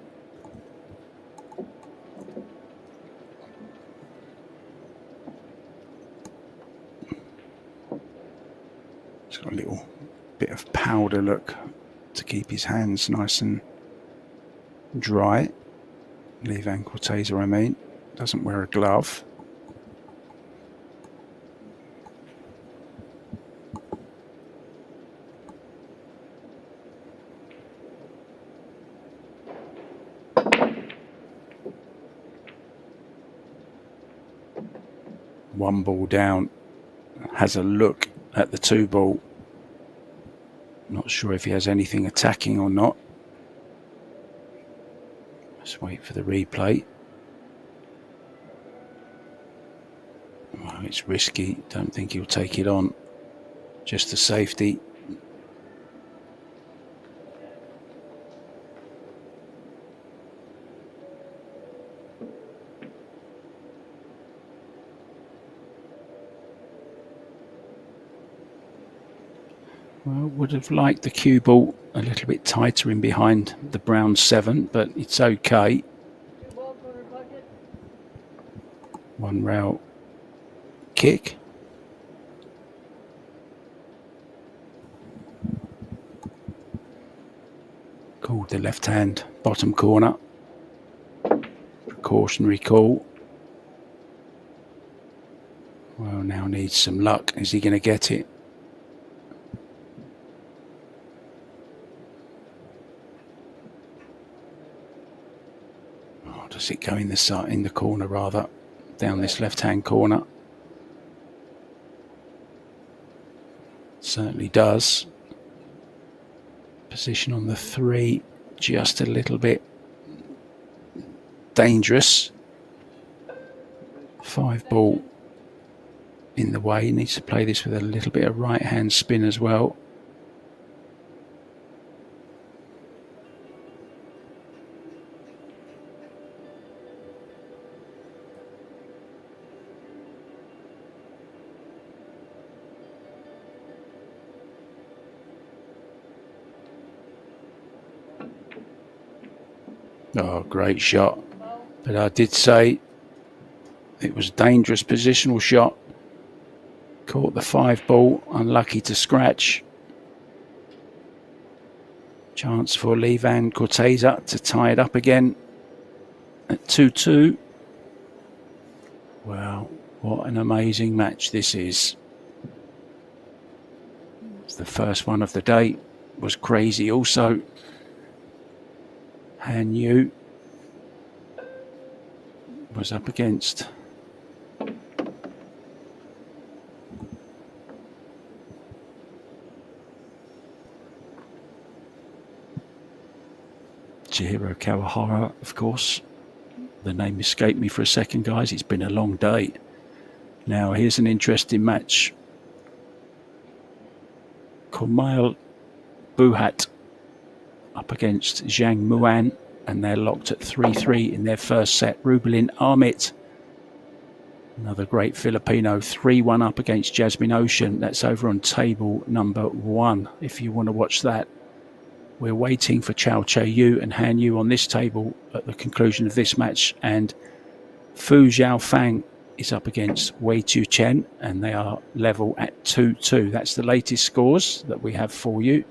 He's got a little bit of powder look to keep his hands nice and dry. Levan Corteza, I mean. Doesn't wear a glove. One ball down, has a look at the 2 ball. Not sure if he has anything attacking or not. Let's wait for the replay. Well, it's risky. Don't think he'll take it on. Just the safety. Well, would have liked the cue ball a little bit tighter in behind the brown 7, but it's okay. One rail kick. Called the left hand bottom corner. Precautionary call. Well, now needs some luck. Is he going to get it? Oh, does it go in the side, in the corner rather? Down this left hand corner. Certainly does. Position on the 3, just a little bit dangerous. 5 ball in the way. He needs to play this with a little bit of right hand spin as well. Oh, great shot. But I did say it was a dangerous positional shot. Caught the 5 ball, unlucky to scratch. Chance for Levan Corteza to tie it up again at 2-2. Wow, what an amazing match this is. It's the first one of the day. Was crazy also. Han Yu was up against Chihiro Kawahara, of course. The name escaped me for a second, guys. It's been a long day. Now, here's an interesting match. Kumail Buhat up against Zhang Muan, and they're locked at 3-3 in their first set. Rubelin Amit, another great Filipino, 3-1 up against Jasmine Ocean. That's over on table number 1, if you want to watch that. We're waiting for Chao Che-Yu and Han Yu on this table at the conclusion of this match, and Fu Xiaofang is up against Wei Tu Chen, and they are level at 2-2. That's the latest scores that we have for you.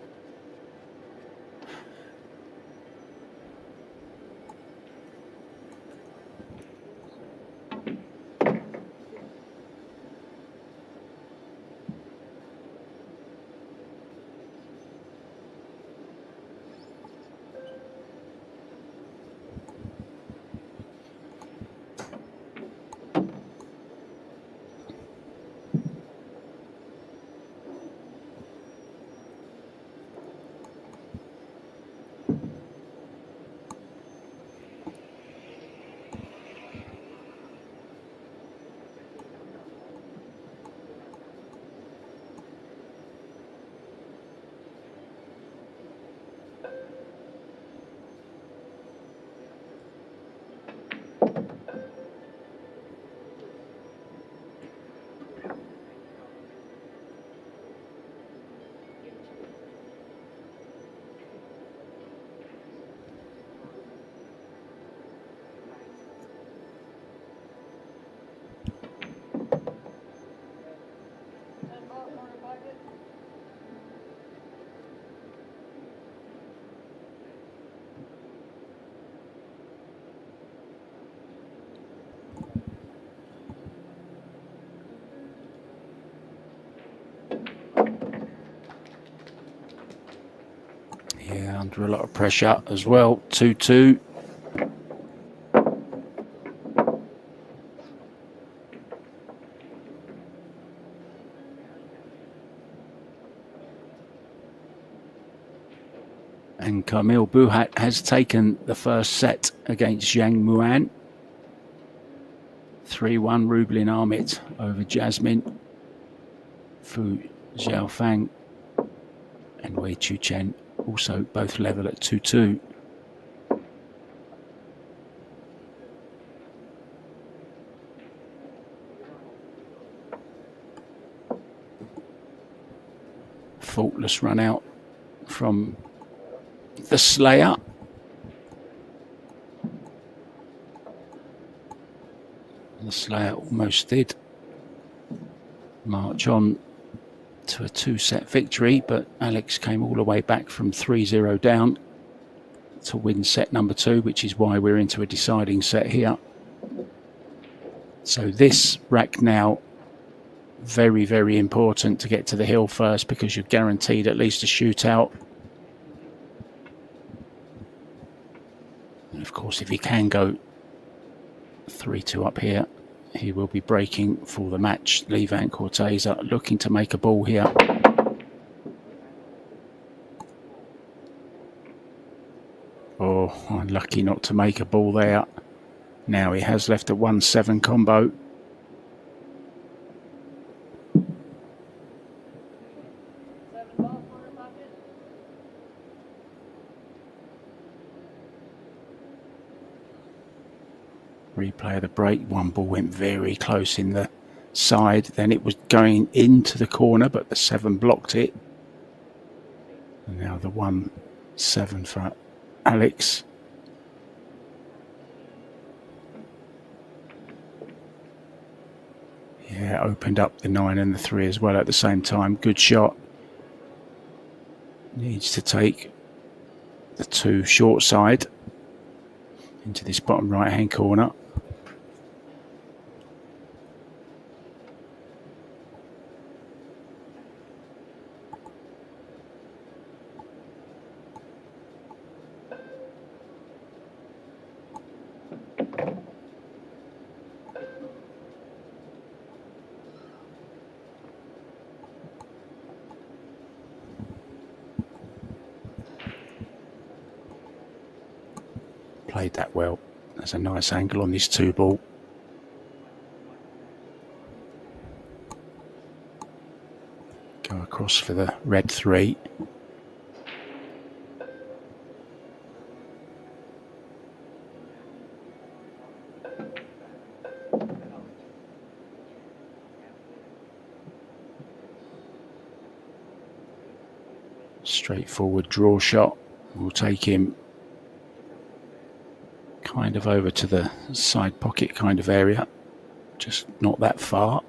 Yeah, under a lot of pressure as well. 2-2. And Kamil Buhat has taken the first set against Zhang Muan. 3-1 Rublin Ahmet over Jasmine. Fu Xiaofang and Wei Chu Chen also both level at 2-2. Faultless run out from the Slayer. The Slayer almost did march on to a 2-set victory, but Alex came all the way back from 3-0 down to win set number 2, which is why we're into a deciding set here. So this rack now, very, very important to get to the hill first, because you're guaranteed at least a shootout. And of course, if he can go 3-2 up here, he will be breaking for the match. Lee Van Corteza looking to make a ball here. Oh, unlucky not to make a ball there. Now he has left a 1-7 combo. Replay of the break. One ball went very close in the side. Then it was going into the corner, but the 7 blocked it. And now the 1-7 for Alex. Yeah, opened up the 9 and the 3 as well at the same time. Good shot. Needs to take the 2 short side into this bottom right hand corner. Played that well. There's a nice angle on this 2 ball. Go across for the red 3. Straightforward draw shot. Will take him kind of over to the side pocket kind of area, just not that far.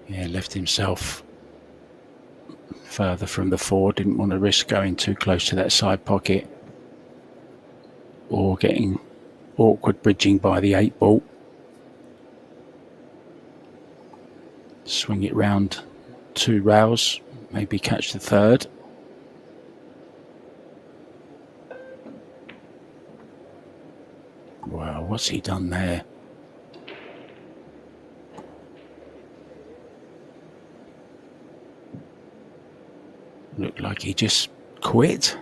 Yeah, left himself further from the 4. Didn't want to risk going too close to that side pocket or getting awkward bridging by the 8 ball. Swing it round 2 rails, maybe catch the 3rd. Wow, what's he done there? Looked like he just quit.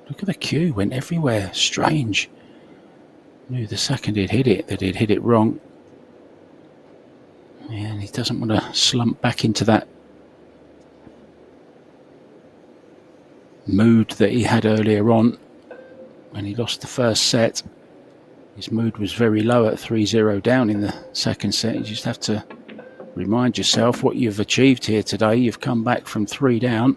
Look at the cue, went everywhere. Strange. Knew the second he'd hit it, that he'd hit it wrong. Yeah, and he doesn't want to slump back into that mood that he had earlier on when he lost the first set. His mood was very low at 3-0 down in the second set. You just have to remind yourself what you've achieved here today. You've come back from 3 down.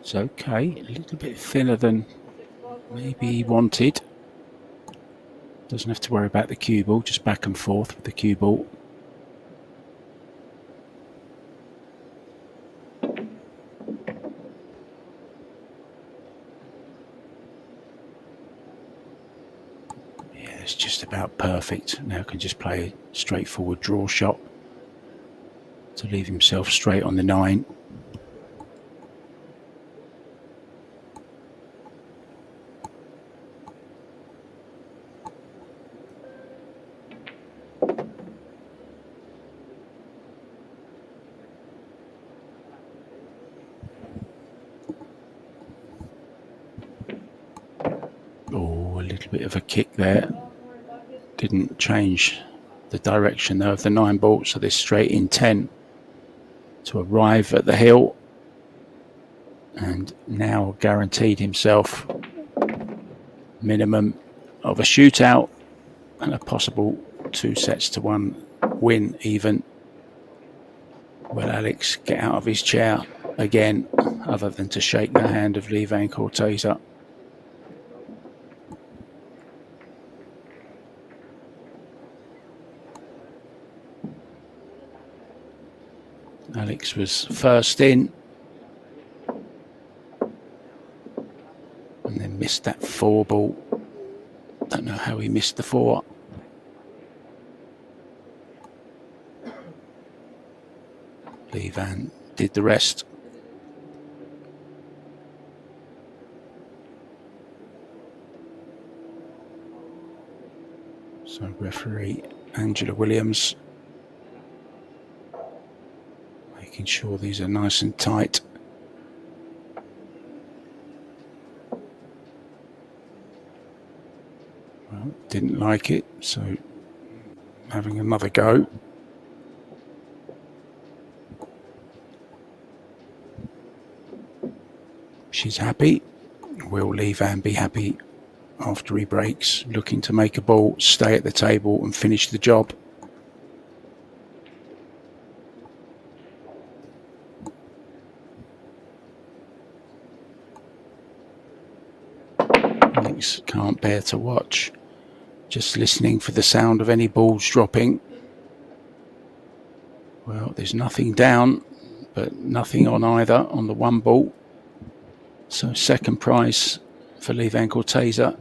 It's okay, a little bit thinner than maybe he wanted. Doesn't have to worry about the cue ball, just back and forth with the cue ball. Yeah, it's just about perfect. Now can just play a straightforward draw shot to leave himself straight on the 9. Oh, a little bit of a kick there. Didn't change the direction though of the 9 ball, so they're straight in 10 to arrive at the hill. And now guaranteed himself minimum of a shootout and a possible 2-1 win even. Will Alex get out of his chair again, other than to shake the hand of Lee Van Corteza? Alex was first in and then missed that 4 ball. Don't know how he missed the 4. Lee Van did the rest. So referee Angela Williams making sure these are nice and tight. Well, didn't like it, so having another go. She's happy. Will Lee Van be happy after he breaks? Looking to make a ball, stay at the table and finish the job. Alex can't bear to watch. Just listening for the sound of any balls dropping. Well, there's nothing down, but nothing on either on the 1 ball. So second prize for Lee Van Corteza.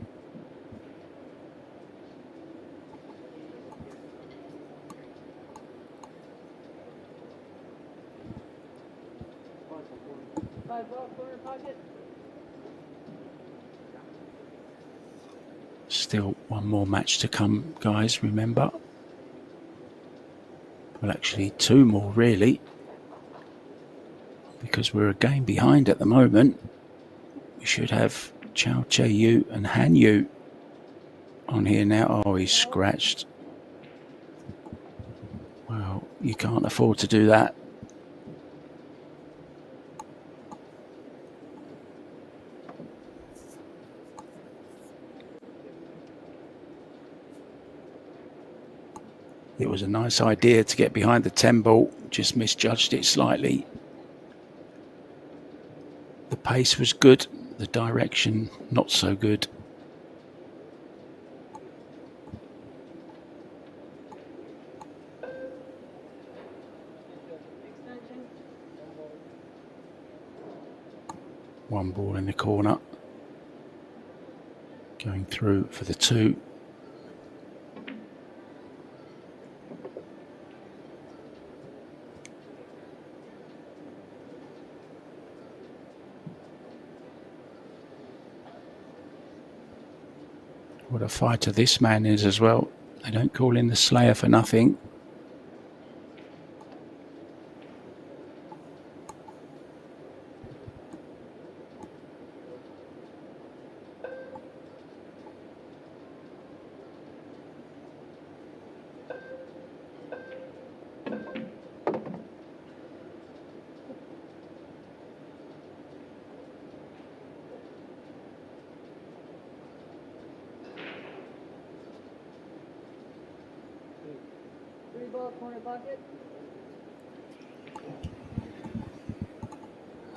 Still 1 more match to come, guys, remember. Well, actually 2 more really, because we're a game behind at the moment. We should have Chao Che Yu and Han Yu on here now. Oh, he's scratched. Well, you can't afford to do that. It was a nice idea to get behind the 10 ball, just misjudged it slightly. The pace was good, the direction not so good. One ball in the corner. Going through for the 2. What a fighter this man is as well. They don't call him the Slayer for nothing.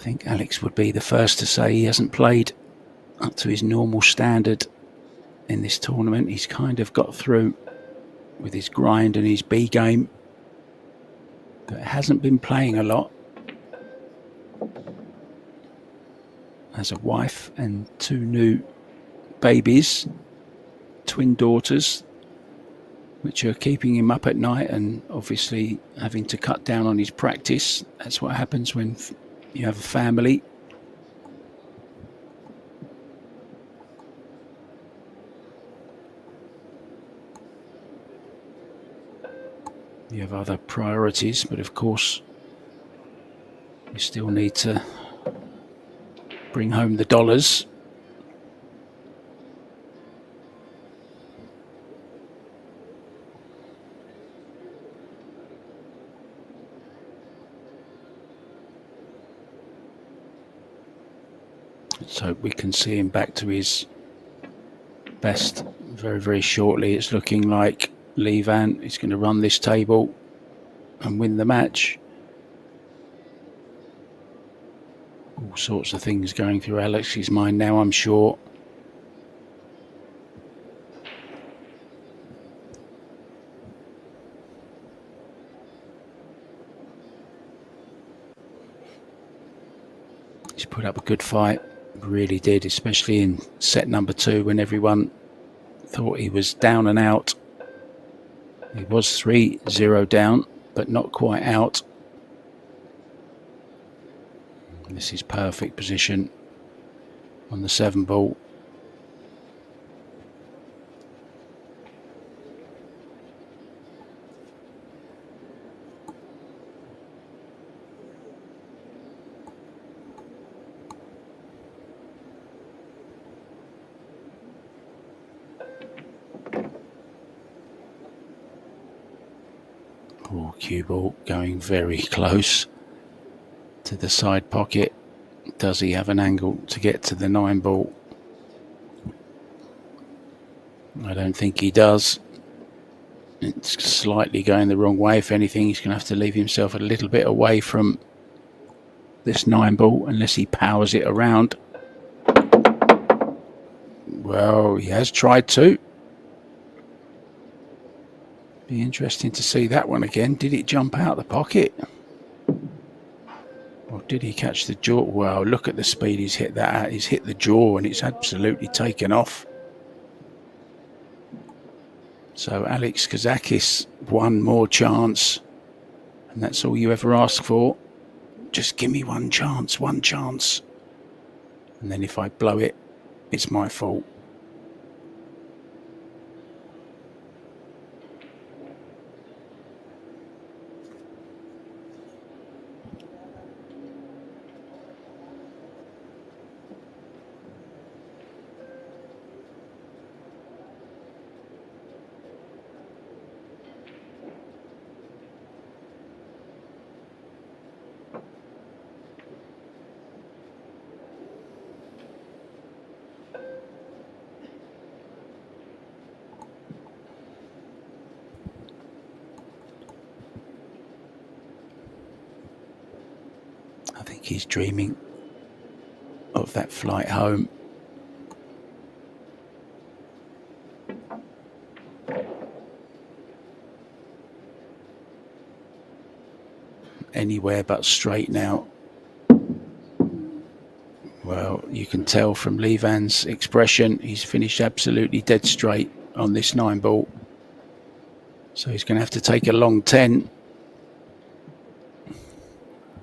I think Alex would be the first to say he hasn't played up to his normal standard in this tournament. He's kind of got through with his grind and his B game, but hasn't been playing a lot. Has a wife and 2 new babies, twin daughters, which are keeping him up at night and obviously having to cut down on his practice. That's what happens when you have a family. You have other priorities, but of course you still need to bring home the dollars. Let's hope we can see him back to his best very, very shortly. It's looking like Lee Van is going to run this table and win the match. All sorts of things going through Alex's mind now, I'm sure. He's put up a good fight, really did, especially in set number 2 when everyone thought he was down and out. He was 3-0 down, but not quite out. This is perfect position on the 7 ball. Oh, cue ball going very close to the side pocket. Does he have an angle to get to the 9 ball? I don't think he does. It's slightly going the wrong way. If anything, he's going to have to leave himself a little bit away from this 9 ball unless he powers it around. Well, he has tried to. Be interesting to see that one again. Did it jump out the pocket? Or did he catch the jaw? Well, look at the speed he's hit that at. He's hit the jaw and it's absolutely taken off. So Alex Kazakis, one more chance. And that's all you ever ask for. Just give me one chance, one chance. And then if I blow it, it's my fault. I think he's dreaming of that flight home. Anywhere but straight now. Well, you can tell from Lee Van's expression, he's finished absolutely dead straight on this 9 ball. So he's going to have to take a long 10.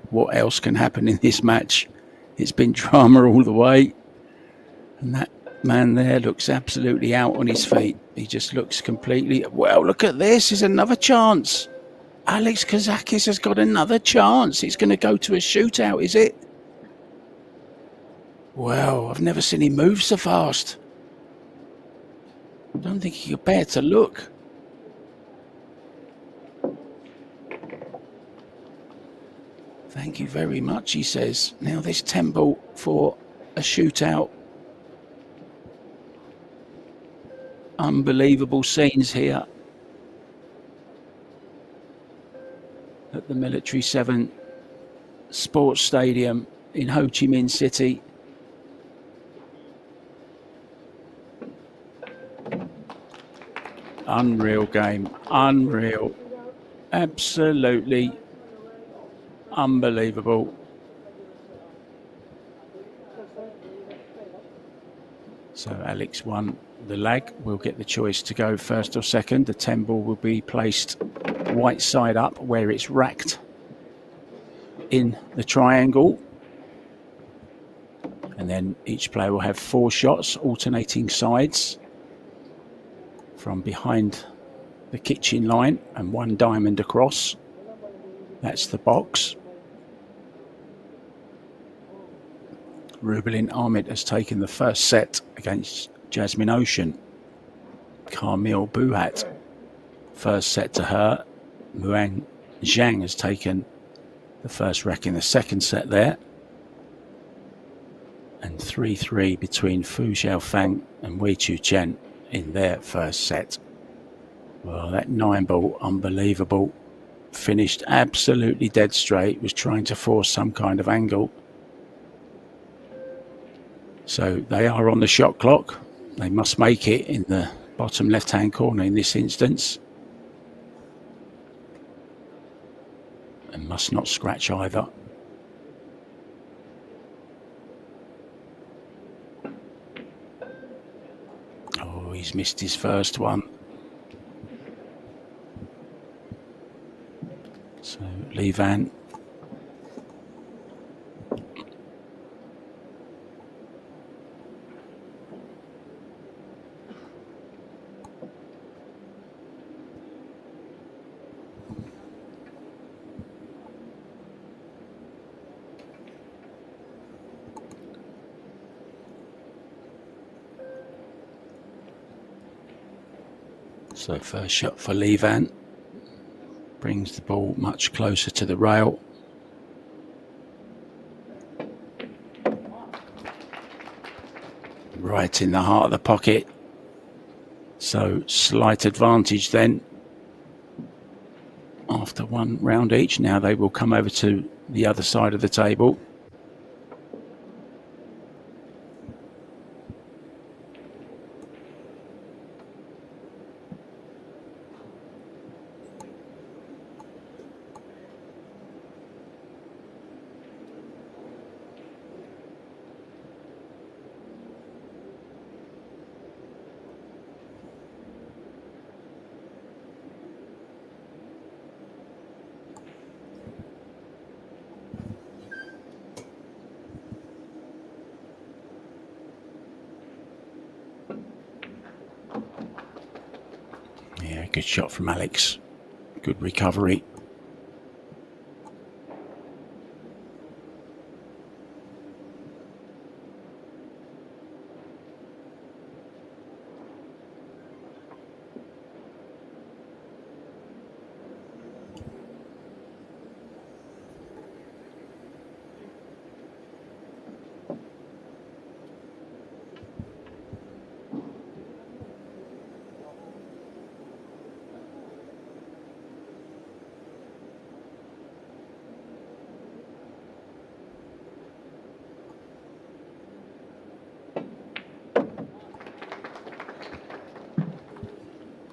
What else can happen in this match? It's been drama all the way. And that man there looks absolutely out on his feet. He just looks completely... Well, look at this. There's another chance. Alex Kazakis has got another chance. It's going to go to a shootout, is it? Well, I've never seen him move so fast. I don't think he could bear to look. Thank you very much, he says. Now this 10 ball for a shootout. Unbelievable scenes here at the Military 7 Sports Stadium in Ho Chi Minh City. Unreal game, unreal, absolutely unbelievable. So Alex won the leg, will get the choice to go first or second. The 10 ball will be placed white side up where it's racked in the triangle. And then each player will have 4 shots, alternating sides from behind the kitchen line and 1 diamond across. That's the box. Rubelin Ahmed has taken the first set against Jasmine Ocean. Carmel Buhat, first set to her. Muang Zhang has taken the first rack in the second set there. And 3-3 between Fu Xiaofang and Wei Chu Chen in their first set. Well, that 9 ball, unbelievable. Finished absolutely dead straight, was trying to force some kind of angle. So they are on the shot clock. They must make it in the bottom left-hand corner in this instance. And must not scratch either. Oh, he's missed his first one. So Li Van. So first shot for Li Van. Brings the ball much closer to the rail. Right in the heart of the pocket. So slight advantage then. After 1 round each, now they will come over to the other side of the table. Yeah, good shot from Alex. Good recovery.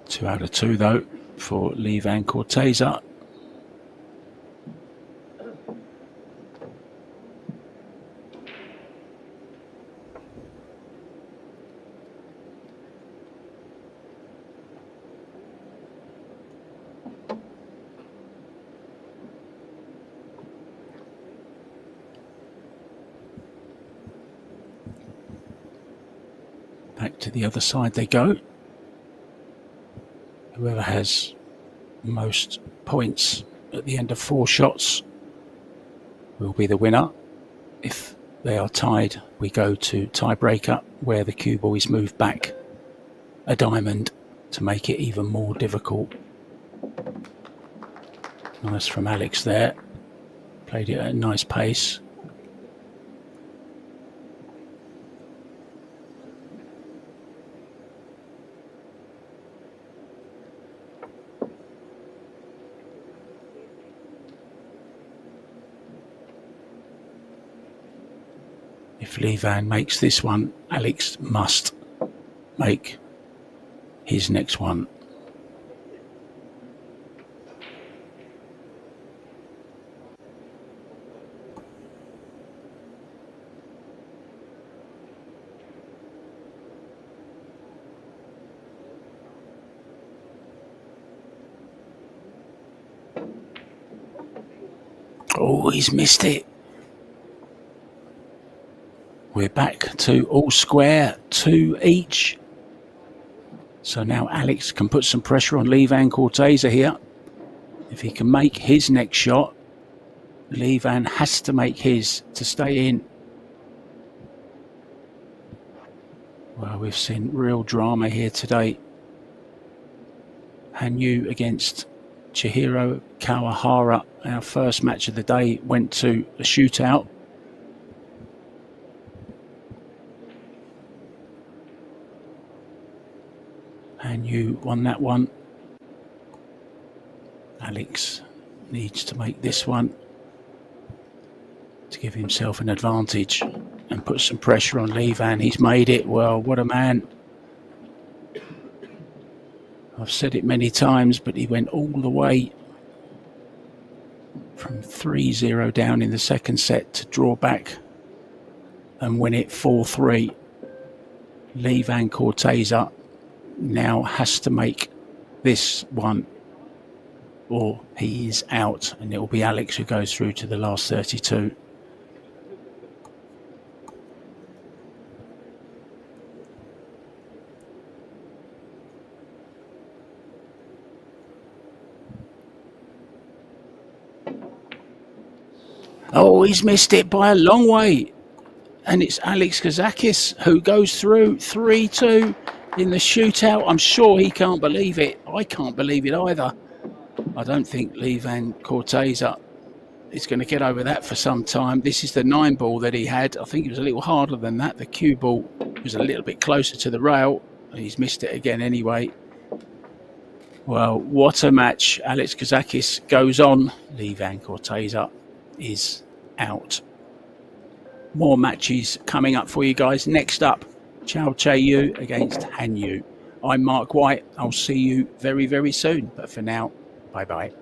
Two out of 2 though for Li Van Corteza. Back to the other side they go. Whoever has most points at the end of 4 shots will be the winner. If they are tied, we go to tiebreaker, where the cue ball is moved back a diamond to make it even more difficult. Nice from Alex there. Played it at a nice pace. If Lee Van makes this one, Alex must make his next one. Oh, he's missed it. We're back to all square, 2 each. So now Alex can put some pressure on Lee Van Corteza here. If he can make his next shot, Lee Van has to make his to stay in. Well, we've seen real drama here today. Hanyu against Chihiro Kawahara. Our first match of the day went to a shootout. Hanyu won that one. Alex needs to make this one to give himself an advantage and put some pressure on Lee Van. He's made it. Well, what a man. I've said it many times, but he went all the way from 3-0 down in the second set to draw back and win it 4-3. Lee Van Corteza now has to make this one or he is out, and it will be Alex who goes through to the last 32. Oh, he's missed it by a long way. And it's Alex Kazakis who goes through 3-2 in the shootout. I'm sure he can't believe it. I can't believe it either. I don't think Lee Van Corteza is going to get over that for some time. This is the 9 ball that he had. I think it was a little harder than that. The cue ball was a little bit closer to the rail. He's missed it again anyway. Well, what a match. Alex Kazakis goes on. Lee Van Corteza is out. More matches coming up for you guys. Next up, Chao Che-Yu against Han Yu. I'm Mark White. I'll see you very, very soon. But for now, bye-bye.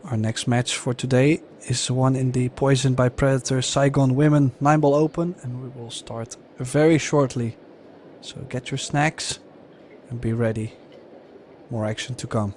Our next match for today is one in the Poisoned by Predator Saigon Women 9-Ball Open, and we will start very shortly. So get your snacks and be ready. More action to come.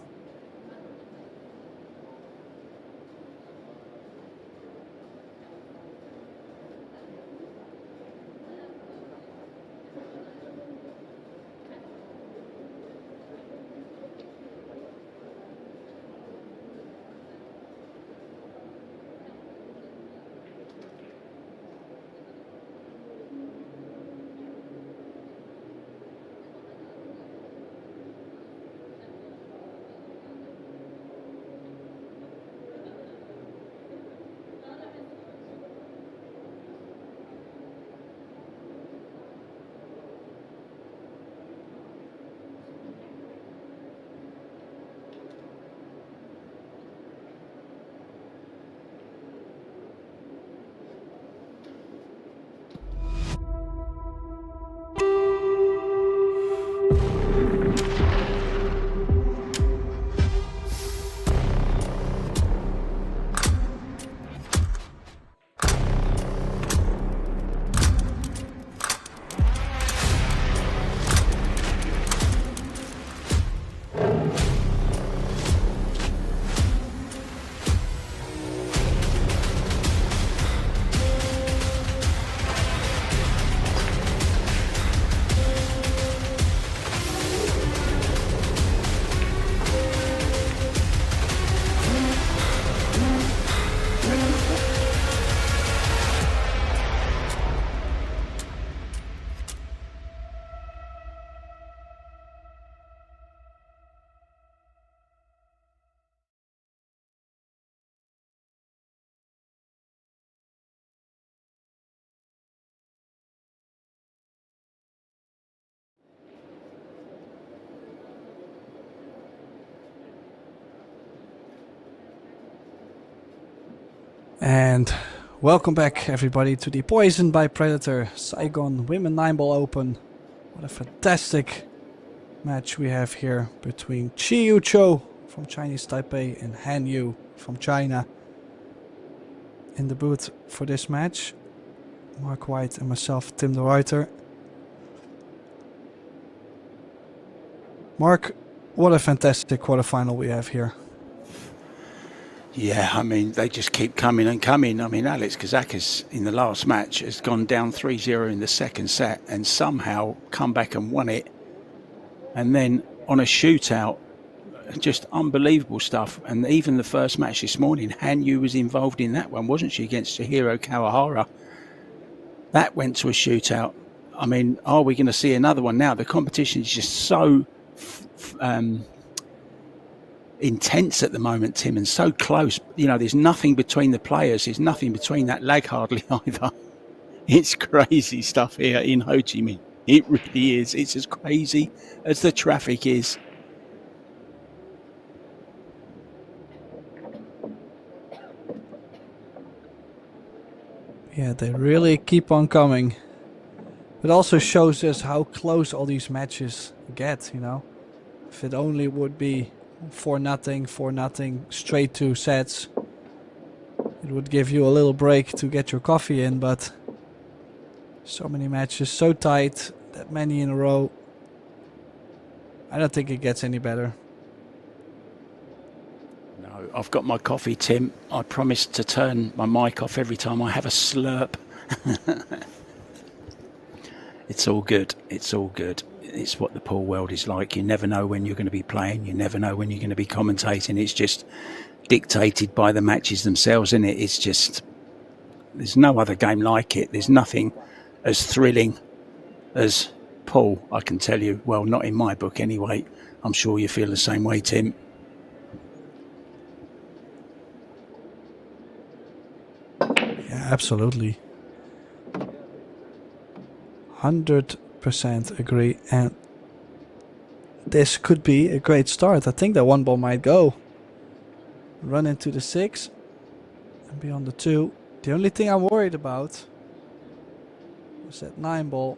And welcome back everybody to the Poisoned by Predator Saigon Women 9-Ball Open. What a fantastic match we have here between Chiyu Cho from Chinese Taipei and Han Yu from China. In the booth for this match, Mark White and myself, Tim the Writer. Mark, what a fantastic quarterfinal we have here. Yeah, I mean, they just keep coming and coming. I mean, Alex Kazakis in the last match has gone down 3-0 in the second set and somehow come back and won it. And then on a shootout, just unbelievable stuff. And even the first match this morning, Han Yu was involved in that one, wasn't she, against Chihiro Kawahara? That went to a shootout. I mean, are we going to see another one now? The competition is just so intense at the moment, Tim, and so close. You know, there's nothing between the players. There's nothing between that lag hardly either. It's crazy stuff here in Ho Chi Minh. It really is. It's as crazy as the traffic is. Yeah, they really keep on coming. It also shows us how close all these matches get, you know. If it only would be 4-0, 4-0, straight 2 sets, it would give you a little break to get your coffee in, but so many matches, so tight, that many in a row. I don't think it gets any better. No, I've got my coffee, Tim. I promise to turn my mic off every time I have a slurp. It's all good. It's all good. It's what the pool world is like. You never know when you're going to be playing. You never know when you're going to be commentating. It's just dictated by the matches themselves, isn't it? It's just, there's no other game like it. There's nothing as thrilling as pool, I can tell you. Well, not in my book anyway. I'm sure you feel the same way, Tim. Yeah, absolutely. 100% agree, and this could be a great start. I think that 1-ball might go. Run into the 6 and be on the 2. The only thing I'm worried about is that 9-ball.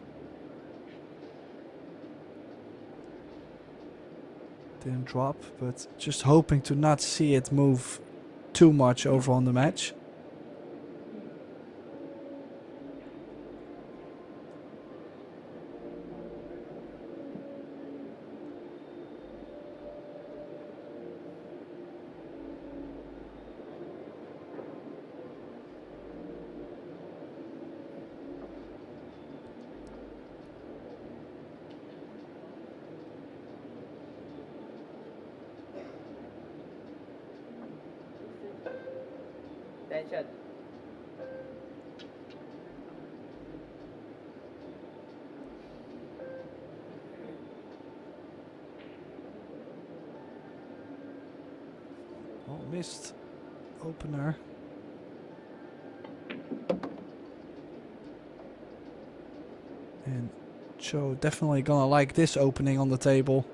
Didn't drop, but just hoping to not see it move too much over on the match. Attention. Oh, missed opener. And Joe definitely gonna like this opening on the table.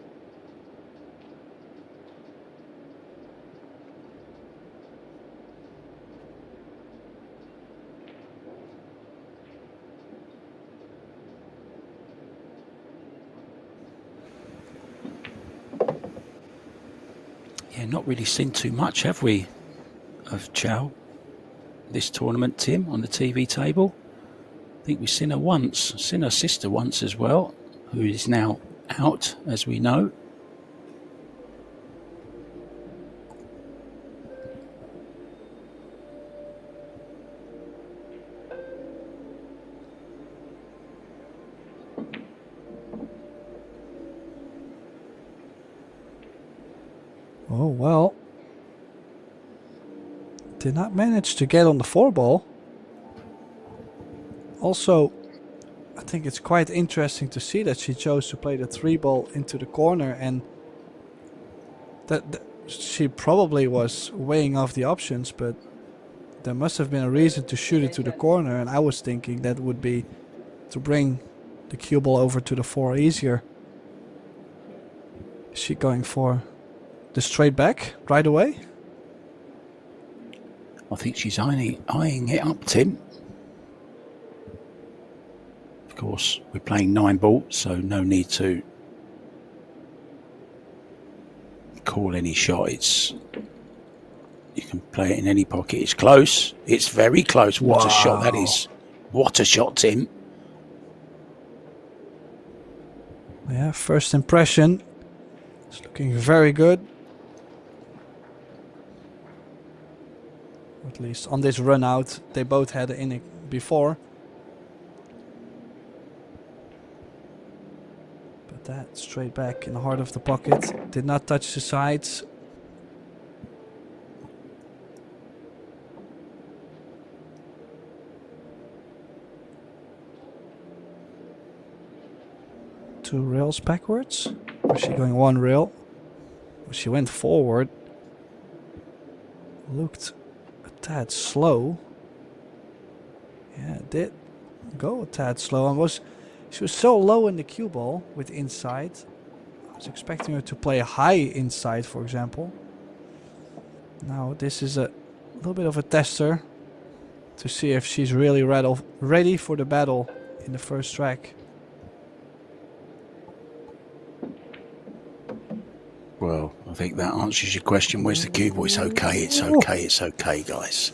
Yeah, not really seen too much, have we, of Chow this tournament, Tim, on the TV table? I think we've seen her once, seen her sister once as well, who is now out, as we know. Oh, well. Did not manage to get on the 4-ball. Also, I think it's quite interesting to see that she chose to play the 3-ball into the corner, and that she probably was weighing off the options, but there must have been a reason to shoot it to the corner, and I was thinking that would be to bring the cue ball over to the 4 easier. Is she going for the straight back right away? I think she's eyeing it up, Tim. Of course, we're playing 9-ball, so no need to call any shot. You can play it in any pocket. It's close. It's very close. What a shot that is. What a shot, Tim. Yeah, first impression. It's looking very good. At least on this run out, they both had it in it before. But that straight back in the heart of the pocket. Did not touch the sides. Two rails backwards. Was she going one rail? She went forward. Looked a tad slow. Yeah, it did go a tad slow. She was so low in the cue ball with inside. I was expecting her to play high inside, for example. Now this is a little bit of a tester to see if she's really ready for the battle in the first track. Well, I think that answers your question. Where's the cue ball? It's okay, it's okay, it's okay, guys.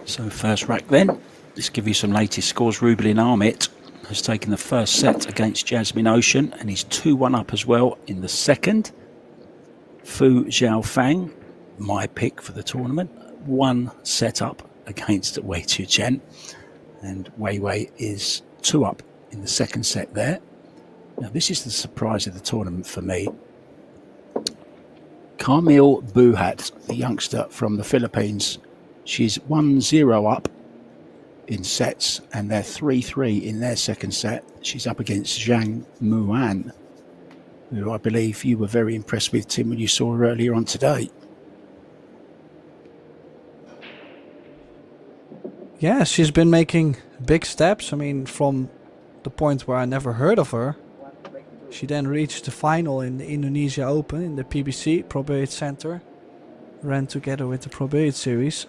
So first rack then. Let's give you some latest scores. Rubilin Armit has taken the first set against Jasmine Ocean and is 2-1 up as well in the second. Fu Xiaofang, my pick for the tournament, 1 set up against Wei Chuchen, and Wei Wei is 2 up in the second set there. Now this is the surprise of the tournament for me. Camille Buhat, the youngster from the Philippines, she's 1-0 up in sets, and they're 3-3 in their second set. She's up against Zhang Muan, who I believe you were very impressed with, Tim, when you saw her earlier on today. Yeah, she's been making big steps. I mean, from the point where I never heard of her She then reached the final in the Indonesia Open in the PBC Pro Billiard Center. Ran together with the Pro Billiard Series.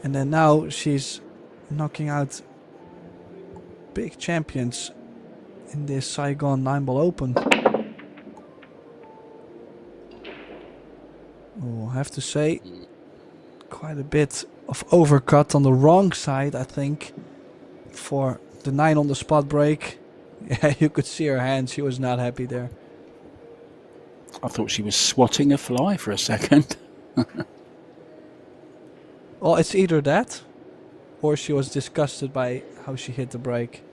And then now she's knocking out big champions in this Saigon 9-ball Open. Oh, I have to say, quite a bit of overcut on the wrong side, I think, for the 9 on the spot break. Yeah, you could see her hand. She was not happy there. I thought she was swatting a fly for a second. Well, it's either that, or she was disgusted by how she hit the break.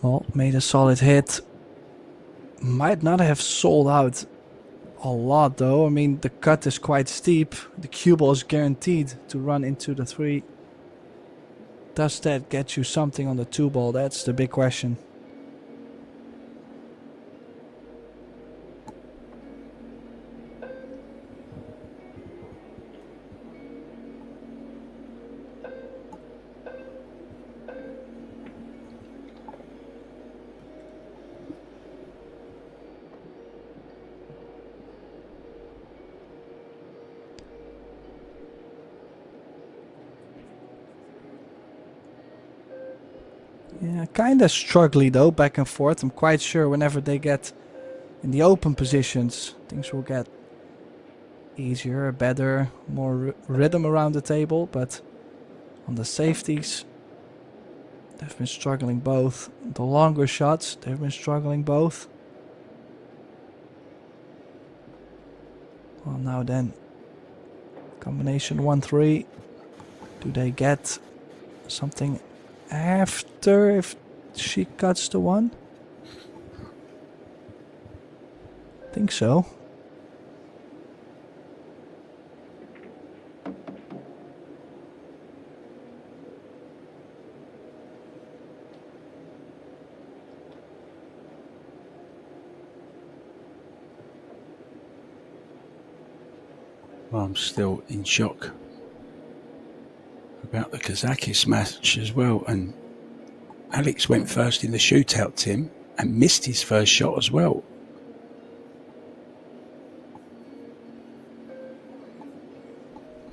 Well, made a solid hit. Might not have sold out a lot though. I mean, the cut is quite steep. The cue ball is guaranteed to run into the 3. Does that get you something on the 2 ball? That's the big question. Yeah, kinda struggling though, back and forth. I'm quite sure whenever they get in the open positions, things will get easier, better, more rhythm around the table. But on the safeties, they've been struggling both. The longer shots, they've been struggling both. Well, now then, combination 1-3. Do they get something after if she cuts the 1? I think so. Well, I'm still in shock about the Kazakis match as well. And Alex went first in the shootout, Tim, and missed his first shot as well.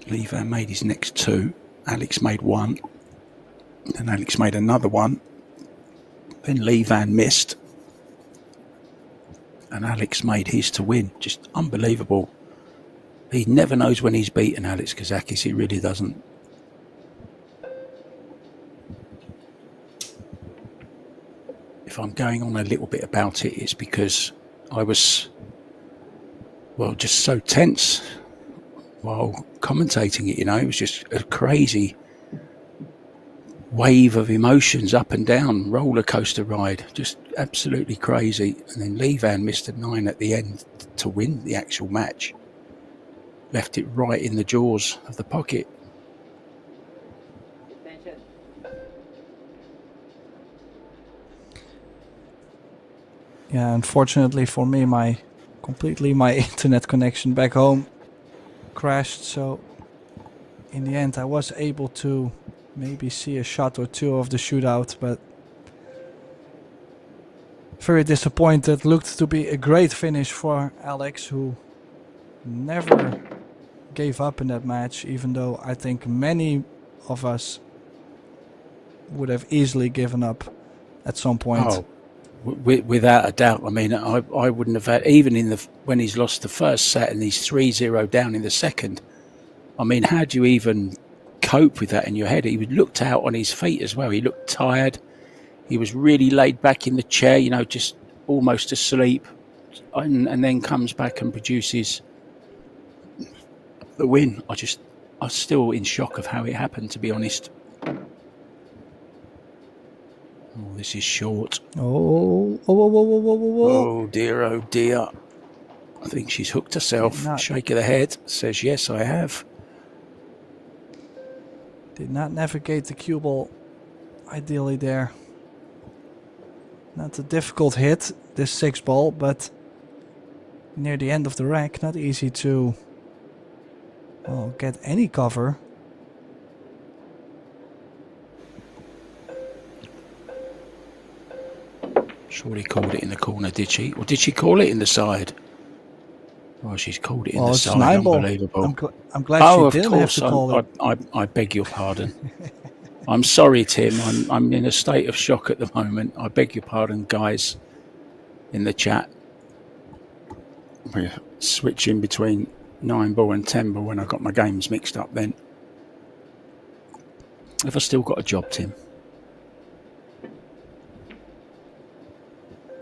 Lee Van made his next 2. Alex made 1. Then Alex made another 1. Then Lee Van missed. And Alex made his to win. Just unbelievable. He never knows when he's beaten Alex Kazakis. He really doesn't. If I'm going on a little bit about it, it's because I was, well, just so tense while commentating it, you know. It was just a crazy wave of emotions, up and down, roller coaster ride, just absolutely crazy. And then Lee Van missed a 9 at the end to win the actual match. Left it right in the jaws of the pocket. Yeah, unfortunately for me, my internet connection back home crashed, so in the end I was able to maybe see a shot or 2 of the shootout, but very disappointed. Looked to be a great finish for Alex, who never gave up in that match, even though I think many of us would have easily given up at some point. Oh, without a doubt. I mean, I wouldn't have had, even in when he's lost the first set and he's 3-0 down in the second. I mean, how do you even cope with that in your head? He looked out on his feet as well. He looked tired. He was really laid back in the chair, you know, just almost asleep, and then comes back and produces the win. I'm still in shock of how it happened, to be honest. this is short. Oh, oh, whoa, whoa, whoa, whoa, whoa. Oh dear, oh dear. I think she's hooked herself. Did not- Shake of the head says, yes, I have. Did not navigate the cue ball ideally there. Not a difficult hit, this 6 ball, but near the end of the rack, not easy to get any cover. Surely called it in the corner, did she? Or did she call it in the side? Oh, she's called it in the It's side. 9 ball. Unbelievable. I'm glad Oh, she of didn't have course. to call it. I beg your pardon. I'm sorry, Tim. I'm in a state of shock at the moment. I beg your pardon, guys, in the chat. We're switching between 9 ball and 10 ball when I got my games mixed up then. Have I still got a job, Tim?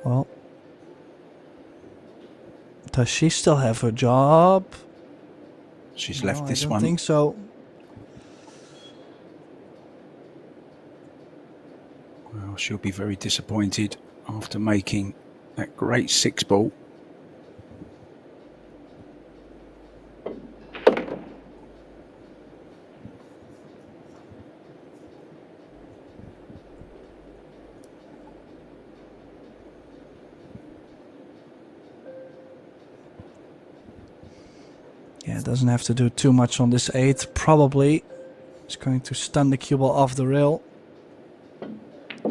Well, does she still have a job? She's left this I don't one. think so. Well, she'll be very disappointed after making that great 6 ball. Yeah, doesn't have to do too much on this 8. Probably it's going to stun the cue ball off the rail.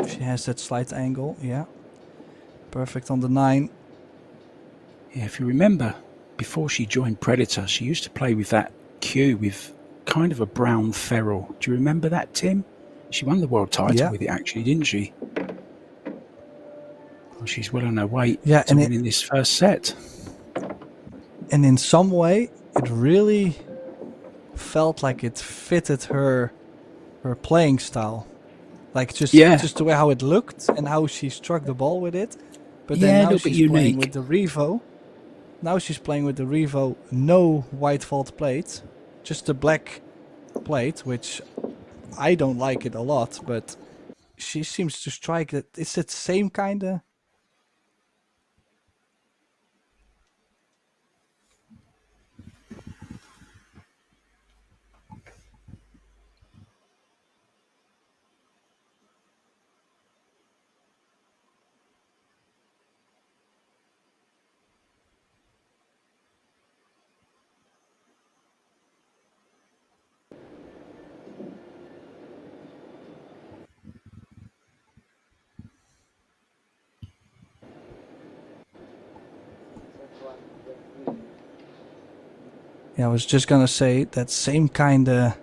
She has that slight angle, yeah. Perfect on the 9. Yeah, if you remember, before she joined Predator, she used to play with that cue with kind of a brown ferrule. Do you remember that, Tim? She won the world title with it, actually, didn't she? Well, she's well on her way to winning this first set. And in some way, it really felt like it fitted her playing style. Like just the way how it looked and how she struck the ball with it. But then now she's playing with the Revo. Now she's playing with the Revo, no white vault plate, just the black plate, which I don't like it a lot, but she seems to strike it. It's that same kind of... Yeah, I was just gonna say that same kind of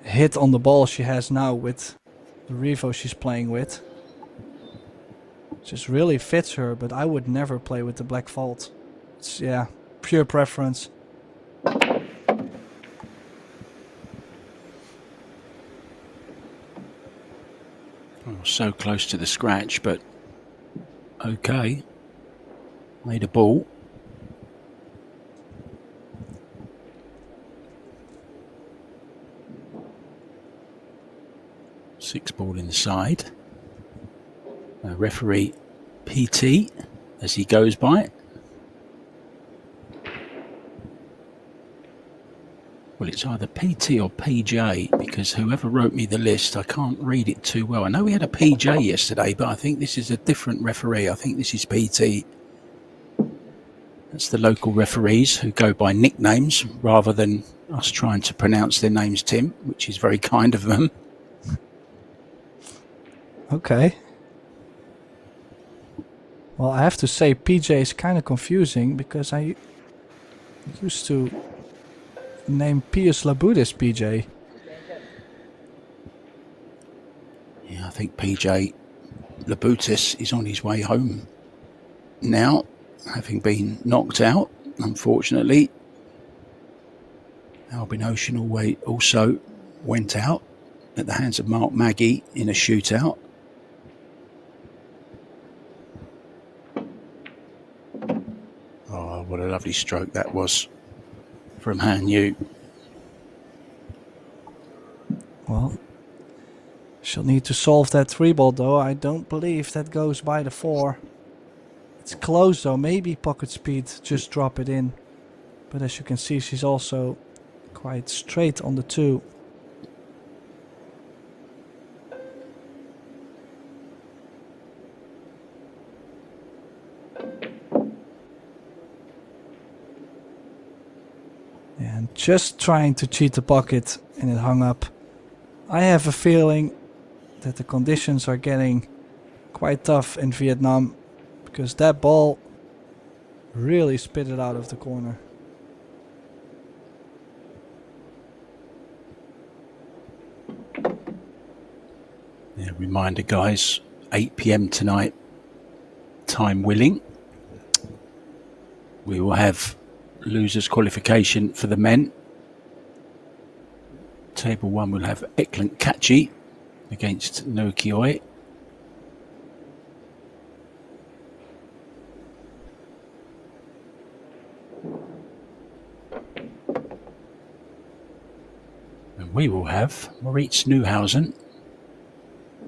hit on the ball she has now with the Revo she's playing with. Just really fits her, but I would never play with the black vault. It's, yeah, pure preference. Oh, so close to the scratch, but okay. Made a ball. Six ball inside. Referee PT as he goes by. Well, it's either PT or PJ because whoever wrote me the list, I can't read it too well. I know we had a PJ yesterday, but I think this is a different referee. I think this is PT. That's the local referees who go by nicknames rather than us trying to pronounce their names, Tim, which is very kind of them. Okay. Well, I have to say PJ is kind of confusing because I used to name Pius Labudis PJ. Yeah, I think PJ Labutis is on his way home now, having been knocked out, unfortunately. Albin Ocean also went out at the hands of Mark Maggie in a shootout. Oh, what a lovely stroke that was from Han Yu. Well, She'll need to solve that 3-ball though. I don't believe that goes by the 4. It's close though. Maybe pocket speed just drop it in. But as you can see, she's also quite straight on the 2. And just trying to cheat the pocket, and it hung up. I have a feeling that the conditions are getting quite tough in Vietnam, because that ball really spit it out of the corner. Yeah, reminder, guys, 8 p.m. tonight, time willing. We will have losers qualification for the men. Table 1 will have Ekland Kachi against No Kioi. And we will have Moritz Neuhausen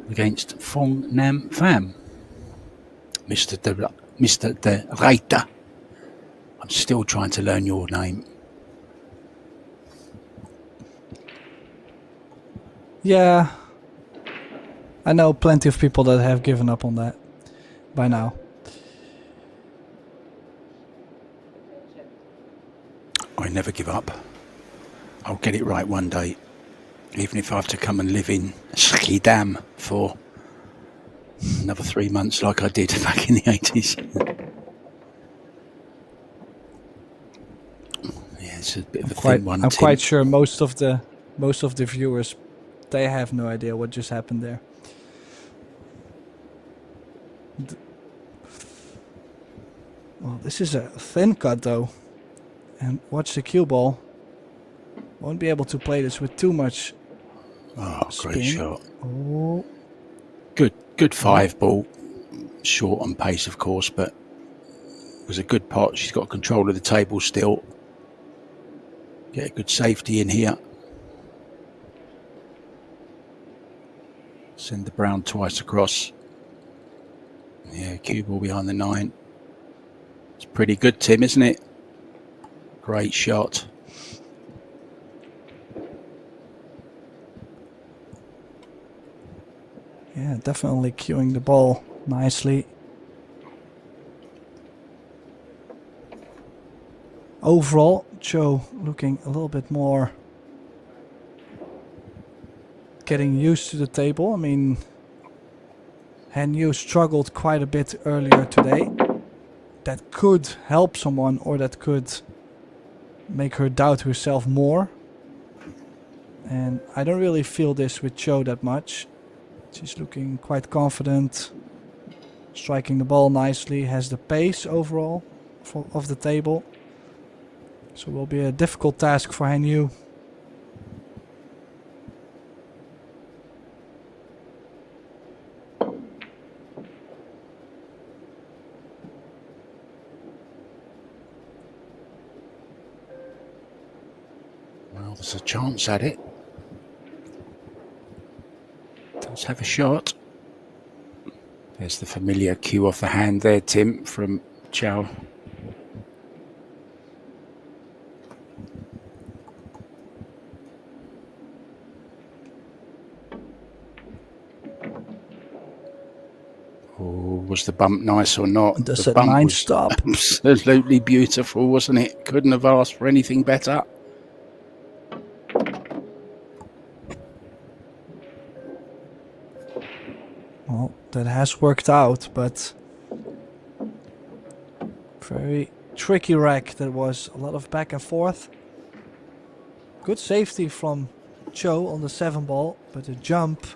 against Fong Nam Pham. Mr. De Reiter. I'm still trying to learn your name. Yeah, I know plenty of people that have given up on that by now. I never give up. I'll get it right one day, even if I have to come and live in Schiedam for another 3 months like I did back in the 80s. Yeah, it's a bit of a thin one. I'm quite sure most of the viewers, they have no idea what just happened there. Well, this is a thin cut though. And watch the cue ball. Won't be able to play this with too much spin. Great shot. Oh. Good 5 ball. Short on pace, of course, but it was a good pot. She's got control of the table still. Get a good safety in here. Send the brown twice across. Yeah, cue ball behind the 9. It's pretty good, Tim, isn't it? Great shot. Yeah, definitely cueing the ball nicely. Overall, Joe looking a little bit more getting used to the table. I mean, Han Yu struggled quite a bit earlier today. That could help someone, or that could make her doubt herself more. And I don't really feel this with Joe that much. She's looking quite confident, striking the ball nicely, has the pace overall of the table. So it will be a difficult task for Han Yu. Well, there's a chance at it. Let's have a shot. There's the familiar cue off the hand there, Tim, from Chow. Oh, was the bump nice or not? Does the that 9 was stop? Absolutely beautiful, wasn't it? Couldn't have asked for anything better. Well, that has worked out, but very tricky rack. That was a lot of back and forth. Good safety from Cho on the 7 ball, but the jump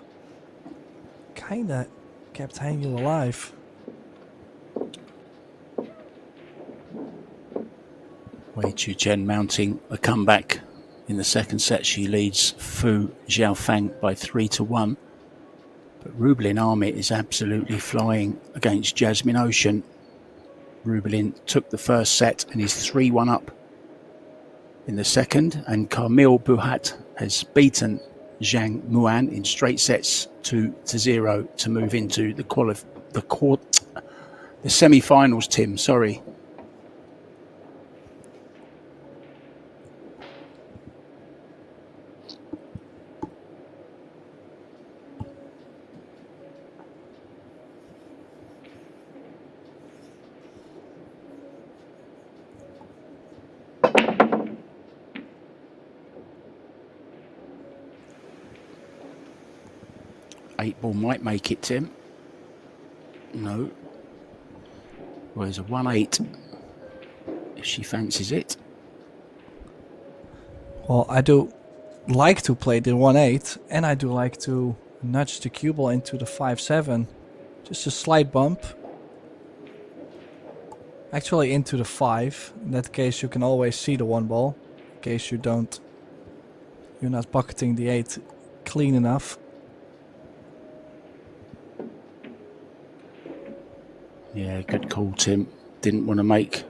kinda kept Han Yu alive. Wei Chu-chen mounting a comeback in the second set. She leads Fu Xiaofang by 3-1. But Rubelin Amit is absolutely flying against Jasmine Ocean. Rubelin took the first set and is 3-1 up in the second. And Carmille Buhat has beaten Zhang Muan in straight sets 2-0 to move into the semi-finals. Tim, sorry. Eight ball might make it, Tim. No. Well, there's a 1-8 if she fancies it. Well, I do like to play the 1-8, and I do like to nudge the cue ball into the 5-7. Just a slight bump. Actually into the 5. In that case you can always see the 1 ball. In case you're not pocketing the 8 clean enough. Yeah, good call, Tim. Didn't want to make...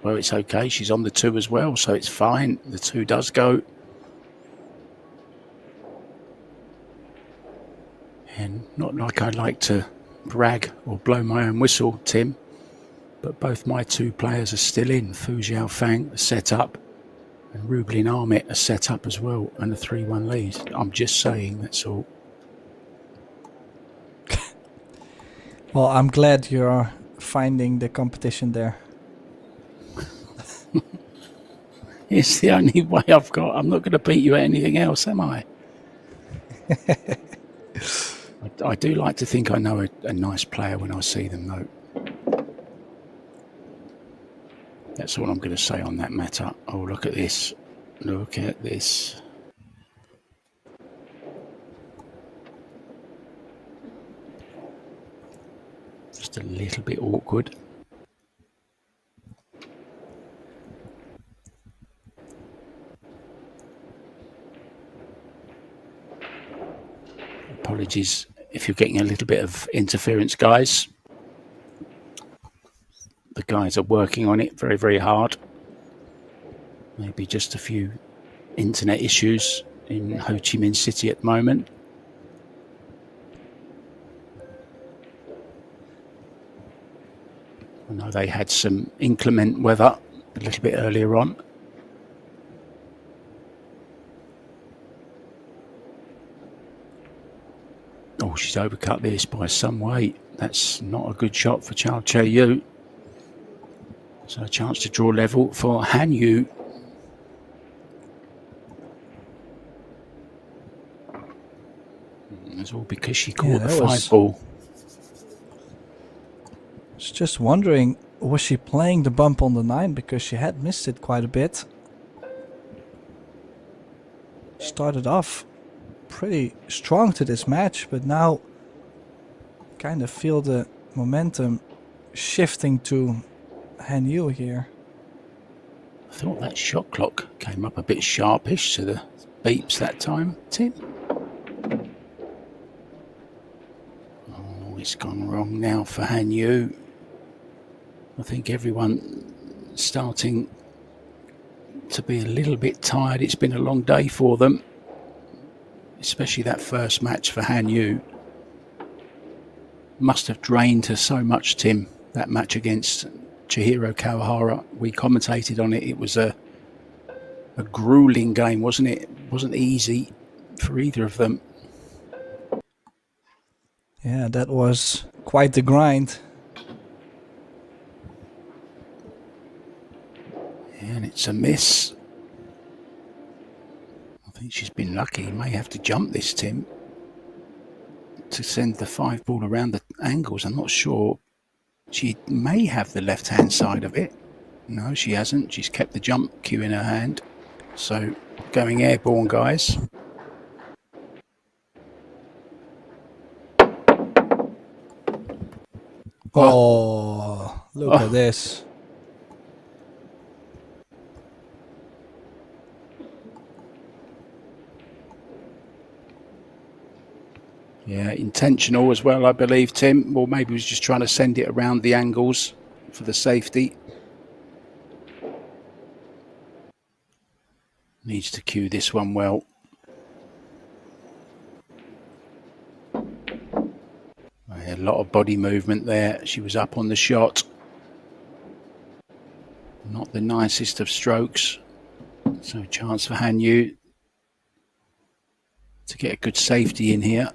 Well, it's okay. She's on the 2 as well, so it's fine. The 2 does go. And not like I like to brag or blow my own whistle, Tim, but both my 2 players are still in. Fu Xiaofang, a set-up, and Rublin Armit, a set-up as well, and a 3-1 lead. I'm just saying, that's all. Well, I'm glad you're finding the competition there. It's the only way I've got. I'm not going to beat you at anything else, am I? I do like to think I know a nice player when I see them, though. That's all I'm going to say on that matter. Oh, look at this. Look at this. Just a little bit awkward. Apologies if you're getting a little bit of interference, guys. The guys are working on it very, very hard. Maybe just a few internet issues in Ho Chi Minh City at the moment. I know they had some inclement weather a little bit earlier on. Oh, she's overcut this by some weight. That's not a good shot for Chao Che Yu. So a chance to draw level for Han Yu. It's all because she caught the 5 ball. I was just wondering, was she playing the bump on the 9 because she had missed it quite a bit. Started off pretty strong to this match, but now kind of feel the momentum shifting to Han Yu here. I thought that shot clock came up a bit sharpish to the beeps that time, Tim. Oh, it's gone wrong now for Han Yu. I think everyone starting to be a little bit tired. It's been a long day for them, especially that first match for Han Yu. Must have drained her so much, Tim, that match against Chihiro Kawahara. We commentated on it. It was a grueling game, wasn't it? It wasn't easy for either of them. Yeah, that was quite the grind. And it's a miss. I think she's been lucky. May have to jump this, Tim, to send the 5 ball around the angles. I'm not sure. She may have the left-hand side of it. No, she hasn't. She's kept the jump cue in her hand. So, going airborne, guys. Oh, look at this. Yeah, intentional as well, I believe, Tim. Or maybe he was just trying to send it around the angles for the safety. Needs to cue this one well. A lot of body movement there. She was up on the shot. Not the nicest of strokes. So a chance for Han Yu to get a good safety in here.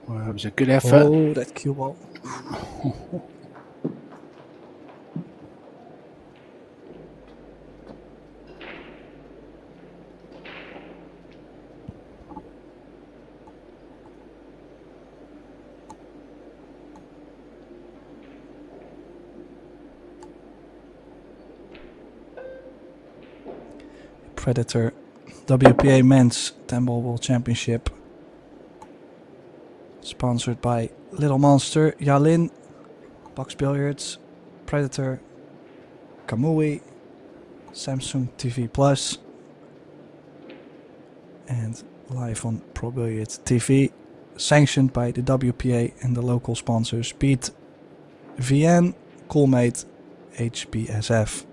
Well, it was a good effort. Oh, that cue ball. Predator WPA Men's 10-ball World Championship. Sponsored by Little Monster, Yalin, Box Billiards, Predator, Kamui, Samsung TV Plus, and live on Pro Billiard TV. Sanctioned by the WPA and the local sponsors Beat, VN, Coolmate, HBSF.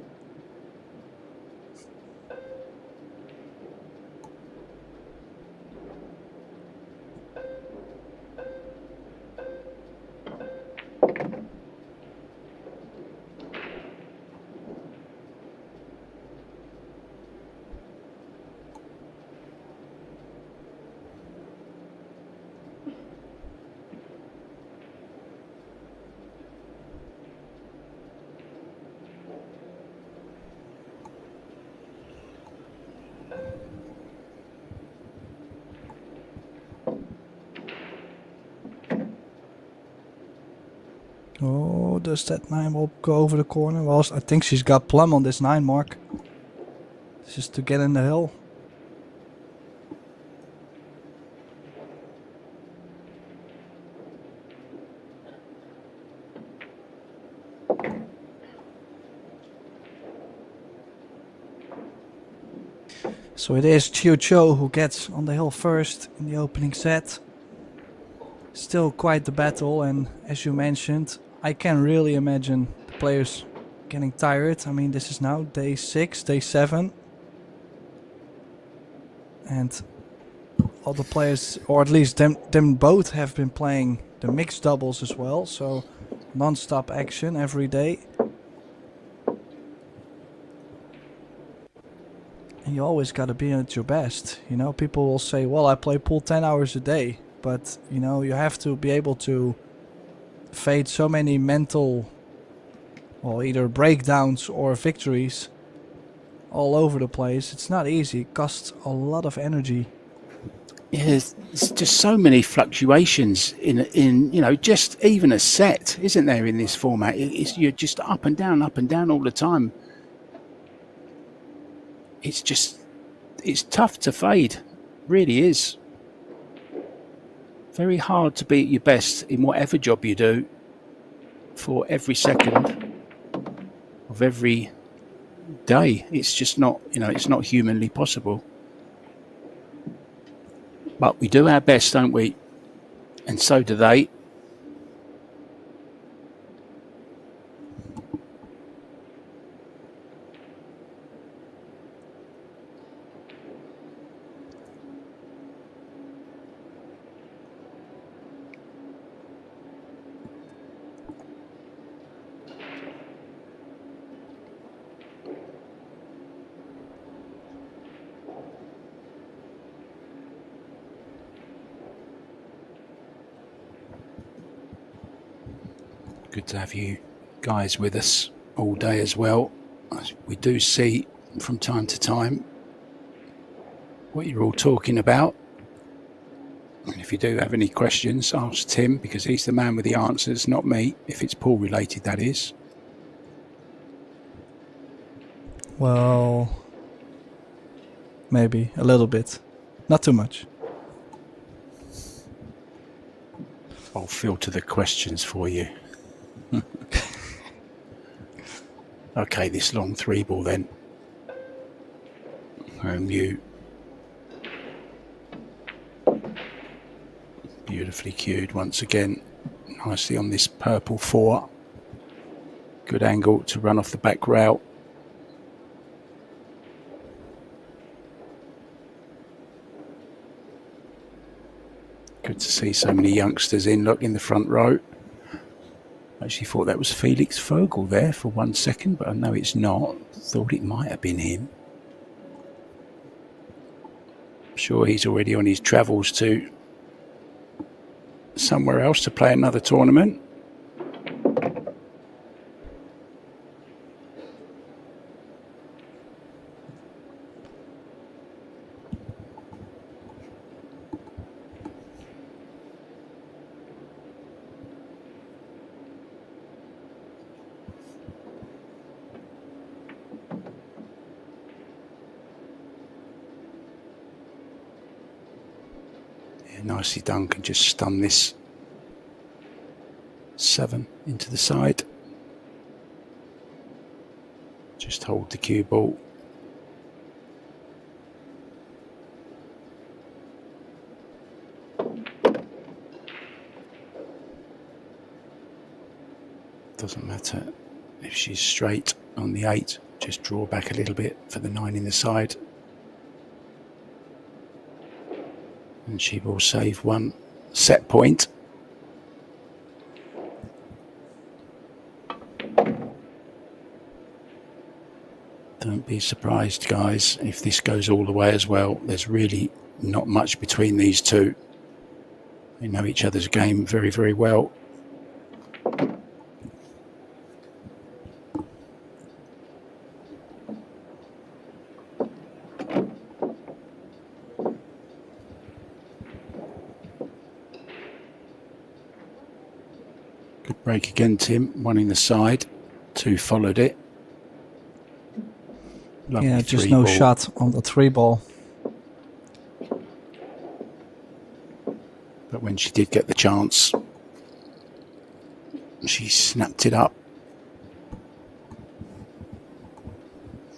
Oh, does that 9 ball go over the corner? Well, I think she's got plumb on this 9 mark. Just to get in the hill. So it is Chiu Cho who gets on the hill first in the opening set. Still quite the battle, and as you mentioned, I can really imagine the players getting tired. I mean, this is now day 6, day 7. And all the players, or at least them both, have been playing the mixed doubles as well. So non-stop action every day. And you always got to be at your best. You know, people will say, well, I play pool 10 hours a day. But, you know, you have to be able to fade so many mental, well, either breakdowns or victories all over the place. It's not easy. It costs a lot of energy. Yeah, there's just so many fluctuations in you know, just even a set, isn't there, in this format? You're just up and down all the time. It's tough to fade, really is. Very hard to be at your best in whatever job you do for every second of every day. It's just not, you know, it's not humanly possible. But we do our best, don't we? And so do they. Good to have you guys with us all day as well. We do see from time to time what you're all talking about. And if you do have any questions, ask Tim, because he's the man with the answers, not me, if it's pool related, that is. Well, maybe a little bit. Not too much. I'll filter the questions for you. Okay, this long 3-ball then. You. Beautifully cued once again. Nicely on this purple 4. Good angle to run off the back rail. Good to see so many youngsters in. Look, in the front row. Actually thought that was Felix Vogel there for 1 second, but I know it's not. Thought it might have been him. I'm sure he's already on his travels to somewhere else to play another tournament. Nicely done, can just stun this 7 into the side. Just hold the cue ball. Doesn't matter if she's straight on the 8, just draw back a little bit for the 9 in the side. And she will save 1 set point. Don't be surprised, guys, if this goes all the way as well. There's really not much between these two. They know each other's game very, very well. Break again, Tim. 1 in the side, 2 followed it. Lovely yeah, just no ball. shot on the 3-ball. But when she did get the chance, she snapped it up.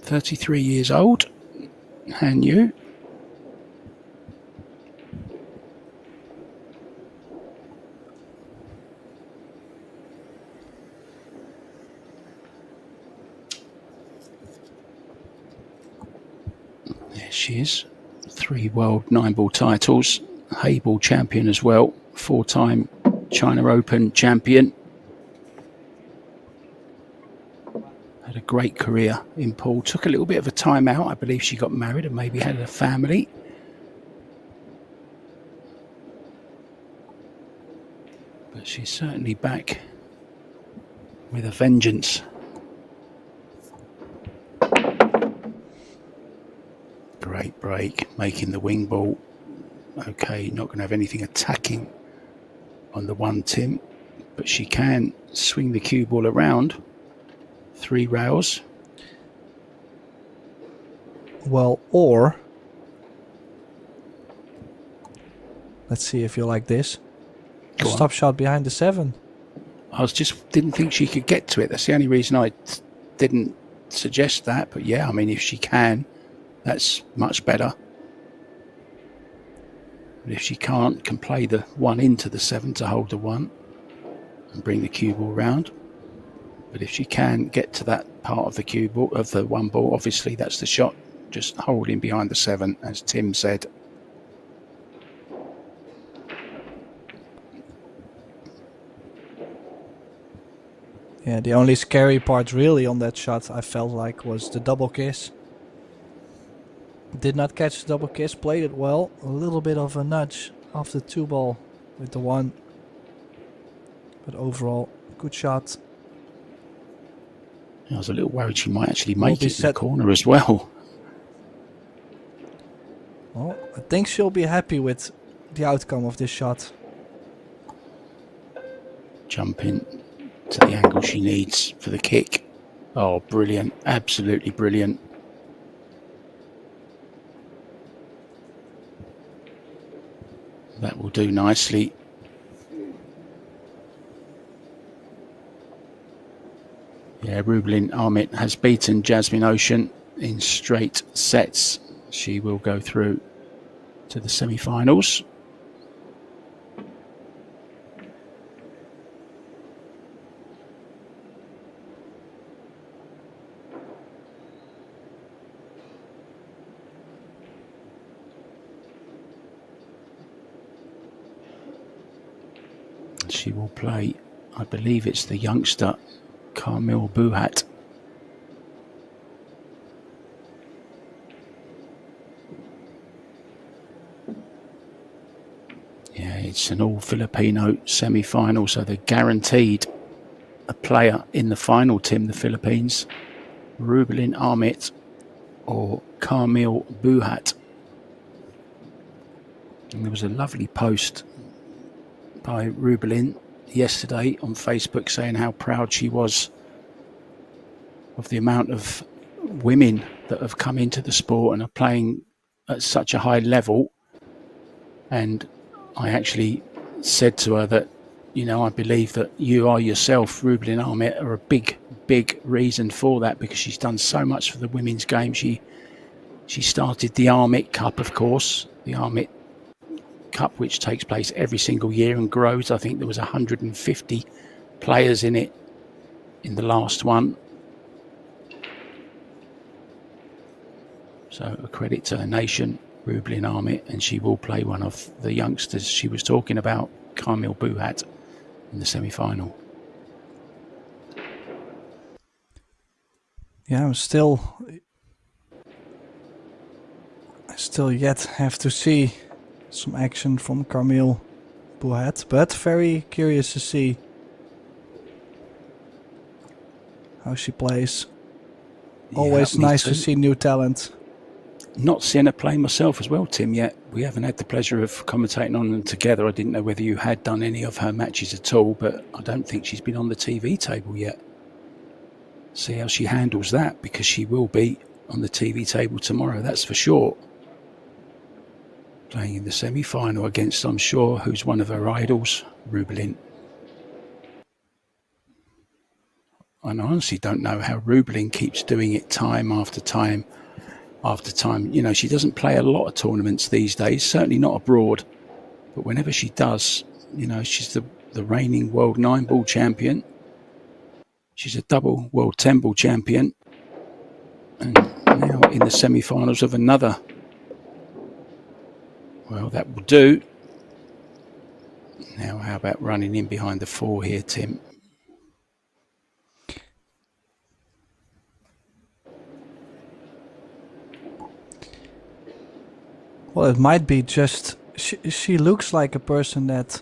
33 years old, Han Yu. She is 3 world 9-ball titles, Hayball champion as well, 4-time China Open champion. Had a great career in pool. Took a little bit of a time out. I believe she got married and maybe had a family. But she's certainly back with a vengeance. Great break, making the wing ball. Okay, not going to have anything attacking on the 1, Tim, but she can swing the cue ball around 3 rails. Well, or let's see if you like this. Go Stop on. shot behind the 7. I didn't think she could get to it. That's the only reason I didn't suggest that. But yeah, I mean, if she can, that's much better. But if she can't, can play the 1 into the 7 to hold the 1 and bring the cue ball round. But if she can get to that part of the cue ball, of the 1 ball, obviously that's the shot. Just holding behind the 7, as Tim said. Yeah, the only scary part really on that shot I felt like was the double kiss. Did not catch the double kiss, played it well. A little bit of a nudge off the 2-ball with the 1. But overall, good shot. I was a little worried she might actually make be it in the corner as well. Well, I think she'll be happy with the outcome of this shot. Jumping to the angle she needs for the kick. Oh, brilliant. Absolutely brilliant. That will do nicely. Yeah, Rubelin Amit has beaten Jasmine Ocean in straight sets. She will go through to the semi-finals. She will play, I believe it's the youngster, Carmel Buhat. Yeah, it's an all-Filipino semi-final, so they're guaranteed a player in the final, Tim, the Philippines. Rubelin Amit or Carmel Buhat. And there was a lovely post by Rubelin yesterday on Facebook saying how proud she was of the amount of women that have come into the sport and are playing at such a high level. And I actually said to her that, you know, I believe that you are yourself, Rubelin Amit, are a big reason for that, because she's done so much for the women's game. She started the Amit Cup, of course, the Amit Cup, which takes place every single year and grows. I think there was 150 players in it in the last one. So a credit to her nation, Rubelin Amit, and she will play one of the youngsters she was talking about, Carmel Buhat, in the semi-final. Yeah, I still yet have to see some action from Carmel Buhat, but very curious to see how she plays. Always nice to see new talent. Not seen her play myself as well, Tim, yet. We haven't had the pleasure of commentating on them together. I didn't know whether you had done any of her matches at all, but I don't think she's been on the TV table yet. See how she handles that, because she will be on the TV table tomorrow, that's for sure. Playing in the semi-final against, I'm sure, who's one of her idols, Rubelin. And I honestly don't know how Rubelin keeps doing it time after time after time. You know, she doesn't play a lot of tournaments these days, certainly not abroad. But whenever she does, you know, she's the reigning world 9-ball champion. She's a double world 10-ball champion. And now in the semi-finals of another. Well, that will do. Now, how about running in behind the 4 here, Tim? Well, it might be just she looks like a person that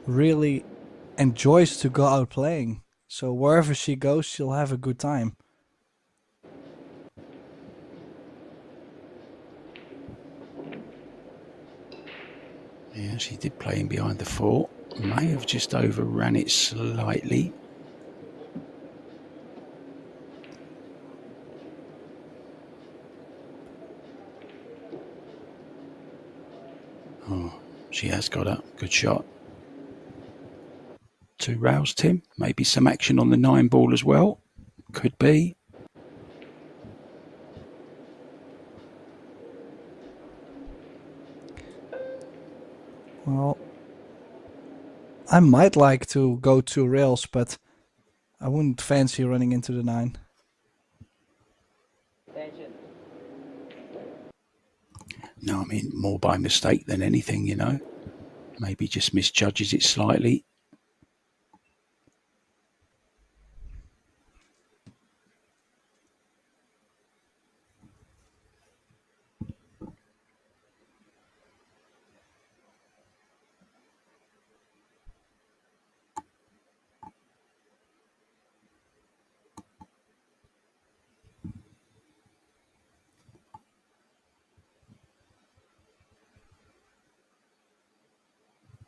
really enjoys to go out playing. So wherever she goes, she'll have a good time. Yeah, she did play in behind the 4. May have just overran it slightly. Oh, she has got a good shot. 2 rails, Tim. Maybe some action on the 9-ball as well. Could be. Well, I might like to go 2 rails, but I wouldn't fancy running into the 9. Attention. No, I mean, more by mistake than anything, you know. Maybe just misjudges it slightly.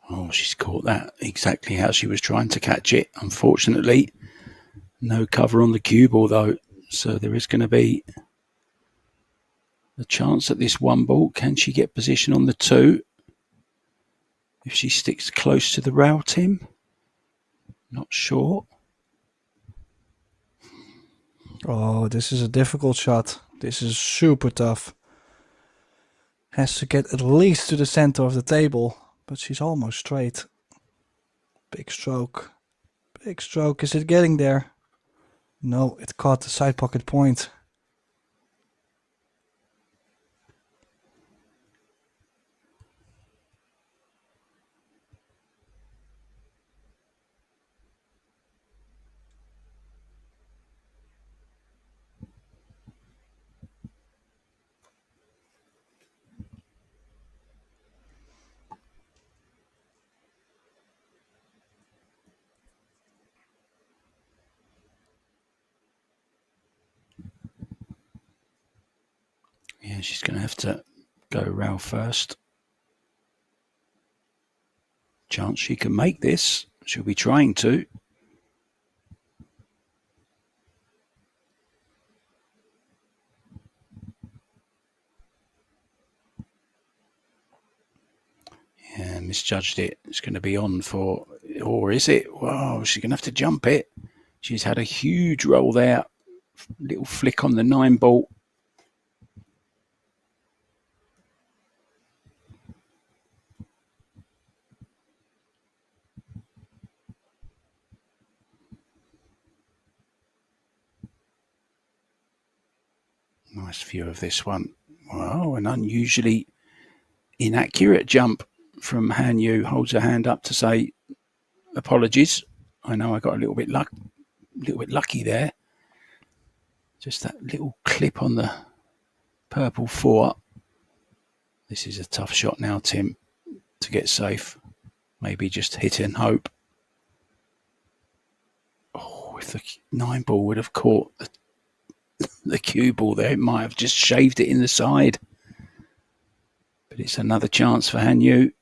Oh, she's caught that exactly how she was trying to catch it. Unfortunately, no cover on the cue ball though, so there is going to be a chance at this one ball. Can she get position on the two? If she sticks close to the rail, Tim? Not sure. Oh, this is a difficult shot. This is super tough. Has to get at least to the center of the table, but she's almost straight. Big stroke. Big stroke. Is it getting there? No, it caught the side pocket point. Yeah, she's going to have to go rail first. Chance she can make this. She'll be trying to. Yeah, misjudged it. It's going to be on for, or is it? Wow, she's going to have to jump it. She's had a huge roll there. Little flick on the 9 ball. Nice view of this one. Wow, an unusually inaccurate jump from Han Yu. Holds her hand up to say apologies. I know I got a little bit lucky there. Just that little clip on the purple 4. This is a tough shot now, Tim, to get safe. Maybe just hit and hope. Oh, if the 9 ball would have caught the cue ball there, it might have just shaved it in the side. But it's another chance for Han Yu.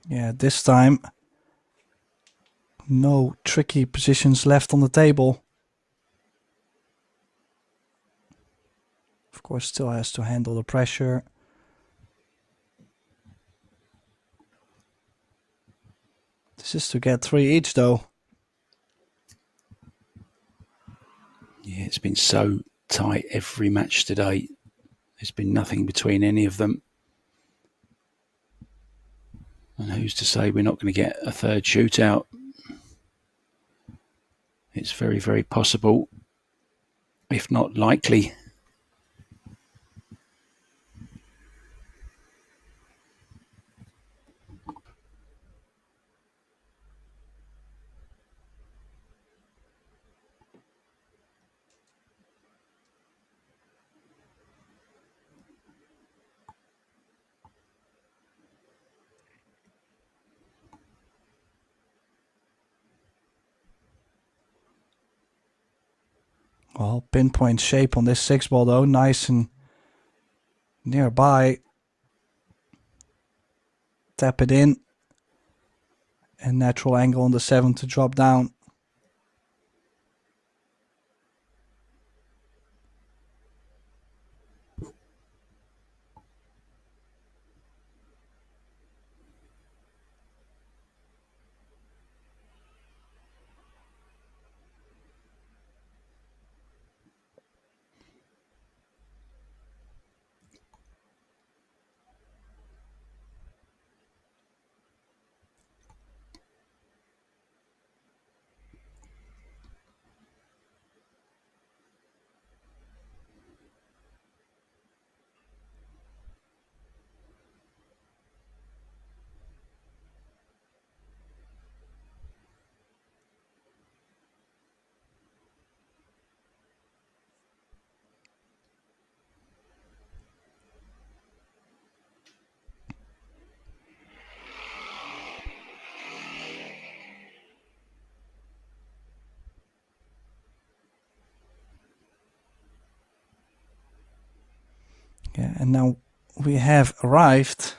Yeah, this time no tricky positions left on the table. Of course, still has to handle the pressure. This is to get 3 each though. Yeah, it's been so tight every match today. There's been nothing between any of them. And who's to say we're not going to get a third shootout? It's very, very possible, if not likely. Well, pinpoint shape on this 6 ball though, nice and nearby. Tap it in. And natural angle on the 7 to drop down. Yeah, and now we have arrived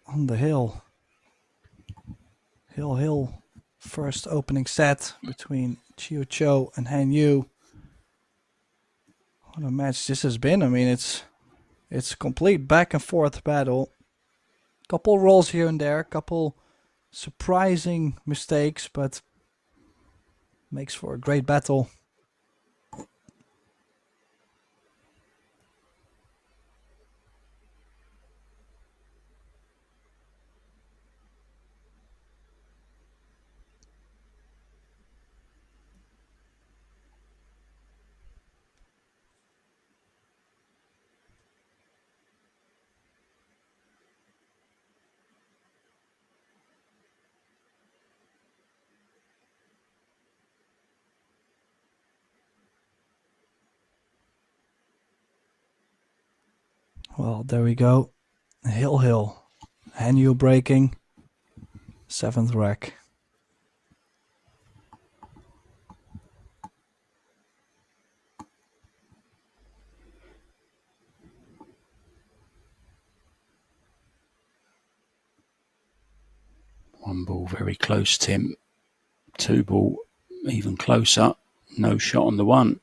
on the hill. Hill. First opening set between Chiu Cho and Han Yu. What a match this has been. I mean, it's a complete back and forth battle. Couple rolls here and there, couple surprising mistakes, but makes for a great battle. Well, there we go. Hill. Han Yu breaking. 7th rack. One ball very close, Tim. Two ball even closer. No shot on the one.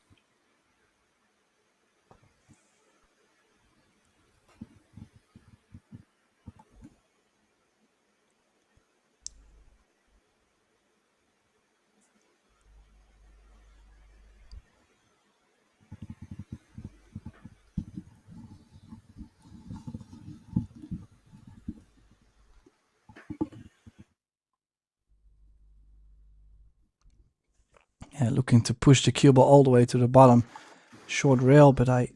Yeah, looking to push the cue ball all the way to the bottom. Short rail, but I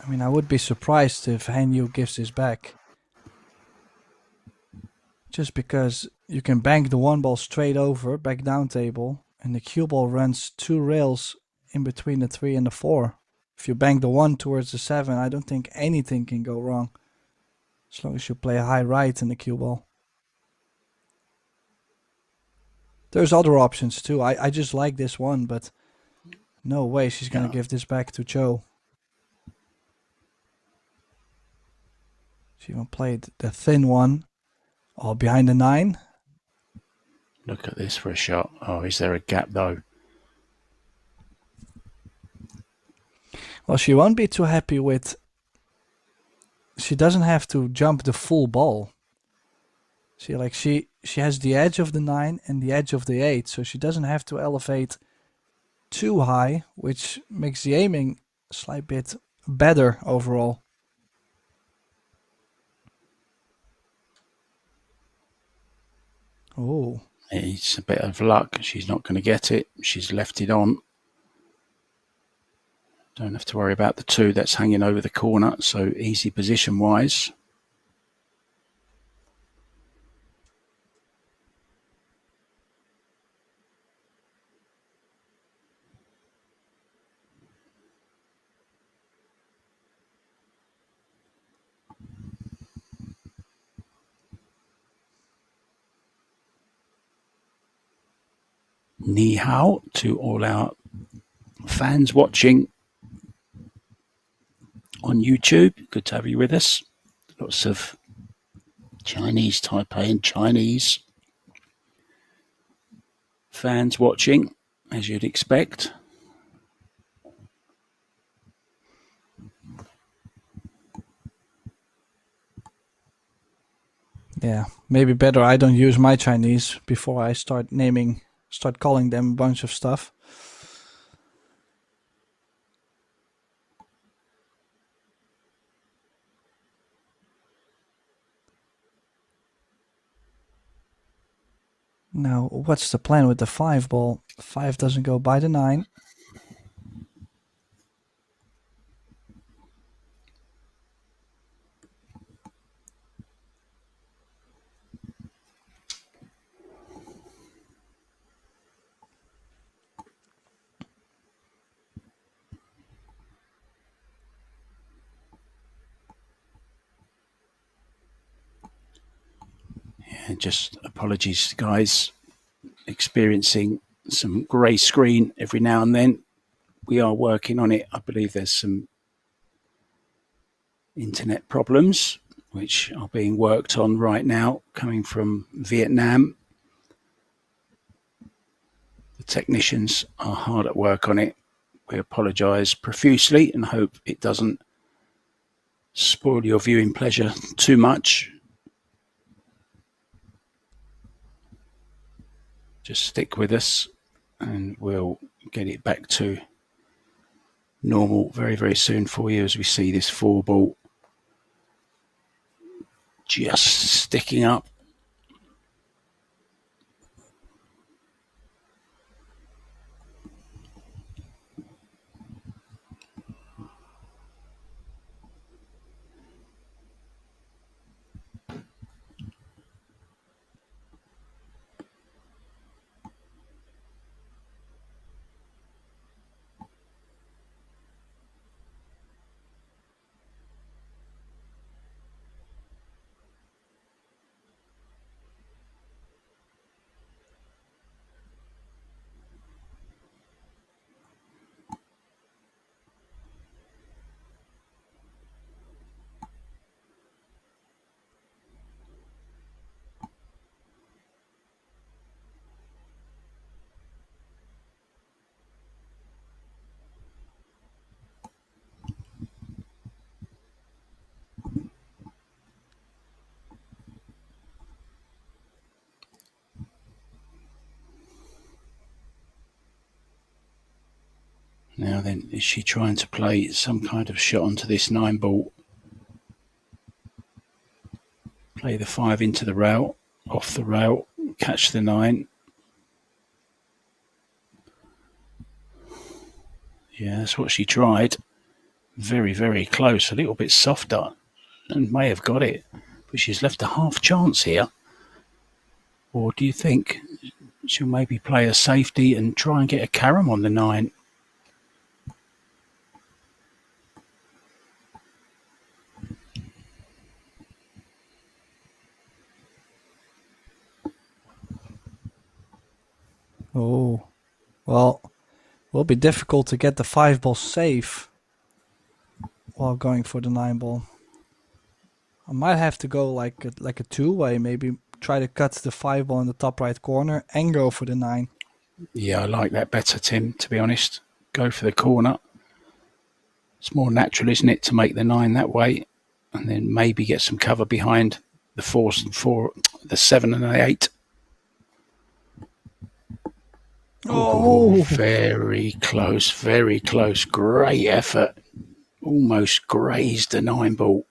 mean, I would be surprised if Han Yu gives this back. Just because you can bank the one ball straight over, back down table, and the cue ball runs 2 rails in between the 3 and the 4. If you bank the 1 towards the 7, I don't think anything can go wrong. As long as you play a high right in the cue ball. There's other options too. I just like this one, but no way she's going to give this back to Cho. She even played the thin one. All behind the 9. Look at this for a shot. Oh, is there a gap though? Well, she won't be too happy with... She doesn't have to jump the full ball. See, like she has the edge of the 9 and the edge of the 8, so she doesn't have to elevate too high, which makes the aiming a slight bit better overall. Oh. It's a bit of luck. She's not going to get it. She's left it on. Don't have to worry about the 2 that's hanging over the corner, so easy position-wise. Ni hao to all our fans watching on YouTube. Good to have you with us. Lots of Chinese, Taipei and Chinese fans watching, as you'd expect. Yeah, maybe better I don't use my Chinese before I start calling them a bunch of stuff. Now, what's the plan with the 5 ball? 5 doesn't go by the 9. Yeah, just apologies, guys. Experiencing some grey screen every now and then. We are working on it. I believe there's some internet problems, which are being worked on right now, coming from Vietnam. The technicians are hard at work on it. We apologise profusely and hope it doesn't spoil your viewing pleasure too much. Just stick with us and we'll get it back to normal very, very soon for you as we see this 4-ball just sticking up. Now then, is she trying to play some kind of shot onto this 9-ball? Play the 5 into the rail, off the rail, catch the 9. Yeah, that's what she tried. Very, very close, a little bit softer, and may have got it. But she's left a half chance here. Or do you think she'll maybe play a safety and try and get a carom on the 9? Oh, well, will be difficult to get the 5-ball safe while going for the 9-ball. I might have to go like a two-way, maybe try to cut the 5-ball in the top right corner and go for the 9. Yeah, I like that better, Tim, to be honest. Go for the corner. It's more natural, isn't it, to make the 9 that way and then maybe get some cover behind the 4 and 4, the 7 and the 8. Oh, very close, very close. Great effort. Almost grazed the 9-ball.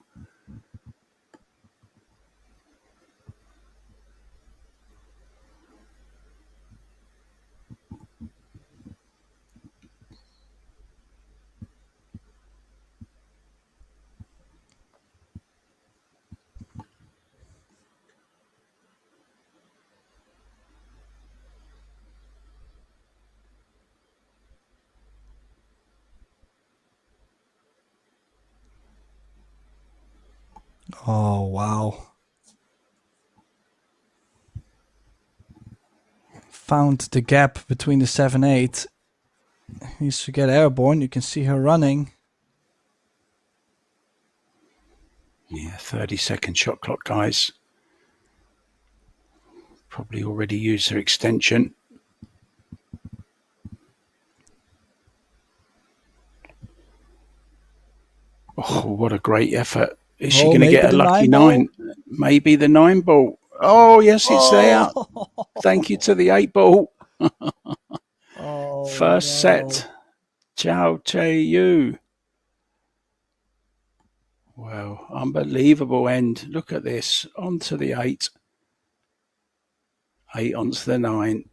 Oh, wow. Found the gap between the 7-8. Needs to get airborne. You can see her running. Yeah, 30-second shot clock, guys. Probably already used her extension. Oh, what a great effort. Is she going to get a lucky 9? Maybe the 9-ball. Oh, yes, it's there. Thank you to the 8-ball. First set. Ciao, Che Yu. Well, unbelievable end. Look at this. Onto the 8. 8 onto the 9.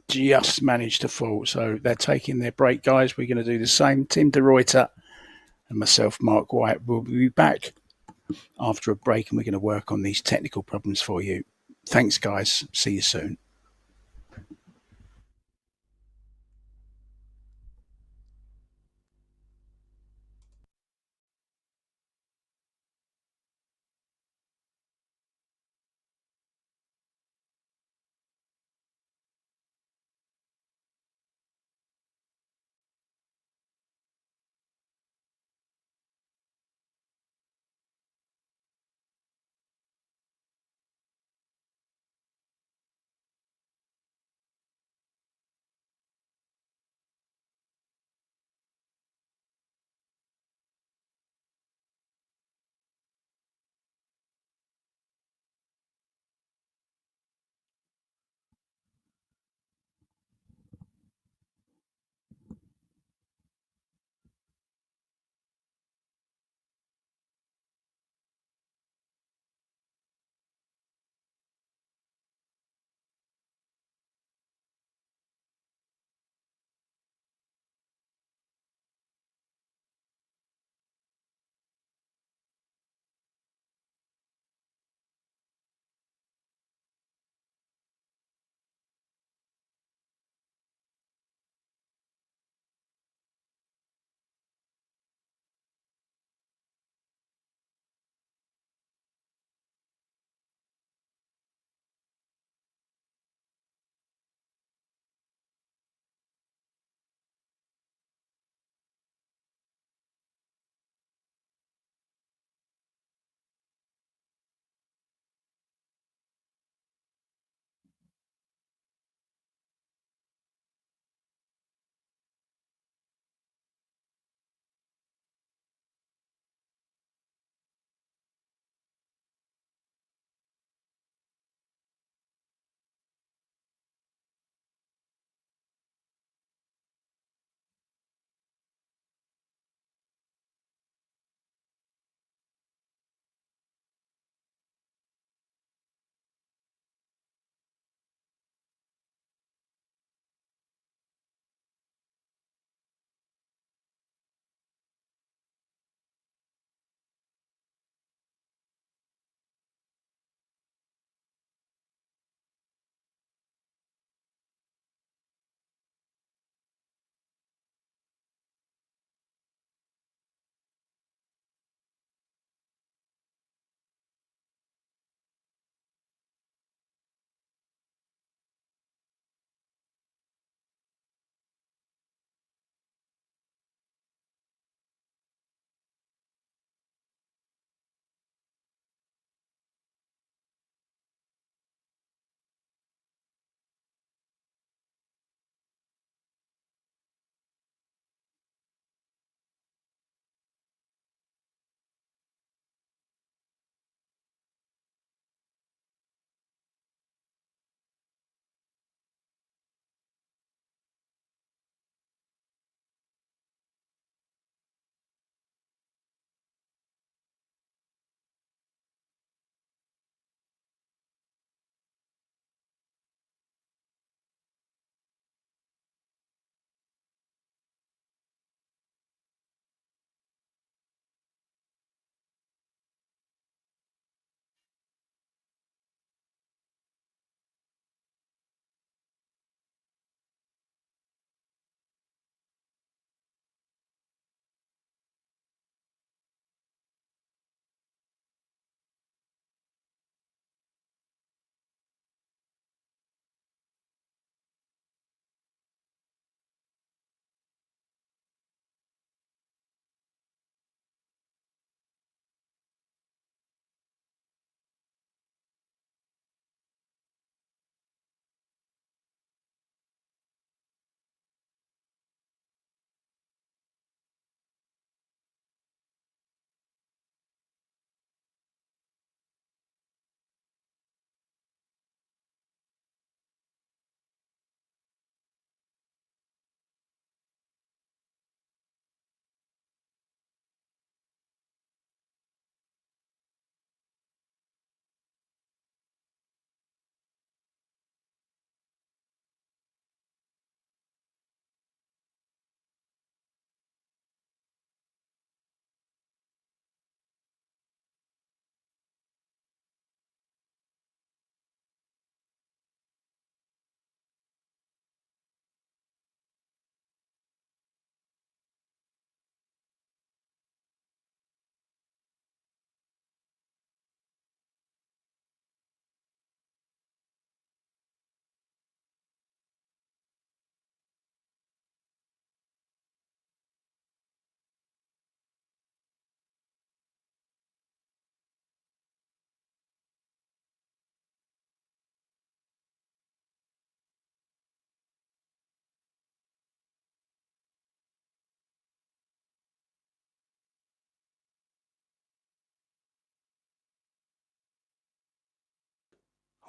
Just managed to fall. So they're taking their break, guys. We're going to do the same. Tim de Ruyter and myself, Mark White, will be back after a break, and we're going to work on these technical problems for you. Thanks, guys. See you soon.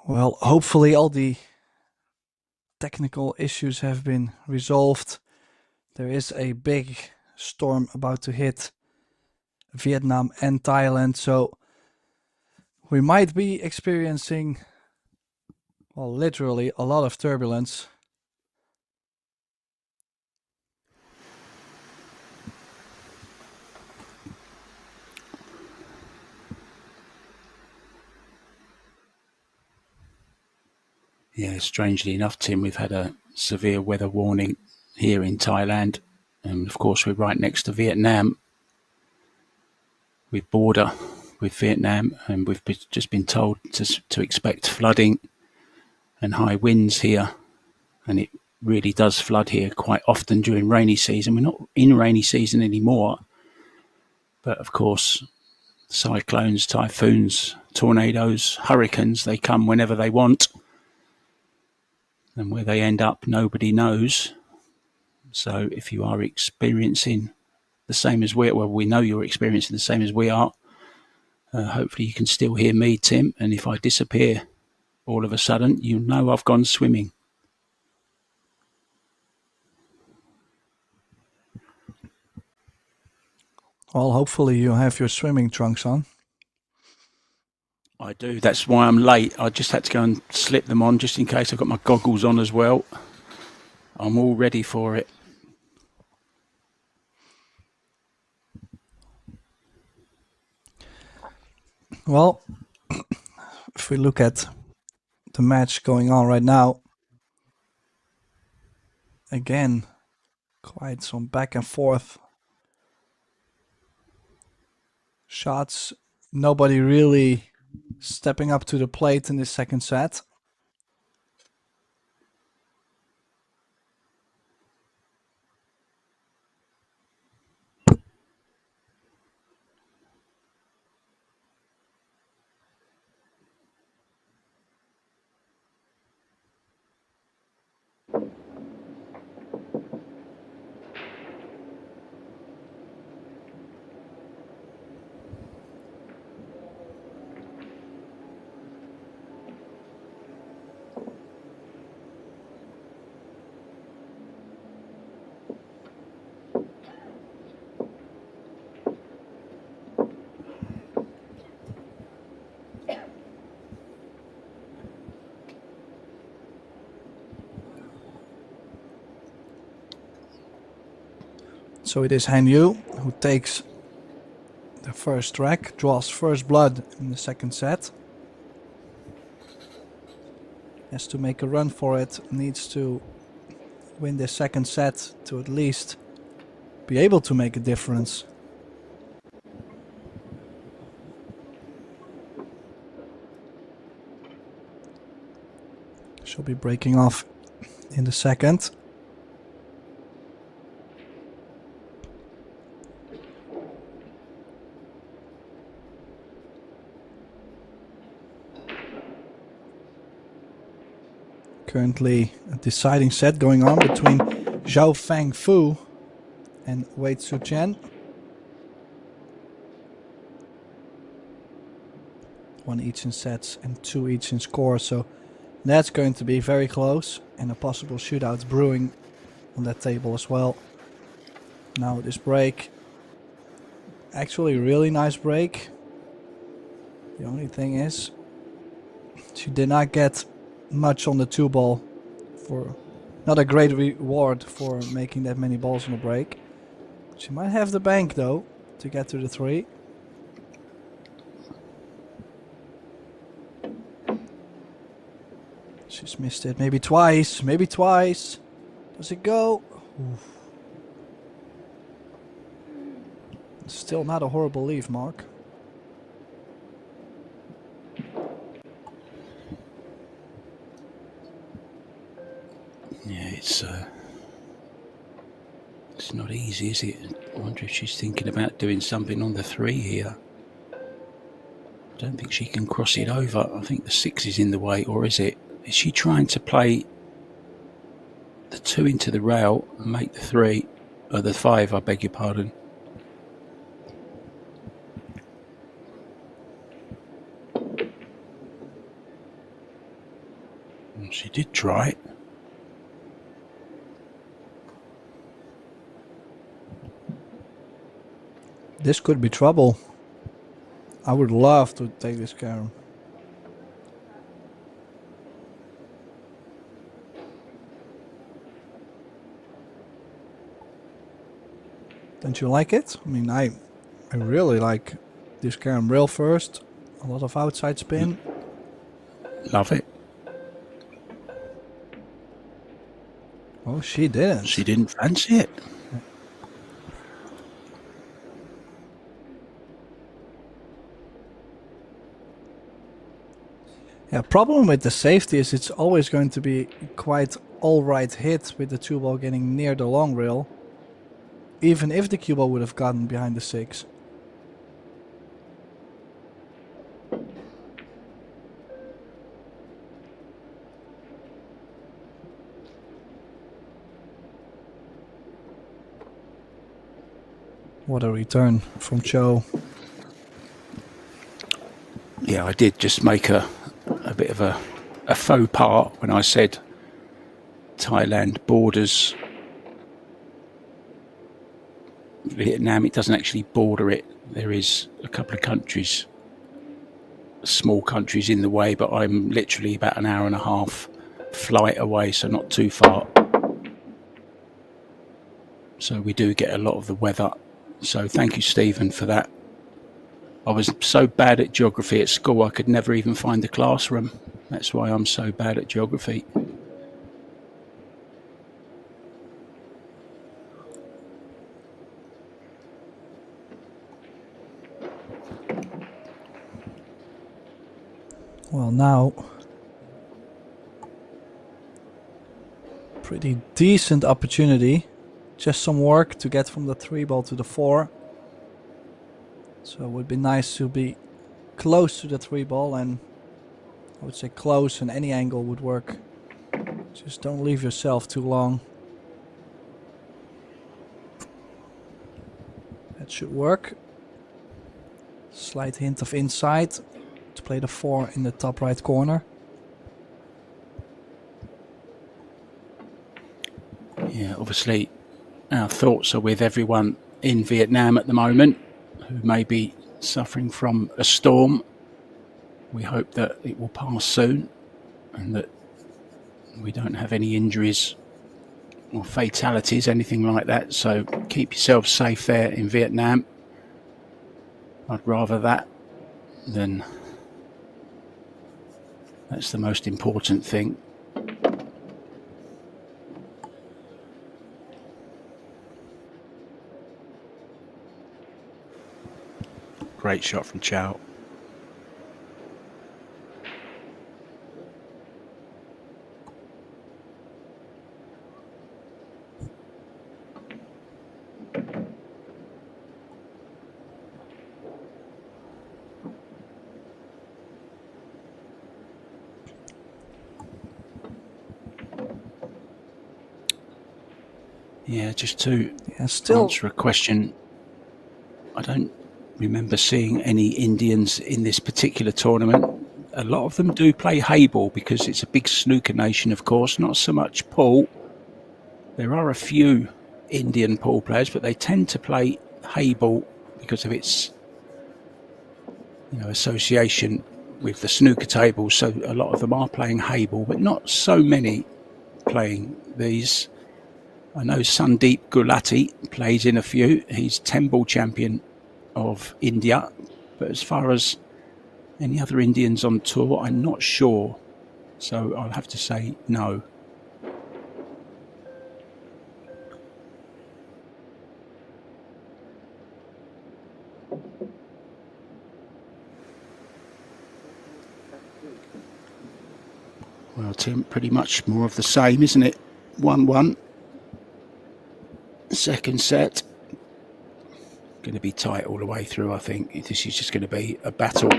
Well, hopefully all the technical issues have been resolved. There is a big storm about to hit Vietnam and Thailand, so we might be experiencing, well, literally a lot of turbulence. Yeah, strangely enough, Tim, we've had a severe weather warning here in Thailand. And of course, we're right next to Vietnam. We border with Vietnam, and we've just been told to expect flooding and high winds here. And it really does flood here quite often during rainy season. We're not in rainy season anymore. But of course, cyclones, typhoons, tornadoes, hurricanes, they come whenever they want. And where they end up, nobody knows. So if you are experiencing the same as we know you're experiencing the same as we are, hopefully you can still hear me, Tim. And if I disappear all of a sudden, you know I've gone swimming. Well, hopefully you have your swimming trunks on. I do. That's why I'm late. I just had to go and slip them on just in case. I've got my goggles on as well. I'm all ready for it. Well, if we look at the match going on right now, again, quite some back and forth shots. Nobody really stepping up to the plate in this second set. So it is Han Yu who takes the first track, draws first blood in the second set. Has to make a run for it, needs to win the second set to at least be able to make a difference. She'll be breaking off in the second. Currently a deciding set going on between Zhao Fang Fu and Wei Tzu Chen. 1 each in sets and 2 each in score, so that's going to be very close, and a possible shootout brewing on that table as well. Now this break, actually really nice break. The only thing is she did not get much on the 2 ball, for not a great reward for making that many balls on the break. She might have the bank though to get to the 3. She's missed it maybe twice, maybe twice. Does it go? Oof. Still not a horrible leave, Mark. Yeah, it's not easy, is it? I wonder if she's thinking about doing something on the 3 here. I don't think she can cross it over. I think the 6 is in the way, or is it? Is she trying to play the 2 into the rail and make the 3, or the 5, I beg your pardon? did try it. This could be trouble. I would love to take this carom. Don't you like it? I mean, I really like this carom. Rail first, a lot of outside spin. Love it. Oh, she didn't. She didn't fancy it. Yeah, problem with the safety is it's always going to be quite alright hit with the 2-ball getting near the long rail. Even if the cue ball would have gotten behind the 6. What a return from Cho. Yeah, I did just make a bit of a faux pas when I said Thailand borders Vietnam. It doesn't actually border it. There is a couple of countries, small countries in the way, but I'm literally about an hour and a half flight away, so not too far. So we do get a lot of the weather. So thank you, Stephen, for that. I was so bad at geography at school, I could never even find the classroom. That's why I'm so bad at geography. Well, now pretty decent opportunity. Just some work to get from the 3-ball to the 4. So it would be nice to be close to the 3-ball, and I would say close, and any angle would work. Just don't leave yourself too long. That should work. Slight hint of inside to play the 4 in the top right corner. Yeah, obviously our thoughts are with everyone in Vietnam at the moment who may be suffering from a storm. We hope that it will pass soon and that we don't have any injuries or fatalities, anything like that. So keep yourselves safe there in Vietnam. I'd rather that than... That's the most important thing. Great shot from Chow. Yeah, just to answer a question, I don't remember seeing any Indians in this particular tournament. A lot of them do play hayball because it's a big snooker nation, of course, not so much pool. There are a few Indian pool players, but they tend to play hayball because of its, association with the snooker tables. So a lot of them are playing hayball, but not so many playing these. I know Sandeep Gulati plays in a few. He's 10-ball champion of India, but as far as any other Indians on tour, I'm not sure. So I'll have to say no. Well, Tim, pretty much more of the same, isn't it? 1-1. Second set. Going to be tight all the way through, I think. This is just going to be a battle.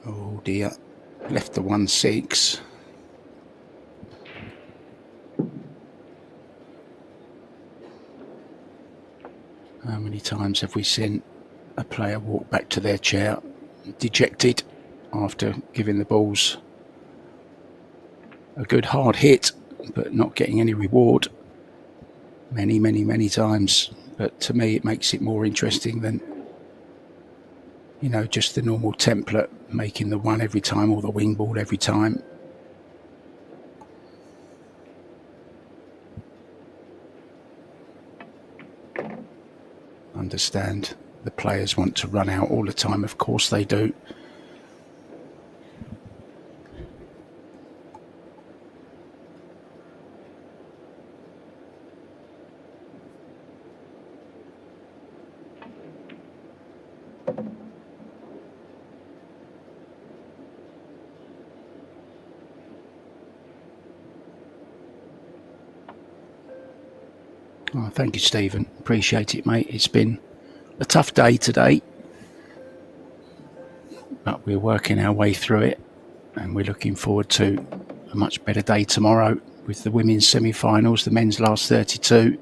Oh dear. Left the 1-6. How many times have we seen a player walk back to their chair dejected after giving the balls a good hard hit, but not getting any reward many times. But to me, it makes it more interesting than, you know, just the normal template, making the one every time or the wing ball every time. Understand the players want to run out all the time, of course they do. Oh, thank you, Stephen. Appreciate it, mate. It's been a tough day today, but we're working our way through it, and we're looking forward to a much better day tomorrow with the women's semi-finals, the men's last 32.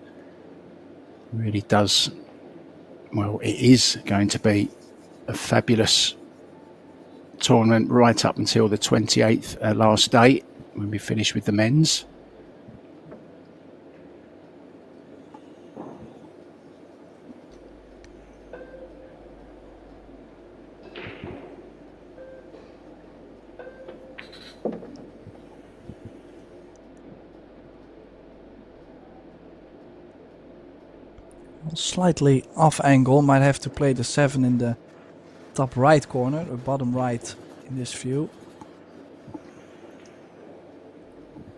Really does, well, it is going to be a fabulous tournament right up until the 28th, last day, when we finish with the men's. Slightly off angle, might have to play the 7 in the top right corner, or bottom right in this view.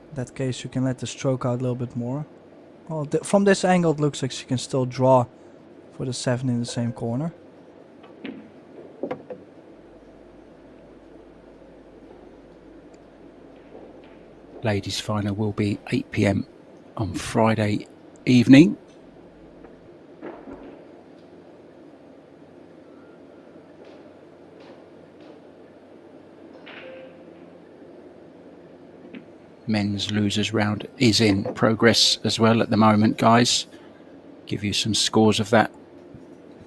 In that case you can let the stroke out a little bit more. Well, from this angle it looks like she can still draw for the 7 in the same corner. Ladies' final will be 8 p.m. on Friday evening. Men's losers round is in progress as well at the moment, guys. Give you some scores of that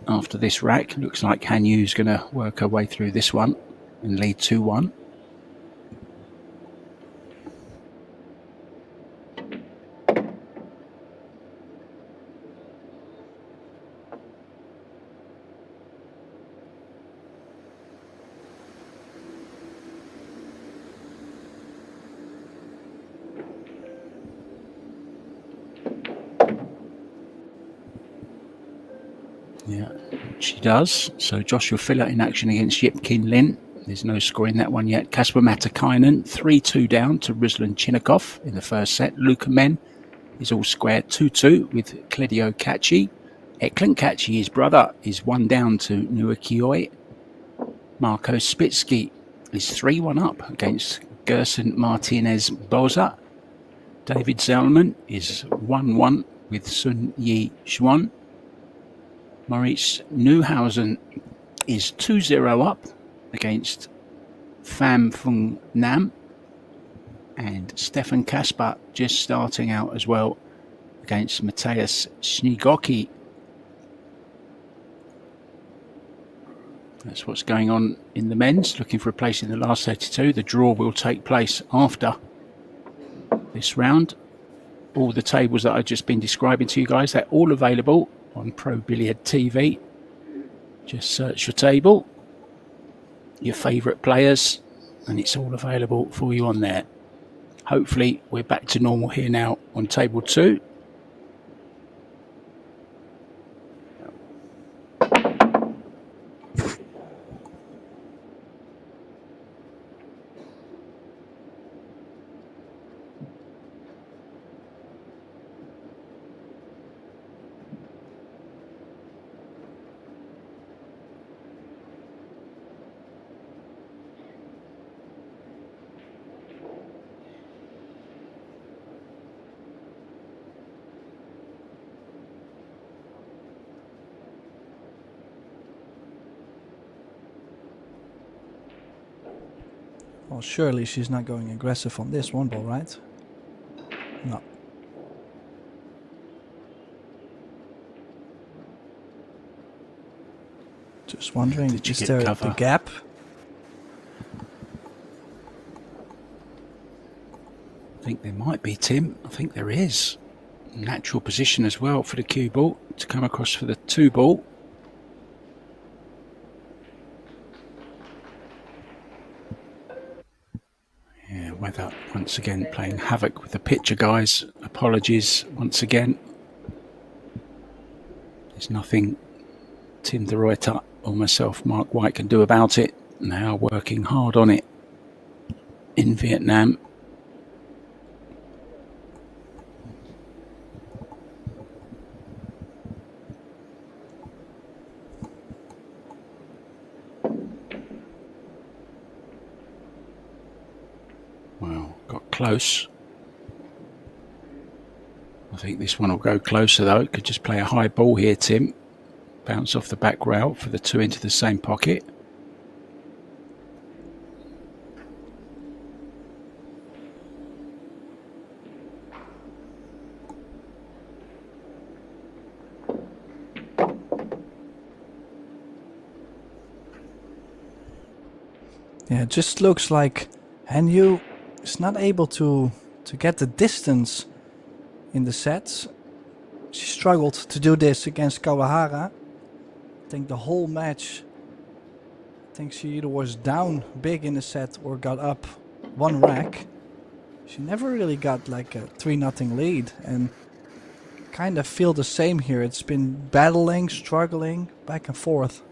after this rack. Looks like Hanyu's going to work her way through this one and lead 2-1. Yeah, she does. So Joshua Filler in action against Yip Kin Lin. There's no score in that one yet. Kasper Matakainen 3-2 down to Ruslan Chinnikov in the first set. Luca Men is all square 2-2 with Kledio Kachi. Eklund Kachi, his brother, is 1 down to Nuakioi. Marco Spitsky is 3-1 up against Gerson Martinez Boza. David Zellman is 1-1 with Sun Yi Xuan. Maurice Neuhausen is 2-0 up against Pham Phung Nam. And Stefan Kasper just starting out as well against Matthias Schnigoki. That's what's going on in the men's, looking for a place in the last 32. The draw will take place after this round. All the tables that I've just been describing to you guys, they're all available on Pro Billiard TV. Just search your table, your favourite players, and it's all available for you on there. Hopefully we're back to normal here now on table 2. Well, surely she's not going aggressive on this one ball, right? No. Just wondering, Did you is get there cover? the gap? I think there might be, Tim. I think there is. Natural position as well for the cue ball to come across for the 2 ball. Yeah, weather once again playing havoc with the picture, guys. Apologies once again. There's nothing Tim de Ruyter or myself, Mark White, can do about it. They are working hard on it in Vietnam. Well, got close. I think this one will go closer though. Could just play a high ball here, Tim. Bounce off the back rail for the 2 into the same pocket. Yeah, it just looks like Hanyu is not able to get the distance in the sets. She struggled to do this against Kawahara. I think the whole match, I think she either was down big in the set or got up 1 rack. She never really got like a 3-0 lead, and kind of feel the same here. It's been battling, struggling, back and forth.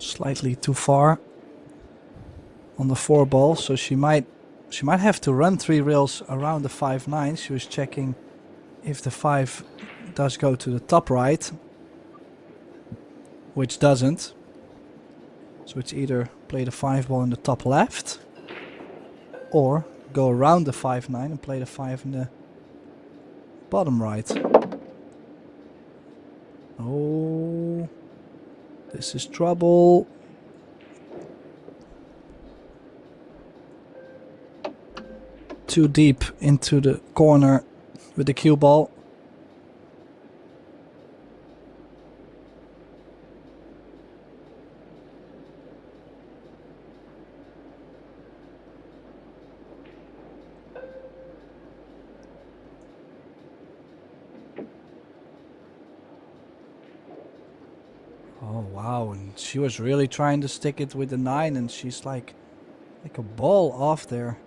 Slightly too far on the 4 ball, so she might have to run 3 rails around the 5-9. She was checking if the 5 does go to the top right, which doesn't. So it's either play the 5 ball in the top left or go around the 5-9 and play the 5 in the bottom right. Oh, this is trouble. Too deep into the corner with the cue ball. Oh wow, and she was really trying to stick it with the 9, and she's like a ball off there.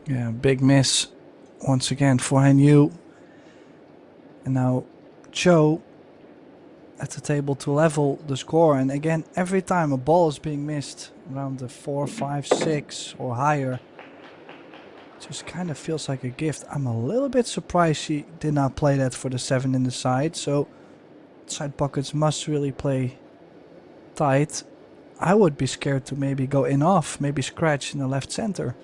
Yeah, big miss once again for Hanyu. And now Cho at the table to level the score. And again, every time a ball is being missed around the 4, 5, 6 or higher, it just kind of feels like a gift. I'm a little bit surprised she did not play that for the 7 in the side. So side pockets must really play tight. I would be scared to maybe go in off, maybe scratch in the left center.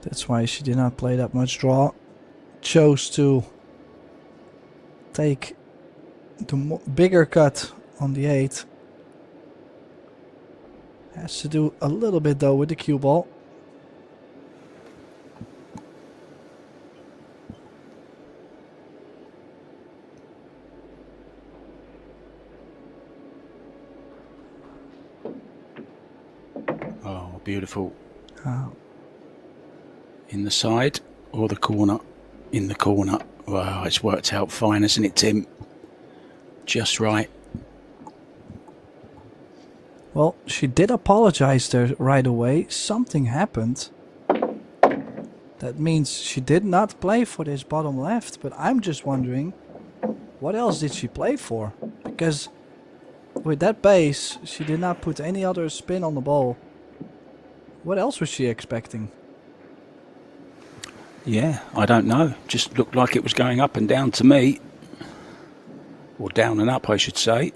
That's why she did not play that much draw. Chose to take the bigger cut on the 8. Has to do a little bit though with the cue ball. beautiful. Oh. In the side or the corner? In the corner. Wow, it's worked out fine, hasn't it, Tim? Just right. Well, she did apologize there right away. Something happened. That means she did not play for this bottom left, but I'm just wondering, what else did she play for? Because with that base, she did not put any other spin on the ball. What else was she expecting? Yeah, I don't know. Just looked like it was going up and down to me. Or down and up, I should say.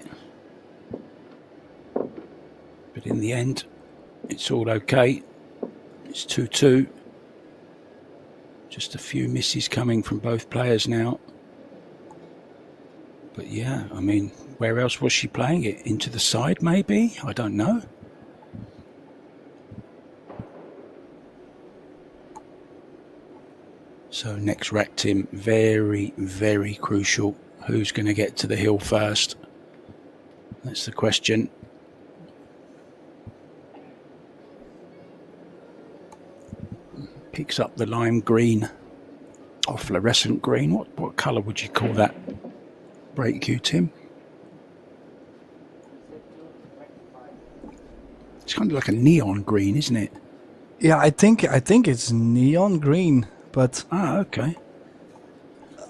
But in the end, it's all okay. It's 2-2. Just a few misses coming from both players now. But yeah, I mean, where else was she playing it? Into the side, maybe? I don't know. So next rack, Tim, very, very crucial. Who's going to get to the hill first? That's the question. Picks up the lime green or fluorescent green. What colour would you call that? Break cue, Tim. It's kind of like a neon green, isn't it? Yeah, I think it's neon green, but Okay.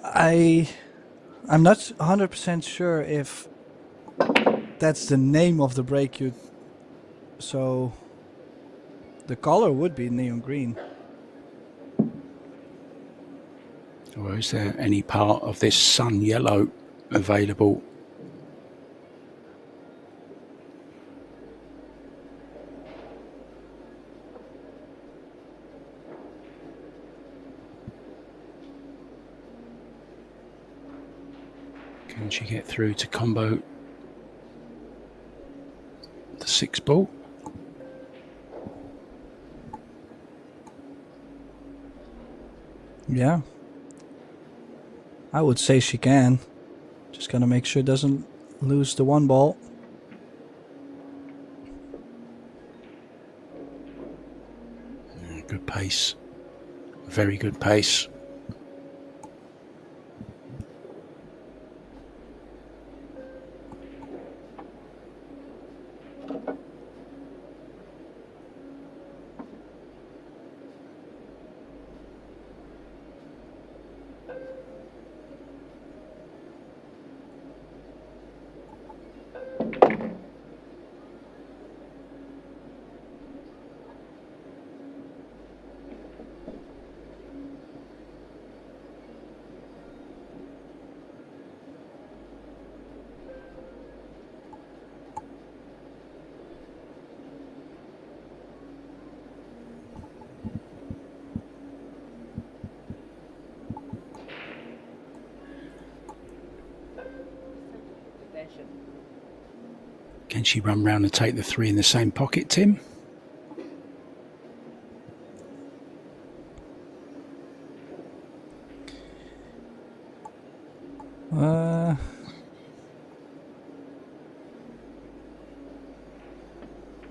I'm not 100% sure if that's the name of the break cue. So the color would be neon green. Or is there any part of this sun yellow available? Can she get through to combo the 6 ball? Yeah. I would say she can. Just gotta make sure it doesn't lose the 1 ball. Good pace. Very good pace. Can she run round and take the 3 in the same pocket, Tim?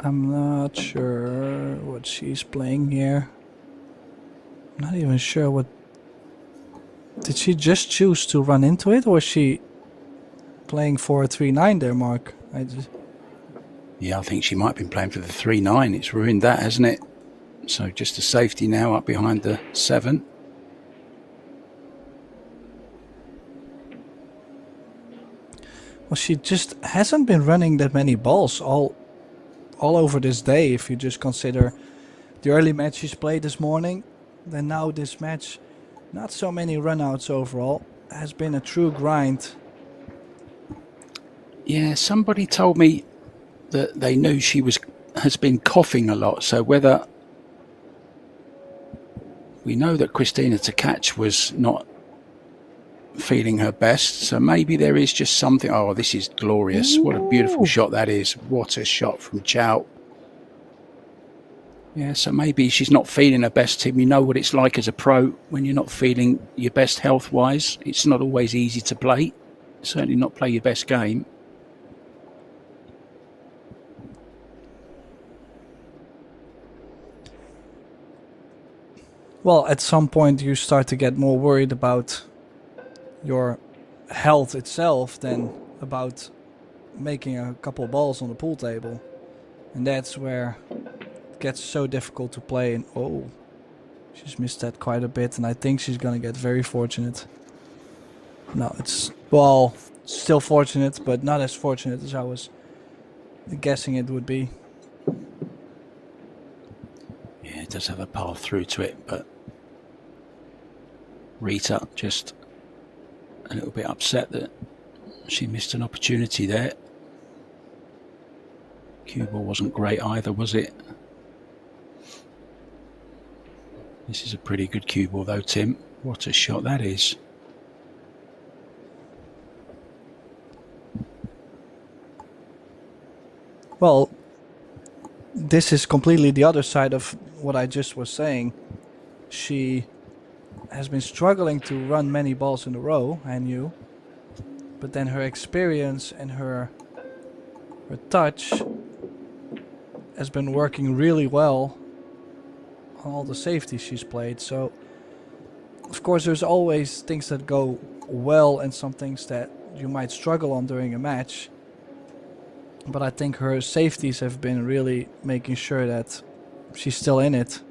I'm not sure what she's playing here. I'm not even sure what... Did she just choose to run into it, or is she playing for a 3-9 there, Mark? Yeah, I think she might have been playing for the 3-9. It's ruined that, hasn't it? So just a safety now up behind the 7. Well, she just hasn't been running that many balls all over this day, if you just consider the early match she's played this morning. Then now this match, not so many runouts overall. Has been a true grind. Yeah, somebody told me that they knew she has been coughing a lot. So whether we know that Christina Tkach was not feeling her best, so maybe there is just something. Oh, this is glorious. What a beautiful shot that is. What a shot from Chow. Yeah, so maybe she's not feeling her best, Tim. You know what it's like as a pro when you're not feeling your best health-wise. It's not always easy to play. Certainly not play your best game. Well, at some point you start to get more worried about your health itself than about making a couple balls on the pool table. And that's where it gets so difficult to play. And oh, she's missed that quite a bit, and I think she's gonna get very fortunate. No, it's, well, still fortunate, but not as fortunate as I was guessing it would be. Yeah, it does have a path through to it, but Rita just a little bit upset that she missed an opportunity there. Cue ball wasn't great either, was it? This is a pretty good cue ball though, Tim. What a shot that is. Well, this is completely the other side of what I just was saying. She has been struggling to run many balls in a row, I knew. But then her experience and her touch has been working really well on all the safeties she's played. So, of course, there's always things that go well and some things that you might struggle on during a match. But I think her safeties have been really making sure that she's still in it.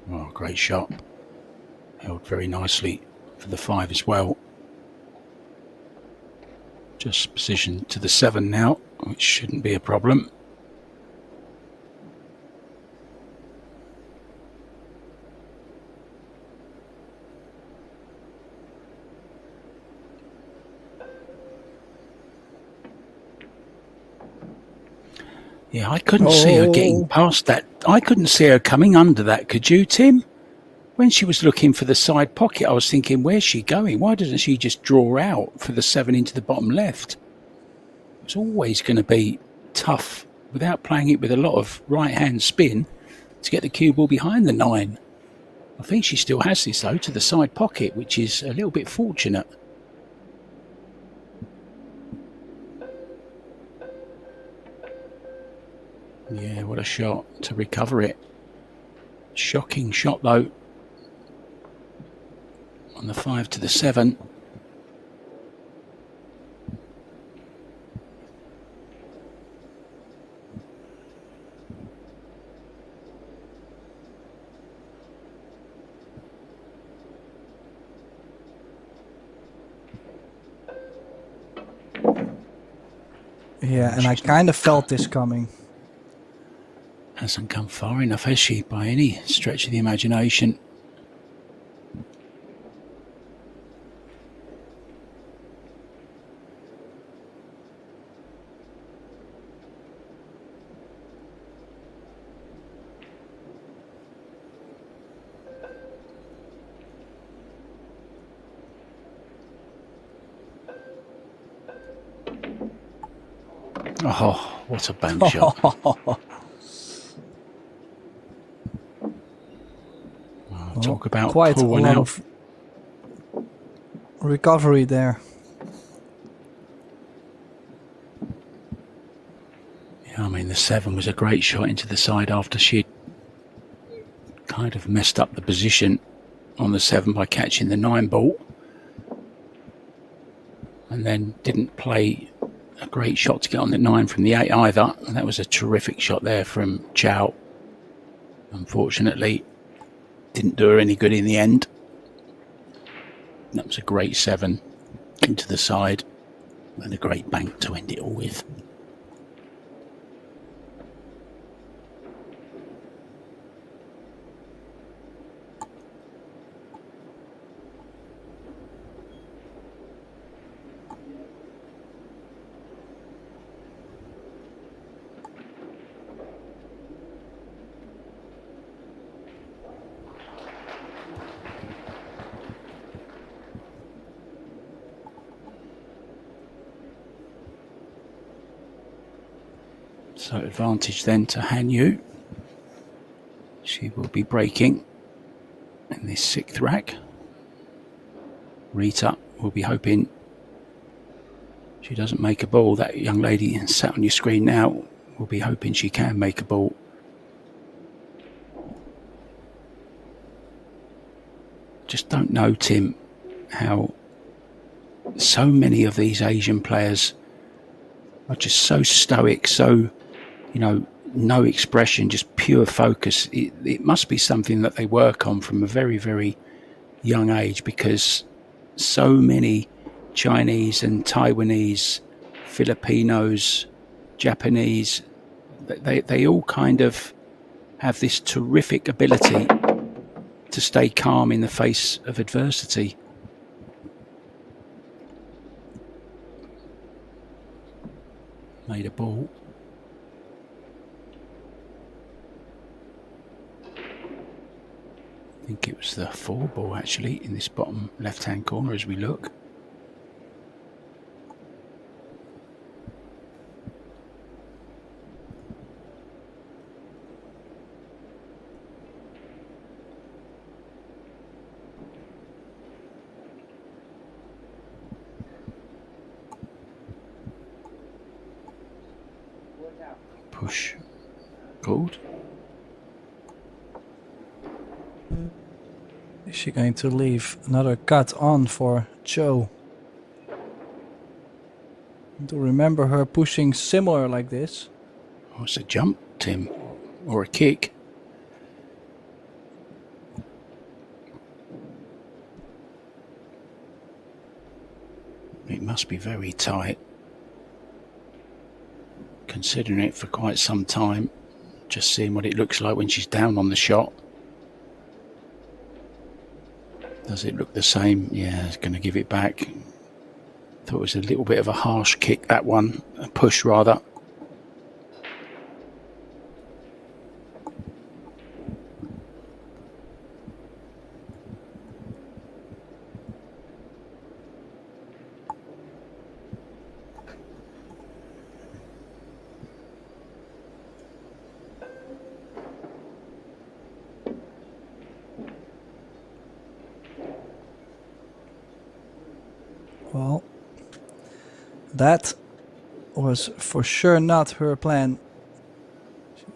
Oh, great shot. Held very nicely for the 5 as well. Just positioned to the 7 now, which shouldn't be a problem. Yeah, I couldn't see her getting past that. I couldn't see her coming under that. Could you, Tim? When she was looking for the side pocket, I was thinking, where's she going? Why doesn't she just draw out for the 7 into the bottom left? It's always going to be tough without playing it with a lot of right-hand spin to get the cue ball behind the 9. I think she still has this, though, to the side pocket, which is a little bit fortunate. Yeah, what a shot to recover it. Shocking shot, though. On the 5 to the 7. Yeah, and I kind of felt this coming. Hasn't come far enough, has she, by any stretch of the imagination? Oh, what a bank shot. Talk about quite a pulling lot out. of recovery there. Yeah, I mean, the 7 was a great shot into the side after she'd kind of messed up the position on the 7 by catching the 9 ball. And then didn't play a great shot to get on the 9 from the 8 either. And that was a terrific shot there from Chow. Unfortunately, didn't do her any good in the end. That was a great 7 into the side and a great bank to end it all with. So advantage then to Han Yu. She will be breaking in this 6th rack. Rita will be hoping she doesn't make a ball. That young lady sat on your screen now will be hoping she can make a ball. Just don't know, Tim, how so many of these Asian players are just so stoic, so, you know, no expression, just pure focus. It must be something that they work on from a very, very young age, because so many Chinese and Taiwanese, Filipinos, Japanese, they all kind of have this terrific ability to stay calm in the face of adversity. Made a ball. I think it was the 4 ball actually in this bottom left hand corner as we look. Push called. Is she going to leave another cut on for Cho? To remember her pushing similar like this. Oh, it's a jump, Tim, or a kick. It must be very tight. Considering it for quite some time, just seeing what it looks like when she's down on the shot. Does it look the same? Yeah, it's going to give it back. Thought it was a little bit of a harsh kick, that one, a push rather. Well, that was for sure not her plan.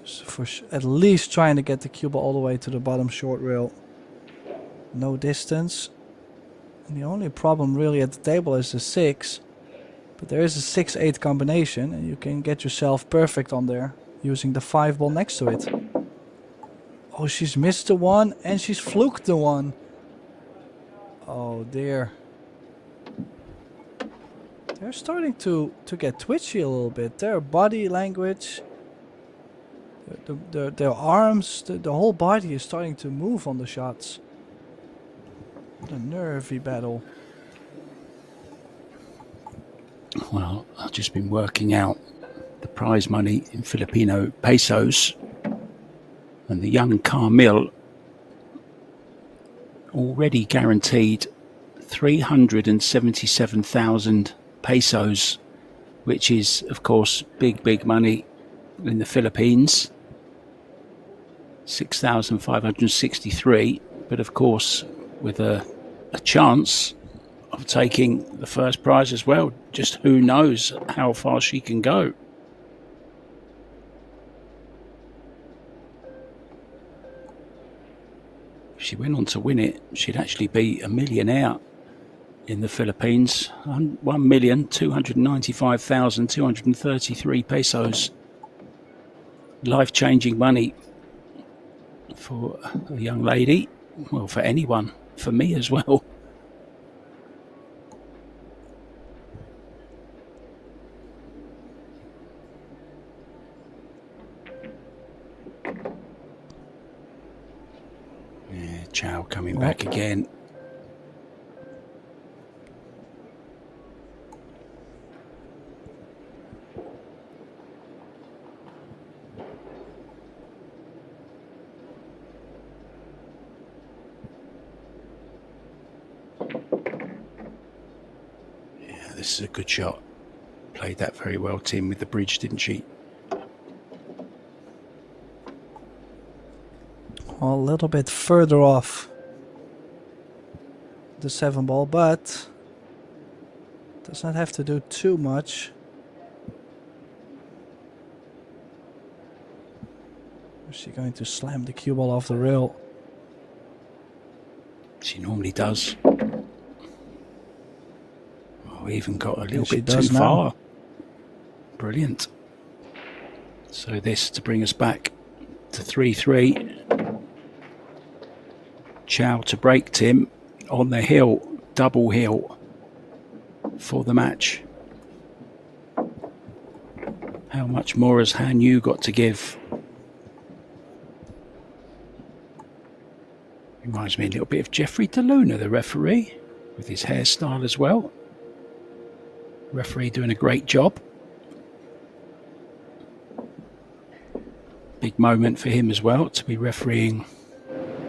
She was at least trying to get the cue ball all the way to the bottom short rail. No distance. And the only problem really at the table is the 6. But there is a 6-8 combination and you can get yourself perfect on there using the 5 ball next to it. Oh, she's missed the 1 and she's fluked the 1. Oh dear. They're starting to get twitchy a little bit. Their body language, their arms, the whole body is starting to move on the shots. What a nervy battle. Well, I've just been working out the prize money in Filipino pesos, and the young Carmel already guaranteed 377,000 pesos, which is of course big money in the Philippines. 6,563, but of course with a chance of taking the first prize as well. Just who knows how far she can go. If she went on to win it, she'd actually be a millionaire in the Philippines. 1,295,233 pesos. Life-changing money for a young lady. Well, for anyone. For me as well. Yeah, Chow coming back again. This is a good shot. Played that very well, Tim, with the bridge, didn't she? a little bit further off the 7 ball, but does not have to do too much. Is she going to slam the cue ball off the rail? She normally does. Oh, even got a little she bit does too now. far. Brilliant. So this to bring us back to 3-3. Chow to break Tim on the hill, double hill for the match. How much more has Han Yu got to give? Reminds me a little bit of Jeffrey DeLuna, the referee, with his hairstyle as well. Referee doing a great job. Big moment for him as well to be refereeing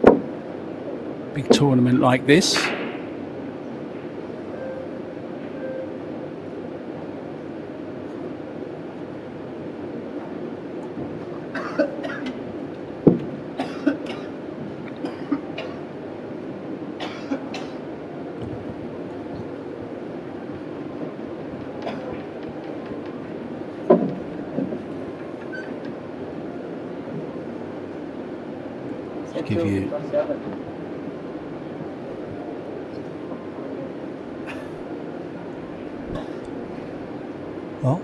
a big tournament like this. Give you well,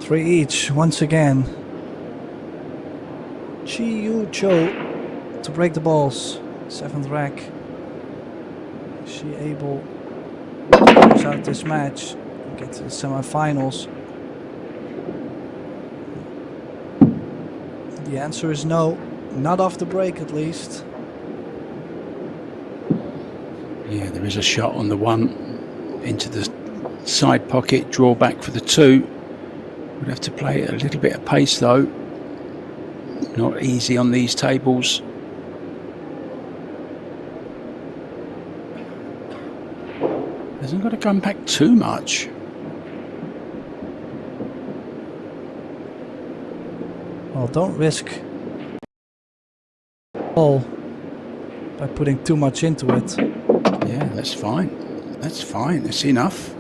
3 each once again. Chi Yu Cho to break the balls. 7th rack. Is she able to close out this match and get to the semifinals? The answer is no. Not off the break, at least. Yeah, there is a shot on the 1 into the side pocket, draw back for the 2. Would have to play at a little bit of pace though. Not easy on these tables. Hasn't got to come back too much. Well, don't risk ball by putting too much into it. Yeah, that's fine. That's fine. That's enough.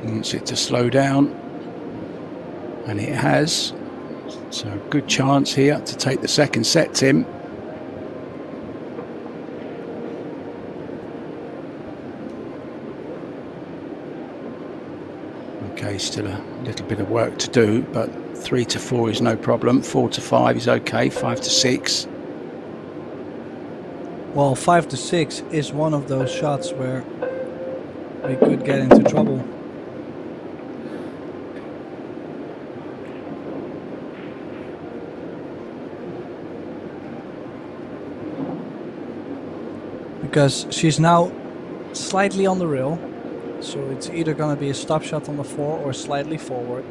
Wants it to slow down, and it has. So good chance here to take the second set, Tim. Okay, still a little bit of work to do, but 3-4 is no problem. 4-5 is okay. 5-6. Well, 5-6 is one of those shots where we could get into trouble. Because she's now slightly on the rail, so it's either going to be a stop shot on the 4 or slightly forward.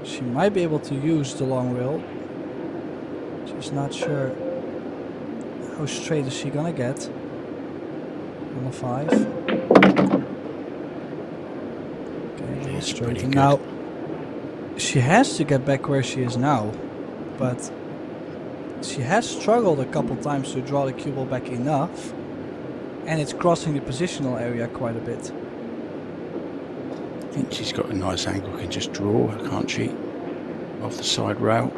She might be able to use the long rail. She's not sure how straight is she going to get on the 5. Okay, That's straight. pretty good. Now she has to get back where she is now, but she has struggled a couple times to draw the cue ball back enough. And it's crossing the positional area quite a bit. I think she's got a nice angle, can just draw, can't she? Off the side rail.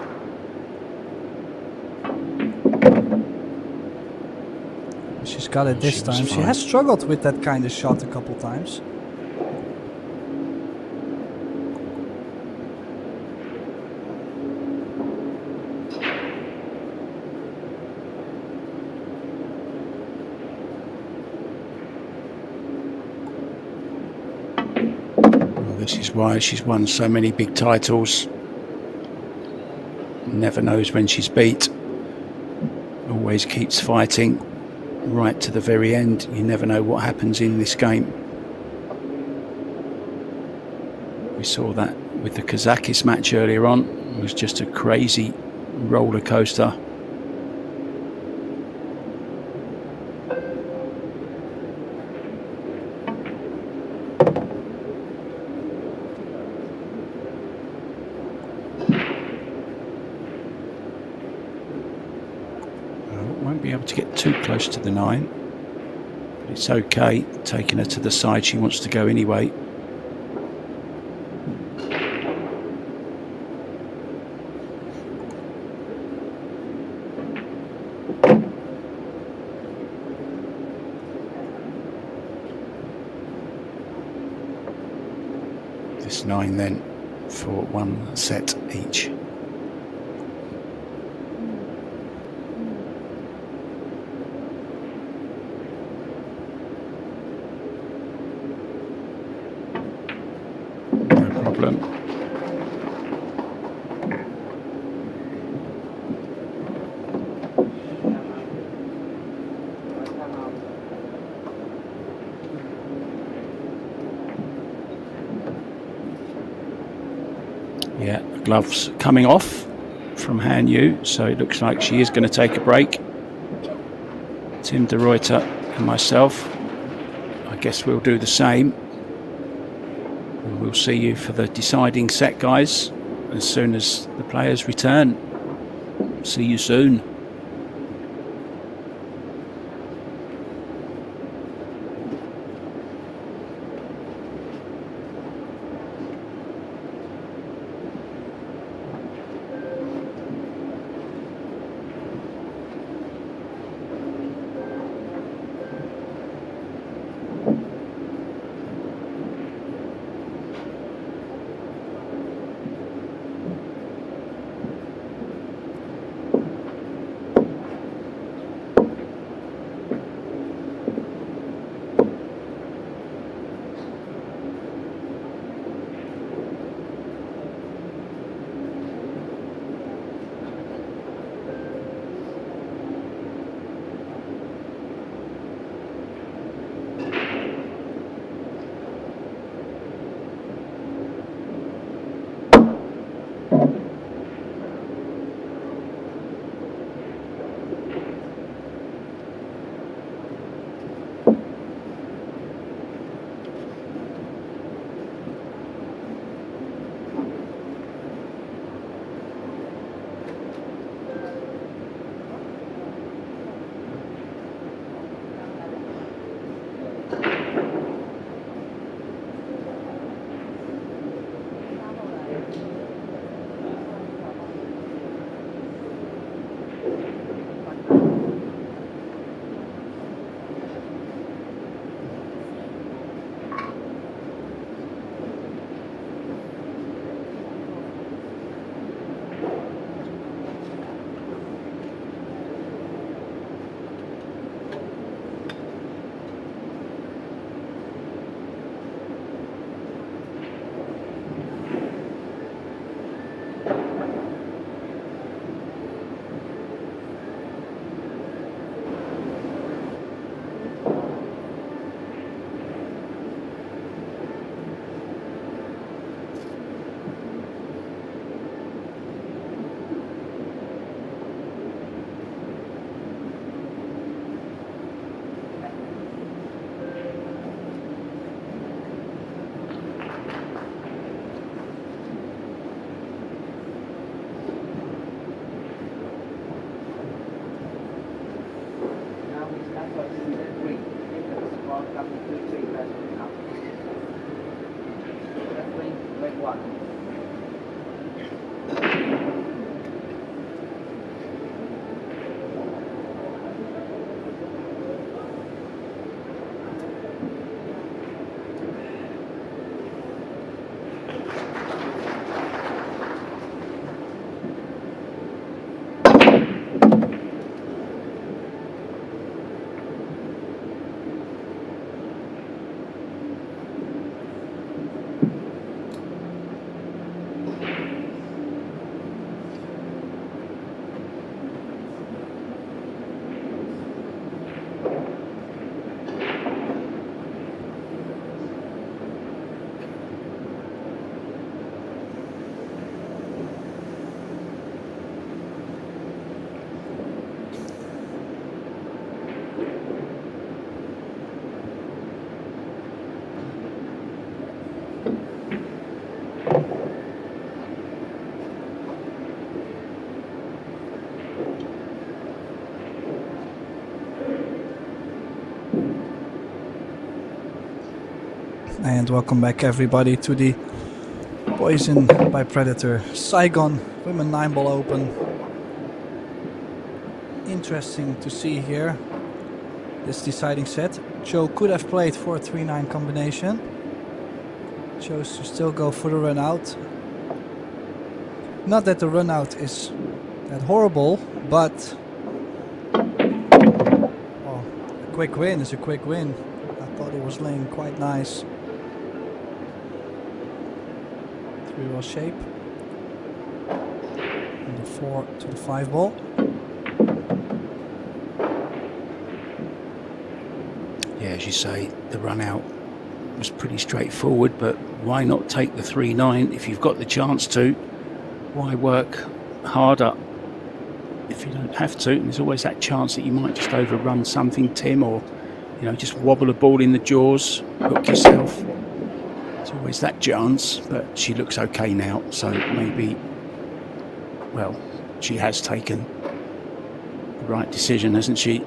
She's got it this She was time. She fine. has struggled with that kind of shot a couple times. This is why she's won so many big titles. Never knows when she's beat. Always keeps fighting right to the very end. You never know what happens in this game. We saw that with the Kazakis match earlier on. It was just a crazy roller coaster. Won't be able to get too close to the 9. But it's okay, taking her to the side. She wants to go anyway. This 9 then for 1 set each. No problem. Yeah, the gloves coming off from Han Yu, so it looks like she is going to take a break. Tim de Ruyter and myself, I guess we'll do the same. And we'll see you for the deciding set, guys, as soon as the players return. See you soon. And welcome back everybody to the Poison by Predator Saigon Women 9-ball Open. Interesting to see here this deciding set. Joe could have played for a 3-9 combination. Chose to still go for the run out. Not that the run out is that horrible, but a quick win is a quick win. I thought it was laying quite nice. 3-roll shape. And the 4 to the 5 ball. Yeah, as you say, the run out was pretty straightforward, but why not take the 3-9 if you've got the chance to? Why work harder if you don't have to? And there's always that chance that you might just overrun something, Tim, or just wobble a ball in the jaws, hook yourself. There's always that chance, but she looks okay now, so maybe, well, she has taken the right decision, hasn't she?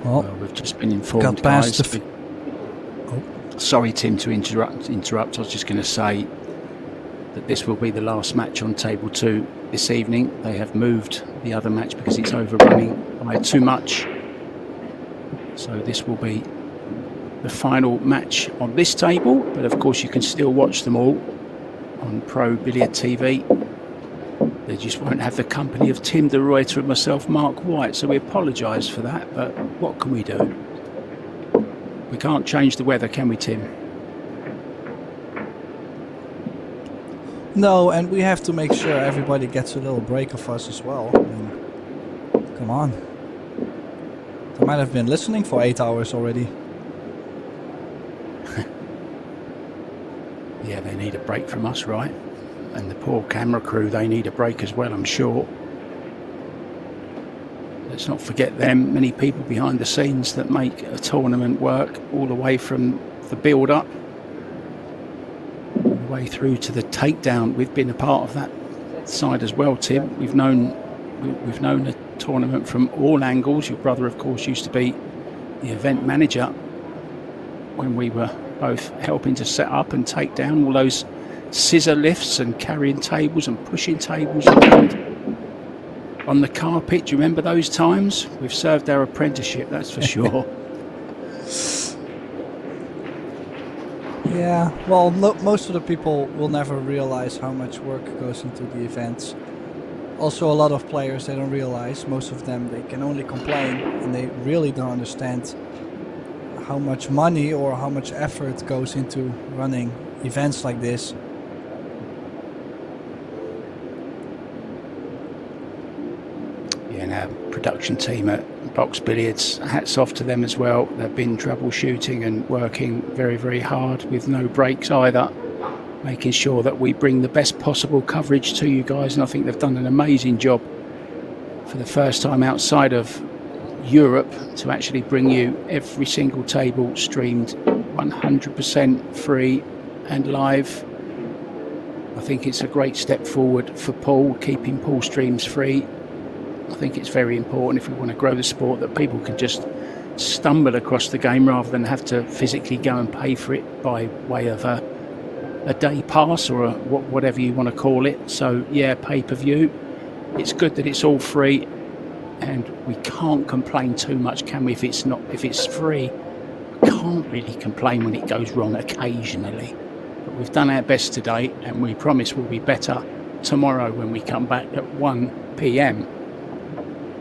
Well, we've just been informed, guys. Sorry, Tim, to interrupt. I was just going to say that this will be the last match on table 2 this evening. They have moved the other match because it's overrunning by too much. So this will be the final match on this table. But of course, you can still watch them all on Pro Billiard TV. They just won't have the company of Tim de Ruyter and myself, Mark White. So we apologise for that, but what can we do? We can't change the weather, can we, Tim? No, and we have to make sure everybody gets a little break of us as well. I mean, come on. They might have been listening for 8 hours already. Yeah, they need a break from us, right? And the poor camera crew, they need a break as well, I'm sure. Let's not forget them, many people behind the scenes that make a tournament work, all the way from the build-up, all the way through to the takedown. We've been a part of that side as well, Tim. We've known a tournament from all angles. Your brother, of course, used to be the event manager when we were both helping to set up and take down all those scissor lifts and carrying tables and pushing tables around on the carpet. Do you remember those times? We've served our apprenticeship, that's for sure. Yeah, well, most of the people will never realize how much work goes into the events. Also, a lot of players, they don't realize, most of them, they can only complain and they really don't understand how much money or how much effort goes into running events like this. And our production team at Box Billiards, hats off to them as well. They've been troubleshooting and working very, very hard with no breaks either, making sure that we bring the best possible coverage to you guys. And I think they've done an amazing job for the first time outside of Europe to actually bring you every single table streamed 100% free and live. I think it's a great step forward for Paul, keeping Paul streams free. I think it's very important if we want to grow the sport that people can just stumble across the game rather than have to physically go and pay for it by way of a day pass or whatever you want to call it. So yeah, pay-per-view. It's good that it's all free, and we can't complain too much, can we? If it's free, we can't really complain when it goes wrong occasionally. But we've done our best today, and we promise we'll be better tomorrow when we come back at 1 p.m.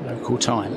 local time.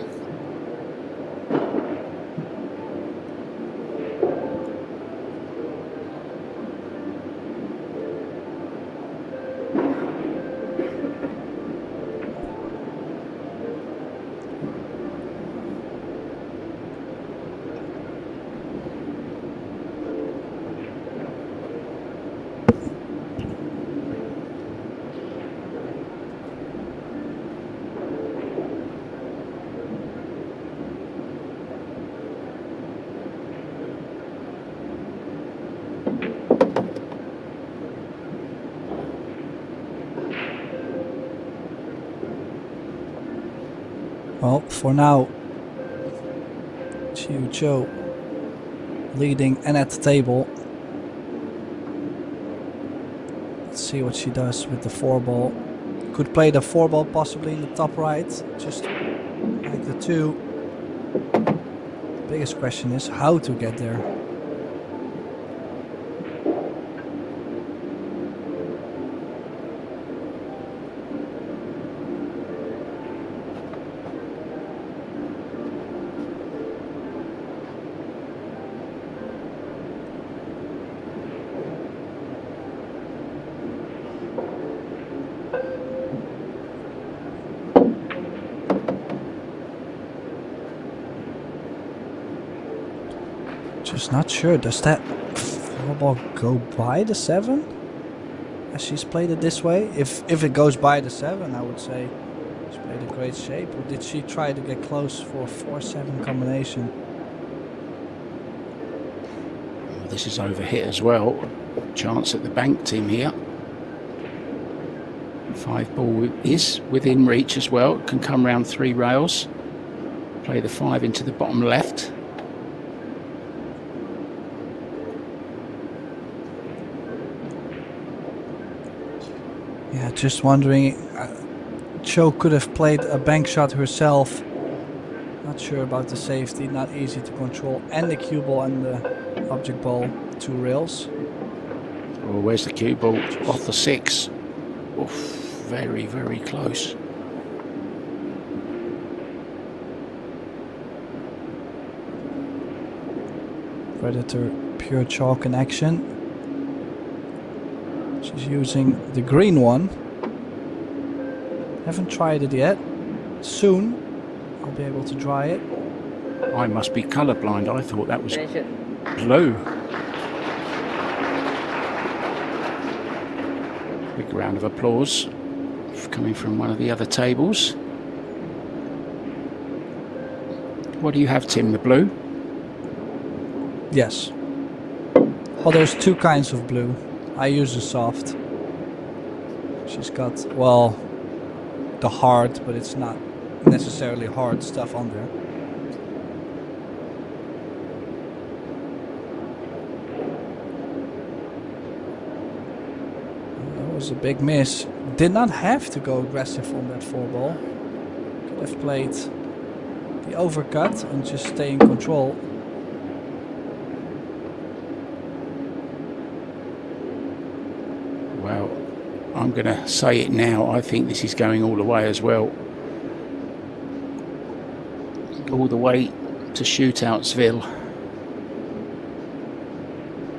Well, for now, Chiu Cho leading and at the table. Let's see what she does with the 4-ball. Could play the 4-ball possibly in the top right, just like the 2. The biggest question is how to get there. Just not sure. Does that 4-ball go by the 7? As she's played it this way? If it goes by the 7, I would say she's played a great shape. Or did she try to get close for a 4-7 combination? Well, this is overhit as well. Chance at the bank team here. 5-ball is within reach as well. Can come round 3 rails. Play the 5 into the bottom left. Yeah, just wondering. Cho could have played a bank shot herself. Not sure about the safety. Not easy to control. And the cue ball and the object ball, 2 rails. Oh, where's the cue ball? Off the 6. Oof, very, very close. Predator pure chalk in action. She's using the green one. Haven't tried it yet. Soon I'll be able to try it. I must be colourblind. I thought that was blue. Big round of applause coming from one of the other tables. What do you have, Tim? The blue? Yes. Oh, there's 2 kinds of blue. I use the soft. She's got, well, the hard, but it's not necessarily hard stuff on there. That was a big miss. Did not have to go aggressive on that 4-ball. Could have played the overcut and just stay in control. Well, I'm going to say it now. I think this is going all the way as well. All the way to Shootoutsville.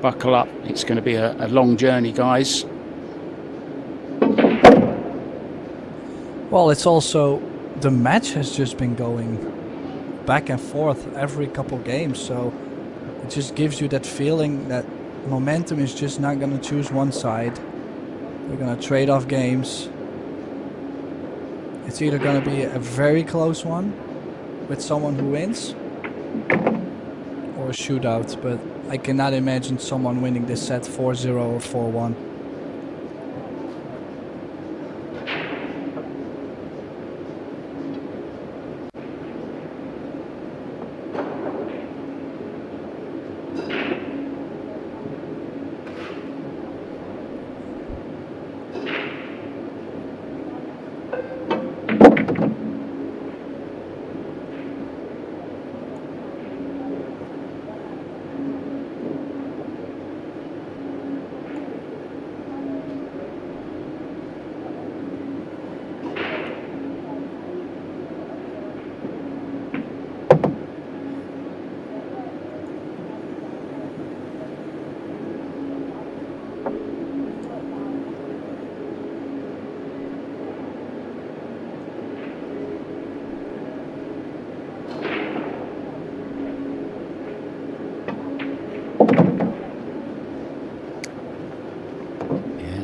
Buckle up. It's going to be a long journey, guys. Well, it's also, the match has just been going back and forth every couple games, so it just gives you that feeling that momentum is just not going to choose one side. They're going to trade off games. It's either going to be a very close one with someone who wins or a shootout, but I cannot imagine someone winning this set 4-0 or 4-1.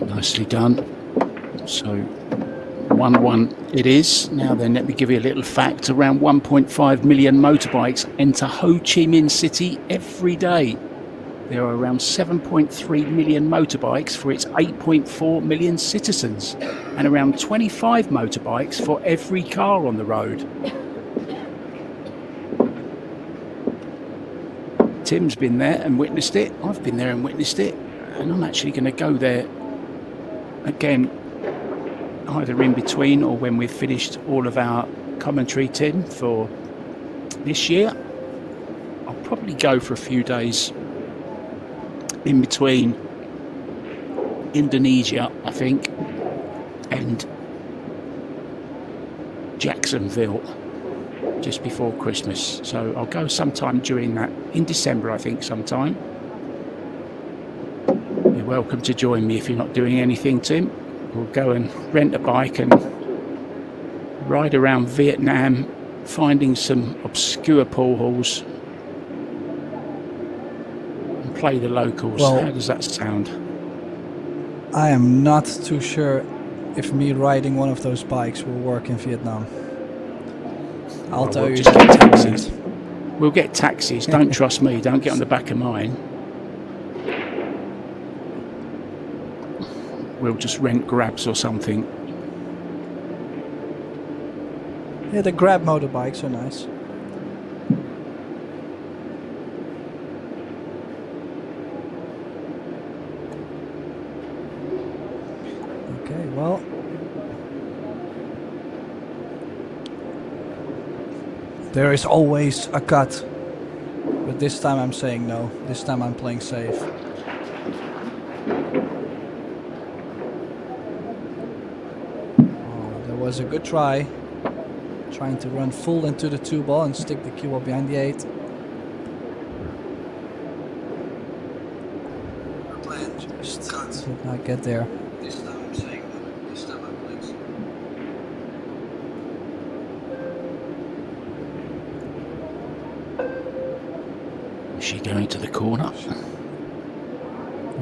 Nicely done. So 1-1 it is. Now then, let me give you a little fact. Around 1.5 million motorbikes enter Ho Chi Minh City every day. There are around 7.3 million motorbikes for its 8.4 million citizens, and around 25 motorbikes for every car on the road. Tim's been there and witnessed it. I've been there and witnessed it. And I'm actually going to go there again, either in between or when we've finished all of our commentary, Tim, for this year. I'll probably go for a few days in between Indonesia, I think, and Jacksonville just before Christmas. So I'll go sometime during that, in December, I think, sometime. You're welcome to join me if you're not doing anything, Tim. We'll go and rent a bike and ride around Vietnam, finding some obscure pool halls and play the locals. Well, how does that sound? I am not too sure if me riding one of those bikes will work in Vietnam. I'll Well, tell we'll you just that get in a taxis. minute. We'll get taxis. Don't trust me. Don't get on the back of mine. We'll just rent Grabs or something. Yeah, the Grab motorbikes are nice. Okay, well. There is always a cut. But this time I'm saying no. This time I'm playing safe. Oh, that was a good try. Trying to run full into the 2-ball and stick the cue ball behind the 8. Just did not get there. This time I'm saying no. This time I'm playing safe. Is she going to the corner?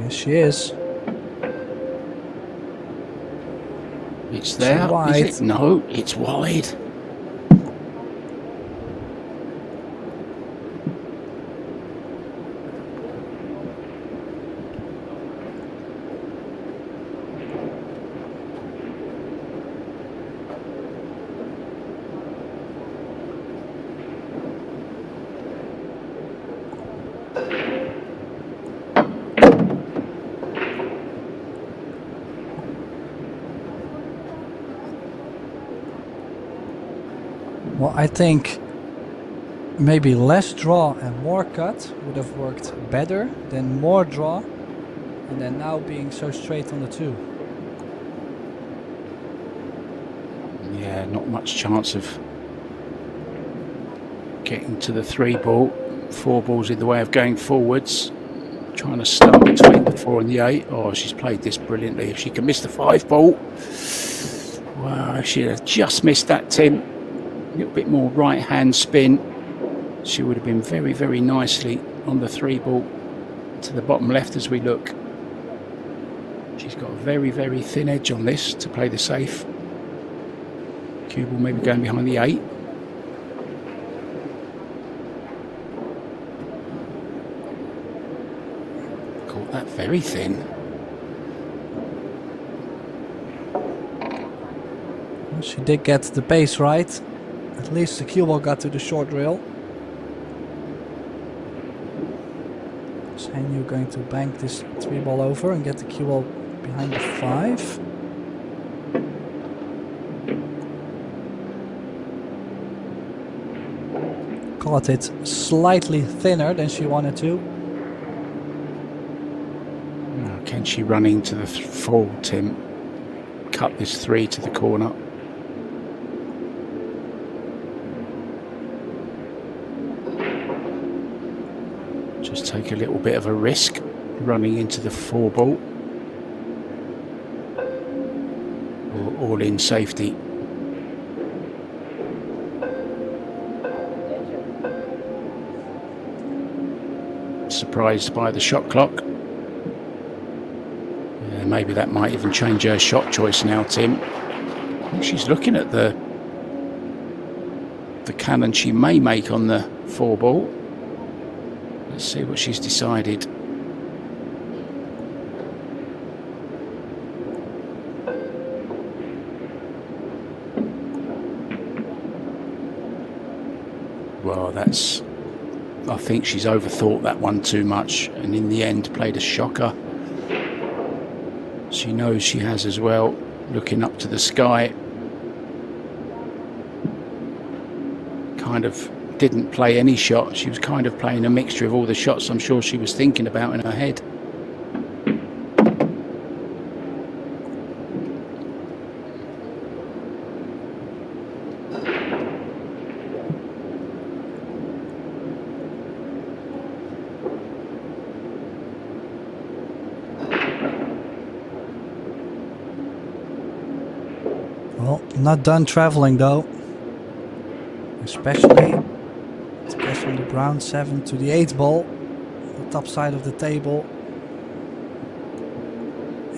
Yes, she is. It's there. wide. Is it? No, it's wide. Well, I think maybe less draw and more cut would have worked better than more draw and then now being so straight on the 2. Yeah, not much chance of getting to the 3-ball. 4 balls in the way of going forwards. Trying to start between the 4 and the 8. Oh, she's played this brilliantly. If she can miss the 5-ball. Wow, she'd have just missed that, Tim. A little bit more right hand spin. She would have been very, very nicely on the 3-ball to the bottom left as we look. She's got a very, very thin edge on this to play the safe. Cue ball maybe going behind the 8. Caught that very thin. Well, she did get the pace right. At least the cue ball got to the short rail. Is Hanyu going to bank this 3-ball over and get the cue ball behind the 5? Caught it slightly thinner than she wanted to. Now, can she run into the 4, Tim? Cut this 3 to the corner. Just take a little bit of a risk running into the 4-ball. Or all in safety. Surprised by the shot clock. Yeah, maybe that might even change her shot choice now, Tim. I think she's looking at the cannon she may make on the 4-ball. Let's see what she's decided. Well, that's I think she's overthought that one too much, and in the end played a shocker. She knows she has as well, looking up to the sky. Kind of didn't play any shot. She was kind of playing a mixture of all the shots I'm sure she was thinking about in her head. Well, not done traveling though. Especially to get from the brown 7 to the 8 ball, the top side of the table.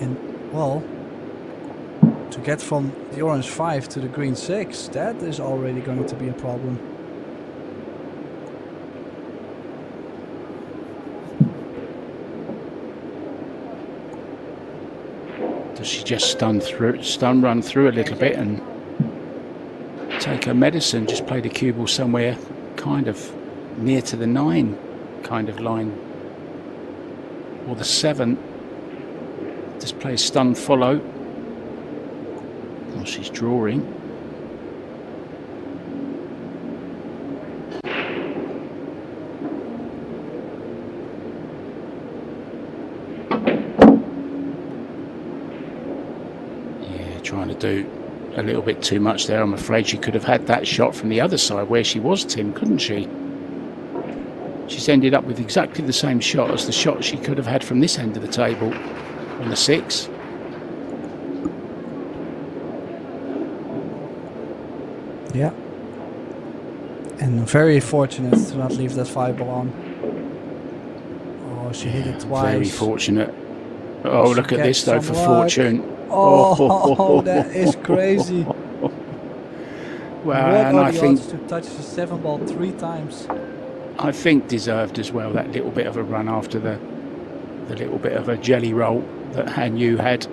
And well, to get from the orange 5 to the green 6, that is already going to be a problem. Does she just stun run through a little bit and take her medicine? Just play the cue ball somewhere kind of near to the 9 kind of line, or the 7. Just play a stun follow. Well, she's drawing. Yeah, trying to do a little bit too much there. I'm afraid she could have had that shot from the other side where she was, Tim, couldn't she? She's ended up with exactly the same shot as the shot she could have had from this end of the table on the 6. Yeah. And very fortunate to not leave that 5 ball on. Oh, she hit it twice. Very fortunate. Oh, look at this though for fortune. Oh, that is crazy. Well, what and are I the think odds to touch the 7 ball 3 times? I think deserved as well, that little bit of a run after the little bit of a jelly roll that Han Yu had.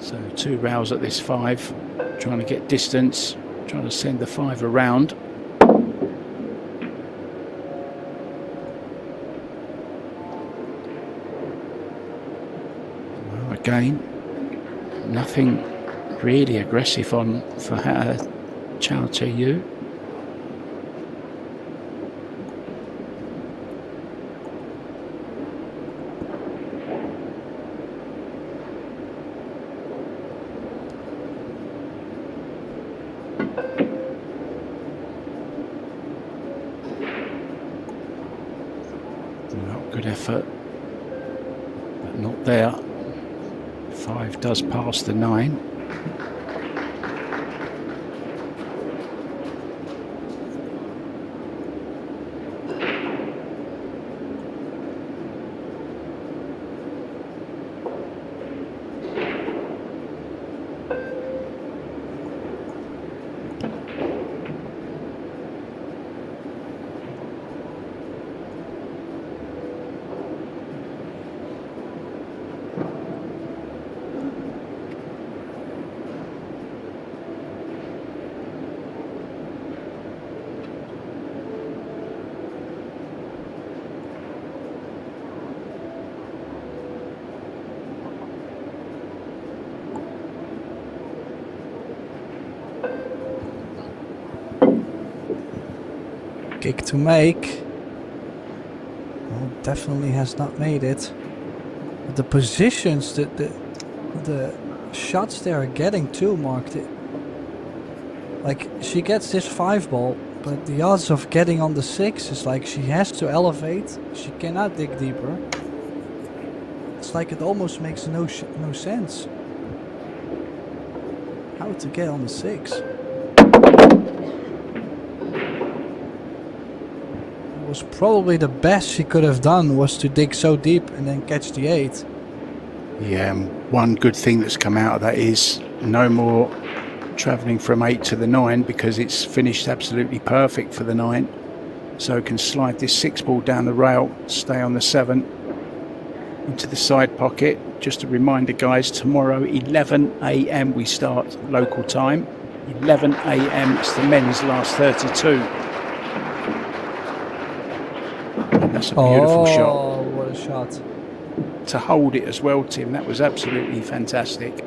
So 2 rows at this 5, trying to get distance, trying to send the 5 around. Well, again, nothing really aggressive on for her. Chow Tae-yu. Well, good effort, but not there. 5 does pass the 9. Kick to make. Well, definitely has not made it. But the positions, the shots they are getting too, marked it. Like, she gets this 5 ball, but the odds of getting on the 6 is like she has to elevate. She cannot dig deeper. It's like it almost makes no sense. How to get on the 6? Was probably the best she could have done, was to dig so deep and then catch the 8. Yeah, one good thing that's come out of that is no more travelling from 8 to the 9, because it's finished absolutely perfect for the 9. So it can slide this 6 ball down the rail, stay on the 7 into the side pocket. Just a reminder, guys, tomorrow 11 AM we start local time. 11 a.m. It's the men's last 32. And that's a beautiful shot. Oh, what a shot. To hold it as well, Tim, that was absolutely fantastic.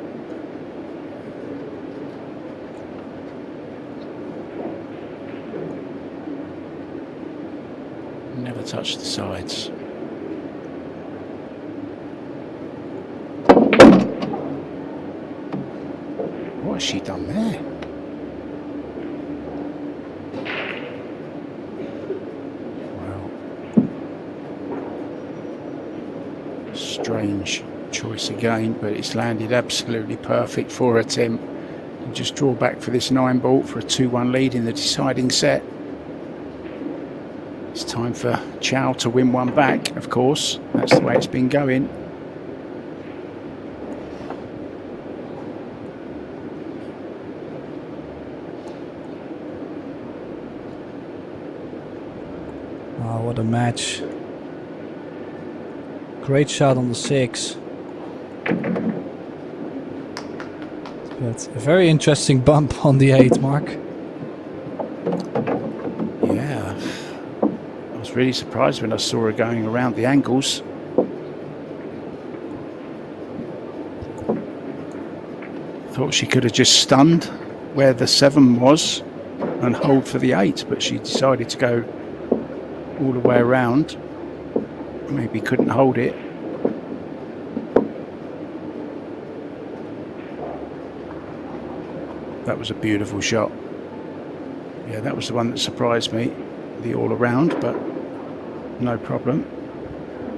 Never touched the sides. What has she done there? Well, strange choice again, but it's landed absolutely perfect for her, Tim. You just draw back for this 9-ball for a 2-1 lead in the deciding set. It's time for Chow to win one back, of course. That's the way it's been going. Oh, what a match. Great shot on the 6. But a very interesting bump on the 8, Mark. Yeah. I was really surprised when I saw her going around the angles. Thought she could have just stunned where the 7 was and hold for the 8, but she decided to go all the way around. Maybe couldn't hold it. That was a beautiful shot. Yeah, that was the one that surprised me, the all around, but no problem.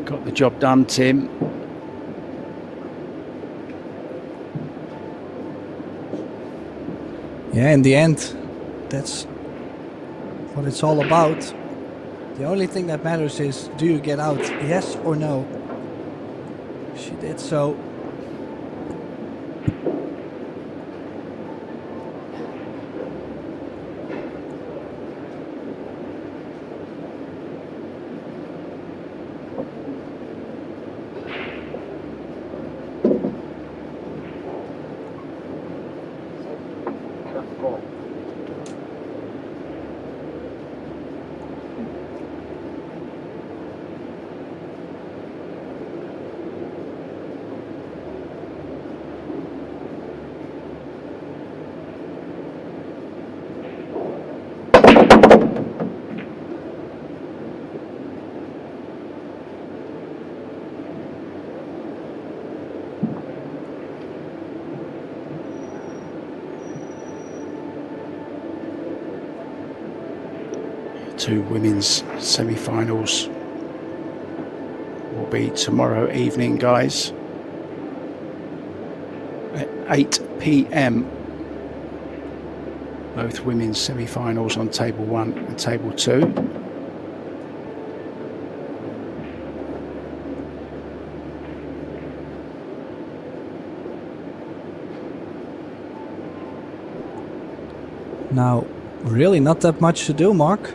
Got the job done, Tim. Yeah, in the end, that's what it's all about. The only thing that matters is, do you get out, yes or no? She did so. Two women's semi-finals will be tomorrow evening, guys, at 8 p.m. Both women's semi-finals on table 1 and table 2. Now, really not that much to do, Mark.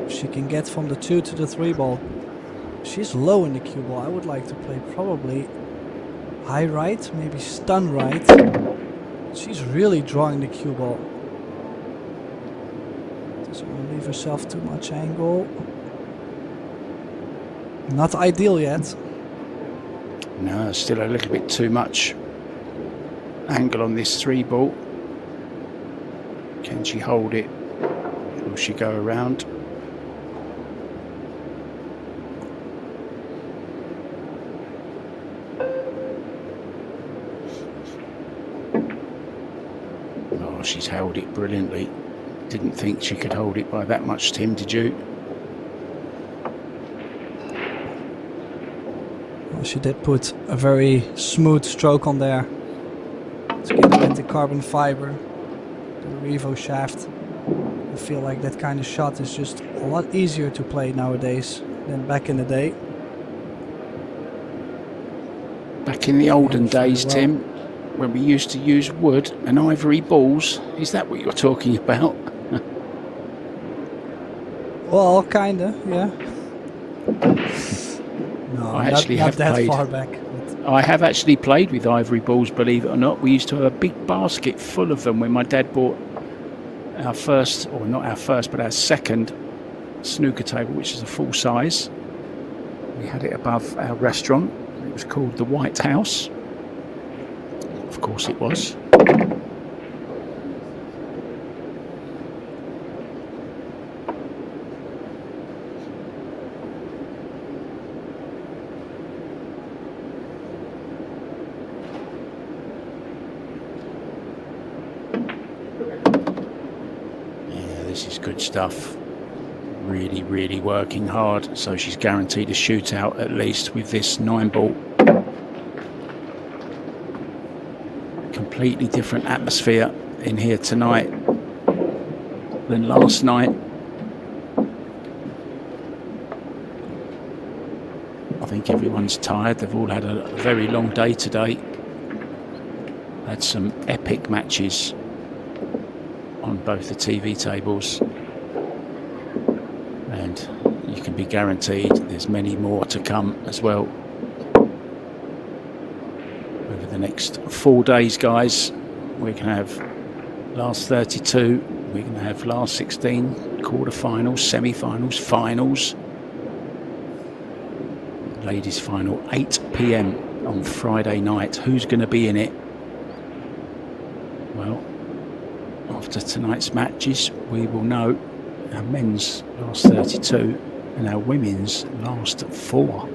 She can get from the 2 to the 3 ball. She's low in the cue ball. I would like to play probably high right, maybe stun right. She's really drawing the cue ball. Doesn't want to leave herself too much angle. Not ideal yet. No, still a little bit too much angle on this 3 ball. Can she hold it? Will she go around? Oh, she's held it brilliantly. Didn't think she could hold it by that much, Tim, did you? Well, she did put a very smooth stroke on there. Together with the carbon fiber, the Revo shaft. I feel like that kind of shot is just a lot easier to play nowadays than back in the day. Back in the olden Yeah, days, well. Tim, when we used to use wood and ivory balls, is that what you're talking about? Well, kinda, yeah. No, I actually not have that played. far back. But I have actually played with ivory balls, believe it or not. We used to have a big basket full of them when my dad bought our first, or not our first, but our second snooker table, which is a full size. We had it above our restaurant. It was called the White House. Of course it was. This is good stuff. Really, really working hard. So she's guaranteed a shootout at least with this 9-ball. Completely different atmosphere in here tonight than last night. I think everyone's tired. They've all had a very long day today. Had some epic matches on both the TV tables, and you can be guaranteed there's many more to come as well over the next 4 days, guys. We can have last 32, we can have last 16, quarterfinals, semi-finals, finals, ladies final 8 p.m. on Friday night. Who's going to be in it? Well, after tonight's matches, we will know our men's last 32 and our women's last 4.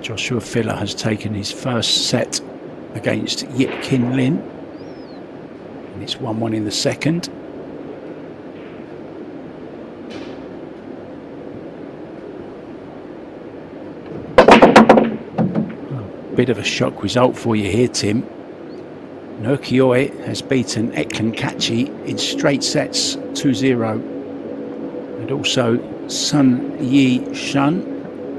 Joshua Filler has taken his first set against Yip Kin Lin, and it's 1-1 in the second. Bit of a shock result for you here, Tim. Nurkioi has beaten Eklund Kachi in straight sets 2-0, and also Sun Yi Shun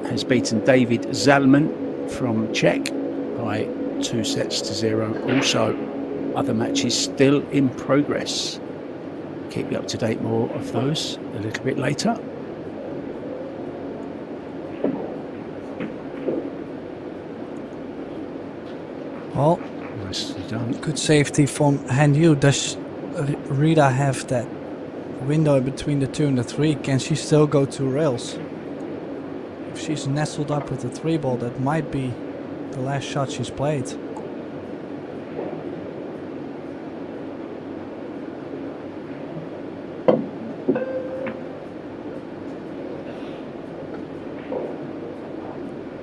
has beaten David Zalman from Czech by 2-0. Also, other matches still in progress. Keep you up to date more of those a little bit later. Well, nicely done. Good safety from Han Yu. Does Rita have that window between the 2 and the 3? Can she still go 2 rails? If she's nestled up with the 3-ball, that might be the last shot she's played.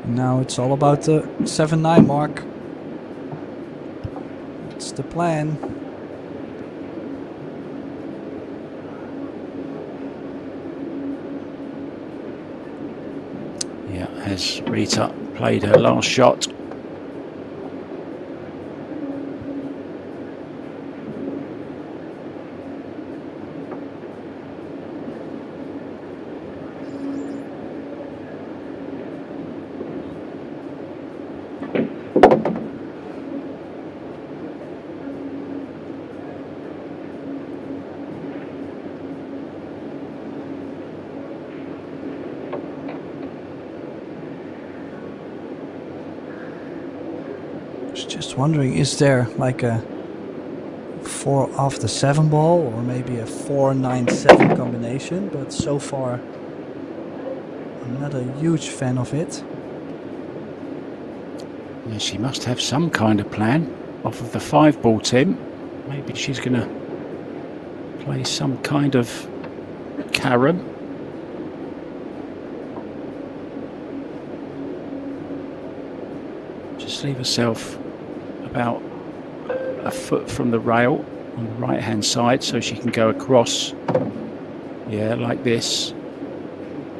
Now it's all about the 7-9 mark. That's the plan. Yeah, has Rita played her last shot? Just wondering, is there like a 4 off the 7 ball or maybe a 4-9-7 combination? But so far I'm not a huge fan of it. Yeah, she must have some kind of plan off of the 5-ball, Tim. Maybe she's going to play some kind of carom. Just leave herself about a foot from the rail on the right hand side so she can go across. Yeah, like this.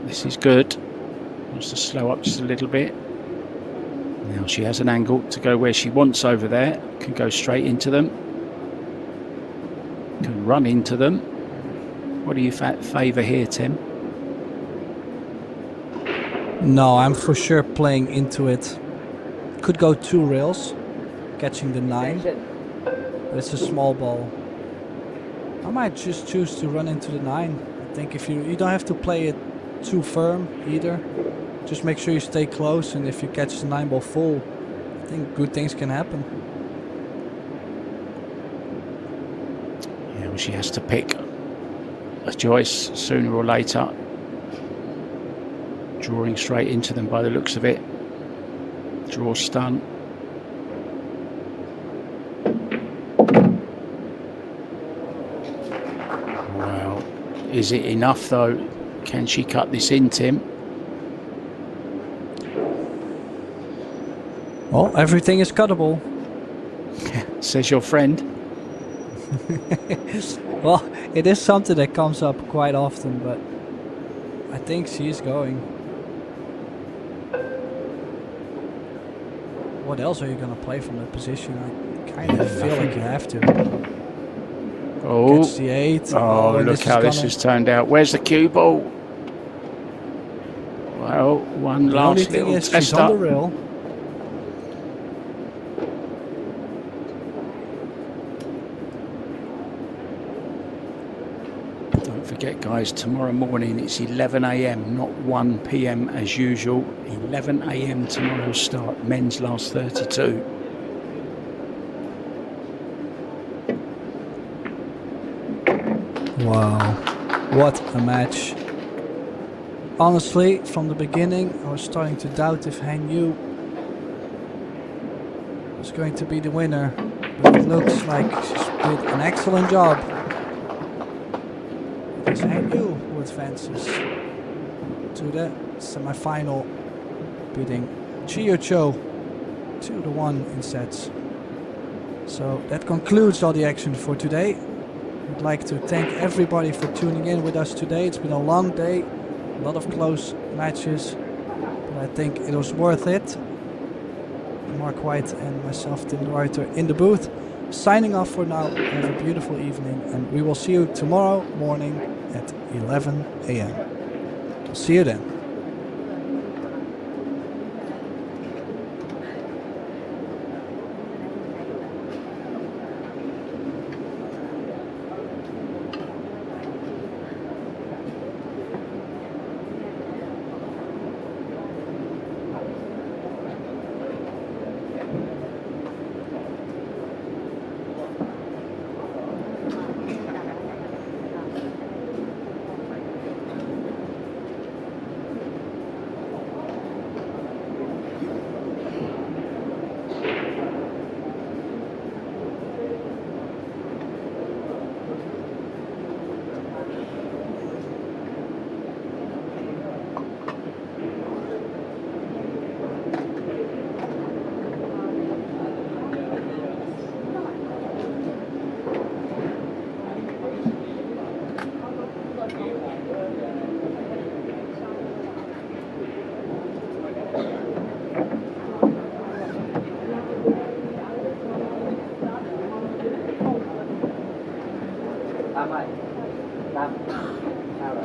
This is good. Wants to slow up just a little bit. Now she has an angle to go where she wants over there. Can go straight into them. Can run into them. What do you favour here, Tim? No, I'm for sure playing into it. Could go 2 rails, catching the 9. But it's a small ball. I might just choose to run into the 9. I think if you don't have to play it too firm either. Just make sure you stay close, and if you catch the 9 ball full, I think good things can happen. Yeah, well, she has to pick a choice sooner or later. Drawing straight into them by the looks of it. Draw stun. Well, is it enough though? Can she cut this in, Tim? Well, everything is cuttable. Says your friend. Well, it is something that comes up quite often, but I think she's going. What else are you gonna play from that position? I kind of feel like you have to. Oh, Catch the 8. oh, and look how this has turned out. Where's the cue ball? Well, one The only last thing little is she's on the tester. rail. Don't forget, guys, tomorrow morning it's 11 a.m, not 1 p.m. as usual. 11 a.m. tomorrow start. Men's last 32. Wow, what a match. Honestly, from the beginning I was starting to doubt if Han Yu was going to be the winner, but it looks like she did an excellent job. It is Han Yu who advances to the semi-final, beating Chiyo Cho 2-1 in sets. So that concludes all the action for today. I'd like to thank everybody for tuning in with us today. It's been a long day, a lot of close matches, but I think it was worth it. Mark White and myself, Tim the Writer, in the booth. Signing off for now. Have a beautiful evening, and we will see you tomorrow morning at 11 a.m. See you then. Tám ơi, Tám, sao rồi?